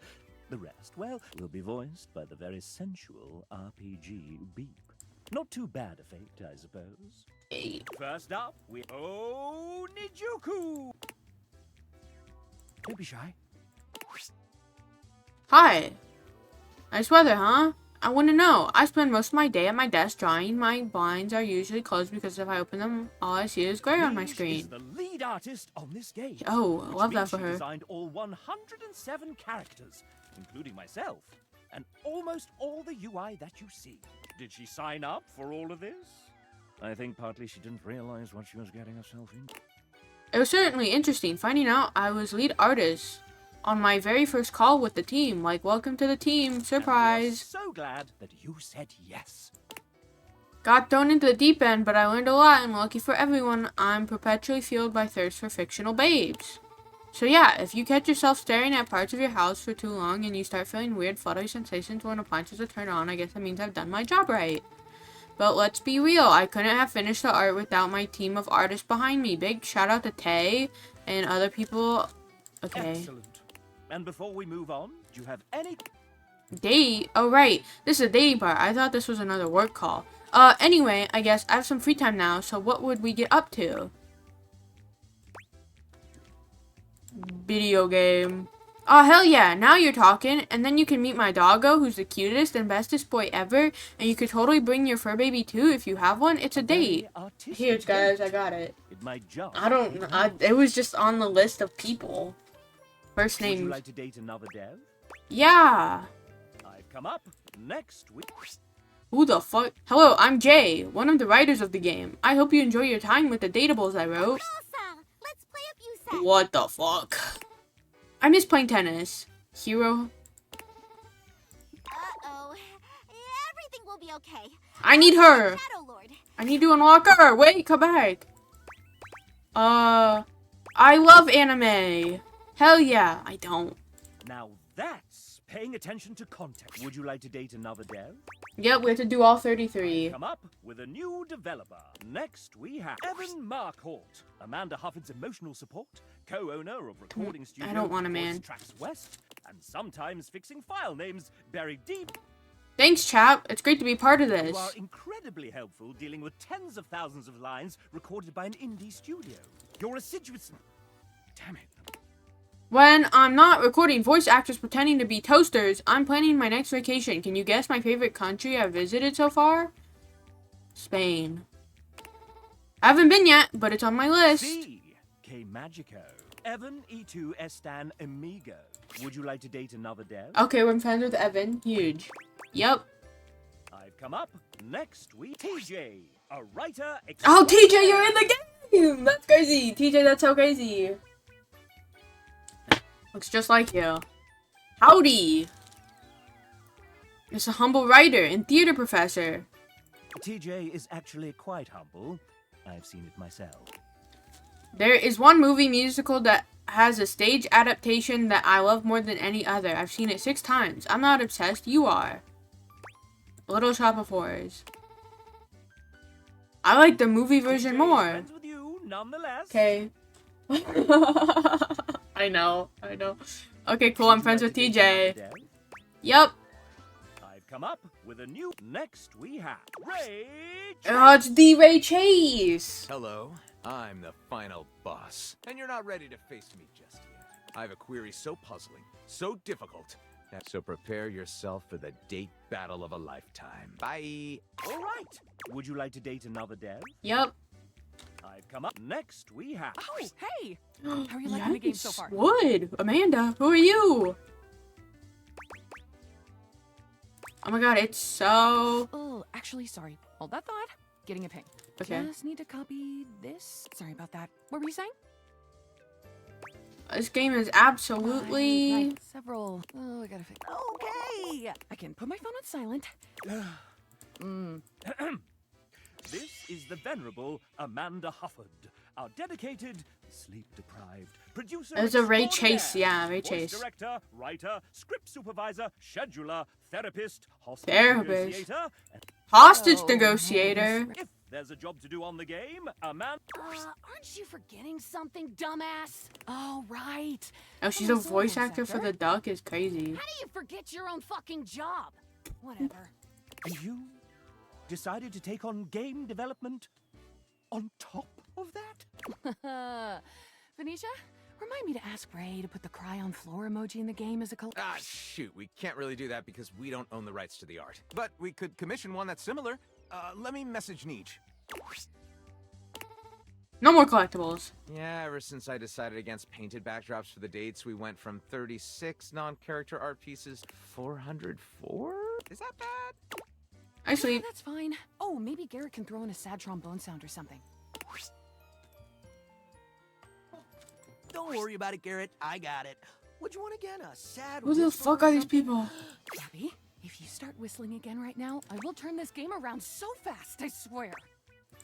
[SPEAKER 8] The rest, well, will be voiced by the very sensual RPG Beep. Not too bad a fate, I suppose. First up, we... Oh, Nijuku! Don't be shy.
[SPEAKER 1] Hi. Nice weather, huh? I want to know. I spend most of my day at my desk drawing. My blinds are usually closed because if I open them, all I see is gray on my
[SPEAKER 8] Is
[SPEAKER 1] screen.
[SPEAKER 8] the lead artist on this game.
[SPEAKER 1] Oh, I
[SPEAKER 8] which
[SPEAKER 1] love that
[SPEAKER 8] means
[SPEAKER 1] for
[SPEAKER 8] she
[SPEAKER 1] her.
[SPEAKER 8] designed all 107 characters, including myself, and almost all the UI that you see. Did she sign up for all of this? I think partly she didn't realize what she was getting herself into.
[SPEAKER 1] It was certainly interesting finding out I was lead artist on my very first call with the team. Like, welcome to the team, surprise.
[SPEAKER 8] So glad that you said yes.
[SPEAKER 1] Got thrown into the deep end, but I learned a lot, and lucky for everyone, I'm perpetually fueled by thirst for fictional babes. So yeah, if you catch yourself staring at parts of your house for too long and you start feeling weird fluttery sensations when appliances are turned on, I guess that means I've done my job right. But let's be real, I couldn't have finished the art without my team of artists behind me. Big shout out to Tay and other people. Okay.
[SPEAKER 8] Excellent. And before we move on, do you have any...
[SPEAKER 1] Date? Oh right, this is a dating part. I thought this was another work call. Anyway, I guess I have some free time now, so what would we get up to? Video game. Oh, hell yeah, now you're talking. And then you can meet my doggo, who's the cutest and bestest boy ever. And you could totally bring your fur baby too if you have one. It's a date. Here, guys, I got it.
[SPEAKER 8] It might just...
[SPEAKER 1] It was just on the list of people. First
[SPEAKER 8] Would you
[SPEAKER 1] name.
[SPEAKER 8] like to date another dev?
[SPEAKER 1] Yeah.
[SPEAKER 8] I've come up next week.
[SPEAKER 1] Who the fuck? Hello, I'm Jay, one of the writers of the game. I hope you enjoy your time with the datables I wrote.
[SPEAKER 6] Let's play a few sets.
[SPEAKER 1] What the fuck? I miss playing tennis. Hero.
[SPEAKER 6] Uh-oh. Everything will be okay.
[SPEAKER 1] I need her.
[SPEAKER 6] Shadow Lord.
[SPEAKER 1] I need to unlock her. Wait, come back. I love anime. Hell yeah, I don't.
[SPEAKER 8] Now that's paying attention to context. Would you like to date another dev?
[SPEAKER 1] Yep, we have to do all 33.
[SPEAKER 8] Come up with a new developer. Next we have Evan Marcourt, Amanda Hufford's emotional support, co-owner of recording studio
[SPEAKER 1] I don't want a
[SPEAKER 8] Voice
[SPEAKER 1] man.
[SPEAKER 8] Tracks West, and sometimes fixing file names buried deep.
[SPEAKER 1] Thanks, chap. It's great to be part of
[SPEAKER 8] You
[SPEAKER 1] this.
[SPEAKER 8] are incredibly helpful dealing with tens of thousands of lines recorded by an indie studio. You're assiduous. Damn it.
[SPEAKER 1] When I'm not recording voice actors pretending to be toasters, I'm planning my next vacation. Can you guess my favorite country I've visited so far? Spain. I haven't been yet, but it's on my list.
[SPEAKER 8] C. K. Magico. Evan E2 Estan Amigo. Would you like to date another dev?
[SPEAKER 1] Okay, we're friends with Evan. Huge. Yep.
[SPEAKER 8] I've come up. Next week, TJ, a writer.
[SPEAKER 1] Oh, TJ, you're in the game! That's crazy. TJ, that's so crazy. Looks just like you. Howdy. It's a humble writer and theater professor.
[SPEAKER 8] TJ is actually quite humble. I've seen it myself.
[SPEAKER 1] There is one movie musical that has a stage adaptation that I love more than any other. I've seen it 6 times. I'm not obsessed. You are. Little Shop of Horrors. I like the movie version more. Okay. I know. Okay, cool. I'm friends with TJ. Yep.
[SPEAKER 8] I've come up with a new. Next we have Ray.
[SPEAKER 1] Oh, it's D. Ray Chase.
[SPEAKER 10] Hello, I'm the final boss, and you're not ready to face me just yet. I have a query so puzzling, so difficult. So prepare yourself for the date battle of a lifetime. Bye.
[SPEAKER 8] All right. Would you like to date another dev?
[SPEAKER 1] Yep.
[SPEAKER 8] I've come up. Next we have.
[SPEAKER 7] Oh, hey! How are you liking the game so far?
[SPEAKER 1] Wood. Amanda, who are you? Oh my god, it's so...
[SPEAKER 7] Oh, actually, sorry. Hold that thought. Getting a ping.
[SPEAKER 1] Okay.
[SPEAKER 7] Just need to copy this. Sorry about that. What were you saying?
[SPEAKER 1] This game is absolutely...
[SPEAKER 7] Right. Several. Oh, I gotta fix. Okay! I can put my phone on silent.
[SPEAKER 8] This is the venerable Amanda Hufford, our dedicated, sleep-deprived producer.
[SPEAKER 1] There's a Ray
[SPEAKER 8] extraordinaire,
[SPEAKER 1] Chase, yeah, Ray
[SPEAKER 8] voice
[SPEAKER 1] Chase.
[SPEAKER 8] Director, writer, script supervisor, scheduler, therapist, hostage
[SPEAKER 1] Therapist.
[SPEAKER 8] negotiator.
[SPEAKER 1] Hostage negotiator.
[SPEAKER 8] If there's a job to do on the game, Amanda.
[SPEAKER 21] Aren't you forgetting something, dumbass?
[SPEAKER 7] Oh, right.
[SPEAKER 1] Oh, she's a voice actor for the duck. Is crazy.
[SPEAKER 21] How do you forget your own fucking job? Whatever.
[SPEAKER 8] And you decided to take on game development on top of that?
[SPEAKER 7] Venetia, remind me to ask Ray to put the cry on floor emoji in the game as a color.
[SPEAKER 10] Ah, shoot, we can't really do that because we don't own the rights to the art. But we could commission one that's similar. Let me message Neej.
[SPEAKER 1] No more collectibles.
[SPEAKER 10] Yeah, ever since I decided against painted backdrops for the dates, we went from 36 non-character art pieces to 404? Is that bad?
[SPEAKER 1] I sleep.
[SPEAKER 7] That's fine. Oh, maybe Garrett can throw in a sad trombone sound or something.
[SPEAKER 16] Don't worry about it, Garrett. I got it. What'd you want again? A sad
[SPEAKER 1] Who the
[SPEAKER 16] whistle
[SPEAKER 1] fuck
[SPEAKER 16] or
[SPEAKER 1] are these
[SPEAKER 16] something?
[SPEAKER 1] people?
[SPEAKER 7] Gabby, if you start whistling again right now, I will turn this game around so fast, I swear.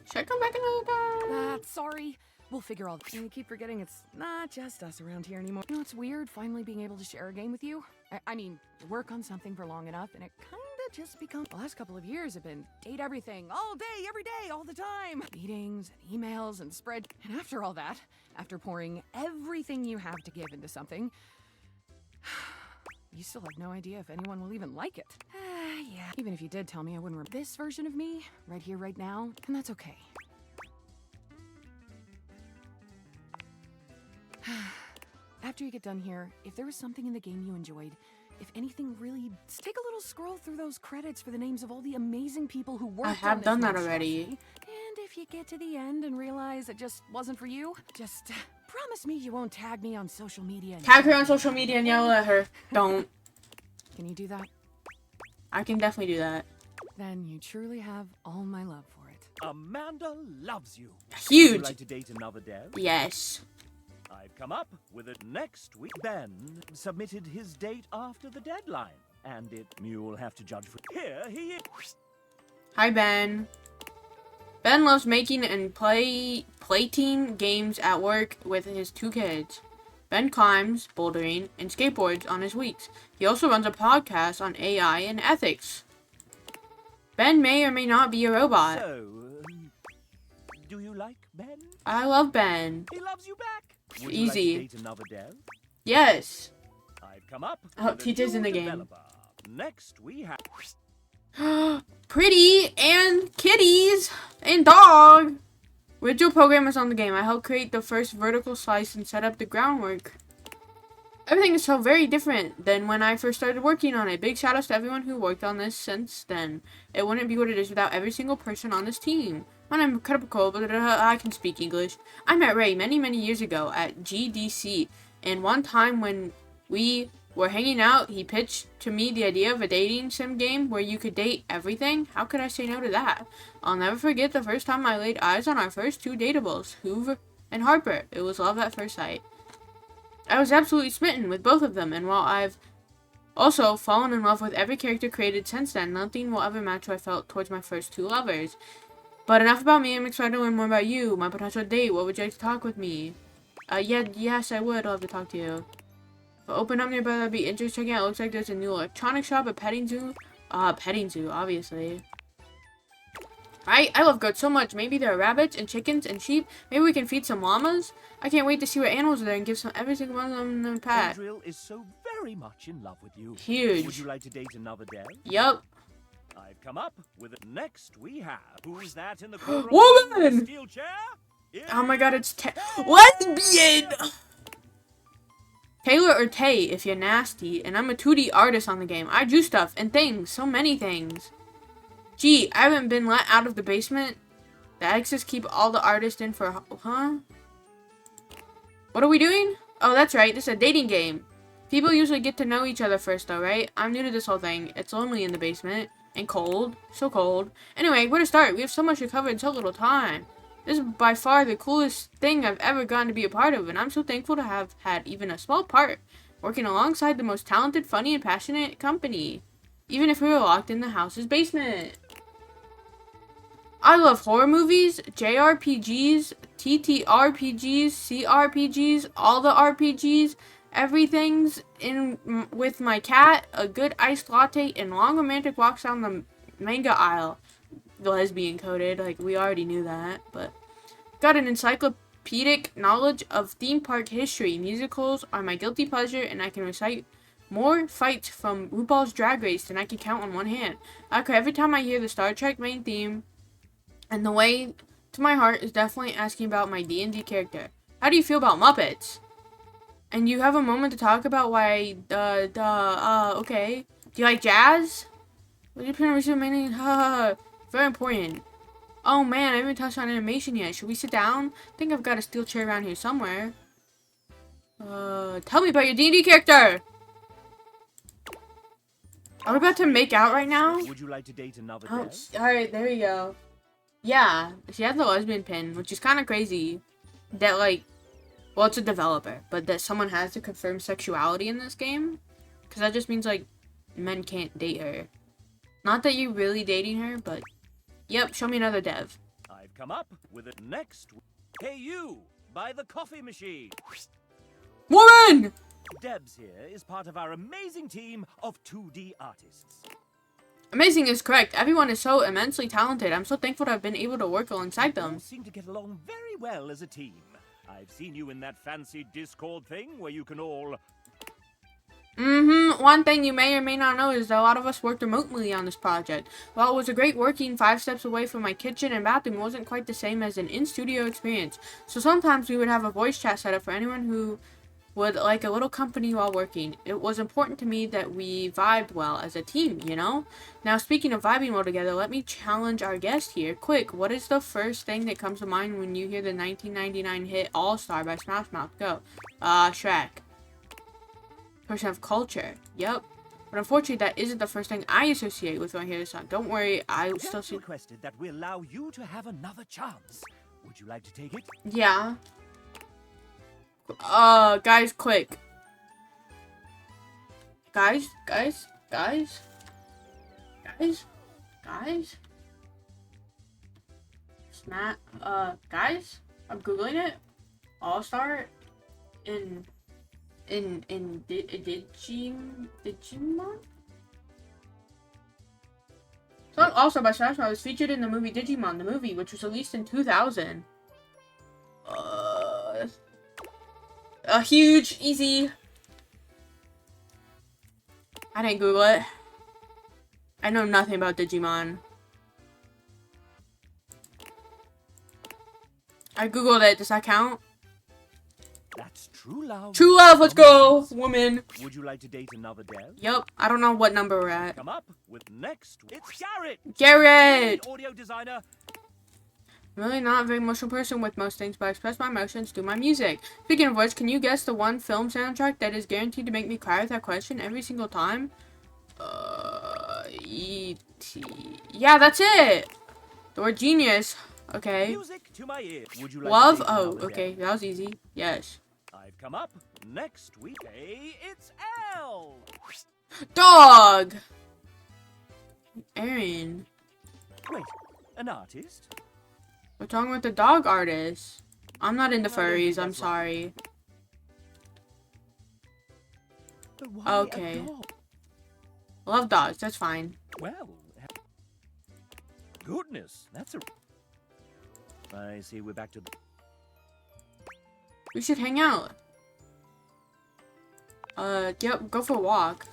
[SPEAKER 1] Should I come back another time?
[SPEAKER 7] Sorry. We'll figure all this. I keep forgetting it's not just us around here anymore. You know, it's weird finally being able to share a game with you. I mean, you work on something for long enough and it kinda just becomes... The last couple of years have been date everything, all day, every day, all the time. Meetings and emails and spread. And after all that, after pouring everything you have to give into something, you still have no idea if anyone will even like it. Yeah. Even if you did tell me, I wouldn't remember this version of me, right here, right now, and that's okay. After you get done here, if there was something in the game you enjoyed, if anything really, take a little scroll through those credits for the names of all the amazing people who worked on
[SPEAKER 1] I have
[SPEAKER 7] this
[SPEAKER 1] done that
[SPEAKER 7] monstrosity.
[SPEAKER 1] already.
[SPEAKER 7] And if you get to the end and realize it just wasn't for you, just promise me you won't tag me on social media.
[SPEAKER 1] Tag her on social media and yell at her. Don't.
[SPEAKER 7] Can you do that?
[SPEAKER 1] I can definitely do that.
[SPEAKER 7] Then you truly have all my love for it.
[SPEAKER 8] Amanda loves you.
[SPEAKER 1] Huge.
[SPEAKER 8] Would you like to date another dev?
[SPEAKER 1] Yes.
[SPEAKER 8] I've come up with it next week. Ben submitted his date after the deadline, and you'll have to judge for. Here he is.
[SPEAKER 1] Hi, Ben. Ben loves making and playteam games at work with his 2 kids. Ben climbs, bouldering, and skateboards on his weeks. He also runs a podcast on AI and ethics. Ben may or may not be a robot.
[SPEAKER 8] So, do you like Ben?
[SPEAKER 1] I love Ben.
[SPEAKER 8] He loves you back. Would
[SPEAKER 1] Easy.
[SPEAKER 8] You like to date another dev?
[SPEAKER 1] Yes.
[SPEAKER 8] I've come up.
[SPEAKER 1] Oh,
[SPEAKER 8] with a
[SPEAKER 1] TJ's in
[SPEAKER 8] new
[SPEAKER 1] the game.
[SPEAKER 8] developer. Next we have.
[SPEAKER 1] Pretty and kitties and dog. Original programmers on the game. I helped create the first vertical slice and set up the groundwork. Everything is so very different than when I first started working on it. Big shout outs to everyone who worked on this since then. It wouldn't be what it is without every single person on this team. My name is Incredible, but I can speak English. I met Ray many, many years ago at GDC, and one time when we were hanging out, he pitched to me the idea of a dating sim game where you could date everything. How could I say no to that? I'll never forget the first time I laid eyes on our first two dateables, Hoover and Harper. It was love at first sight. I was absolutely smitten with both of them, and while I've also fallen in love with every character created since then, nothing will ever match what I felt towards my first two lovers. But enough about me. I'm excited to learn more about you, my potential date. What would you like to talk with me? Yes, I would love to talk to you. Open up nearby, that'd be interesting. It looks like there's a new electronic shop, a petting zoo. Petting zoo, obviously. I love goats so much. Maybe there are rabbits and chickens and sheep. Maybe we can feed some llamas. I can't wait to see what animals are there and give every single one of them a pet.
[SPEAKER 8] Adriel is so very much in love with you.
[SPEAKER 1] Huge.
[SPEAKER 8] Would you like to date another dev?
[SPEAKER 1] Yup.
[SPEAKER 8] I've come up with it. Next we have. Who's that in the corner?
[SPEAKER 1] Woman!
[SPEAKER 8] Steel chair?
[SPEAKER 1] Oh my god, it's lesbian! Taylor or Tay if you're nasty, and I'm a 2D artist on the game. I do stuff and things, so many things. Gee, I haven't been let out of the basement. The exes keep all the artists in for, huh? What are we doing? Oh, that's right, this is a dating game. People usually get to know each other first though, right? I'm new to this whole thing. It's lonely in the basement. And cold. So cold. Anyway, where to start? We have so much to cover in so little time. This is by far the coolest thing I've ever gotten to be a part of, and I'm so thankful to have had even a small part working alongside the most talented, funny, and passionate company. Even if we were locked in the house's basement. I love horror movies, JRPGs, TTRPGs, CRPGs, all the RPGs, everything's in with my cat, a good iced latte, and long romantic walks down the manga aisle. Lesbian coded, like we already knew that, but got an encyclopedic knowledge of theme park history. Musicals are my guilty pleasure, and I can recite more fights from RuPaul's Drag Race than I can count on one hand. I cry every time I hear the Star Trek main theme, and the way to my heart is definitely asking about my D&D character. How do you feel about Muppets? And you have a moment to talk about why, okay. Do you like jazz? What do you plan on meaning? Very important. Oh man, I haven't touched on animation yet. Should we sit down? I think I've got a steel chair around here somewhere. Tell me about your D&D character! Are we about to make out right now?
[SPEAKER 8] Would you like to date another
[SPEAKER 1] Oh,
[SPEAKER 8] dev?
[SPEAKER 1] alright, there we go. Yeah, she has the lesbian pin, which is kind of crazy. That, like, well, it's a developer, but that someone has to confirm sexuality in this game. Because that just means, like, men can't date her. Not that you're really dating her, but... Yep, show me another dev.
[SPEAKER 8] I've come up with it next. Hey you, by the coffee machine.
[SPEAKER 1] Woman!
[SPEAKER 8] Debs here is part of our amazing team of 2D artists.
[SPEAKER 1] Amazing is correct. Everyone is so immensely talented. I'm so thankful to have been able to work alongside them.
[SPEAKER 8] You seem to get along very well as a team. I've seen you in that fancy Discord thing where you can all...
[SPEAKER 1] One thing you may or may not know is that a lot of us worked remotely on this project. While it was a great working 5 steps away from my kitchen and bathroom, it wasn't quite the same as an in-studio experience. So sometimes we would have a voice chat set up for anyone who would like a little company while working. It was important to me that we vibed well as a team, you know? Now, speaking of vibing well together, let me challenge our guest here. Quick, what is the first thing that comes to mind when you hear the 1999 hit All-Star by Smash Mouth? Go. Shrek. Person of culture. Yep. But unfortunately, that isn't the first thing I associate with when I hear this song. Don't worry, I still see...
[SPEAKER 8] requested that we allow you to have another chance. Would you like to take it?
[SPEAKER 1] Yeah. Guys, quick. Guys. Snap, guys, I'm Googling it. All-Star in Digimon? Song All-Star by Smash Mouth was featured in the movie Digimon, the movie, which was released in 2000. A huge, easy. I didn't Google it. I know nothing about Digimon. I Googled it. Does that count?
[SPEAKER 8] That's true love.
[SPEAKER 1] True love. Let's go, woman.
[SPEAKER 8] Would you like to date another dev?
[SPEAKER 1] Yep. I don't know what number we're at.
[SPEAKER 8] Come up with next. It's Garrett.
[SPEAKER 1] Garrett.
[SPEAKER 8] Audio designer.
[SPEAKER 1] I'm really not a very emotional person with most things, but I express my emotions through my music. Speaking of which, can you guess the one film soundtrack that is guaranteed to make me cry without question every single time? E.T. Yeah, that's it! The word genius. Okay.
[SPEAKER 8] Music to my ear. Would you like
[SPEAKER 1] Love?
[SPEAKER 8] to take
[SPEAKER 1] Oh,
[SPEAKER 8] another
[SPEAKER 1] okay.
[SPEAKER 8] day?
[SPEAKER 1] That was easy. Yes.
[SPEAKER 8] I've come up. Next week, hey, it's L.
[SPEAKER 1] Dog! Aaron.
[SPEAKER 8] Wait, an artist?
[SPEAKER 1] What's wrong with the dog artist? I'm not into
[SPEAKER 8] I don't think
[SPEAKER 1] furries. I'm
[SPEAKER 8] that's right.
[SPEAKER 1] sorry.
[SPEAKER 8] But why a
[SPEAKER 1] Okay.
[SPEAKER 8] dog?
[SPEAKER 1] Love dogs. That's fine.
[SPEAKER 8] Well, goodness, that's a... I see we're back to the...
[SPEAKER 1] We should hang out. Yep, go for a walk.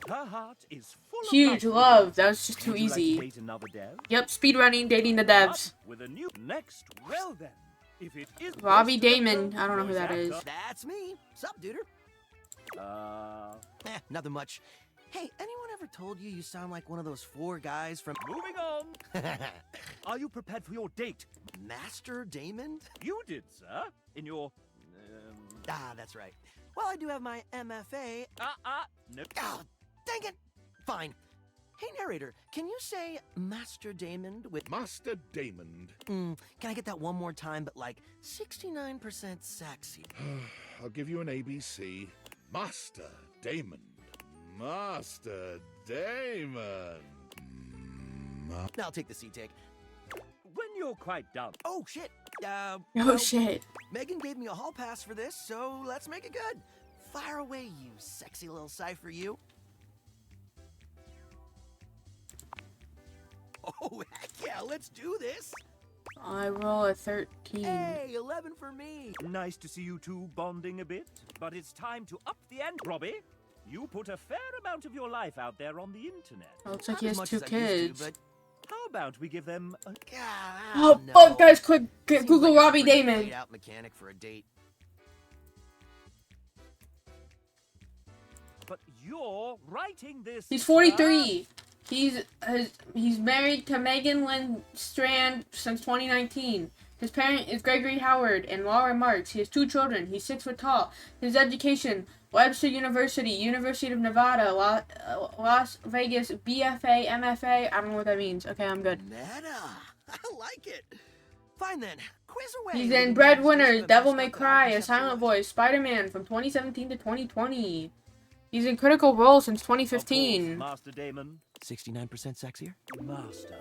[SPEAKER 8] Her heart is full of
[SPEAKER 1] Huge
[SPEAKER 8] life.
[SPEAKER 1] love. That was just too
[SPEAKER 8] Would you like to
[SPEAKER 1] easy.
[SPEAKER 8] date another dev?
[SPEAKER 1] Yep, speedrunning, dating the devs.
[SPEAKER 8] Up with a new next. Well then, if it is
[SPEAKER 1] Robbie
[SPEAKER 8] Mr.
[SPEAKER 1] Damon. I don't know who that is.
[SPEAKER 16] That's me. Sup, duder? Nothing much. Hey, anyone ever told you you sound like one of those 4 guys from...
[SPEAKER 8] Moving on. Are you prepared for your date?
[SPEAKER 16] Master Damon?
[SPEAKER 8] You did, sir. In your...
[SPEAKER 16] That's right. Well, I do have my MFA.
[SPEAKER 8] No.
[SPEAKER 16] Oh, dang it. Fine. Hey, narrator, can you say Master Damon with...
[SPEAKER 9] Master Damon.
[SPEAKER 16] Can I get that one more time, but like 69% sexy?
[SPEAKER 9] I'll give you an ABC. Master Damon. Master Damon.
[SPEAKER 16] I'll take the C-take.
[SPEAKER 8] When you're quite done.
[SPEAKER 16] Oh, shit.
[SPEAKER 1] Oh, shit.
[SPEAKER 16] Megan gave me a hall pass for this, so let's make it good. Fire away, you sexy little cipher, you. Oh, heck yeah, let's do this.
[SPEAKER 1] I roll a 13.
[SPEAKER 16] Hey, 11 for me.
[SPEAKER 8] Nice to see you two bonding a bit, but it's time to up the ante. Robbie, you put a fair amount of your life out there on the internet.
[SPEAKER 1] Oh, looks like
[SPEAKER 16] Not
[SPEAKER 1] he
[SPEAKER 16] as
[SPEAKER 1] has
[SPEAKER 16] much
[SPEAKER 1] 2
[SPEAKER 16] as I used to,
[SPEAKER 1] kids.
[SPEAKER 16] but
[SPEAKER 8] How about we give them a...
[SPEAKER 1] Oh,
[SPEAKER 16] no.
[SPEAKER 1] fuck, guys, quick,
[SPEAKER 16] Seems
[SPEAKER 1] Google
[SPEAKER 16] like a
[SPEAKER 1] Robbie
[SPEAKER 16] pretty
[SPEAKER 1] Damon.
[SPEAKER 16] laid-out mechanic for a date.
[SPEAKER 8] But you're writing this...
[SPEAKER 1] He's 43. He's married to Megan Lynn Strand since 2019. His parent is Gregory Howard and Laura Marks. He has 2 children. He's 6 foot tall. His education: Webster University, University of Nevada, Las Vegas, BFA, MFA. I don't know what that means. Okay, I'm good.
[SPEAKER 16] Meta. I like it. Fine then. Quiz away.
[SPEAKER 1] He's in Breadwinners, Devil May Cry, A Silent Voice, Spider-Man from 2017 to 2020. He's in Critical Role since 2015.
[SPEAKER 8] Master Damon.
[SPEAKER 16] 69% sexier?
[SPEAKER 8] Master.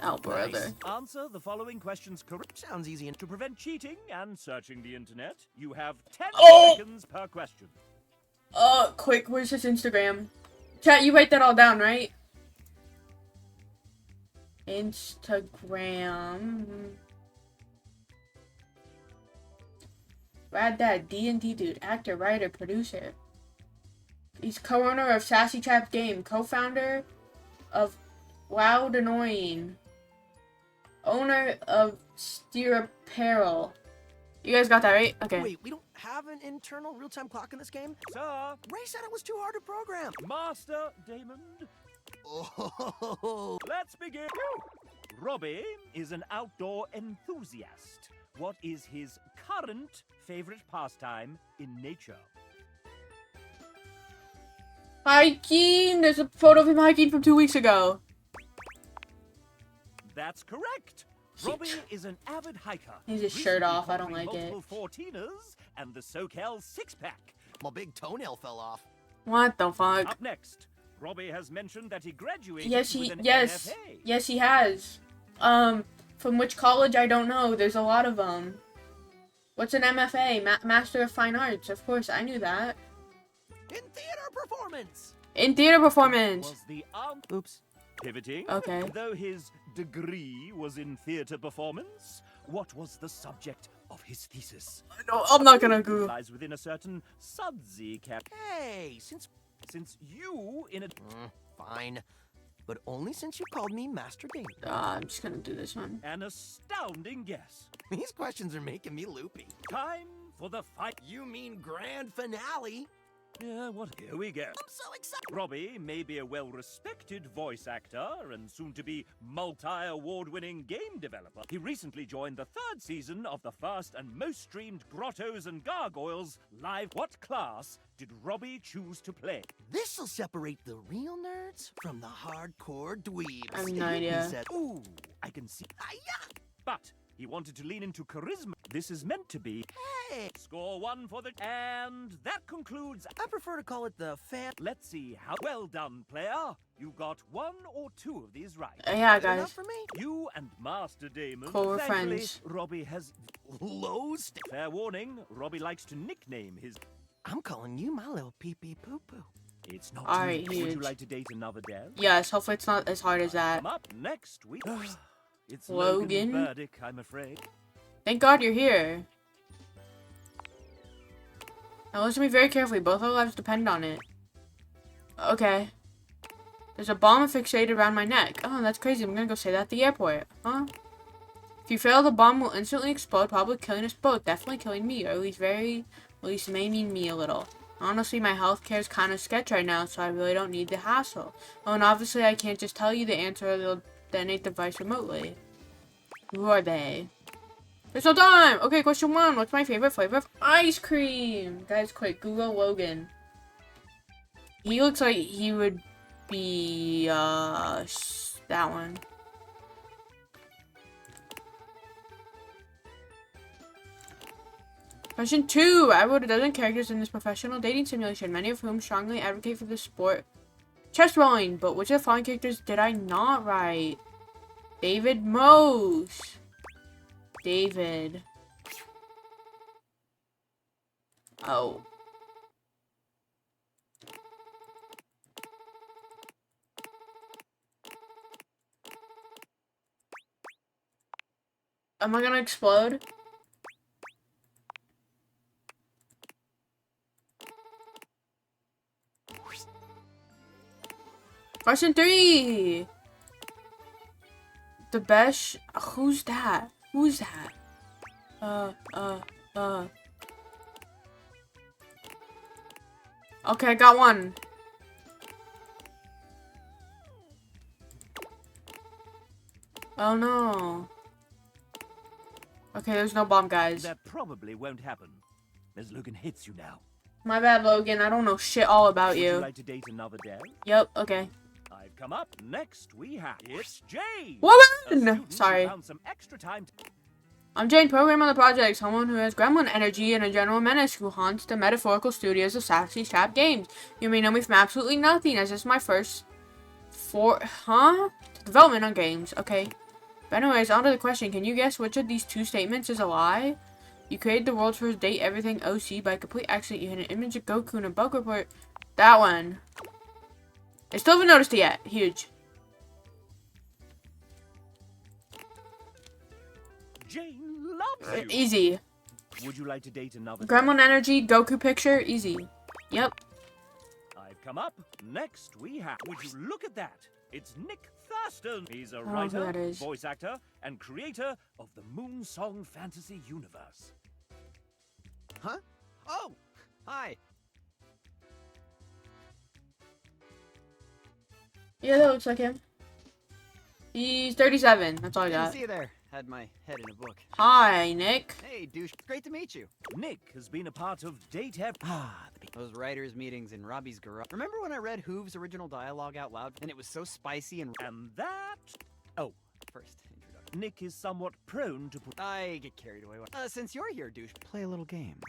[SPEAKER 1] Oh, brother.
[SPEAKER 8] Answer the following questions correct.
[SPEAKER 16] Sounds easy. And
[SPEAKER 8] To prevent cheating and searching the internet, you have 10
[SPEAKER 1] Oh!
[SPEAKER 8] seconds per question.
[SPEAKER 1] Quick, where's his Instagram? Chat, you write that all down, right? Instagram. Rad Dad, D&D dude, actor, writer, producer. He's co-owner of Sassy Trap Game, co-founder of Loud Annoying, owner of Steer Apparel. You guys got that right? Okay.
[SPEAKER 16] Wait, we don't have an internal real-time clock in this game?
[SPEAKER 8] Sir,
[SPEAKER 16] Ray said it was too hard to program.
[SPEAKER 8] Master Damon.
[SPEAKER 16] Oh.
[SPEAKER 8] Let's begin. Robbie is an outdoor enthusiast. What is his current favorite pastime in nature?
[SPEAKER 1] Hiking! There's a photo of him hiking from 2 weeks ago.
[SPEAKER 8] That's correct. Robbie is an avid hiker.
[SPEAKER 1] He's his shirt
[SPEAKER 8] Recently
[SPEAKER 1] off. I don't like
[SPEAKER 8] conquering
[SPEAKER 1] it.
[SPEAKER 8] multiple 14ers and the SoCal six-pack.
[SPEAKER 16] My big toenail fell off.
[SPEAKER 1] What the fuck?
[SPEAKER 8] Up next, Robbie has mentioned that he graduated
[SPEAKER 1] Yes,
[SPEAKER 8] with an
[SPEAKER 1] yes,
[SPEAKER 8] MFA.
[SPEAKER 1] yes, he has. From which college I don't know. There's a lot of them. What's an MFA? Master of Fine Arts. Of course, I knew that.
[SPEAKER 16] In theater performance.
[SPEAKER 1] In theater performance.
[SPEAKER 8] Was the
[SPEAKER 16] Oops.
[SPEAKER 8] Pivoting.
[SPEAKER 1] Okay.
[SPEAKER 8] Though his degree was in theater performance, what was the subject of his thesis?
[SPEAKER 1] No, I'm not gonna Google.
[SPEAKER 8] Lies within a certain sudsy cap.
[SPEAKER 16] Hey, since
[SPEAKER 8] you in a
[SPEAKER 16] fine, but only since you called me Master Damon.
[SPEAKER 1] I'm just gonna do this one.
[SPEAKER 8] an astounding guess.
[SPEAKER 16] These questions are making me loopy.
[SPEAKER 8] Time for the fight.
[SPEAKER 16] You mean grand finale?
[SPEAKER 8] Yeah, what? Here we go. I'm so excited. Robbie may be a well-respected voice actor and soon-to-be multi-award-winning game developer. He recently joined the 3rd season of the first and most streamed Grottos and Gargoyles live. What class did Robbie choose to play?
[SPEAKER 16] This'll separate the real nerds from the hardcore dweebs.
[SPEAKER 1] I have no idea.
[SPEAKER 8] He said, ooh, I can see. But he wanted to lean into charisma. This is meant to be.
[SPEAKER 16] Hey!
[SPEAKER 8] Score 1 for the... And that concludes...
[SPEAKER 16] I prefer to call it the fan...
[SPEAKER 8] Let's see how... Well done, player. You got 1 or 2 of these right.
[SPEAKER 1] Yeah,
[SPEAKER 16] Good
[SPEAKER 1] guys.
[SPEAKER 16] enough for me?
[SPEAKER 8] You and Master Damon.
[SPEAKER 1] Cool, we're
[SPEAKER 8] Thankfully,
[SPEAKER 1] friends.
[SPEAKER 8] Robbie has... Low Fair warning, Robbie likes to nickname his...
[SPEAKER 16] I'm calling you my little pee-pee poo-poo.
[SPEAKER 8] It's not
[SPEAKER 1] Alright,
[SPEAKER 8] too... Would you
[SPEAKER 1] huge.
[SPEAKER 8] like to date another dev?
[SPEAKER 1] Yes, hopefully it's not as hard as that.
[SPEAKER 8] Come up next week. It's
[SPEAKER 1] Logan?
[SPEAKER 8] Logan Burdick, I'm afraid.
[SPEAKER 1] Thank God you're here. Now listen to me very carefully. Both our lives depend on it. Okay. There's a bomb fixated around my neck. Oh, that's crazy. I'm gonna go say that at the airport. Huh? If you fail, the bomb will instantly explode, probably killing us both. Definitely killing me, or at least maiming me a little. Honestly, my healthcare is kind of sketch right now, so I really don't need the hassle. Oh, and obviously I can't just tell you the answer, or they'll detonate the device remotely. Who are they? There's no time! Okay, question 1. What's my favorite flavor of ice cream? Guys, quick, Google Logan. He looks like he would be, that one. Question 2. I wrote a dozen characters in this professional dating simulation, many of whom strongly advocate for the sport chess rolling. But which of the following characters did I not write? David Mose. David. Oh. Am I gonna explode? Question 3. The best. Who's that? Who's that? Okay, I got one. Oh no. Okay, there's no bomb, guys.
[SPEAKER 8] That probably won't happen, as Logan hates you now.
[SPEAKER 1] My bad, Logan. I don't know shit all about
[SPEAKER 8] Would you
[SPEAKER 1] you.
[SPEAKER 8] like to date another dev?
[SPEAKER 1] Yep, okay.
[SPEAKER 8] I've come up. Next we have... It's Jane!
[SPEAKER 1] Woman! Sorry.
[SPEAKER 8] Found some extra time to...
[SPEAKER 1] I'm Jane, programmer on the project, someone who has gremlin energy and a general menace who haunts the metaphorical studios of Sassy Trap Games. You may know me from absolutely nothing, as this is my first development on games. Okay. But anyways, on to the question. Can you guess which of these 2 statements is a lie? You created the world's first date everything OC by complete accident. You hid an image of Goku in a bug report. That one. I still haven't noticed it yet. Huge.
[SPEAKER 8] Jane loves you.
[SPEAKER 1] Easy.
[SPEAKER 8] Would you like to date another
[SPEAKER 1] Gremlin energy, Goku picture, easy. Yep.
[SPEAKER 8] I've come up. Next we have... Would you look at that? It's Nick Thurston. He's a
[SPEAKER 1] I don't know who
[SPEAKER 8] writer,
[SPEAKER 1] that is.
[SPEAKER 8] voice actor, and creator of the Moon Song Fantasy universe.
[SPEAKER 4] Huh? Oh! Hi.
[SPEAKER 1] Yeah, that looks like him. He's 37. That's all I
[SPEAKER 4] Good to
[SPEAKER 1] got.
[SPEAKER 4] see you there. Had my head in a book.
[SPEAKER 1] Hi, Nick.
[SPEAKER 4] Hey, douche. Great to meet you.
[SPEAKER 8] Nick has been a part of Date
[SPEAKER 4] Those writers' meetings in Robbie's garage. Remember when I read Hoove's original dialogue out loud? And it was so spicy and...
[SPEAKER 8] And that... Oh.
[SPEAKER 4] First introduction.
[SPEAKER 8] Nick is somewhat prone to...
[SPEAKER 4] I get carried away. Since you're here, douche, play a little game.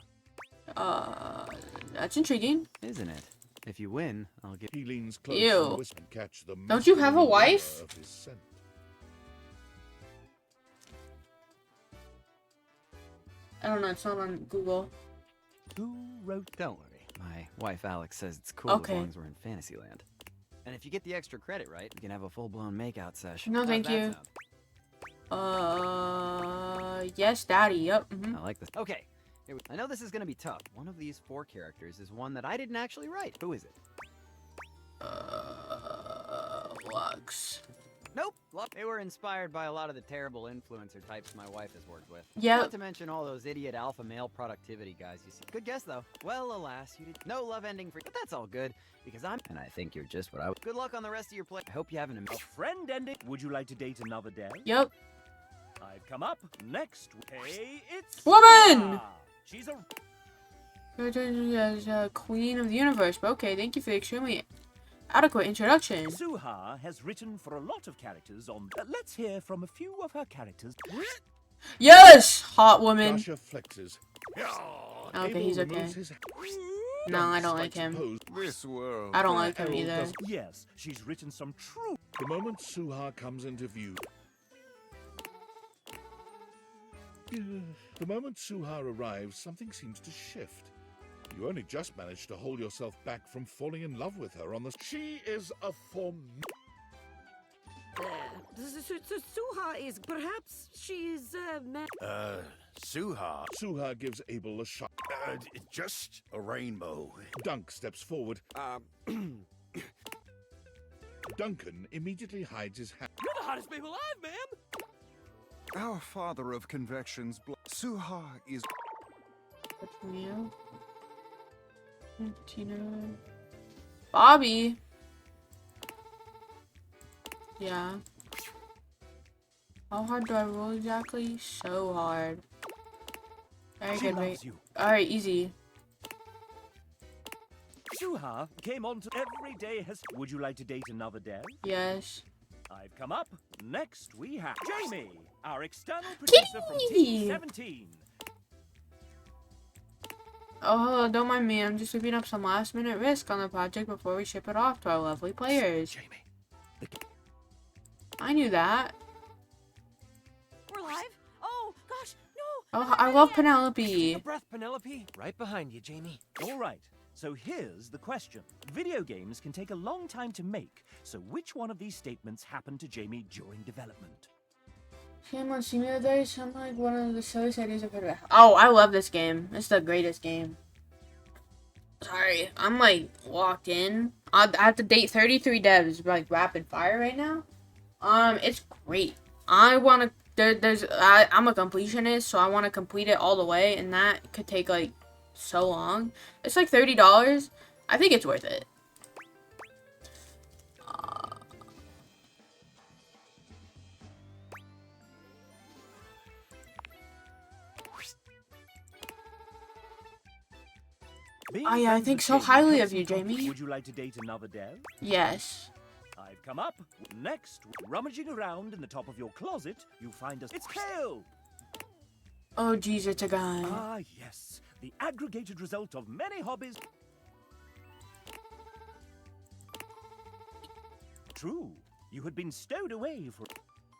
[SPEAKER 1] That's intriguing.
[SPEAKER 4] Isn't it? If you win, I'll give...
[SPEAKER 9] He leans close
[SPEAKER 1] Ew.
[SPEAKER 9] and whispers and catch the
[SPEAKER 1] Don't you have a
[SPEAKER 9] masculine
[SPEAKER 1] wife?
[SPEAKER 9] odor of his scent.
[SPEAKER 1] I don't know. It's not on Google.
[SPEAKER 4] Who wrote... Don't worry. My wife Alex says it's cool
[SPEAKER 1] Okay.
[SPEAKER 4] as long as we're in Fantasyland. And if you get the extra credit right, you can have a full-blown makeout session.
[SPEAKER 1] No,
[SPEAKER 4] How's
[SPEAKER 1] thank
[SPEAKER 4] that
[SPEAKER 1] you.
[SPEAKER 4] sound?
[SPEAKER 1] Yes, Daddy. Yep.
[SPEAKER 4] I like this. Okay. I know this is gonna be tough. One of these 4 characters is one that I didn't actually write. Who is it?
[SPEAKER 1] Lux.
[SPEAKER 4] Nope. They were inspired by a lot of the terrible influencer types my wife has worked with.
[SPEAKER 1] Yep.
[SPEAKER 4] Not to mention all those idiot alpha male productivity guys you see. Good guess, though. Well, alas, you did no love ending for... But that's all good, because I'm... And I think you're just what I... Good luck on the rest of your play. I hope you have an...
[SPEAKER 8] A friend ending. Would you like to date another Dell?
[SPEAKER 1] Yep.
[SPEAKER 8] I've come up. Next. Hey, it's...
[SPEAKER 1] Woman!
[SPEAKER 8] She's a...
[SPEAKER 1] As Queen of the Universe. But okay, thank you for the extremely adequate introduction.
[SPEAKER 8] Suha has written for a lot of characters on... let's hear from a few of her characters.
[SPEAKER 1] Yes! Hot woman.
[SPEAKER 9] Dasha flexes.
[SPEAKER 1] Okay, he's okay. No, I don't like him.
[SPEAKER 9] This world.
[SPEAKER 1] I don't like him either.
[SPEAKER 8] Yes, she's written some true...
[SPEAKER 9] The moment Suha comes into view... The moment Suha arrives, something seems to shift. You only just managed to hold yourself back from falling in love with her on the... She is a
[SPEAKER 5] Suha is... Perhaps she's,
[SPEAKER 9] Suha. Suha gives Abel a shot.
[SPEAKER 17] Just a rainbow.
[SPEAKER 9] Dunk steps forward. Duncan immediately hides his hand.
[SPEAKER 19] You're the hottest babe alive, ma'am! Our father of convections, Suha is...
[SPEAKER 1] What's new? Tina. Bobby. Yeah. How hard do I roll exactly? So hard. Very good, right? Alright, easy.
[SPEAKER 8] Suha came on to every day has... Would you like to date another Dell?
[SPEAKER 1] Yes.
[SPEAKER 8] I've come up. Next we have Jamie, our external producer from Team 17.
[SPEAKER 1] Oh, hello, don't mind me. I'm just sweeping up some last-minute risk on the project before we ship it off to our lovely players.
[SPEAKER 8] Jamie.
[SPEAKER 1] I knew that.
[SPEAKER 12] We're live? Oh, gosh, no!
[SPEAKER 1] Oh, I love Penelope.
[SPEAKER 16] Breath, Penelope. Right behind you, Jamie.
[SPEAKER 8] All right. So here's the question. Video games can take a long time to make, so which one of these statements happened to Jamie during development?
[SPEAKER 1] Shame on Simulator sound like one of the silliest ideas I've ever had. Oh, I love this game. It's the greatest game. Sorry, I'm like locked in. I have to date 33 devs like rapid fire right now. It's great. I want to. I'm a completionist, so I want to complete it all the way, and that could take like so long. It's like $30. I think it's worth it. Yeah, I think so highly of you, Jamie.
[SPEAKER 8] Would you like to date another Dev?
[SPEAKER 1] Yes.
[SPEAKER 8] I've come up. Next, rummaging around in the top of your closet, you find us. It's Kale!
[SPEAKER 1] Oh, jeez, it's a guy.
[SPEAKER 8] Ah, yes. The aggregated result of many hobbies. True. You had been stowed away for...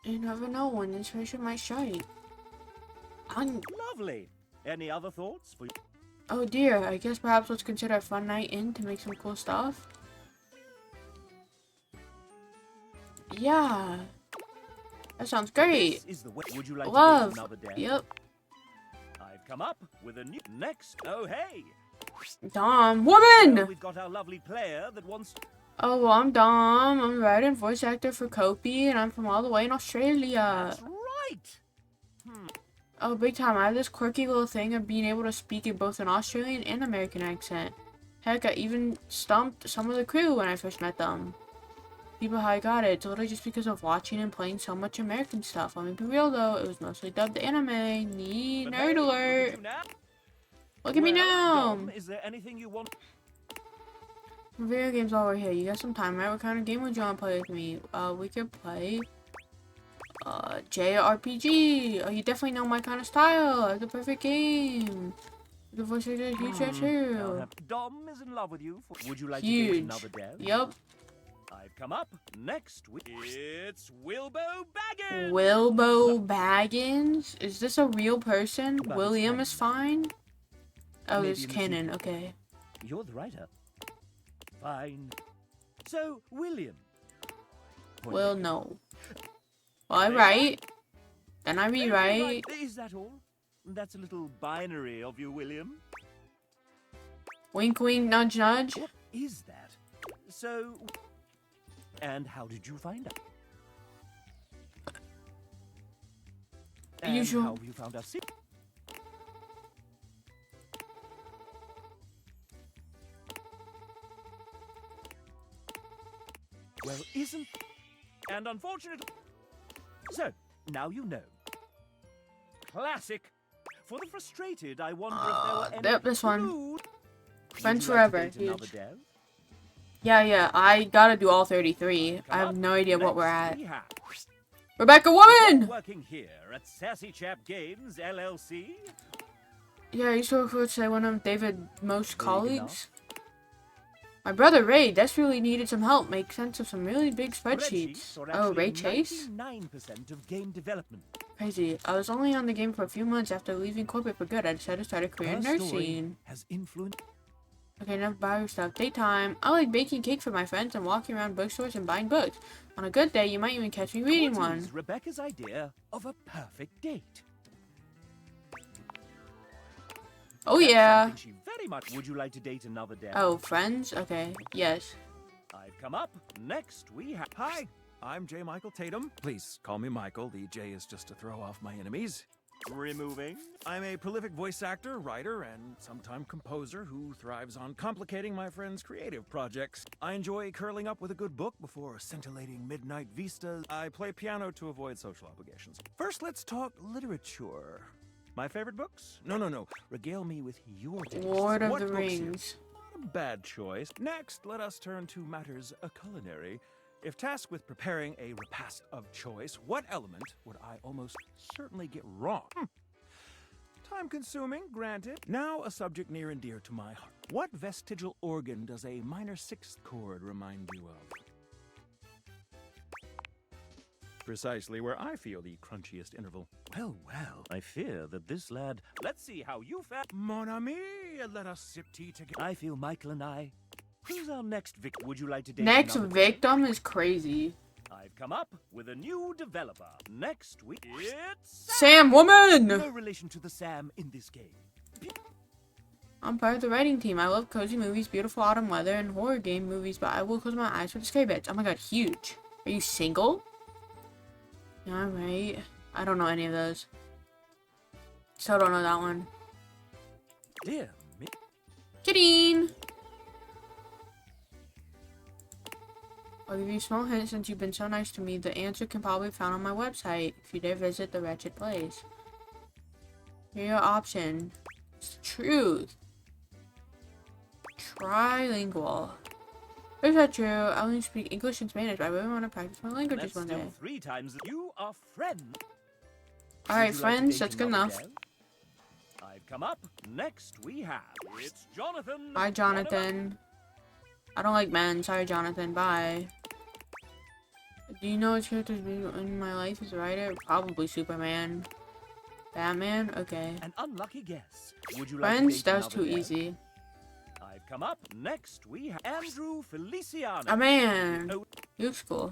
[SPEAKER 1] You never know when inspiration might strike.
[SPEAKER 8] Lovely. Any other thoughts for you?
[SPEAKER 1] Oh dear, I guess perhaps let's consider a fun night in to make some cool stuff. Yeah. That sounds great.
[SPEAKER 8] This is the way. Would you like
[SPEAKER 1] Love.
[SPEAKER 8] To date another Dev?
[SPEAKER 1] Yep.
[SPEAKER 8] I've come up with a new... Next. Oh, hey.
[SPEAKER 1] Dom. Woman!
[SPEAKER 8] Well, we've got our lovely player that wants...
[SPEAKER 1] Oh, well, I'm Dom. I'm a writer and voice actor for Kopi, and I'm from all the way in Australia.
[SPEAKER 8] That's right.
[SPEAKER 1] Oh, big time. I have this quirky little thing of being able to speak in both an Australian and American accent. Heck, I even stumped some of the crew when I first met them. People, how I got it. It's literally just because of watching and playing so much American stuff. I mean, be real though, it was mostly dubbed anime. Neat nerd alert. Look at me now.
[SPEAKER 8] Dom, is there anything you want?
[SPEAKER 1] Video games while we're here. You got some time, right? What kind of game would you want to play with me? We could play JRPG. Oh, you definitely know my kind of style. The perfect game. The voice actor is huge too.
[SPEAKER 8] Dom is in love with you. Would you like
[SPEAKER 1] Huge.
[SPEAKER 8] to date another Dev?
[SPEAKER 1] Yep.
[SPEAKER 8] I've come up. Next, it's Wilbo Baggins.
[SPEAKER 1] Wilbo Baggins? Is this a real person?
[SPEAKER 8] But
[SPEAKER 1] William is fine? Oh,
[SPEAKER 8] Maybe
[SPEAKER 1] it's
[SPEAKER 8] in the
[SPEAKER 1] canon.
[SPEAKER 8] sequel.
[SPEAKER 1] Okay.
[SPEAKER 8] You're the writer. Fine. So, William.
[SPEAKER 1] Well, no. Well, I write. Then I rewrite.
[SPEAKER 8] Right. Is that all? That's a little binary of you, William.
[SPEAKER 1] Wink, wink, nudge, nudge.
[SPEAKER 8] What is that? So... And how did you find out? And
[SPEAKER 1] Usual.
[SPEAKER 8] how have you found us? Well, isn't... And unfortunately... So, now you know. Classic. For the frustrated, I wonder if there were any...
[SPEAKER 1] Yep, this one.
[SPEAKER 8] Would
[SPEAKER 1] Friends
[SPEAKER 8] you like to
[SPEAKER 1] Forever.
[SPEAKER 8] date another
[SPEAKER 1] Huge.
[SPEAKER 8] dev?
[SPEAKER 1] Yeah, I gotta do all 33. I have no idea what we're at.
[SPEAKER 8] We have
[SPEAKER 1] Rebecca Woman!
[SPEAKER 8] working here at Sassy Chap Games, LLC.
[SPEAKER 1] Yeah, I used to work for, say, one of David's most
[SPEAKER 8] Big
[SPEAKER 1] colleagues. My brother Ray desperately needed some help make sense of some really big spreadsheets.
[SPEAKER 8] are
[SPEAKER 1] Oh,
[SPEAKER 8] actually
[SPEAKER 1] Ray Chase?
[SPEAKER 8] 99% of game development.
[SPEAKER 1] Crazy. I was only on the game for a few months after leaving corporate for good. I decided to start a career in
[SPEAKER 8] Her story
[SPEAKER 1] nursing.
[SPEAKER 8] has influenced...
[SPEAKER 1] Okay, enough bio stuff. Daytime. I like baking cake for my friends and walking around bookstores and buying books. On a good day, you might even catch me reading
[SPEAKER 8] What
[SPEAKER 1] one.
[SPEAKER 8] is Rebecca's idea of a perfect date?
[SPEAKER 1] Oh
[SPEAKER 8] That's
[SPEAKER 1] yeah.
[SPEAKER 8] something she very much... Would you like to date another dev?
[SPEAKER 1] Oh, friends? Okay. Yes.
[SPEAKER 8] I've come up. Next, we have...
[SPEAKER 20] Hi, I'm J. Michael Tatum. Please call me Michael. The J is just to throw off my enemies.
[SPEAKER 8] Removing.
[SPEAKER 20] I'm a prolific voice actor, writer, and sometime composer who thrives on complicating my friends' creative projects. I enjoy curling up with a good book before scintillating midnight vistas. I play piano to avoid social obligations. First, let's talk literature. My favorite books? No. Regale me with your taste.
[SPEAKER 1] Lord of
[SPEAKER 20] What
[SPEAKER 1] the
[SPEAKER 20] books you-
[SPEAKER 1] Rings.
[SPEAKER 20] Not a bad choice. Next, let us turn to matters culinary. If tasked with preparing a repast of choice, what element would I almost certainly get wrong? Time-consuming, granted. Now a subject near and dear to my heart. What vestigial organ does a minor sixth chord remind you of? Precisely where I feel the crunchiest interval.
[SPEAKER 8] Well, I fear that this lad... Let's see how you fare.
[SPEAKER 20] Mon ami, let us sip tea together.
[SPEAKER 8] I feel Michael and I... Who's our next victim? Would you like to date
[SPEAKER 1] Next
[SPEAKER 8] another dev?
[SPEAKER 1] victim is crazy.
[SPEAKER 8] I've come up with a new developer. Next week, it's...
[SPEAKER 1] Sam Woman!
[SPEAKER 8] No relation to the Sam in this game.
[SPEAKER 1] I'm part of the writing team. I love cozy movies, beautiful autumn weather, and horror game movies, but I will close my eyes for the scary bits. Oh my god, huge. Are you single? Yeah, right. I don't know any of those. Still don't know that one.
[SPEAKER 8] Dear me.
[SPEAKER 1] Kidding! I'll give you a small hint since you've been so nice to me. The answer can probably be found on my website if you dare visit the wretched place. Here are your options. It's truth. Trilingual. Is that true? I only speak English and Spanish, but I really want to practice my languages
[SPEAKER 8] That's
[SPEAKER 1] one day.
[SPEAKER 8] still 3 times... You are friend.
[SPEAKER 1] Alright,
[SPEAKER 8] Would you like to
[SPEAKER 1] friends,
[SPEAKER 8] date
[SPEAKER 1] that's good
[SPEAKER 8] another
[SPEAKER 1] enough.
[SPEAKER 8] dev? I've come up. Next we have... It's Jonathan.
[SPEAKER 1] Bye, Jonathan. I don't like men. Sorry, Jonathan. Bye. Do you know which characters in my life as a writer? Probably Superman. Batman? Okay.
[SPEAKER 8] An unlucky guess. Would you like to
[SPEAKER 1] Friends?
[SPEAKER 8] date
[SPEAKER 1] That was
[SPEAKER 8] another
[SPEAKER 1] too
[SPEAKER 8] dev?
[SPEAKER 1] easy.
[SPEAKER 8] I've come up. Next we have Andrew Feliciano.
[SPEAKER 1] A man.
[SPEAKER 8] Oh,
[SPEAKER 1] He looks cool.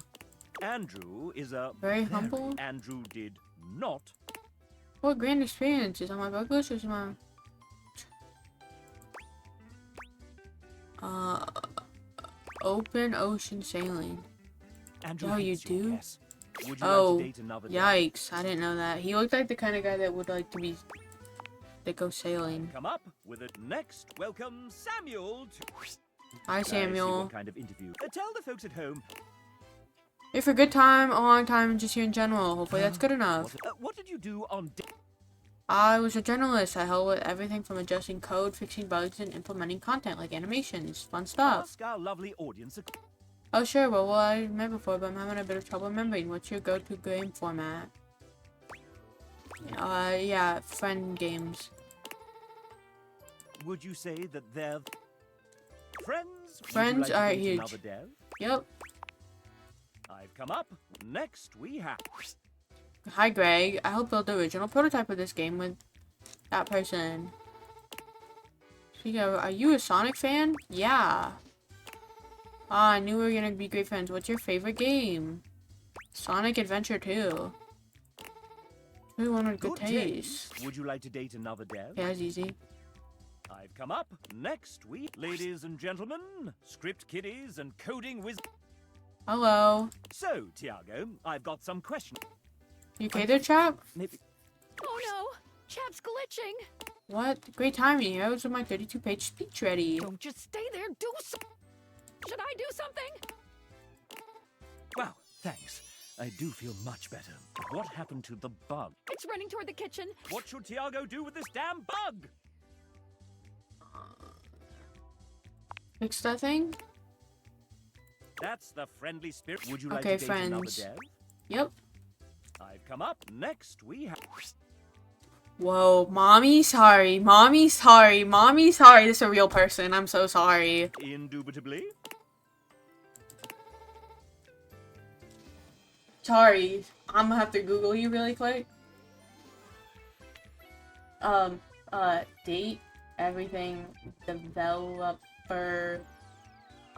[SPEAKER 8] Andrew is a
[SPEAKER 1] Very humble.
[SPEAKER 8] Andrew did not.
[SPEAKER 1] What grand experiences on my bucket list is my... Open ocean sailing.
[SPEAKER 8] Andrew
[SPEAKER 1] Oh, you
[SPEAKER 8] hates your
[SPEAKER 1] do?
[SPEAKER 8] guess. Would you
[SPEAKER 1] Oh,
[SPEAKER 8] like to date another dev?
[SPEAKER 1] yikes. I didn't know that. He looked like the kind of guy that would like to be... that go sailing.
[SPEAKER 8] Come up with it. Next, welcome Samuel to...
[SPEAKER 1] Hi,
[SPEAKER 8] I see
[SPEAKER 1] Samuel.
[SPEAKER 8] what kind of interview. Tell the folks at home.
[SPEAKER 1] Here for a good time, a long time, and just here in general. Hopefully that's good enough.
[SPEAKER 8] What did you do on...
[SPEAKER 1] I was a journalist. I helped with everything from adjusting code, fixing bugs, and implementing content like animations. Fun stuff.
[SPEAKER 8] Ask our lovely audience.
[SPEAKER 1] Oh sure, well I met before, but I'm having a bit of trouble remembering. What's your go-to game format? Yeah, friend games.
[SPEAKER 8] Would you say that they're... Friends? Would you
[SPEAKER 1] Friends
[SPEAKER 8] like to
[SPEAKER 1] are
[SPEAKER 8] date
[SPEAKER 1] huge.
[SPEAKER 8] another dev?
[SPEAKER 1] Yep.
[SPEAKER 8] I've come up. Next we have...
[SPEAKER 1] Hi Greg, I helped build the original prototype of this game with that person. Speaking of, are you a Sonic fan? Yeah. Ah, I knew we were gonna be great friends. What's your favorite game? Sonic Adventure 2. We wanted good taste.
[SPEAKER 8] Would you like to date another dev?
[SPEAKER 1] Yeah, it's easy.
[SPEAKER 8] I've come up. Next week, ladies and gentlemen, script kiddies and coding whiz...
[SPEAKER 1] Hello.
[SPEAKER 8] So, Tiago, I've got some questions.
[SPEAKER 1] You okay there, chap?
[SPEAKER 8] Maybe...
[SPEAKER 7] Oh no, chat's glitching.
[SPEAKER 1] What? Great timing. I was with my 32-page speech ready.
[SPEAKER 7] Don't just stay there. Do something. Should I do something?
[SPEAKER 8] Wow, thanks. I do feel much better. What happened to the bug?
[SPEAKER 7] It's running toward the kitchen.
[SPEAKER 8] What should Tiago do with this damn bug?
[SPEAKER 1] Fix that thing?
[SPEAKER 8] That's the friendly spirit. Would you like
[SPEAKER 1] Okay,
[SPEAKER 8] to date another
[SPEAKER 1] friends.
[SPEAKER 8] dev?
[SPEAKER 1] Yep.
[SPEAKER 8] I've come up. Next, we have...
[SPEAKER 1] Whoa, mommy, sorry. Mommy, sorry. Mommy, sorry. This is a real person. I'm so sorry.
[SPEAKER 8] Indubitably.
[SPEAKER 1] Sorry. I'm gonna have to Google you really quick. Date, everything, developer.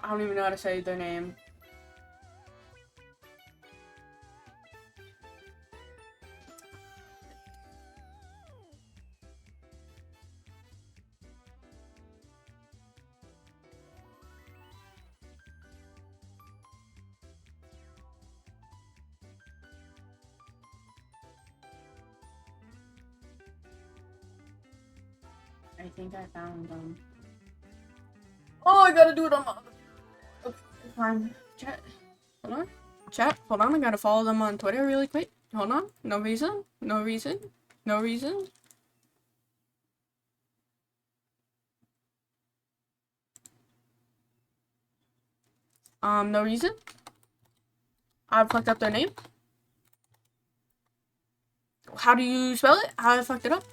[SPEAKER 1] I don't even know how to say their name. I think I found them. Oh, I gotta do it on my... Okay, fine. Chat. Hold on. Chat, hold on. I gotta follow them on Twitter really quick. Hold on. No reason. No reason. No reason. No reason. I fucked up their name. How do you spell it? How I fucked it up?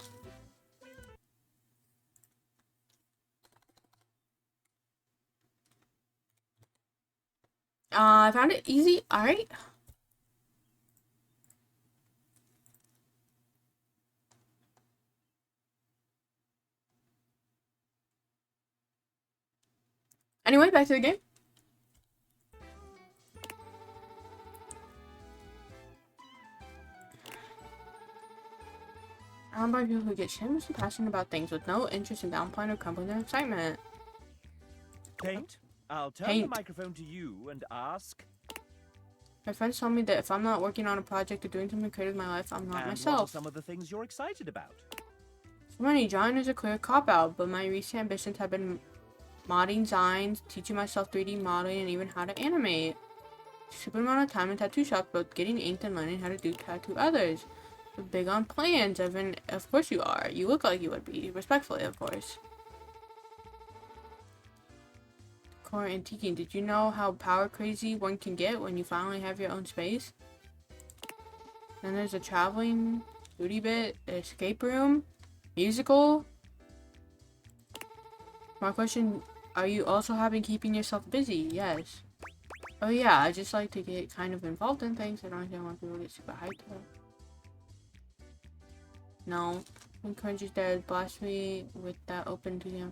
[SPEAKER 1] I found it easy. Alright. Anyway, back to the game. I don't like people who get shamelessly passionate about things with no interest in downplaying or crumbling their excitement.
[SPEAKER 8] Paint, I'll turn
[SPEAKER 1] Paint.
[SPEAKER 8] the microphone to you and ask...
[SPEAKER 1] My friends told me that if I'm not working on a project or doing something creative in my life, I'm not
[SPEAKER 8] and what are
[SPEAKER 1] myself.
[SPEAKER 8] some of the things you're excited about?
[SPEAKER 1] For many, drawing is a clear cop-out, but my recent ambitions have been modding designs, teaching myself 3D modeling, and even how to animate. Super amount of time in tattoo shop, both getting inked and learning how to do tattoo others. We're big on plans, Evan. Of course you are. You look like you would be. Respectfully, of course. Core antiquing. Did you know how power crazy one can get when you finally have your own space? Then there's a traveling booty bit, escape room, musical. My question, are you also having keeping yourself busy? Yes. Oh yeah, I just like to get kind of involved in things. I don't think I want people to get super hyped up. No. Encourages that blasphemy with that open to you.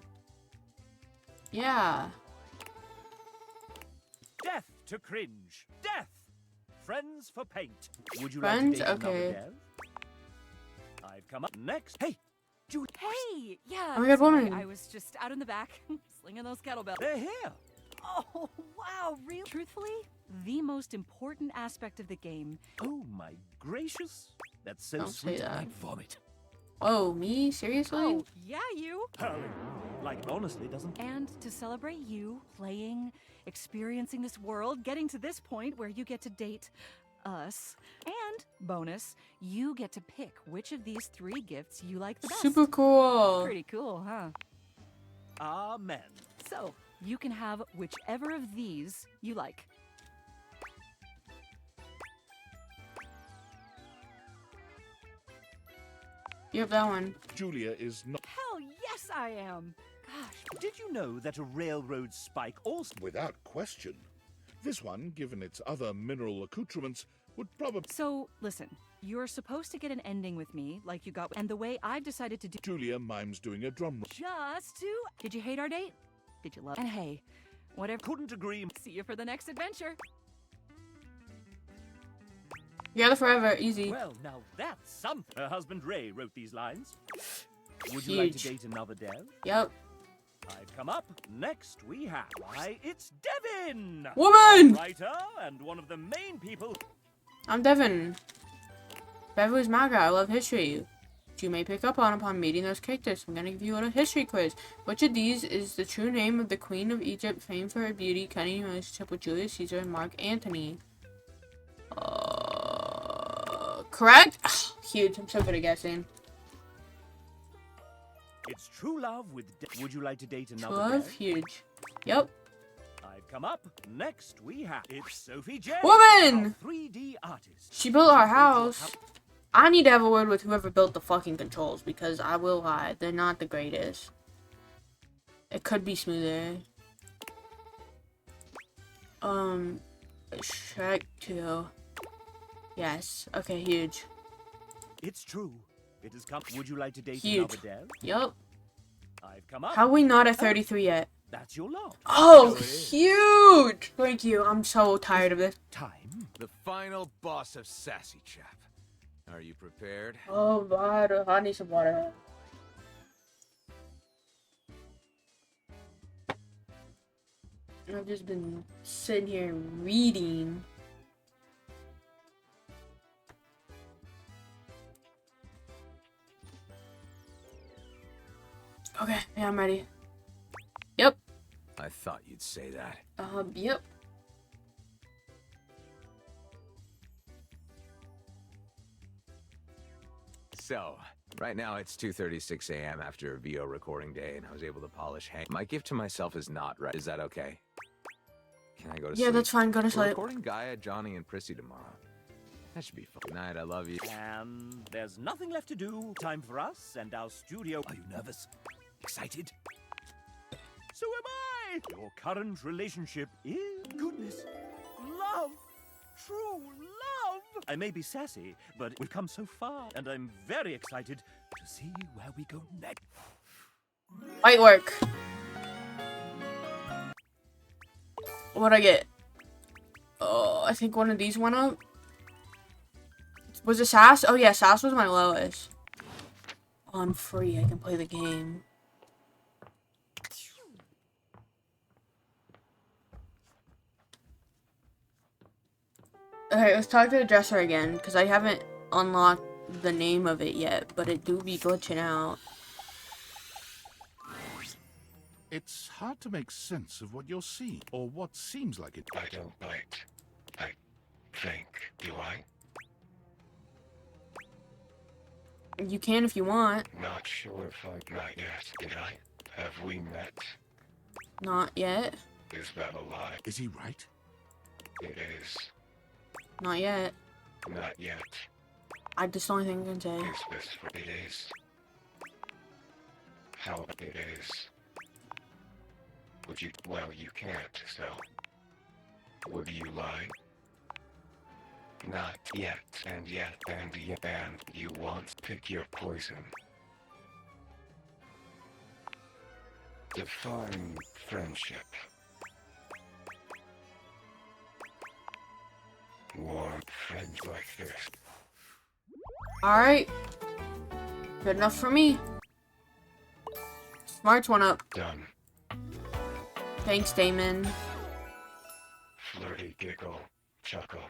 [SPEAKER 1] Yeah.
[SPEAKER 8] Death to cringe. Death! Friends for paint. Would you
[SPEAKER 1] Friends?
[SPEAKER 8] like to date
[SPEAKER 1] Okay.
[SPEAKER 8] another dev? I've come up next. Hey! Julie.
[SPEAKER 13] Hey! Yeah.
[SPEAKER 1] Oh my god,
[SPEAKER 13] sorry,
[SPEAKER 1] woman.
[SPEAKER 13] I was just out in the back, slinging those kettlebells.
[SPEAKER 8] They're here!
[SPEAKER 13] Oh, wow, really? Truthfully, the most important aspect of the game.
[SPEAKER 8] Oh my gracious. That's so
[SPEAKER 1] Don't say
[SPEAKER 8] sweet.
[SPEAKER 1] that.
[SPEAKER 8] Like vomit.
[SPEAKER 1] Oh, me? Seriously?
[SPEAKER 13] Oh, yeah, you.
[SPEAKER 8] Hurling. Like, honestly, doesn't...
[SPEAKER 13] And to celebrate you, playing, experiencing this world, getting to this point where you get to date us, and bonus, you get to pick which of these 3 gifts you like the best.
[SPEAKER 1] Super cool.
[SPEAKER 13] Pretty cool, huh?
[SPEAKER 8] Amen.
[SPEAKER 13] So, you can have whichever of these you like.
[SPEAKER 1] You have that one.
[SPEAKER 11] Julia is not...
[SPEAKER 13] Hell yes, I am. Gosh.
[SPEAKER 8] Did you know that a railroad spike also...
[SPEAKER 9] Without question. This one, given its other mineral accoutrements, would probably...
[SPEAKER 13] So, listen. You're supposed to get an ending with me, like you got... And the way I've decided to do...
[SPEAKER 9] Julia mimes doing a drum roll.
[SPEAKER 13] Just to... Did you hate our date? Did you love... And hey, whatever...
[SPEAKER 8] Couldn't agree.
[SPEAKER 13] See you for the next adventure.
[SPEAKER 1] Together forever, easy.
[SPEAKER 8] Well, now that's something. Her husband Ray wrote these lines. Would you like to
[SPEAKER 1] Huge.
[SPEAKER 8] date another dev?
[SPEAKER 1] Yep.
[SPEAKER 8] I've come up. Next we have... Why, it's Devin!
[SPEAKER 1] Woman!
[SPEAKER 8] A writer and one of the main people...
[SPEAKER 1] I'm Devin. Beverly's MAGA. I love history. you may pick up on upon meeting those characters. I'm gonna give you a little history quiz. Which of these is the true name of the Queen of Egypt, famed for her beauty, cunning relationship with Julius Caesar and Mark Antony? Correct? Huge. I'm so good at guessing.
[SPEAKER 8] It's true love with. Would you like to date
[SPEAKER 1] True
[SPEAKER 8] another?
[SPEAKER 1] love, huge. Yep.
[SPEAKER 8] I've come up. Next we have. It's Sophie J.
[SPEAKER 1] Woman!
[SPEAKER 8] our 3D artist.
[SPEAKER 1] She built our house. I need to have a word with whoever built the fucking controls because I will lie, they're not the greatest. It could be smoother. Shrek 2. Yes. Okay, huge.
[SPEAKER 8] It's true. It has come. Would you like to date
[SPEAKER 1] Huge.
[SPEAKER 8] another dev?
[SPEAKER 1] Yup.
[SPEAKER 8] I've come up.
[SPEAKER 1] How are we not at 33 yet?
[SPEAKER 8] That's your law.
[SPEAKER 1] Oh, huge! Thank you. I'm so tired of this.
[SPEAKER 10] The final boss of Sassy Chap. Are you prepared?
[SPEAKER 1] Oh, water. I need some water. I've just been sitting here reading. Okay, yeah, I'm ready. Yep.
[SPEAKER 10] I thought you'd say that.
[SPEAKER 1] Yep.
[SPEAKER 10] So, right now it's 2:36 a.m. after a VO recording day, and I was able to polish Hank. My gift to myself is not right. Is that okay? Can I go to sleep?
[SPEAKER 1] Yeah, that's fine. Go to
[SPEAKER 10] We're
[SPEAKER 1] sleep.
[SPEAKER 10] recording Gaia, Johnny, and Prissy tomorrow. That should be fun. Good night. I love you.
[SPEAKER 8] And there's nothing left to do. Time for us and our studio. Are you nervous? Excited? So am I! Your current relationship is goodness, love, true love! I may be sassy, but we've come so far, and I'm very excited to see where we go next.
[SPEAKER 1] Might work. What'd I get? Oh, I think one of these went up. Was it Sass? Oh yeah, Sass was my lowest. Oh, I'm free. I can play the game. Alright, let's talk to the dresser again, because I haven't unlocked the name of it yet, but it do be glitching out.
[SPEAKER 9] It's hard to make sense of what you're seeing, or what seems like it.
[SPEAKER 15] I don't bite. I think. Do I?
[SPEAKER 1] You can if you want.
[SPEAKER 15] Not sure if I. Not yet. Did I? Have we met?
[SPEAKER 1] Not yet.
[SPEAKER 15] Is that a lie?
[SPEAKER 9] Is he right?
[SPEAKER 15] It is.
[SPEAKER 1] Not yet.
[SPEAKER 15] Not yet.
[SPEAKER 1] That's the only thing I can say.
[SPEAKER 15] Is this what it is? How it is? Would you? Well, you can't, so. Would you lie? Not yet, and yet, and yet, and you want to pick your poison. Define friendship. Warm friends like this.
[SPEAKER 1] Alright. Good enough for me. Smarts one up.
[SPEAKER 15] Done.
[SPEAKER 1] Thanks, Damon.
[SPEAKER 15] Flirty giggle, chuckle.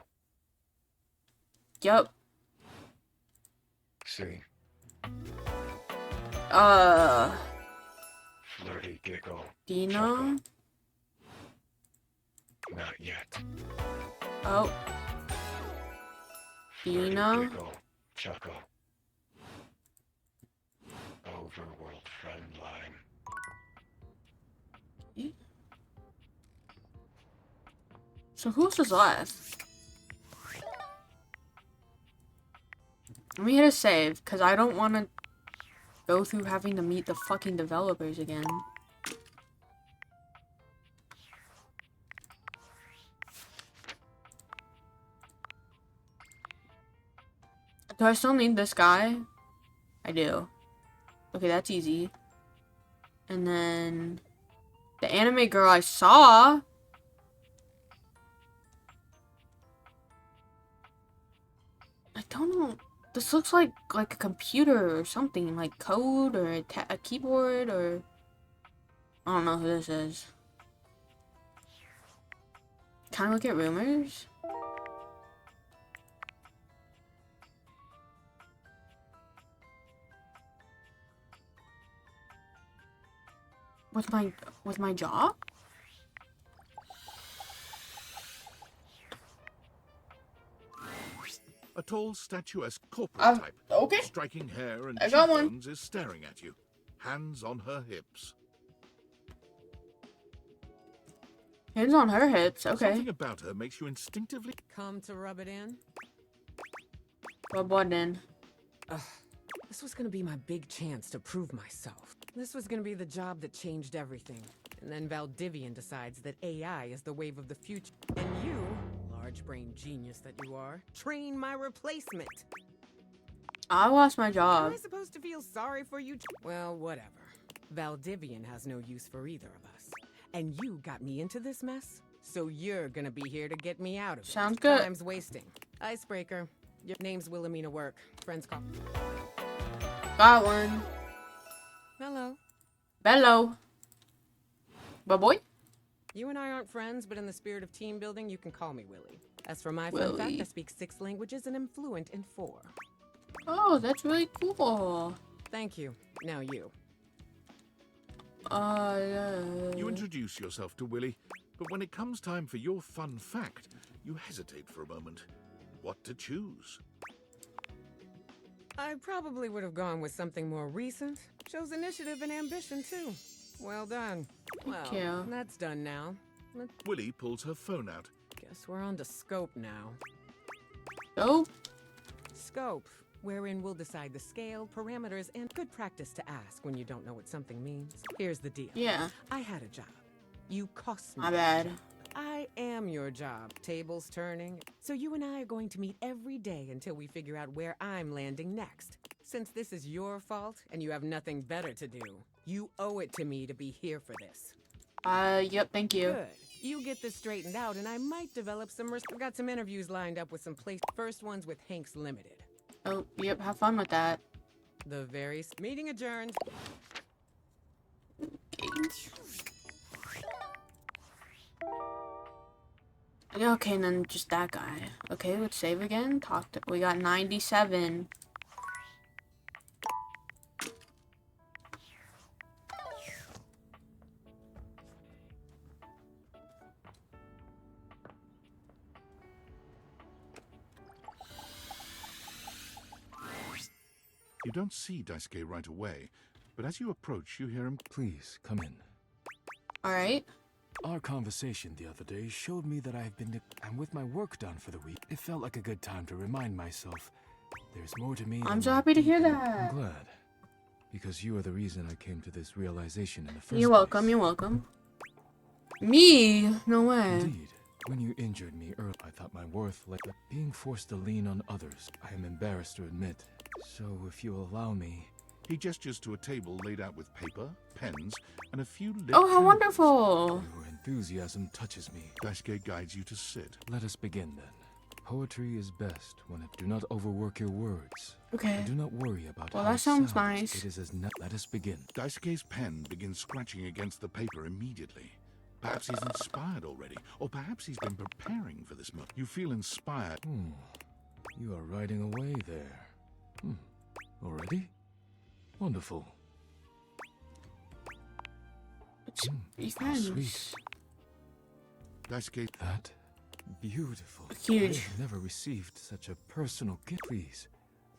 [SPEAKER 1] Yup.
[SPEAKER 15] See? Flirty giggle.
[SPEAKER 1] Dina?
[SPEAKER 15] Chuckle. Not yet.
[SPEAKER 1] Oh.
[SPEAKER 15] Flirty
[SPEAKER 1] Dina?
[SPEAKER 15] giggle, chuckle. Overworld friend line.
[SPEAKER 1] So who else is left? Let me hit a save, because I don't want to go through having to meet the fucking developers again. Do I still need this guy? I do. Okay, that's easy. And then the anime girl I saw. I don't know. This looks like a computer or something, like code or a keyboard or I don't know who this is. Can I look at rumors? with my job?
[SPEAKER 9] A tall, statuesque corporate type,
[SPEAKER 1] okay.
[SPEAKER 9] striking hair and
[SPEAKER 1] I got one.
[SPEAKER 9] cheekbones, is staring at you, hands on her hips.
[SPEAKER 1] Hands on her hips, okay.
[SPEAKER 9] Something about her makes you instinctively
[SPEAKER 3] come to rub it in.
[SPEAKER 1] Rub what in?
[SPEAKER 3] This was gonna be my big chance to prove myself. This was gonna be the job that changed everything. And then Valdivian decides that AI is the wave of the future. And you, large brain genius that you are, train my replacement.
[SPEAKER 1] I lost my
[SPEAKER 3] Am
[SPEAKER 1] job.
[SPEAKER 3] I supposed to feel sorry for you? Well, whatever. Valdivian has no use for either of us. And you got me into this mess, so you're gonna be here to get me out of it.
[SPEAKER 1] Sounds good.
[SPEAKER 3] Time's wasting. Icebreaker. Your name's Wilhelmina Work. Friends call.
[SPEAKER 1] Got one.
[SPEAKER 3] Hello.
[SPEAKER 1] Bello. But boy?
[SPEAKER 3] You and I aren't friends, but in the spirit of team building, you can call me Willie. As for my fun fact, I speak 6 languages and am fluent in 4.
[SPEAKER 1] Oh, that's really cool.
[SPEAKER 3] Thank you. Now you.
[SPEAKER 9] You introduce yourself to Willie, but when it comes time for your fun fact, you hesitate for a moment. What to choose?
[SPEAKER 3] I probably would have gone with something more recent. Shows initiative and ambition, too. Well done. Well,
[SPEAKER 1] you.
[SPEAKER 3] that's done now.
[SPEAKER 9] Willie pulls her phone out.
[SPEAKER 3] Guess we're on to Scope now.
[SPEAKER 1] Scope?
[SPEAKER 3] Scope, wherein we'll decide the scale, parameters, and good practice to ask when you don't know what something means. Here's the deal.
[SPEAKER 1] Yeah.
[SPEAKER 3] I had a job. You cost me.
[SPEAKER 1] My bad.
[SPEAKER 3] I am your job. Tables turning. So you and I are going to meet every day until we figure out where I'm landing next. Since this is your fault and you have nothing better to do, you owe it to me to be here for this.
[SPEAKER 1] Yep, thank you.
[SPEAKER 3] Good. You get this straightened out and I might develop some I've got some interviews lined up with some first ones with Hanks Limited.
[SPEAKER 1] Oh, yep, have fun with that.
[SPEAKER 3] The very meeting adjourned.
[SPEAKER 1] Okay, and then just that guy. Okay, let's save again. We got 97.
[SPEAKER 9] You don't see Daisuke right away, but as you approach, you hear him.
[SPEAKER 2] Please, come in.
[SPEAKER 1] Alright.
[SPEAKER 2] Our conversation the other day showed me that I've been and with my work done for the week, it felt like a good time to remind myself there's more to me.
[SPEAKER 1] I'm so happy to hear that.
[SPEAKER 2] I'm glad. Because you are the reason I came to this realization in the first
[SPEAKER 1] You're welcome, you're welcome. Me? No way.
[SPEAKER 2] Indeed. When you injured me earlier, I thought my worth lay, but being forced to lean on others, I am embarrassed to admit. So if you allow me...
[SPEAKER 9] He gestures to a table laid out with paper, pens, and a few lit
[SPEAKER 1] Oh, how
[SPEAKER 9] candles.
[SPEAKER 1] wonderful!
[SPEAKER 2] Your enthusiasm touches me.
[SPEAKER 9] Daisuke guides you to sit.
[SPEAKER 2] Let us begin then. Poetry is best when it... Do not overwork your words.
[SPEAKER 1] Okay.
[SPEAKER 2] And do not worry about
[SPEAKER 1] Well,
[SPEAKER 2] how
[SPEAKER 1] that sounds
[SPEAKER 2] it
[SPEAKER 1] nice.
[SPEAKER 2] It is as Let us begin.
[SPEAKER 9] Daisuke's pen begins scratching against the paper immediately. Perhaps he's inspired already, or perhaps he's been preparing for this moment. You feel inspired.
[SPEAKER 2] You are writing away there. Already? Wonderful.
[SPEAKER 1] Be
[SPEAKER 2] How
[SPEAKER 1] friends.
[SPEAKER 2] sweet.
[SPEAKER 9] Daisuke.
[SPEAKER 2] That beautiful.
[SPEAKER 1] Huge.
[SPEAKER 2] I have never received such a personal gift. Please,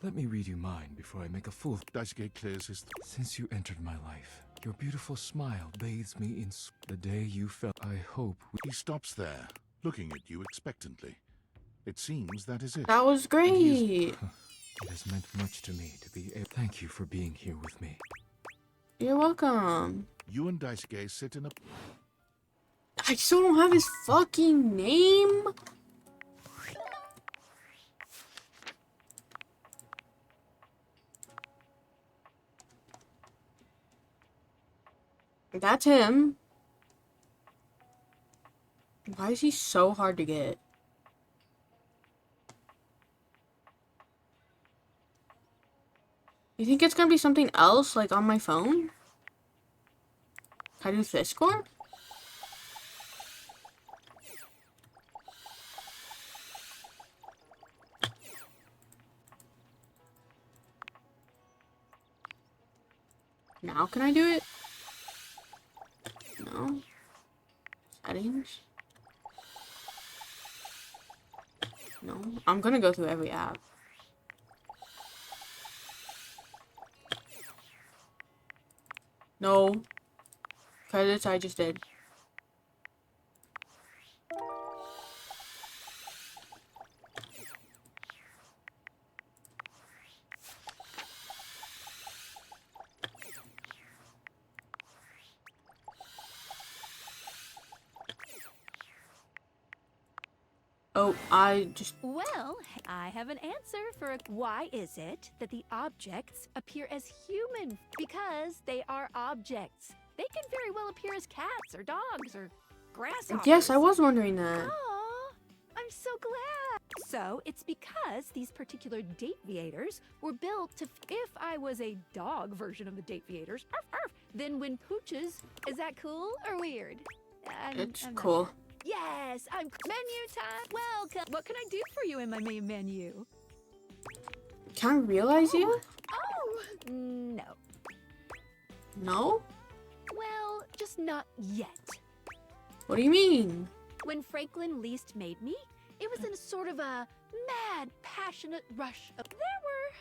[SPEAKER 2] let me read you mine before I make a fool.
[SPEAKER 9] Daisuke clears his
[SPEAKER 2] Since you entered my life, your beautiful smile bathes me in the day you fell. I hope
[SPEAKER 9] He stops there, looking at you expectantly. It seems that is it.
[SPEAKER 1] That was great.
[SPEAKER 2] It has meant much to me to be able. Thank you for being here with me.
[SPEAKER 1] You're welcome.
[SPEAKER 9] You and Daisuke sit in a...
[SPEAKER 1] I still don't have his fucking name. That's him. Why is he so hard to get? You think it's gonna be something else, like on my phone? Can I do Discord? Now can I do it? No, I'm gonna go through every app. No. Credits, I just did. Oh, I just...
[SPEAKER 14] Well, I have an answer for why is it that the objects appear as human? Because they are objects. They can very well appear as cats or dogs or grasshoppers.
[SPEAKER 1] Yes, I was wondering that.
[SPEAKER 14] Aw, I'm so glad. So, it's because these particular Dateviators were built to... If I was a dog version of the Dateviators, arf, arf, then when pooches... Is that cool or weird?
[SPEAKER 1] It's
[SPEAKER 14] I'm not
[SPEAKER 1] cool.
[SPEAKER 14] sure. Yes, I'm menu time. Welcome. What can I do for you in my main menu?
[SPEAKER 1] Can I realize you?
[SPEAKER 14] Oh, no.
[SPEAKER 1] No?
[SPEAKER 14] Well, just not yet.
[SPEAKER 1] What do you mean?
[SPEAKER 14] When Franklin least made me, it was in a sort of a mad, passionate rush. There were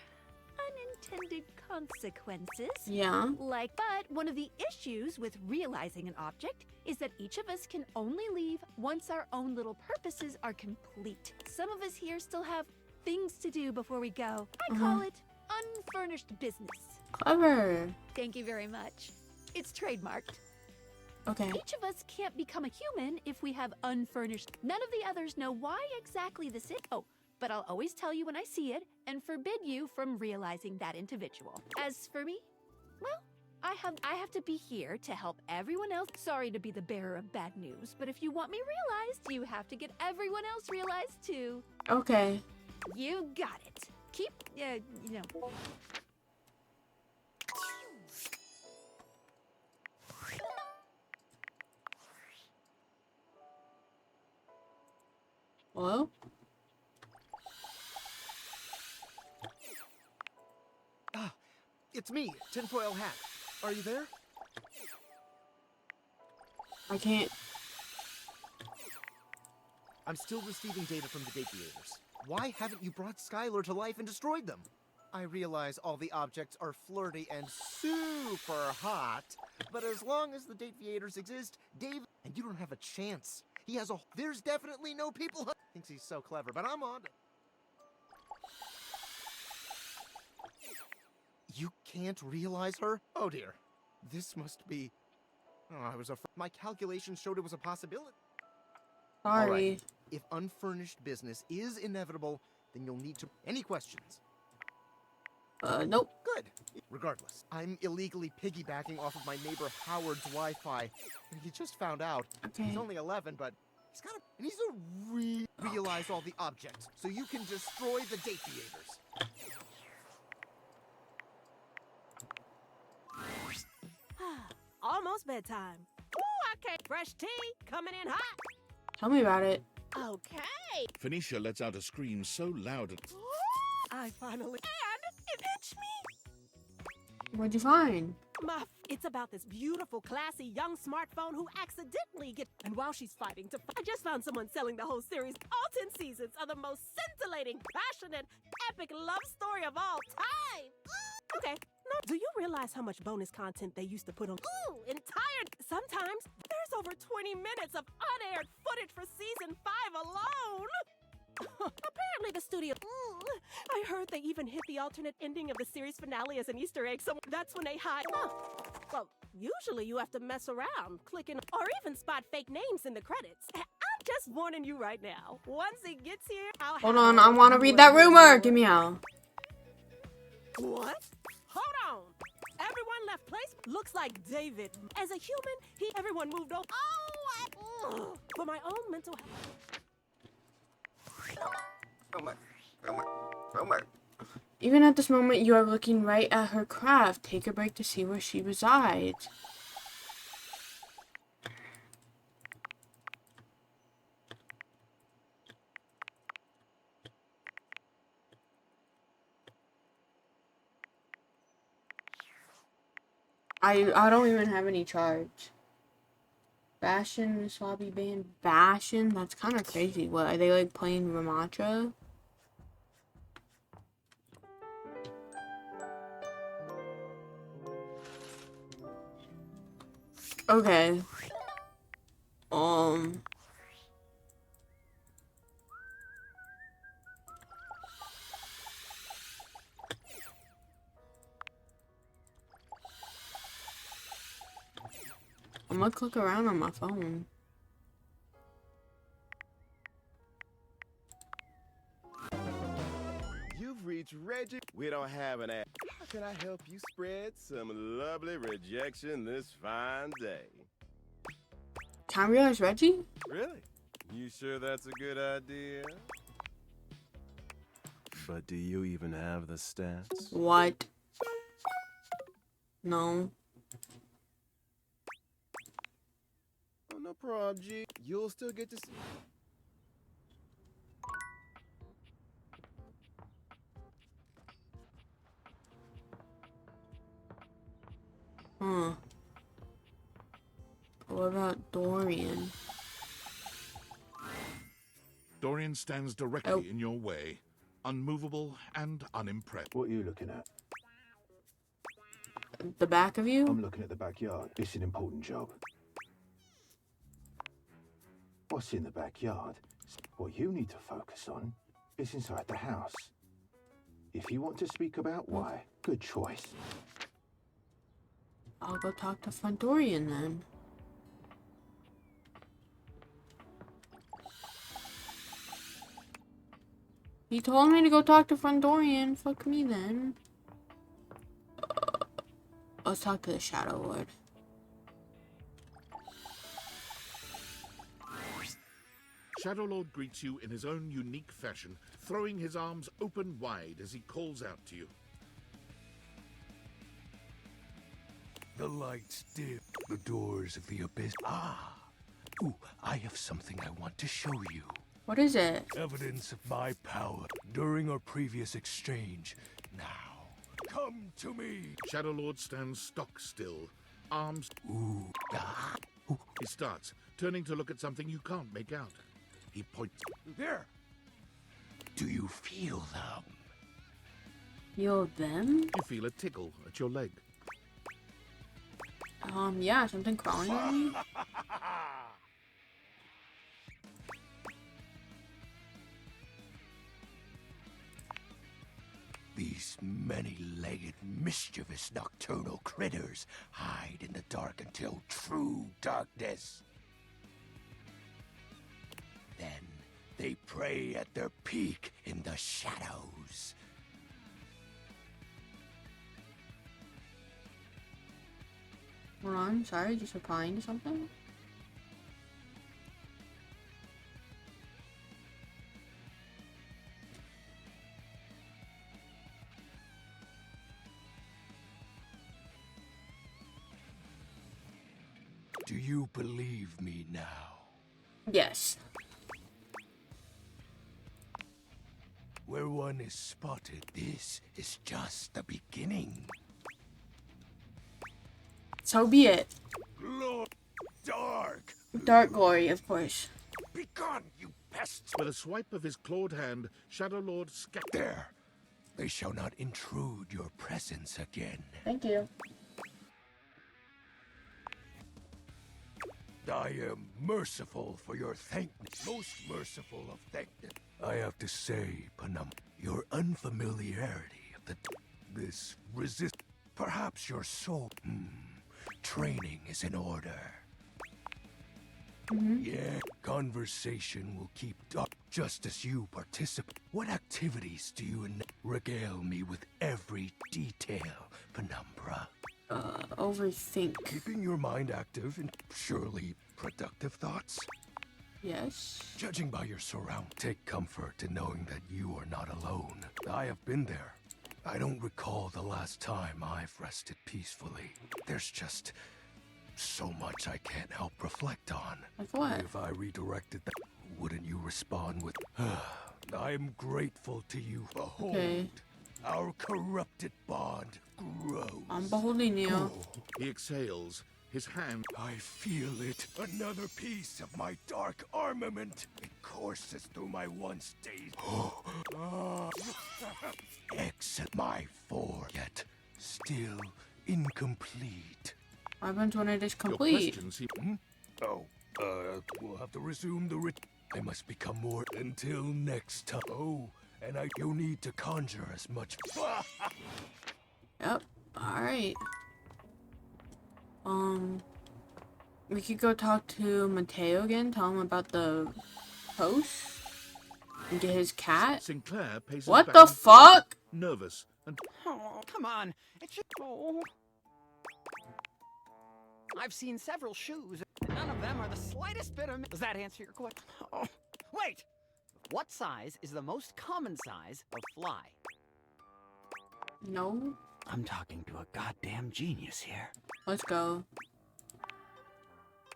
[SPEAKER 14] unintended consequences.
[SPEAKER 1] Yeah.
[SPEAKER 14] But one of the issues with realizing an object is that each of us can only leave once our own little purposes are complete. Some of us here still have things to do before we go. I call it unfurnished business.
[SPEAKER 1] Clever.
[SPEAKER 14] Thank you very much. It's trademarked.
[SPEAKER 1] Okay.
[SPEAKER 14] Each of us can't become a human if we have unfurnished. None of the others know why exactly this is. Oh, but I'll always tell you when I see it and forbid you from realizing that individual. As for me, well, I have to be here to help everyone else. Sorry to be the bearer of bad news, but if you want me realized, you have to get everyone else realized too.
[SPEAKER 1] Okay.
[SPEAKER 14] You got it. Keep, you know.
[SPEAKER 1] Hello?
[SPEAKER 22] Ah, it's me, Tinfoil Hat. Are you there?
[SPEAKER 1] I can't.
[SPEAKER 22] I'm still receiving data from the Dateviators. Why haven't you brought Skylar to life and destroyed them? I realize all the objects are flirty and super hot, but as long as the Dateviators exist, Dave... And you don't have a chance. He has a... There's definitely no people... Thinks he's so clever, but I'm on... You can't realize her? Oh dear. This must be... Oh, I was afraid. My calculations showed it was a possibility.
[SPEAKER 1] Sorry.
[SPEAKER 22] All right. If unfurnished business is inevitable, then you'll need to... Any questions?
[SPEAKER 1] Nope.
[SPEAKER 22] Good. Regardless, I'm illegally piggybacking off of my neighbor Howard's Wi-Fi. And he just found out.
[SPEAKER 1] Okay.
[SPEAKER 22] He's only 11, but he's got a... And he's a realize all the objects, so you can destroy the Dateviators.
[SPEAKER 5] Almost bedtime. Ooh, I can't. Fresh tea coming in hot.
[SPEAKER 1] Tell me about it.
[SPEAKER 5] Okay.
[SPEAKER 9] Phoenicia lets out a scream so loud and...
[SPEAKER 5] I finally... And it itched me.
[SPEAKER 1] What'd you find?
[SPEAKER 5] It's about this beautiful, classy, young smartphone who accidentally gets... And while she's fighting to... I just found someone selling the whole series. All 10 seasons of the most scintillating, passionate, epic love story of all time. Okay. No, do you realize how much bonus content they used to put on? Ooh, entire... Sometimes there's over 20 minutes of unaired footage for season 5 alone. Apparently the studio... I heard they even hit the alternate ending of the series finale as an Easter egg, so that's when they hide... Well, usually you have to mess around, clicking, or even spot fake names in the credits. I'm just warning you right now. Once it gets here, I'll
[SPEAKER 1] Hold on, I want to read that rumor. Give me out.
[SPEAKER 5] What? Hold on. Everyone left place. Looks like David. As a human, everyone moved over. For my own mental health.
[SPEAKER 1] Even at this moment, you are looking right at her craft. Take a break to see where she resides. I don't even have any charge. Bastion, Wasabi Band. Bastion? That's kind of crazy. What, are they like playing Ramattra? Okay. I'm gonna click around on my phone.
[SPEAKER 6] You've reached Reggie. We don't have an app. How can I help you spread some lovely rejection this fine day?
[SPEAKER 1] Tamriel's Reggie?
[SPEAKER 6] Really? You sure that's a good idea? But do you even have the stats?
[SPEAKER 1] What? No.
[SPEAKER 6] Oh, no problem, G. You'll still get to see.
[SPEAKER 1] Huh. What about Dorian?
[SPEAKER 9] Dorian stands directly in your way, unmovable and unimpressed.
[SPEAKER 18] What are you looking at?
[SPEAKER 1] The back of you?
[SPEAKER 18] I'm looking at the backyard. It's an important job. What's in the backyard? What you need to focus on is inside the house. If you want to speak about why, good choice.
[SPEAKER 1] I'll go talk to Fondorian then. He told me to go talk to Fondorian. Fuck me then. Let's talk to the Shadow Lord.
[SPEAKER 9] Shadow Lord greets you in his own unique fashion, throwing his arms open wide as he calls out to you.
[SPEAKER 23] The lights dim. The doors of the abyss. Ah! Ooh, I have something I want to show you.
[SPEAKER 1] What is it?
[SPEAKER 23] Evidence of my power during our previous exchange. Now, come to me.
[SPEAKER 9] Shadow Lord stands stock still, arms.
[SPEAKER 23] Ooh. Ah.
[SPEAKER 9] Ooh. He starts, turning to look at something you can't make out. He points.
[SPEAKER 23] There. Do you feel them?
[SPEAKER 1] Feel them?
[SPEAKER 9] You feel a tickle at your leg.
[SPEAKER 1] Yeah, something crawling on me.
[SPEAKER 23] These many-legged, mischievous nocturnal critters hide in the dark until true darkness. Then they prey at their peak in the shadows.
[SPEAKER 1] Hold on, sorry, just replying to something?
[SPEAKER 23] Do you believe me now?
[SPEAKER 1] Yes.
[SPEAKER 23] Where one is spotted, this is just the beginning.
[SPEAKER 1] So be it.
[SPEAKER 23] Lord, dark.
[SPEAKER 1] Dark glory, of course.
[SPEAKER 23] Begone, you pests!
[SPEAKER 9] With a swipe of his clawed hand, Shadow Lord
[SPEAKER 23] There! They shall not intrude your presence again.
[SPEAKER 1] Thank you.
[SPEAKER 23] I am merciful for your thankness. Most merciful of thankness. I have to say, Panam, your unfamiliarity of this resist. Perhaps your soul. Training is in order. Yeah, conversation will keep up just as you participate. What activities do you regale me with every detail, Penumbra?
[SPEAKER 1] Overthink.
[SPEAKER 23] Keeping your mind active and surely productive thoughts?
[SPEAKER 1] Yes.
[SPEAKER 23] Judging by your surround, take comfort in knowing that you are not alone. I have been there. I don't recall the last time I've rested peacefully. There's just so much I can't help reflect on.
[SPEAKER 1] Like what?
[SPEAKER 23] If I redirected that, wouldn't you respond with, I am grateful to you. Behold,
[SPEAKER 1] Okay.
[SPEAKER 23] our corrupted bond grows.
[SPEAKER 1] I'm beholding you.
[SPEAKER 9] He exhales, his hand.
[SPEAKER 23] I feel it. Another piece of my dark armament. It courses through my once days. Exit my four, yet still incomplete.
[SPEAKER 1] What happens when it is
[SPEAKER 9] Your
[SPEAKER 1] complete?
[SPEAKER 9] questions seem...
[SPEAKER 23] Oh, we'll have to resume the I must become more until next time. Oh, and you'll need to conjure as much.
[SPEAKER 1] Yep. Alright. We could go talk to Mateo again, tell him about the post, and get his cat.
[SPEAKER 9] Sinclair paces
[SPEAKER 1] What
[SPEAKER 9] back
[SPEAKER 1] the
[SPEAKER 9] and forth,
[SPEAKER 1] fuck?
[SPEAKER 9] nervous and...
[SPEAKER 4] Oh, come on. It's just... Oh. I've seen several shoes, and none of them are the slightest bit of... Does that answer your question? Oh. Wait! What size is the most common size of fly?
[SPEAKER 1] No.
[SPEAKER 4] I'm talking to a goddamn genius here.
[SPEAKER 1] Let's go.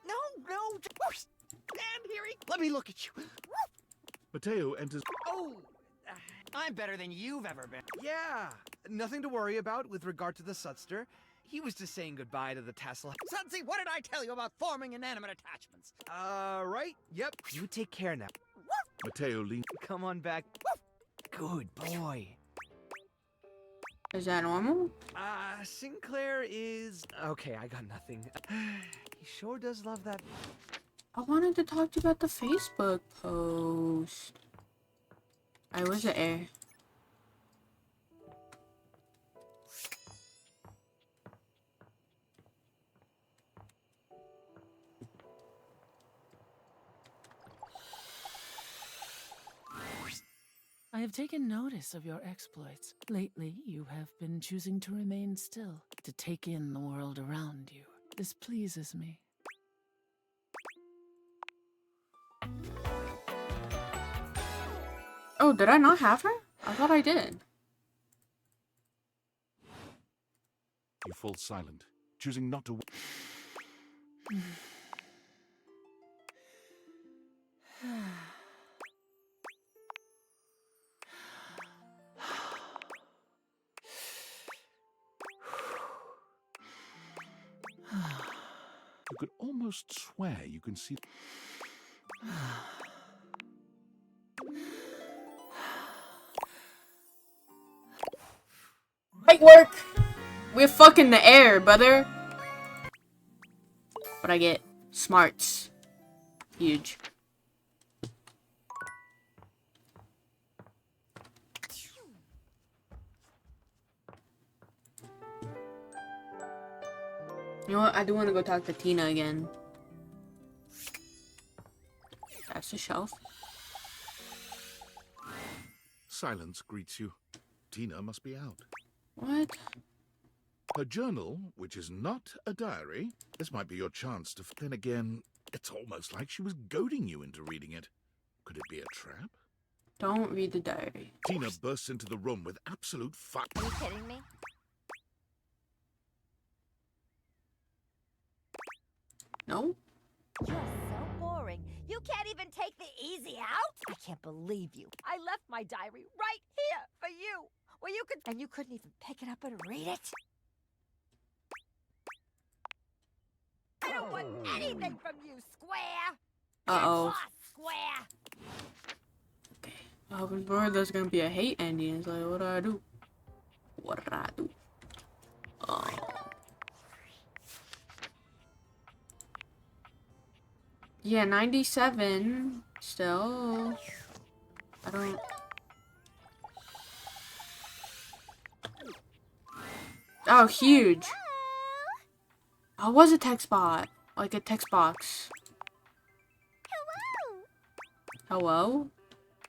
[SPEAKER 4] No, stand here. Let me look at you.
[SPEAKER 9] Mateo enters...
[SPEAKER 4] Oh, I'm better than you've ever been.
[SPEAKER 17] Yeah, nothing to worry about with regard to the Sudster. He was just saying goodbye to the Tesla.
[SPEAKER 4] Sudsy, what did I tell you about forming inanimate attachments?
[SPEAKER 17] Right? Yep. You take care now.
[SPEAKER 9] Mateo leans...
[SPEAKER 17] Come on back. Good boy.
[SPEAKER 1] Is that normal?
[SPEAKER 17] Sinclair is... Okay, I got nothing. He sure does love that...
[SPEAKER 1] I wanted to talk to you about the Facebook post. I was the air.
[SPEAKER 21] I have taken notice of your exploits. Lately, you have been choosing to remain still, to take in the world around you. This pleases me.
[SPEAKER 1] Oh, did I not have her? I thought I did.
[SPEAKER 9] You fall silent, choosing not to... You could almost swear you can see...
[SPEAKER 1] Might work! We're fucking the air, brother! What I get? Smarts. Huge. You know what? I do want to go talk to Tina again. That's the shelf.
[SPEAKER 9] Silence greets you. Tina must be out.
[SPEAKER 1] What?
[SPEAKER 9] Her journal, which is not a diary, this might be your chance to... Then again, it's almost like she was goading you into reading it. Could it be a trap?
[SPEAKER 1] Don't read the diary.
[SPEAKER 9] Tina bursts into the room with absolute fuck.
[SPEAKER 12] Are you kidding me?
[SPEAKER 1] No?
[SPEAKER 12] You're so boring. You can't even take the easy out? I can't believe you. I left my diary right here for you. Well, you could... And you couldn't even pick it up and read it? I don't want anything from you, Square!
[SPEAKER 1] Uh-oh.
[SPEAKER 12] Get lost, Square!
[SPEAKER 1] I was worried there's gonna be a hate ending. It's like, what do I do? What did I do? Yeah, 97 still. I don't... Oh, huge. Oh, was a text bot. Like a text box. Hello?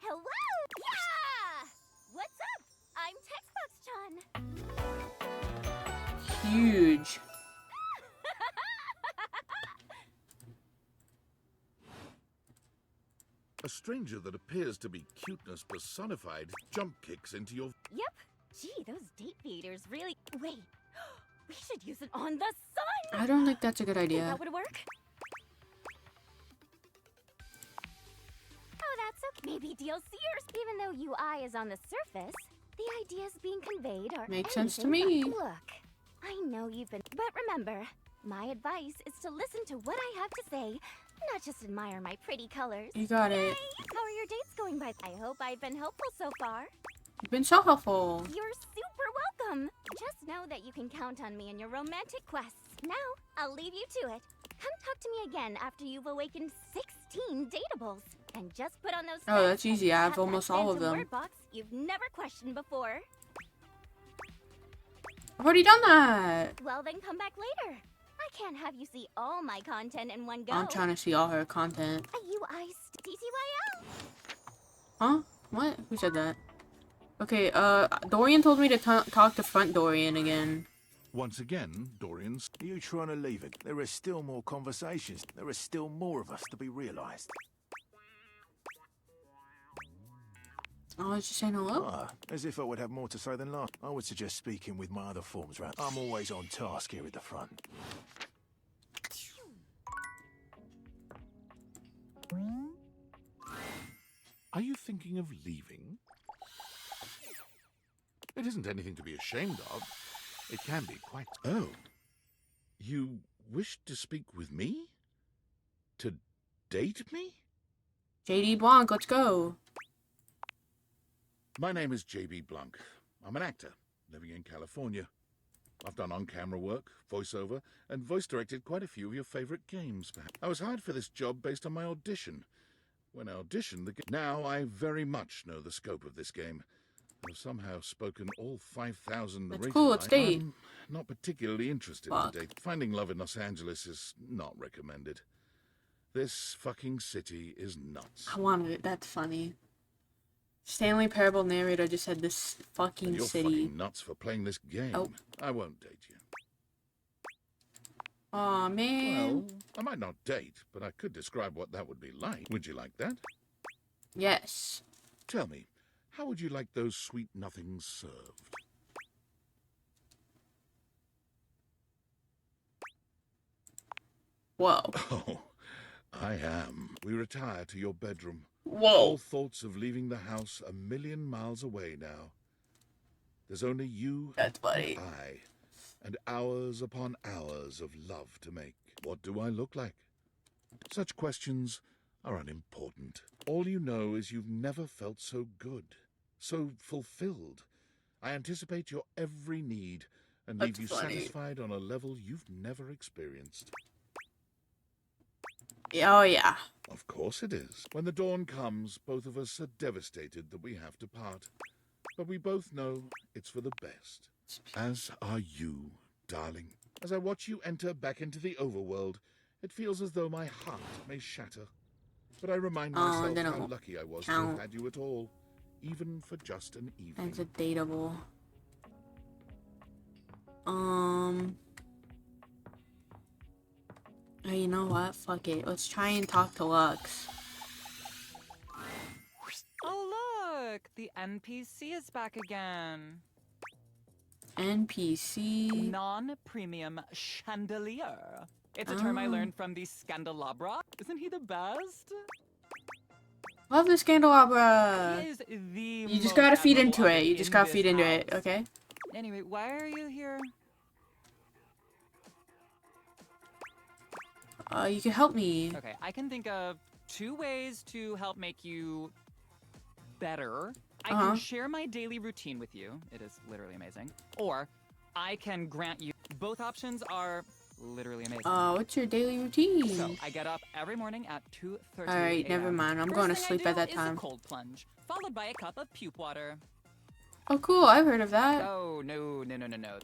[SPEAKER 12] Hello? Yeah! What's up? I'm Textbox John.
[SPEAKER 1] Huge.
[SPEAKER 9] A stranger that appears to be cuteness personified jump kicks into your...
[SPEAKER 12] Yep. Gee, those date feeders really... Wait. We should use it on the sun!
[SPEAKER 1] I don't think that's a good idea.
[SPEAKER 12] That would work? Oh, that's okay. Maybe DLCers. Even though UI is on the surface, the ideas being conveyed are
[SPEAKER 1] Makes sense to
[SPEAKER 12] anything
[SPEAKER 1] me.
[SPEAKER 12] but- Look, I know you've been... But remember,
[SPEAKER 16] My advice is to listen to what I have to say, not just admire my pretty colors.
[SPEAKER 1] You got it.
[SPEAKER 16] Yay! How are your dates going by? I hope I've been helpful so far.
[SPEAKER 1] You've been so helpful.
[SPEAKER 16] You're super welcome. Just know that you can count on me in your romantic quests. Now, I'll leave you to it. Come talk to me again after you've awakened 16 datables. And just put on those
[SPEAKER 1] Oh, that's
[SPEAKER 16] specs
[SPEAKER 1] easy.
[SPEAKER 16] and
[SPEAKER 1] I have
[SPEAKER 16] cut that
[SPEAKER 1] almost all of
[SPEAKER 16] phantom
[SPEAKER 1] them.
[SPEAKER 16] word box you've never questioned before.
[SPEAKER 1] I've already done that.
[SPEAKER 16] Well, then come back later. I can't have you see all my content in one go.
[SPEAKER 1] I'm trying to see all her content.
[SPEAKER 16] You iced TTYL.
[SPEAKER 1] Huh? What? Who said that? Okay, Dorian told me to talk to Front Dorian again.
[SPEAKER 19] Once again, Dorian's...
[SPEAKER 20] Are you trying to leave it? There are still more conversations. There are still more of us to be realized.
[SPEAKER 1] I was just saying hello.
[SPEAKER 20] Ah, as if I would have more to say than last. I would suggest speaking with my other forms round. I'm always on task here at the front.
[SPEAKER 9] Are you thinking of leaving? It isn't anything to be ashamed of. It can be quite... Oh. You wish to speak with me? To date me?
[SPEAKER 1] JD Blanc, let's go.
[SPEAKER 9] My name is J.B. Blanc. I'm an actor, living in California. I've done on-camera work, voiceover, and voice-directed quite a few of your favorite games. I was hired for this job based on my audition. When I auditioned, now I very much know the scope of this game. I've somehow spoken all 5,000
[SPEAKER 1] That's
[SPEAKER 9] rated
[SPEAKER 1] cool, let's date.
[SPEAKER 9] I'm not particularly interested
[SPEAKER 1] Fuck.
[SPEAKER 9] in date. Finding love in Los Angeles is not recommended. This fucking city is nuts.
[SPEAKER 1] I wanted it. That's funny. Stanley Parable narrator just said this fucking
[SPEAKER 9] And you're
[SPEAKER 1] city.
[SPEAKER 9] fucking nuts for playing this game.
[SPEAKER 1] Oh.
[SPEAKER 9] I won't date you.
[SPEAKER 1] Aw, man.
[SPEAKER 9] Well, I might not date, but I could describe what that would be like. Would you like that?
[SPEAKER 1] Yes.
[SPEAKER 9] Tell me, how would you like those sweet nothings served?
[SPEAKER 1] Whoa.
[SPEAKER 9] Oh, I am. We retire to your bedroom.
[SPEAKER 1] Whoa.
[SPEAKER 9] All thoughts of leaving the house a million miles away now. There's only you
[SPEAKER 1] That's funny.
[SPEAKER 9] and I, and hours upon hours of love to make. What do I look like? Such questions are unimportant. All you know is you've never felt so good, so fulfilled. I anticipate your every need and leave
[SPEAKER 1] That's
[SPEAKER 9] you
[SPEAKER 1] funny.
[SPEAKER 9] satisfied on a level you've never experienced.
[SPEAKER 1] Oh, yeah.
[SPEAKER 9] Of course it is. When the dawn comes, both of us are devastated that we have to part. But we both know it's for the best. As are you, darling. As I watch you enter back into the overworld, it feels as though my heart may shatter. But I remind myself
[SPEAKER 1] then it
[SPEAKER 9] how
[SPEAKER 1] won't
[SPEAKER 9] lucky I was to
[SPEAKER 1] count.
[SPEAKER 9] have had you at all, even for just an evening.
[SPEAKER 1] That's a dateable. Hey, you know what? Fuck it. Let's try and talk to Lux.
[SPEAKER 24] Oh, look! The NPC is back again.
[SPEAKER 1] NPC.
[SPEAKER 24] Non-premium chandelier. It's a term I
[SPEAKER 1] Oh.
[SPEAKER 24] learned from the Scandelabra. Isn't he the best?
[SPEAKER 1] Love the Scandelabra.
[SPEAKER 24] He is the
[SPEAKER 1] You just
[SPEAKER 24] most
[SPEAKER 1] gotta feed
[SPEAKER 24] admirable
[SPEAKER 1] into it.
[SPEAKER 24] object
[SPEAKER 1] You just
[SPEAKER 24] in
[SPEAKER 1] gotta
[SPEAKER 24] this
[SPEAKER 1] feed into it,
[SPEAKER 24] house.
[SPEAKER 1] okay?
[SPEAKER 24] Anyway, why are you here?
[SPEAKER 1] You can help me.
[SPEAKER 24] Okay, I can think of 2 ways to help make you better. I can share my daily routine with you. It is literally amazing. Or I can grant you. Both options are literally amazing.
[SPEAKER 1] What's your daily routine?
[SPEAKER 24] So I get up every morning at 2:30
[SPEAKER 1] Alright,
[SPEAKER 24] a.m.
[SPEAKER 1] never mind. I'm
[SPEAKER 24] First
[SPEAKER 1] going to
[SPEAKER 24] thing I
[SPEAKER 1] sleep
[SPEAKER 24] do
[SPEAKER 1] at that
[SPEAKER 24] is
[SPEAKER 1] time.
[SPEAKER 24] a cold plunge, followed by a cup of puke water.
[SPEAKER 1] Oh, cool. I've heard of that.
[SPEAKER 24] Oh, no.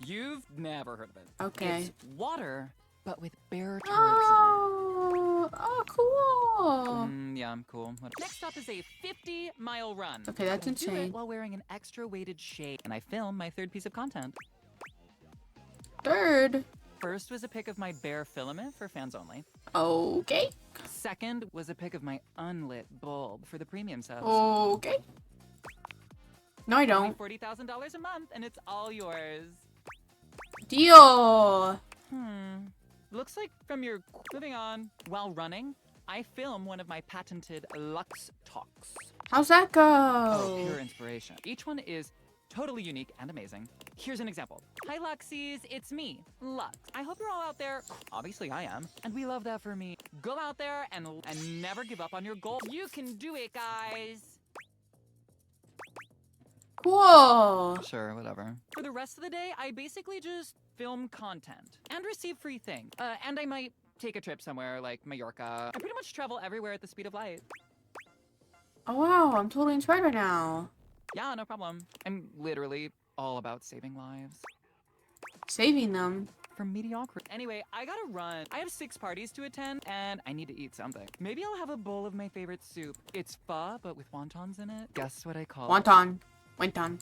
[SPEAKER 24] You've never heard of it.
[SPEAKER 1] Okay.
[SPEAKER 24] It's water, but with bear turds
[SPEAKER 1] Oh, cool.
[SPEAKER 24] in it. Yeah, I'm cool. Next up is a 50-mile run.
[SPEAKER 1] Okay, that's
[SPEAKER 24] I do
[SPEAKER 1] insane.
[SPEAKER 24] it while wearing an extra weighted shade, and I film my 3rd piece of content.
[SPEAKER 1] Third.
[SPEAKER 24] First was a pic of my bare filament for fans only.
[SPEAKER 1] Okay.
[SPEAKER 24] Second was a pic of my unlit bulb for the premium subs.
[SPEAKER 1] Okay. No, I don't.
[SPEAKER 24] $40,000 a month, and it's all yours.
[SPEAKER 1] Deal.
[SPEAKER 24] Looks like from your... Moving on. While running, I film one of my patented Lux Talks.
[SPEAKER 1] How's that go?
[SPEAKER 24] Oh, pure inspiration. Each one is totally unique and amazing. Here's an example. Hi Luxies, it's me, Lux. I hope you're all out there. Obviously I am, and we love that for me. Go out there and never give up on your goal. You can do it, guys.
[SPEAKER 1] Cool.
[SPEAKER 24] Sure, whatever. For the rest of the day, I basically just film content and receive free things. And I might take a trip somewhere like Mallorca. I pretty much travel everywhere at the speed of light.
[SPEAKER 1] Oh wow, I'm totally inspired right now.
[SPEAKER 24] Yeah, no problem. I'm literally all about saving lives.
[SPEAKER 1] Saving them?
[SPEAKER 24] From mediocrity. Anyway, I gotta run. I have 6 parties to attend, and I need to eat something. Maybe I'll have a bowl of my favorite soup. It's pho, but with wontons in it. Guess what I call it?
[SPEAKER 1] Wonton. Wonton.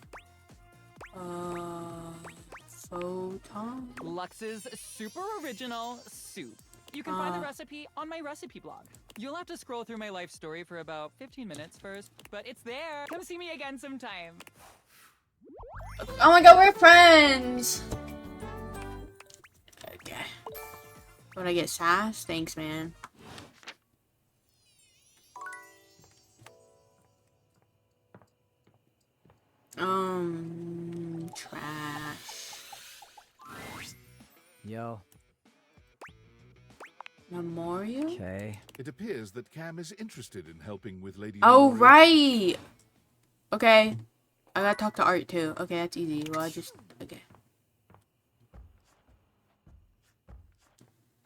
[SPEAKER 1] Photon?
[SPEAKER 24] Lux's super original soup. You can find the recipe on my recipe blog. You'll have to scroll through my life story for about 15 minutes first, but it's there. Come see me again sometime.
[SPEAKER 1] Oh my god, we're friends! Okay. Would I get sass? Thanks, man. Trash.
[SPEAKER 7] Yo.
[SPEAKER 1] Memorial?
[SPEAKER 7] Okay.
[SPEAKER 9] It appears that Cam is interested in helping with Lady
[SPEAKER 1] Oh,
[SPEAKER 9] Memorial.
[SPEAKER 1] right! Okay. I gotta talk to Art too. Okay, that's easy. Well, I just... Okay.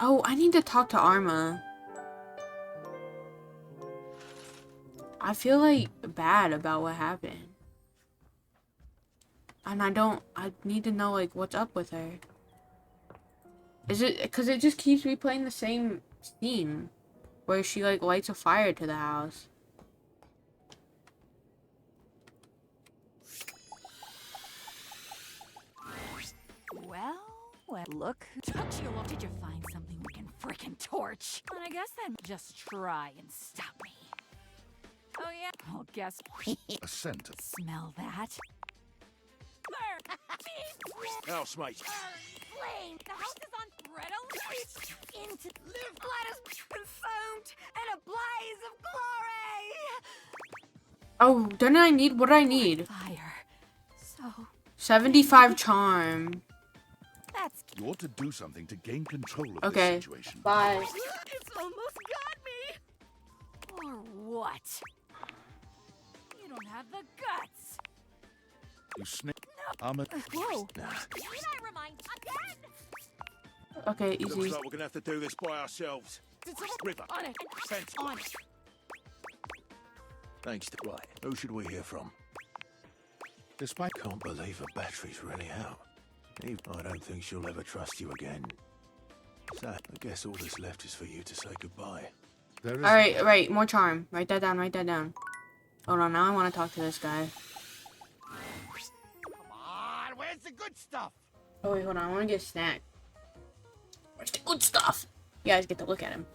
[SPEAKER 1] Oh, I need to talk to Arma. I feel like bad about what happened. And I need to know like what's up with her. Is it, cause it just keeps replaying the same scene where she like lights a fire to the house.
[SPEAKER 12] Well, look. Tuxio, did you find something we can frickin' torch? And I guess then just try and stop me. Oh yeah. Well, guess.
[SPEAKER 9] A scent.
[SPEAKER 12] Smell that?
[SPEAKER 20] Housemate.
[SPEAKER 12] Flame! The house is on red alert! Into live blood is consumed and a blaze of glory!
[SPEAKER 1] Oh, then I need, what do I need?
[SPEAKER 12] Fire. So
[SPEAKER 1] 75 charm.
[SPEAKER 12] that's
[SPEAKER 9] You ought to do something to gain control of
[SPEAKER 1] Okay.
[SPEAKER 9] this situation.
[SPEAKER 1] Bye.
[SPEAKER 12] It's almost got me! Or what? You don't have the guts!
[SPEAKER 9] You snake. I'm a...
[SPEAKER 12] Whoa!
[SPEAKER 9] Nah.
[SPEAKER 12] Need I remind again?
[SPEAKER 1] Okay,
[SPEAKER 20] Looks
[SPEAKER 1] easy.
[SPEAKER 20] like we're gonna have to do this by ourselves. River.
[SPEAKER 12] On it!
[SPEAKER 20] Fence.
[SPEAKER 12] On it!
[SPEAKER 20] Thanks to... Right, who should we hear from?
[SPEAKER 9] Despite...
[SPEAKER 20] Can't believe her battery's running out. I don't think she'll ever trust you again. So, I guess all that's left is for you to say goodbye.
[SPEAKER 9] There is...
[SPEAKER 1] Alright, right, more charm. Write that down, write that down. Hold on, now I want to talk to this guy.
[SPEAKER 4] Come on, where's the good stuff?
[SPEAKER 1] Oh wait, hold on, I want to get a snack. Where's the good stuff? You guys get to look at him.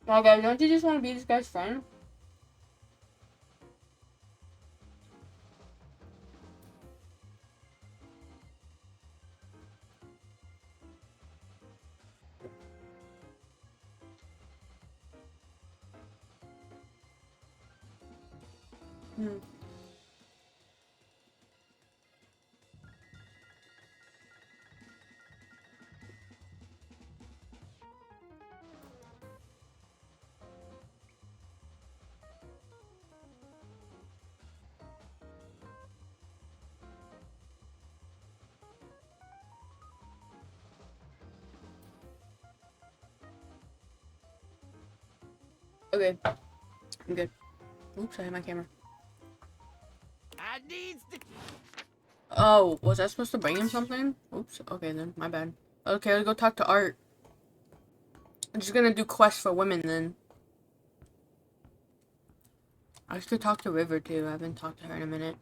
[SPEAKER 1] My guys, don't you just want to be this guy's friend? Hmm. Okay. I'm good. Oops, I hit my camera.
[SPEAKER 4] I needs to.
[SPEAKER 1] Oh, was I supposed to bring him something? Oops, okay then, my bad. Okay, let's go talk to Art. I'm just gonna do quests for women then. I should talk to River too. I haven't talked to her in a minute.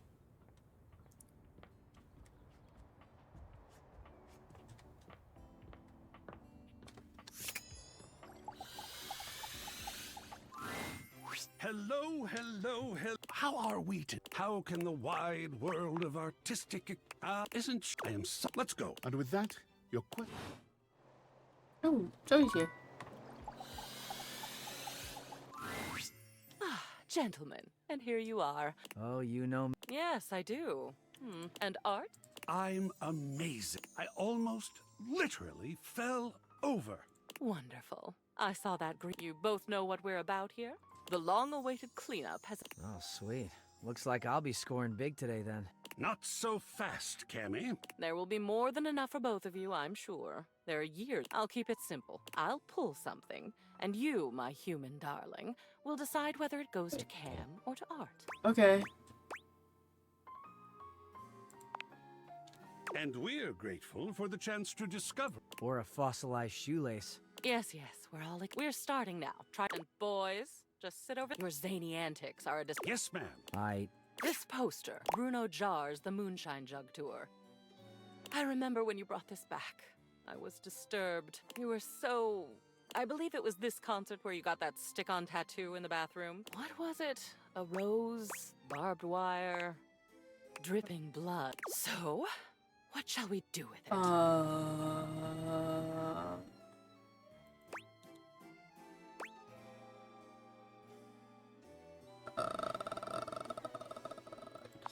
[SPEAKER 7] Hello, hello, hello. How are we to? How can the wide world of artistic isn't? I am so. Let's go.
[SPEAKER 9] And with that, your question.
[SPEAKER 1] Oh, Zoe's here.
[SPEAKER 10] Ah, gentlemen, and here you are.
[SPEAKER 17] Oh, you know me.
[SPEAKER 10] Yes, I do. And Art?
[SPEAKER 7] I'm amazing. I almost, literally, fell over.
[SPEAKER 10] Wonderful. I saw that green. You both know what we're about here? The long-awaited cleanup has...
[SPEAKER 17] Oh, sweet. Looks like I'll be scoring big today then.
[SPEAKER 7] Not so fast, Cammy.
[SPEAKER 10] There will be more than enough for both of you, I'm sure. There are years. I'll keep it simple. I'll pull something, and you, my human darling, will decide whether it goes to Cam or to Art.
[SPEAKER 1] Okay.
[SPEAKER 7] And we're grateful for the chance to discover.
[SPEAKER 17] Or a fossilized shoelace.
[SPEAKER 10] Yes, we're starting now. Try and boys, just sit over. Your zany antics are a
[SPEAKER 7] Yes, ma'am.
[SPEAKER 10] This poster, Bruno Jar's The Moonshine Jug Tour. I remember when you brought this back. I was disturbed. You were so... I believe it was this concert where you got that stick-on tattoo in the bathroom. What was it? A rose, barbed wire, dripping blood. So, what shall we do with it?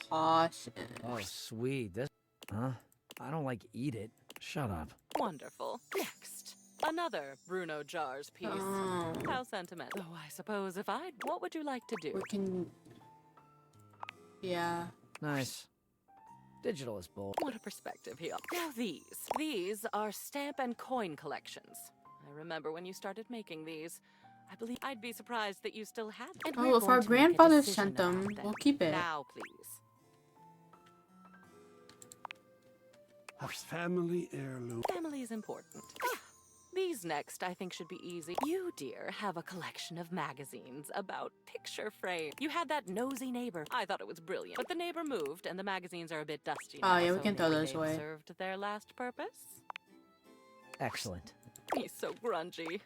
[SPEAKER 1] Toss it.
[SPEAKER 17] Oh, sweet. This... Huh? I don't like eat it. Shut up.
[SPEAKER 10] Wonderful. Next, another Bruno Jar's piece.
[SPEAKER 1] Oh.
[SPEAKER 10] How sentimental. Oh, I suppose if I'd... What would you like to do?
[SPEAKER 1] We can... Yeah.
[SPEAKER 17] Nice. Digital is bold.
[SPEAKER 10] What a perspective here. Now these are stamp and coin collections. I remember when you started making these. I believe I'd be surprised that you still have them.
[SPEAKER 1] Oh, if our grandfather sent them, we'll keep it.
[SPEAKER 10] Now, please.
[SPEAKER 7] A family heirloom.
[SPEAKER 10] Family is important. These next, I think, should be easy. You, dear, have a collection of magazines about picture frame. You had that nosy neighbor. I thought it was brilliant. But the neighbor moved, and the magazines are a bit dusty now.
[SPEAKER 1] Oh, yeah, we
[SPEAKER 10] so
[SPEAKER 1] can throw
[SPEAKER 10] maybe
[SPEAKER 1] those
[SPEAKER 10] they've
[SPEAKER 1] away.
[SPEAKER 10] Served their last purpose?
[SPEAKER 17] Excellent.
[SPEAKER 10] He's so grungy.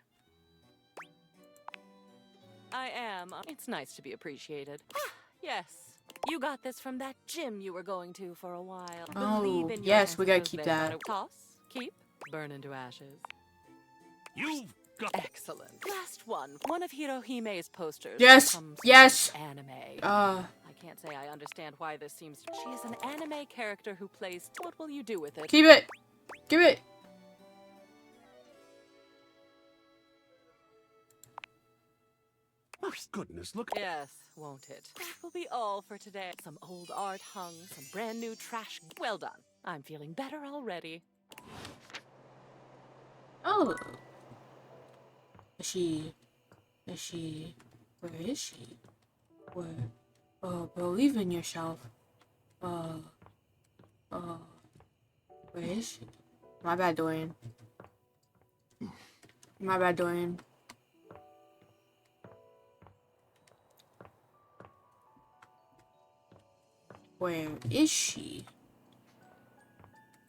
[SPEAKER 10] I am. It's nice to be appreciated. Yes. You got this from that gym you were going to for a while.
[SPEAKER 1] Oh,
[SPEAKER 10] Believe in your
[SPEAKER 1] yes, we gotta
[SPEAKER 10] ancestors,
[SPEAKER 1] keep
[SPEAKER 10] they
[SPEAKER 1] that.
[SPEAKER 10] thought it- Toss, keep, burn into ashes.
[SPEAKER 7] You've got...
[SPEAKER 10] Excellent. Last one. One of Hirohime's posters.
[SPEAKER 1] Yes,
[SPEAKER 10] from some
[SPEAKER 1] yes.
[SPEAKER 10] Anime.
[SPEAKER 1] I
[SPEAKER 10] can't say I understand why this seems... She is an anime character who plays... What will you do with it?
[SPEAKER 1] Keep it. Give it.
[SPEAKER 7] Oh, goodness, look.
[SPEAKER 10] Yes, won't it? That will be all for today. Some old art hung, some brand new trash. Well done. I'm feeling better already.
[SPEAKER 1] Oh. Is she... Where is she? Where? Oh, believe in yourself. Where is she? My bad, Dorian. My bad, Dorian. Where is she?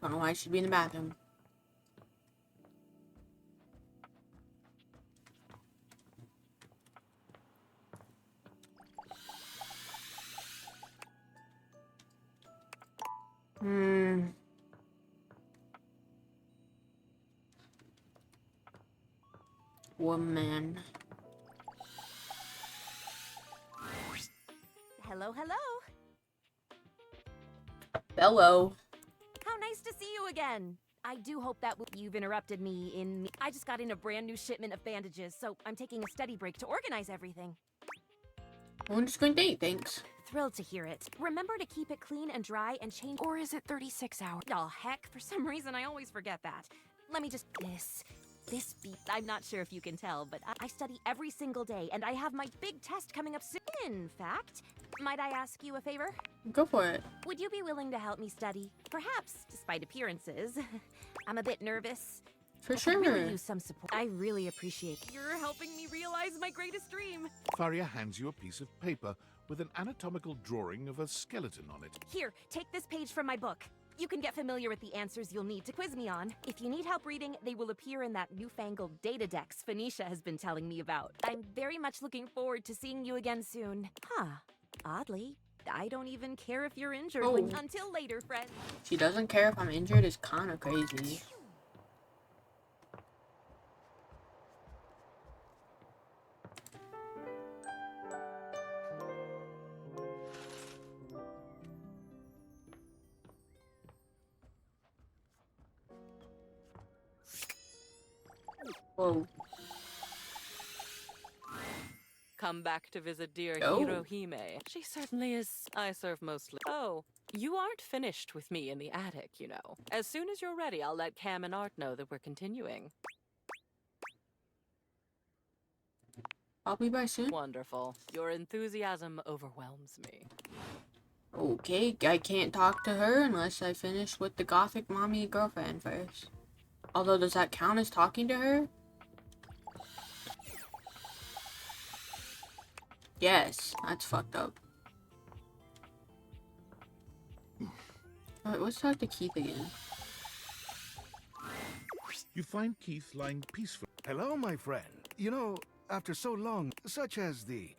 [SPEAKER 1] Don't know why she'd be in the bathroom. Woman.
[SPEAKER 12] Hello, hello.
[SPEAKER 1] Hello.
[SPEAKER 12] How nice to see you again. I do hope that you've interrupted me in... I just got in a brand new shipment of bandages, so I'm taking a steady break to organize everything.
[SPEAKER 1] I'm just going to date, thanks.
[SPEAKER 12] Thrilled to hear it. Remember to keep it clean and dry and change... Or is it 36 hours? Oh, heck, for some reason I always forget that. Let me just... This
[SPEAKER 8] This beat, I'm not sure if you can tell, but I study every single day, and I have my big test coming up soon. In fact, might I ask you a favor?
[SPEAKER 1] Go for it.
[SPEAKER 8] Would you be willing to help me study? Perhaps, despite appearances. I'm a bit nervous.
[SPEAKER 1] For
[SPEAKER 8] I could
[SPEAKER 1] sure.
[SPEAKER 8] really use some support. I really appreciate you're helping me realize my greatest dream.
[SPEAKER 9] Faria hands you a piece of paper with an anatomical drawing of a skeleton on it.
[SPEAKER 8] Here, take this page from my book. You can get familiar with the answers you'll need to quiz me on. If you need help reading, they will appear in that newfangled data dex Phoenicia has been telling me about. I'm very much looking forward to seeing you again soon. Huh. Oddly, I don't even care if you're injured.
[SPEAKER 1] Oh.
[SPEAKER 8] Until later, friend.
[SPEAKER 1] She doesn't care if I'm injured is kind of crazy. Whoa.
[SPEAKER 10] Come back to visit dear
[SPEAKER 1] Oh.
[SPEAKER 10] Hirohime. She certainly is. I serve mostly. Oh, you aren't finished with me in the attic, you know. As soon as you're ready, I'll let Cam and Art know that we're continuing.
[SPEAKER 1] I'll be by soon.
[SPEAKER 10] Wonderful. Your enthusiasm overwhelms me.
[SPEAKER 1] Okay, I can't talk to her unless I finish with the gothic mommy girlfriend first. Although, does that count as talking to her? Yes, that's fucked up. Alright, let's talk to Keith again.
[SPEAKER 9] You find Keith lying peacefully.
[SPEAKER 7] Hello, my friend. You know, after so long, such as the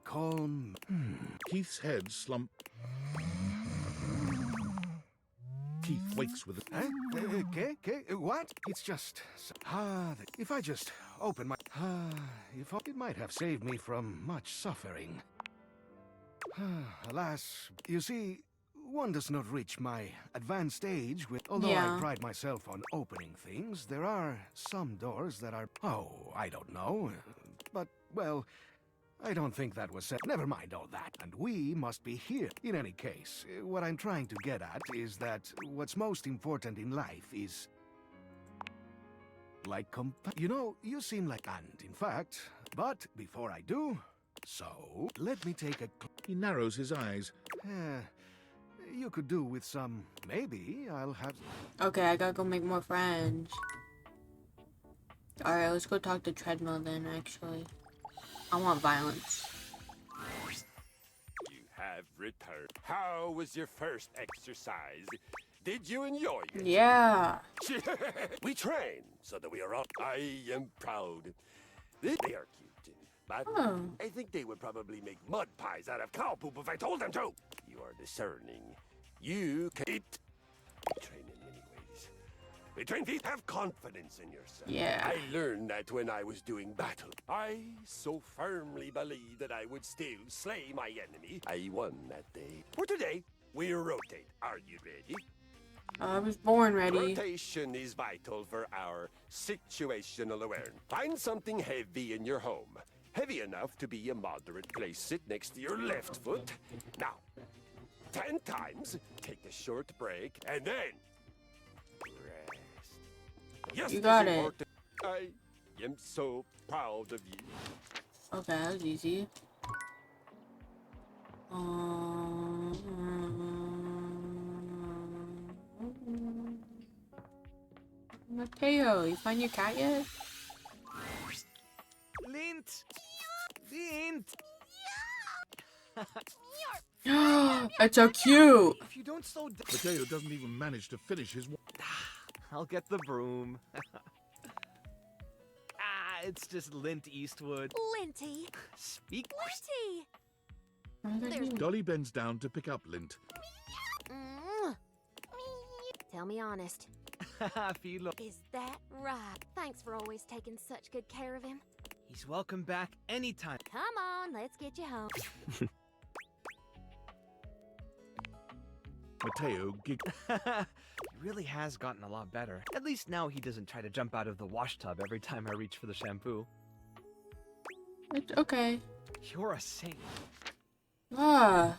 [SPEAKER 7] calm.
[SPEAKER 9] Keith's head slumped. Keith wakes with a...
[SPEAKER 7] Huh? Okay, what? It's just... if I just open my... it might have saved me from much suffering. Alas, you see, one does not reach my advanced age with... Although
[SPEAKER 1] Yeah.
[SPEAKER 7] I pride myself on opening things, there are some doors that are... Oh, I don't know. But, well... I don't think that was said. Never mind all that. And we must be here. In any case, what I'm trying to get at is that what's most important in life is... like you know, you seem like... And in fact, but before I do, so let me take a...
[SPEAKER 9] He narrows his eyes.
[SPEAKER 7] You could do with some... Maybe I'll have...
[SPEAKER 1] Okay, I gotta go make more friends. Alright, let's go talk to Treadmill then, actually. I want violence.
[SPEAKER 11] You have returned. How was your first exercise? Did you enjoy it?
[SPEAKER 1] Yeah.
[SPEAKER 11] We train so that we are all... I am proud. They are cute, but
[SPEAKER 1] Oh.
[SPEAKER 11] I think they would probably make mud pies out of cow poop if I told them to. You are discerning. You can eat. We train in many ways. We train feet. Have confidence in yourself.
[SPEAKER 1] Yeah.
[SPEAKER 11] I learned that when I was doing battle. I so firmly believed that I would still slay my enemy. I won that day. For today, we rotate. Are you ready?
[SPEAKER 1] I was born ready.
[SPEAKER 11] Rotation is vital for our situational awareness. Find something heavy in your home. Heavy enough to be a moderate. Place it next to your left foot. Now, 10 times, take a short break, and then rest. Yes,
[SPEAKER 1] You got
[SPEAKER 11] it's
[SPEAKER 1] it.
[SPEAKER 11] important. I am so proud of you.
[SPEAKER 1] Okay, that was easy. Mateo, you find your cat yet?
[SPEAKER 17] Lint! Lint!
[SPEAKER 1] It's so cute.
[SPEAKER 17] If you don't slow down...
[SPEAKER 9] Mateo doesn't even manage to finish his...
[SPEAKER 17] I'll get the broom. It's just Lint Eastwood.
[SPEAKER 12] Linty.
[SPEAKER 17] Speak.
[SPEAKER 12] Linty.
[SPEAKER 9] Dolly bends down to pick up Lint.
[SPEAKER 16] Tell me honest.
[SPEAKER 17] Philo.
[SPEAKER 16] Is that right? Thanks for always taking such good care of him.
[SPEAKER 17] He's welcome back anytime.
[SPEAKER 16] Come on, let's get you home.
[SPEAKER 9] Mateo
[SPEAKER 17] He really has gotten a lot better. At least now he doesn't try to jump out of the wash tub every time I reach for the shampoo.
[SPEAKER 1] It's okay.
[SPEAKER 17] You're a saint.
[SPEAKER 1] I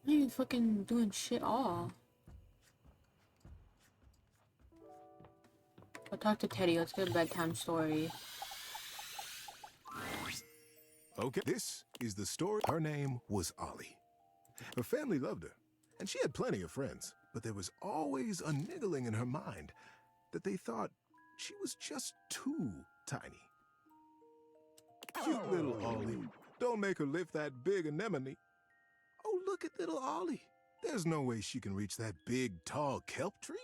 [SPEAKER 1] ain't fucking doing shit all. I'll talk to Teddy. Let's get a bedtime story.
[SPEAKER 6] Okay, this is the story. Her name was Ollie. Her family loved her, and she had plenty of friends, but there was always a niggling in her mind that they thought she was just too tiny. Cute little Ollie. Don't make her lift that big anemone. Oh, look at little Ollie. There's no way she can reach that big, tall kelp tree.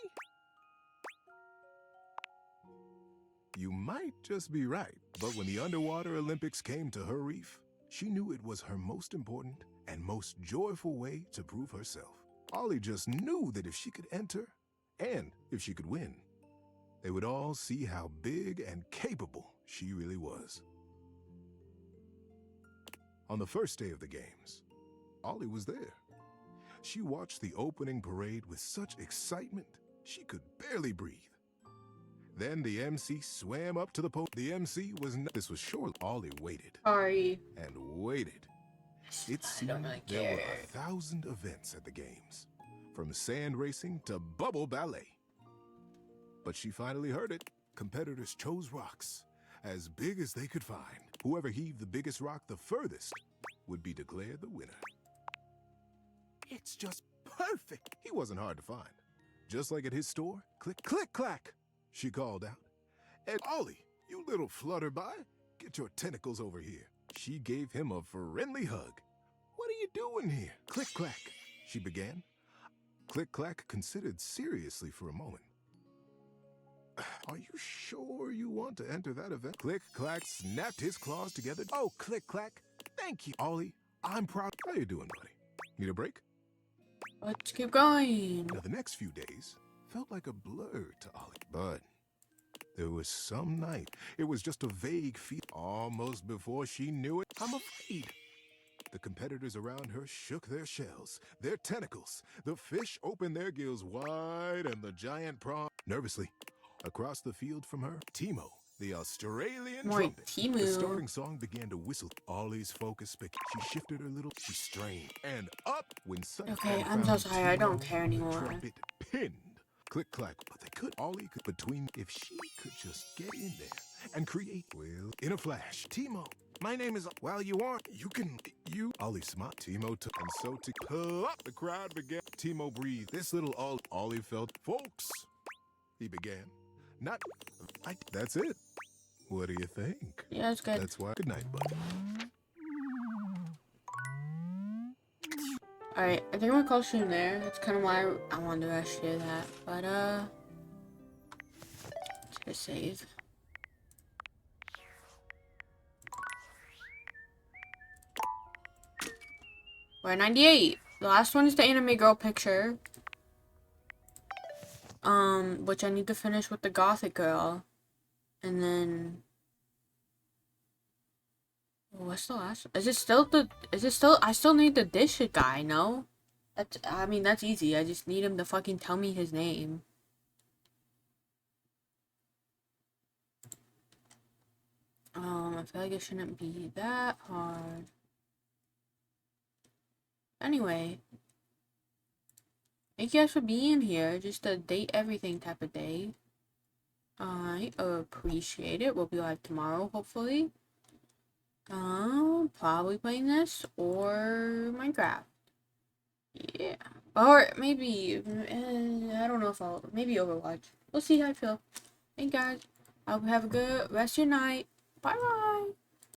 [SPEAKER 6] You might just be right, but when the underwater Olympics came to her reef, she knew it was her most important and most joyful way to prove herself. Ollie just knew that if she could enter, and if she could win, they would all see how big and capable she really was. On the first day of the games, Ollie was there. She watched the opening parade with such excitement, she could barely breathe. Then the MC swam up to the pole. The MC was this was short. Ollie waited.
[SPEAKER 1] Sorry.
[SPEAKER 6] And waited. It seemed there were 1,000 events at the games, from sand racing to bubble ballet. But she finally heard it. Competitors chose rocks as big as they could find. Whoever heaved the biggest rock the furthest would be declared the winner. It's just perfect. He wasn't hard to find. Just like at his store, click, click, clack, she called out. And Ollie, you little flutterby, get your tentacles over here. She gave him a friendly hug. What are you doing here? Click, clack, she began. Click, clack considered seriously for a moment. Are you sure you want to enter that event? Click, clack snapped his claws together. Oh, click, clack, thank you. Ollie, I'm proud. How you doing, buddy? Need a break?
[SPEAKER 1] Let's keep going.
[SPEAKER 6] Now, the next few days felt like a blur to Ollie, but there was some night. It was just a vague feeling. Almost before she knew it, I'm afraid. The competitors around her shook their shells, their tentacles. The fish opened their gills wide, and the giant prawn. Nervously, across the field from her, Timo, the Australian trumpet.
[SPEAKER 1] Timo.
[SPEAKER 6] The starting song began to whistle. Ollie's focus began. She shifted her little. She strained, and up when suddenly.
[SPEAKER 1] Okay, I'm so sorry. I don't care anymore.
[SPEAKER 6] Trumpet pinned. Click clack, but they could. Ollie could between if she could just get in there and create. Well, in a flash, Timo. My name is. Well, you aren't. You can. You. Ollie smart. Timo took, and so to pull up. The crowd began. Timo breathed. This little Ollie felt. Folks, he began. Not. That's it. What do you think?
[SPEAKER 1] Yeah, it's good.
[SPEAKER 6] That's why. Good night, buddy.
[SPEAKER 1] Alright, I think I'm gonna call soon there. That's kind of why I wanted to rush through that. But, let's hit a save. We're at 98. The last one is the anime girl picture. Which I need to finish with the gothic girl. And then... What's the last one? Is it still I still need the dish guy, no? I mean, that's easy. I just need him to fucking tell me his name. I feel like it shouldn't be that hard. Anyway. Thank you guys for being here. Just a date everything type of day. I appreciate it. We'll be live tomorrow, hopefully. Probably playing this or Minecraft. Yeah. Or maybe, I don't know if I'll, maybe Overwatch. We'll see how I feel. Thank you guys. I hope you have a good rest of your night. Bye bye.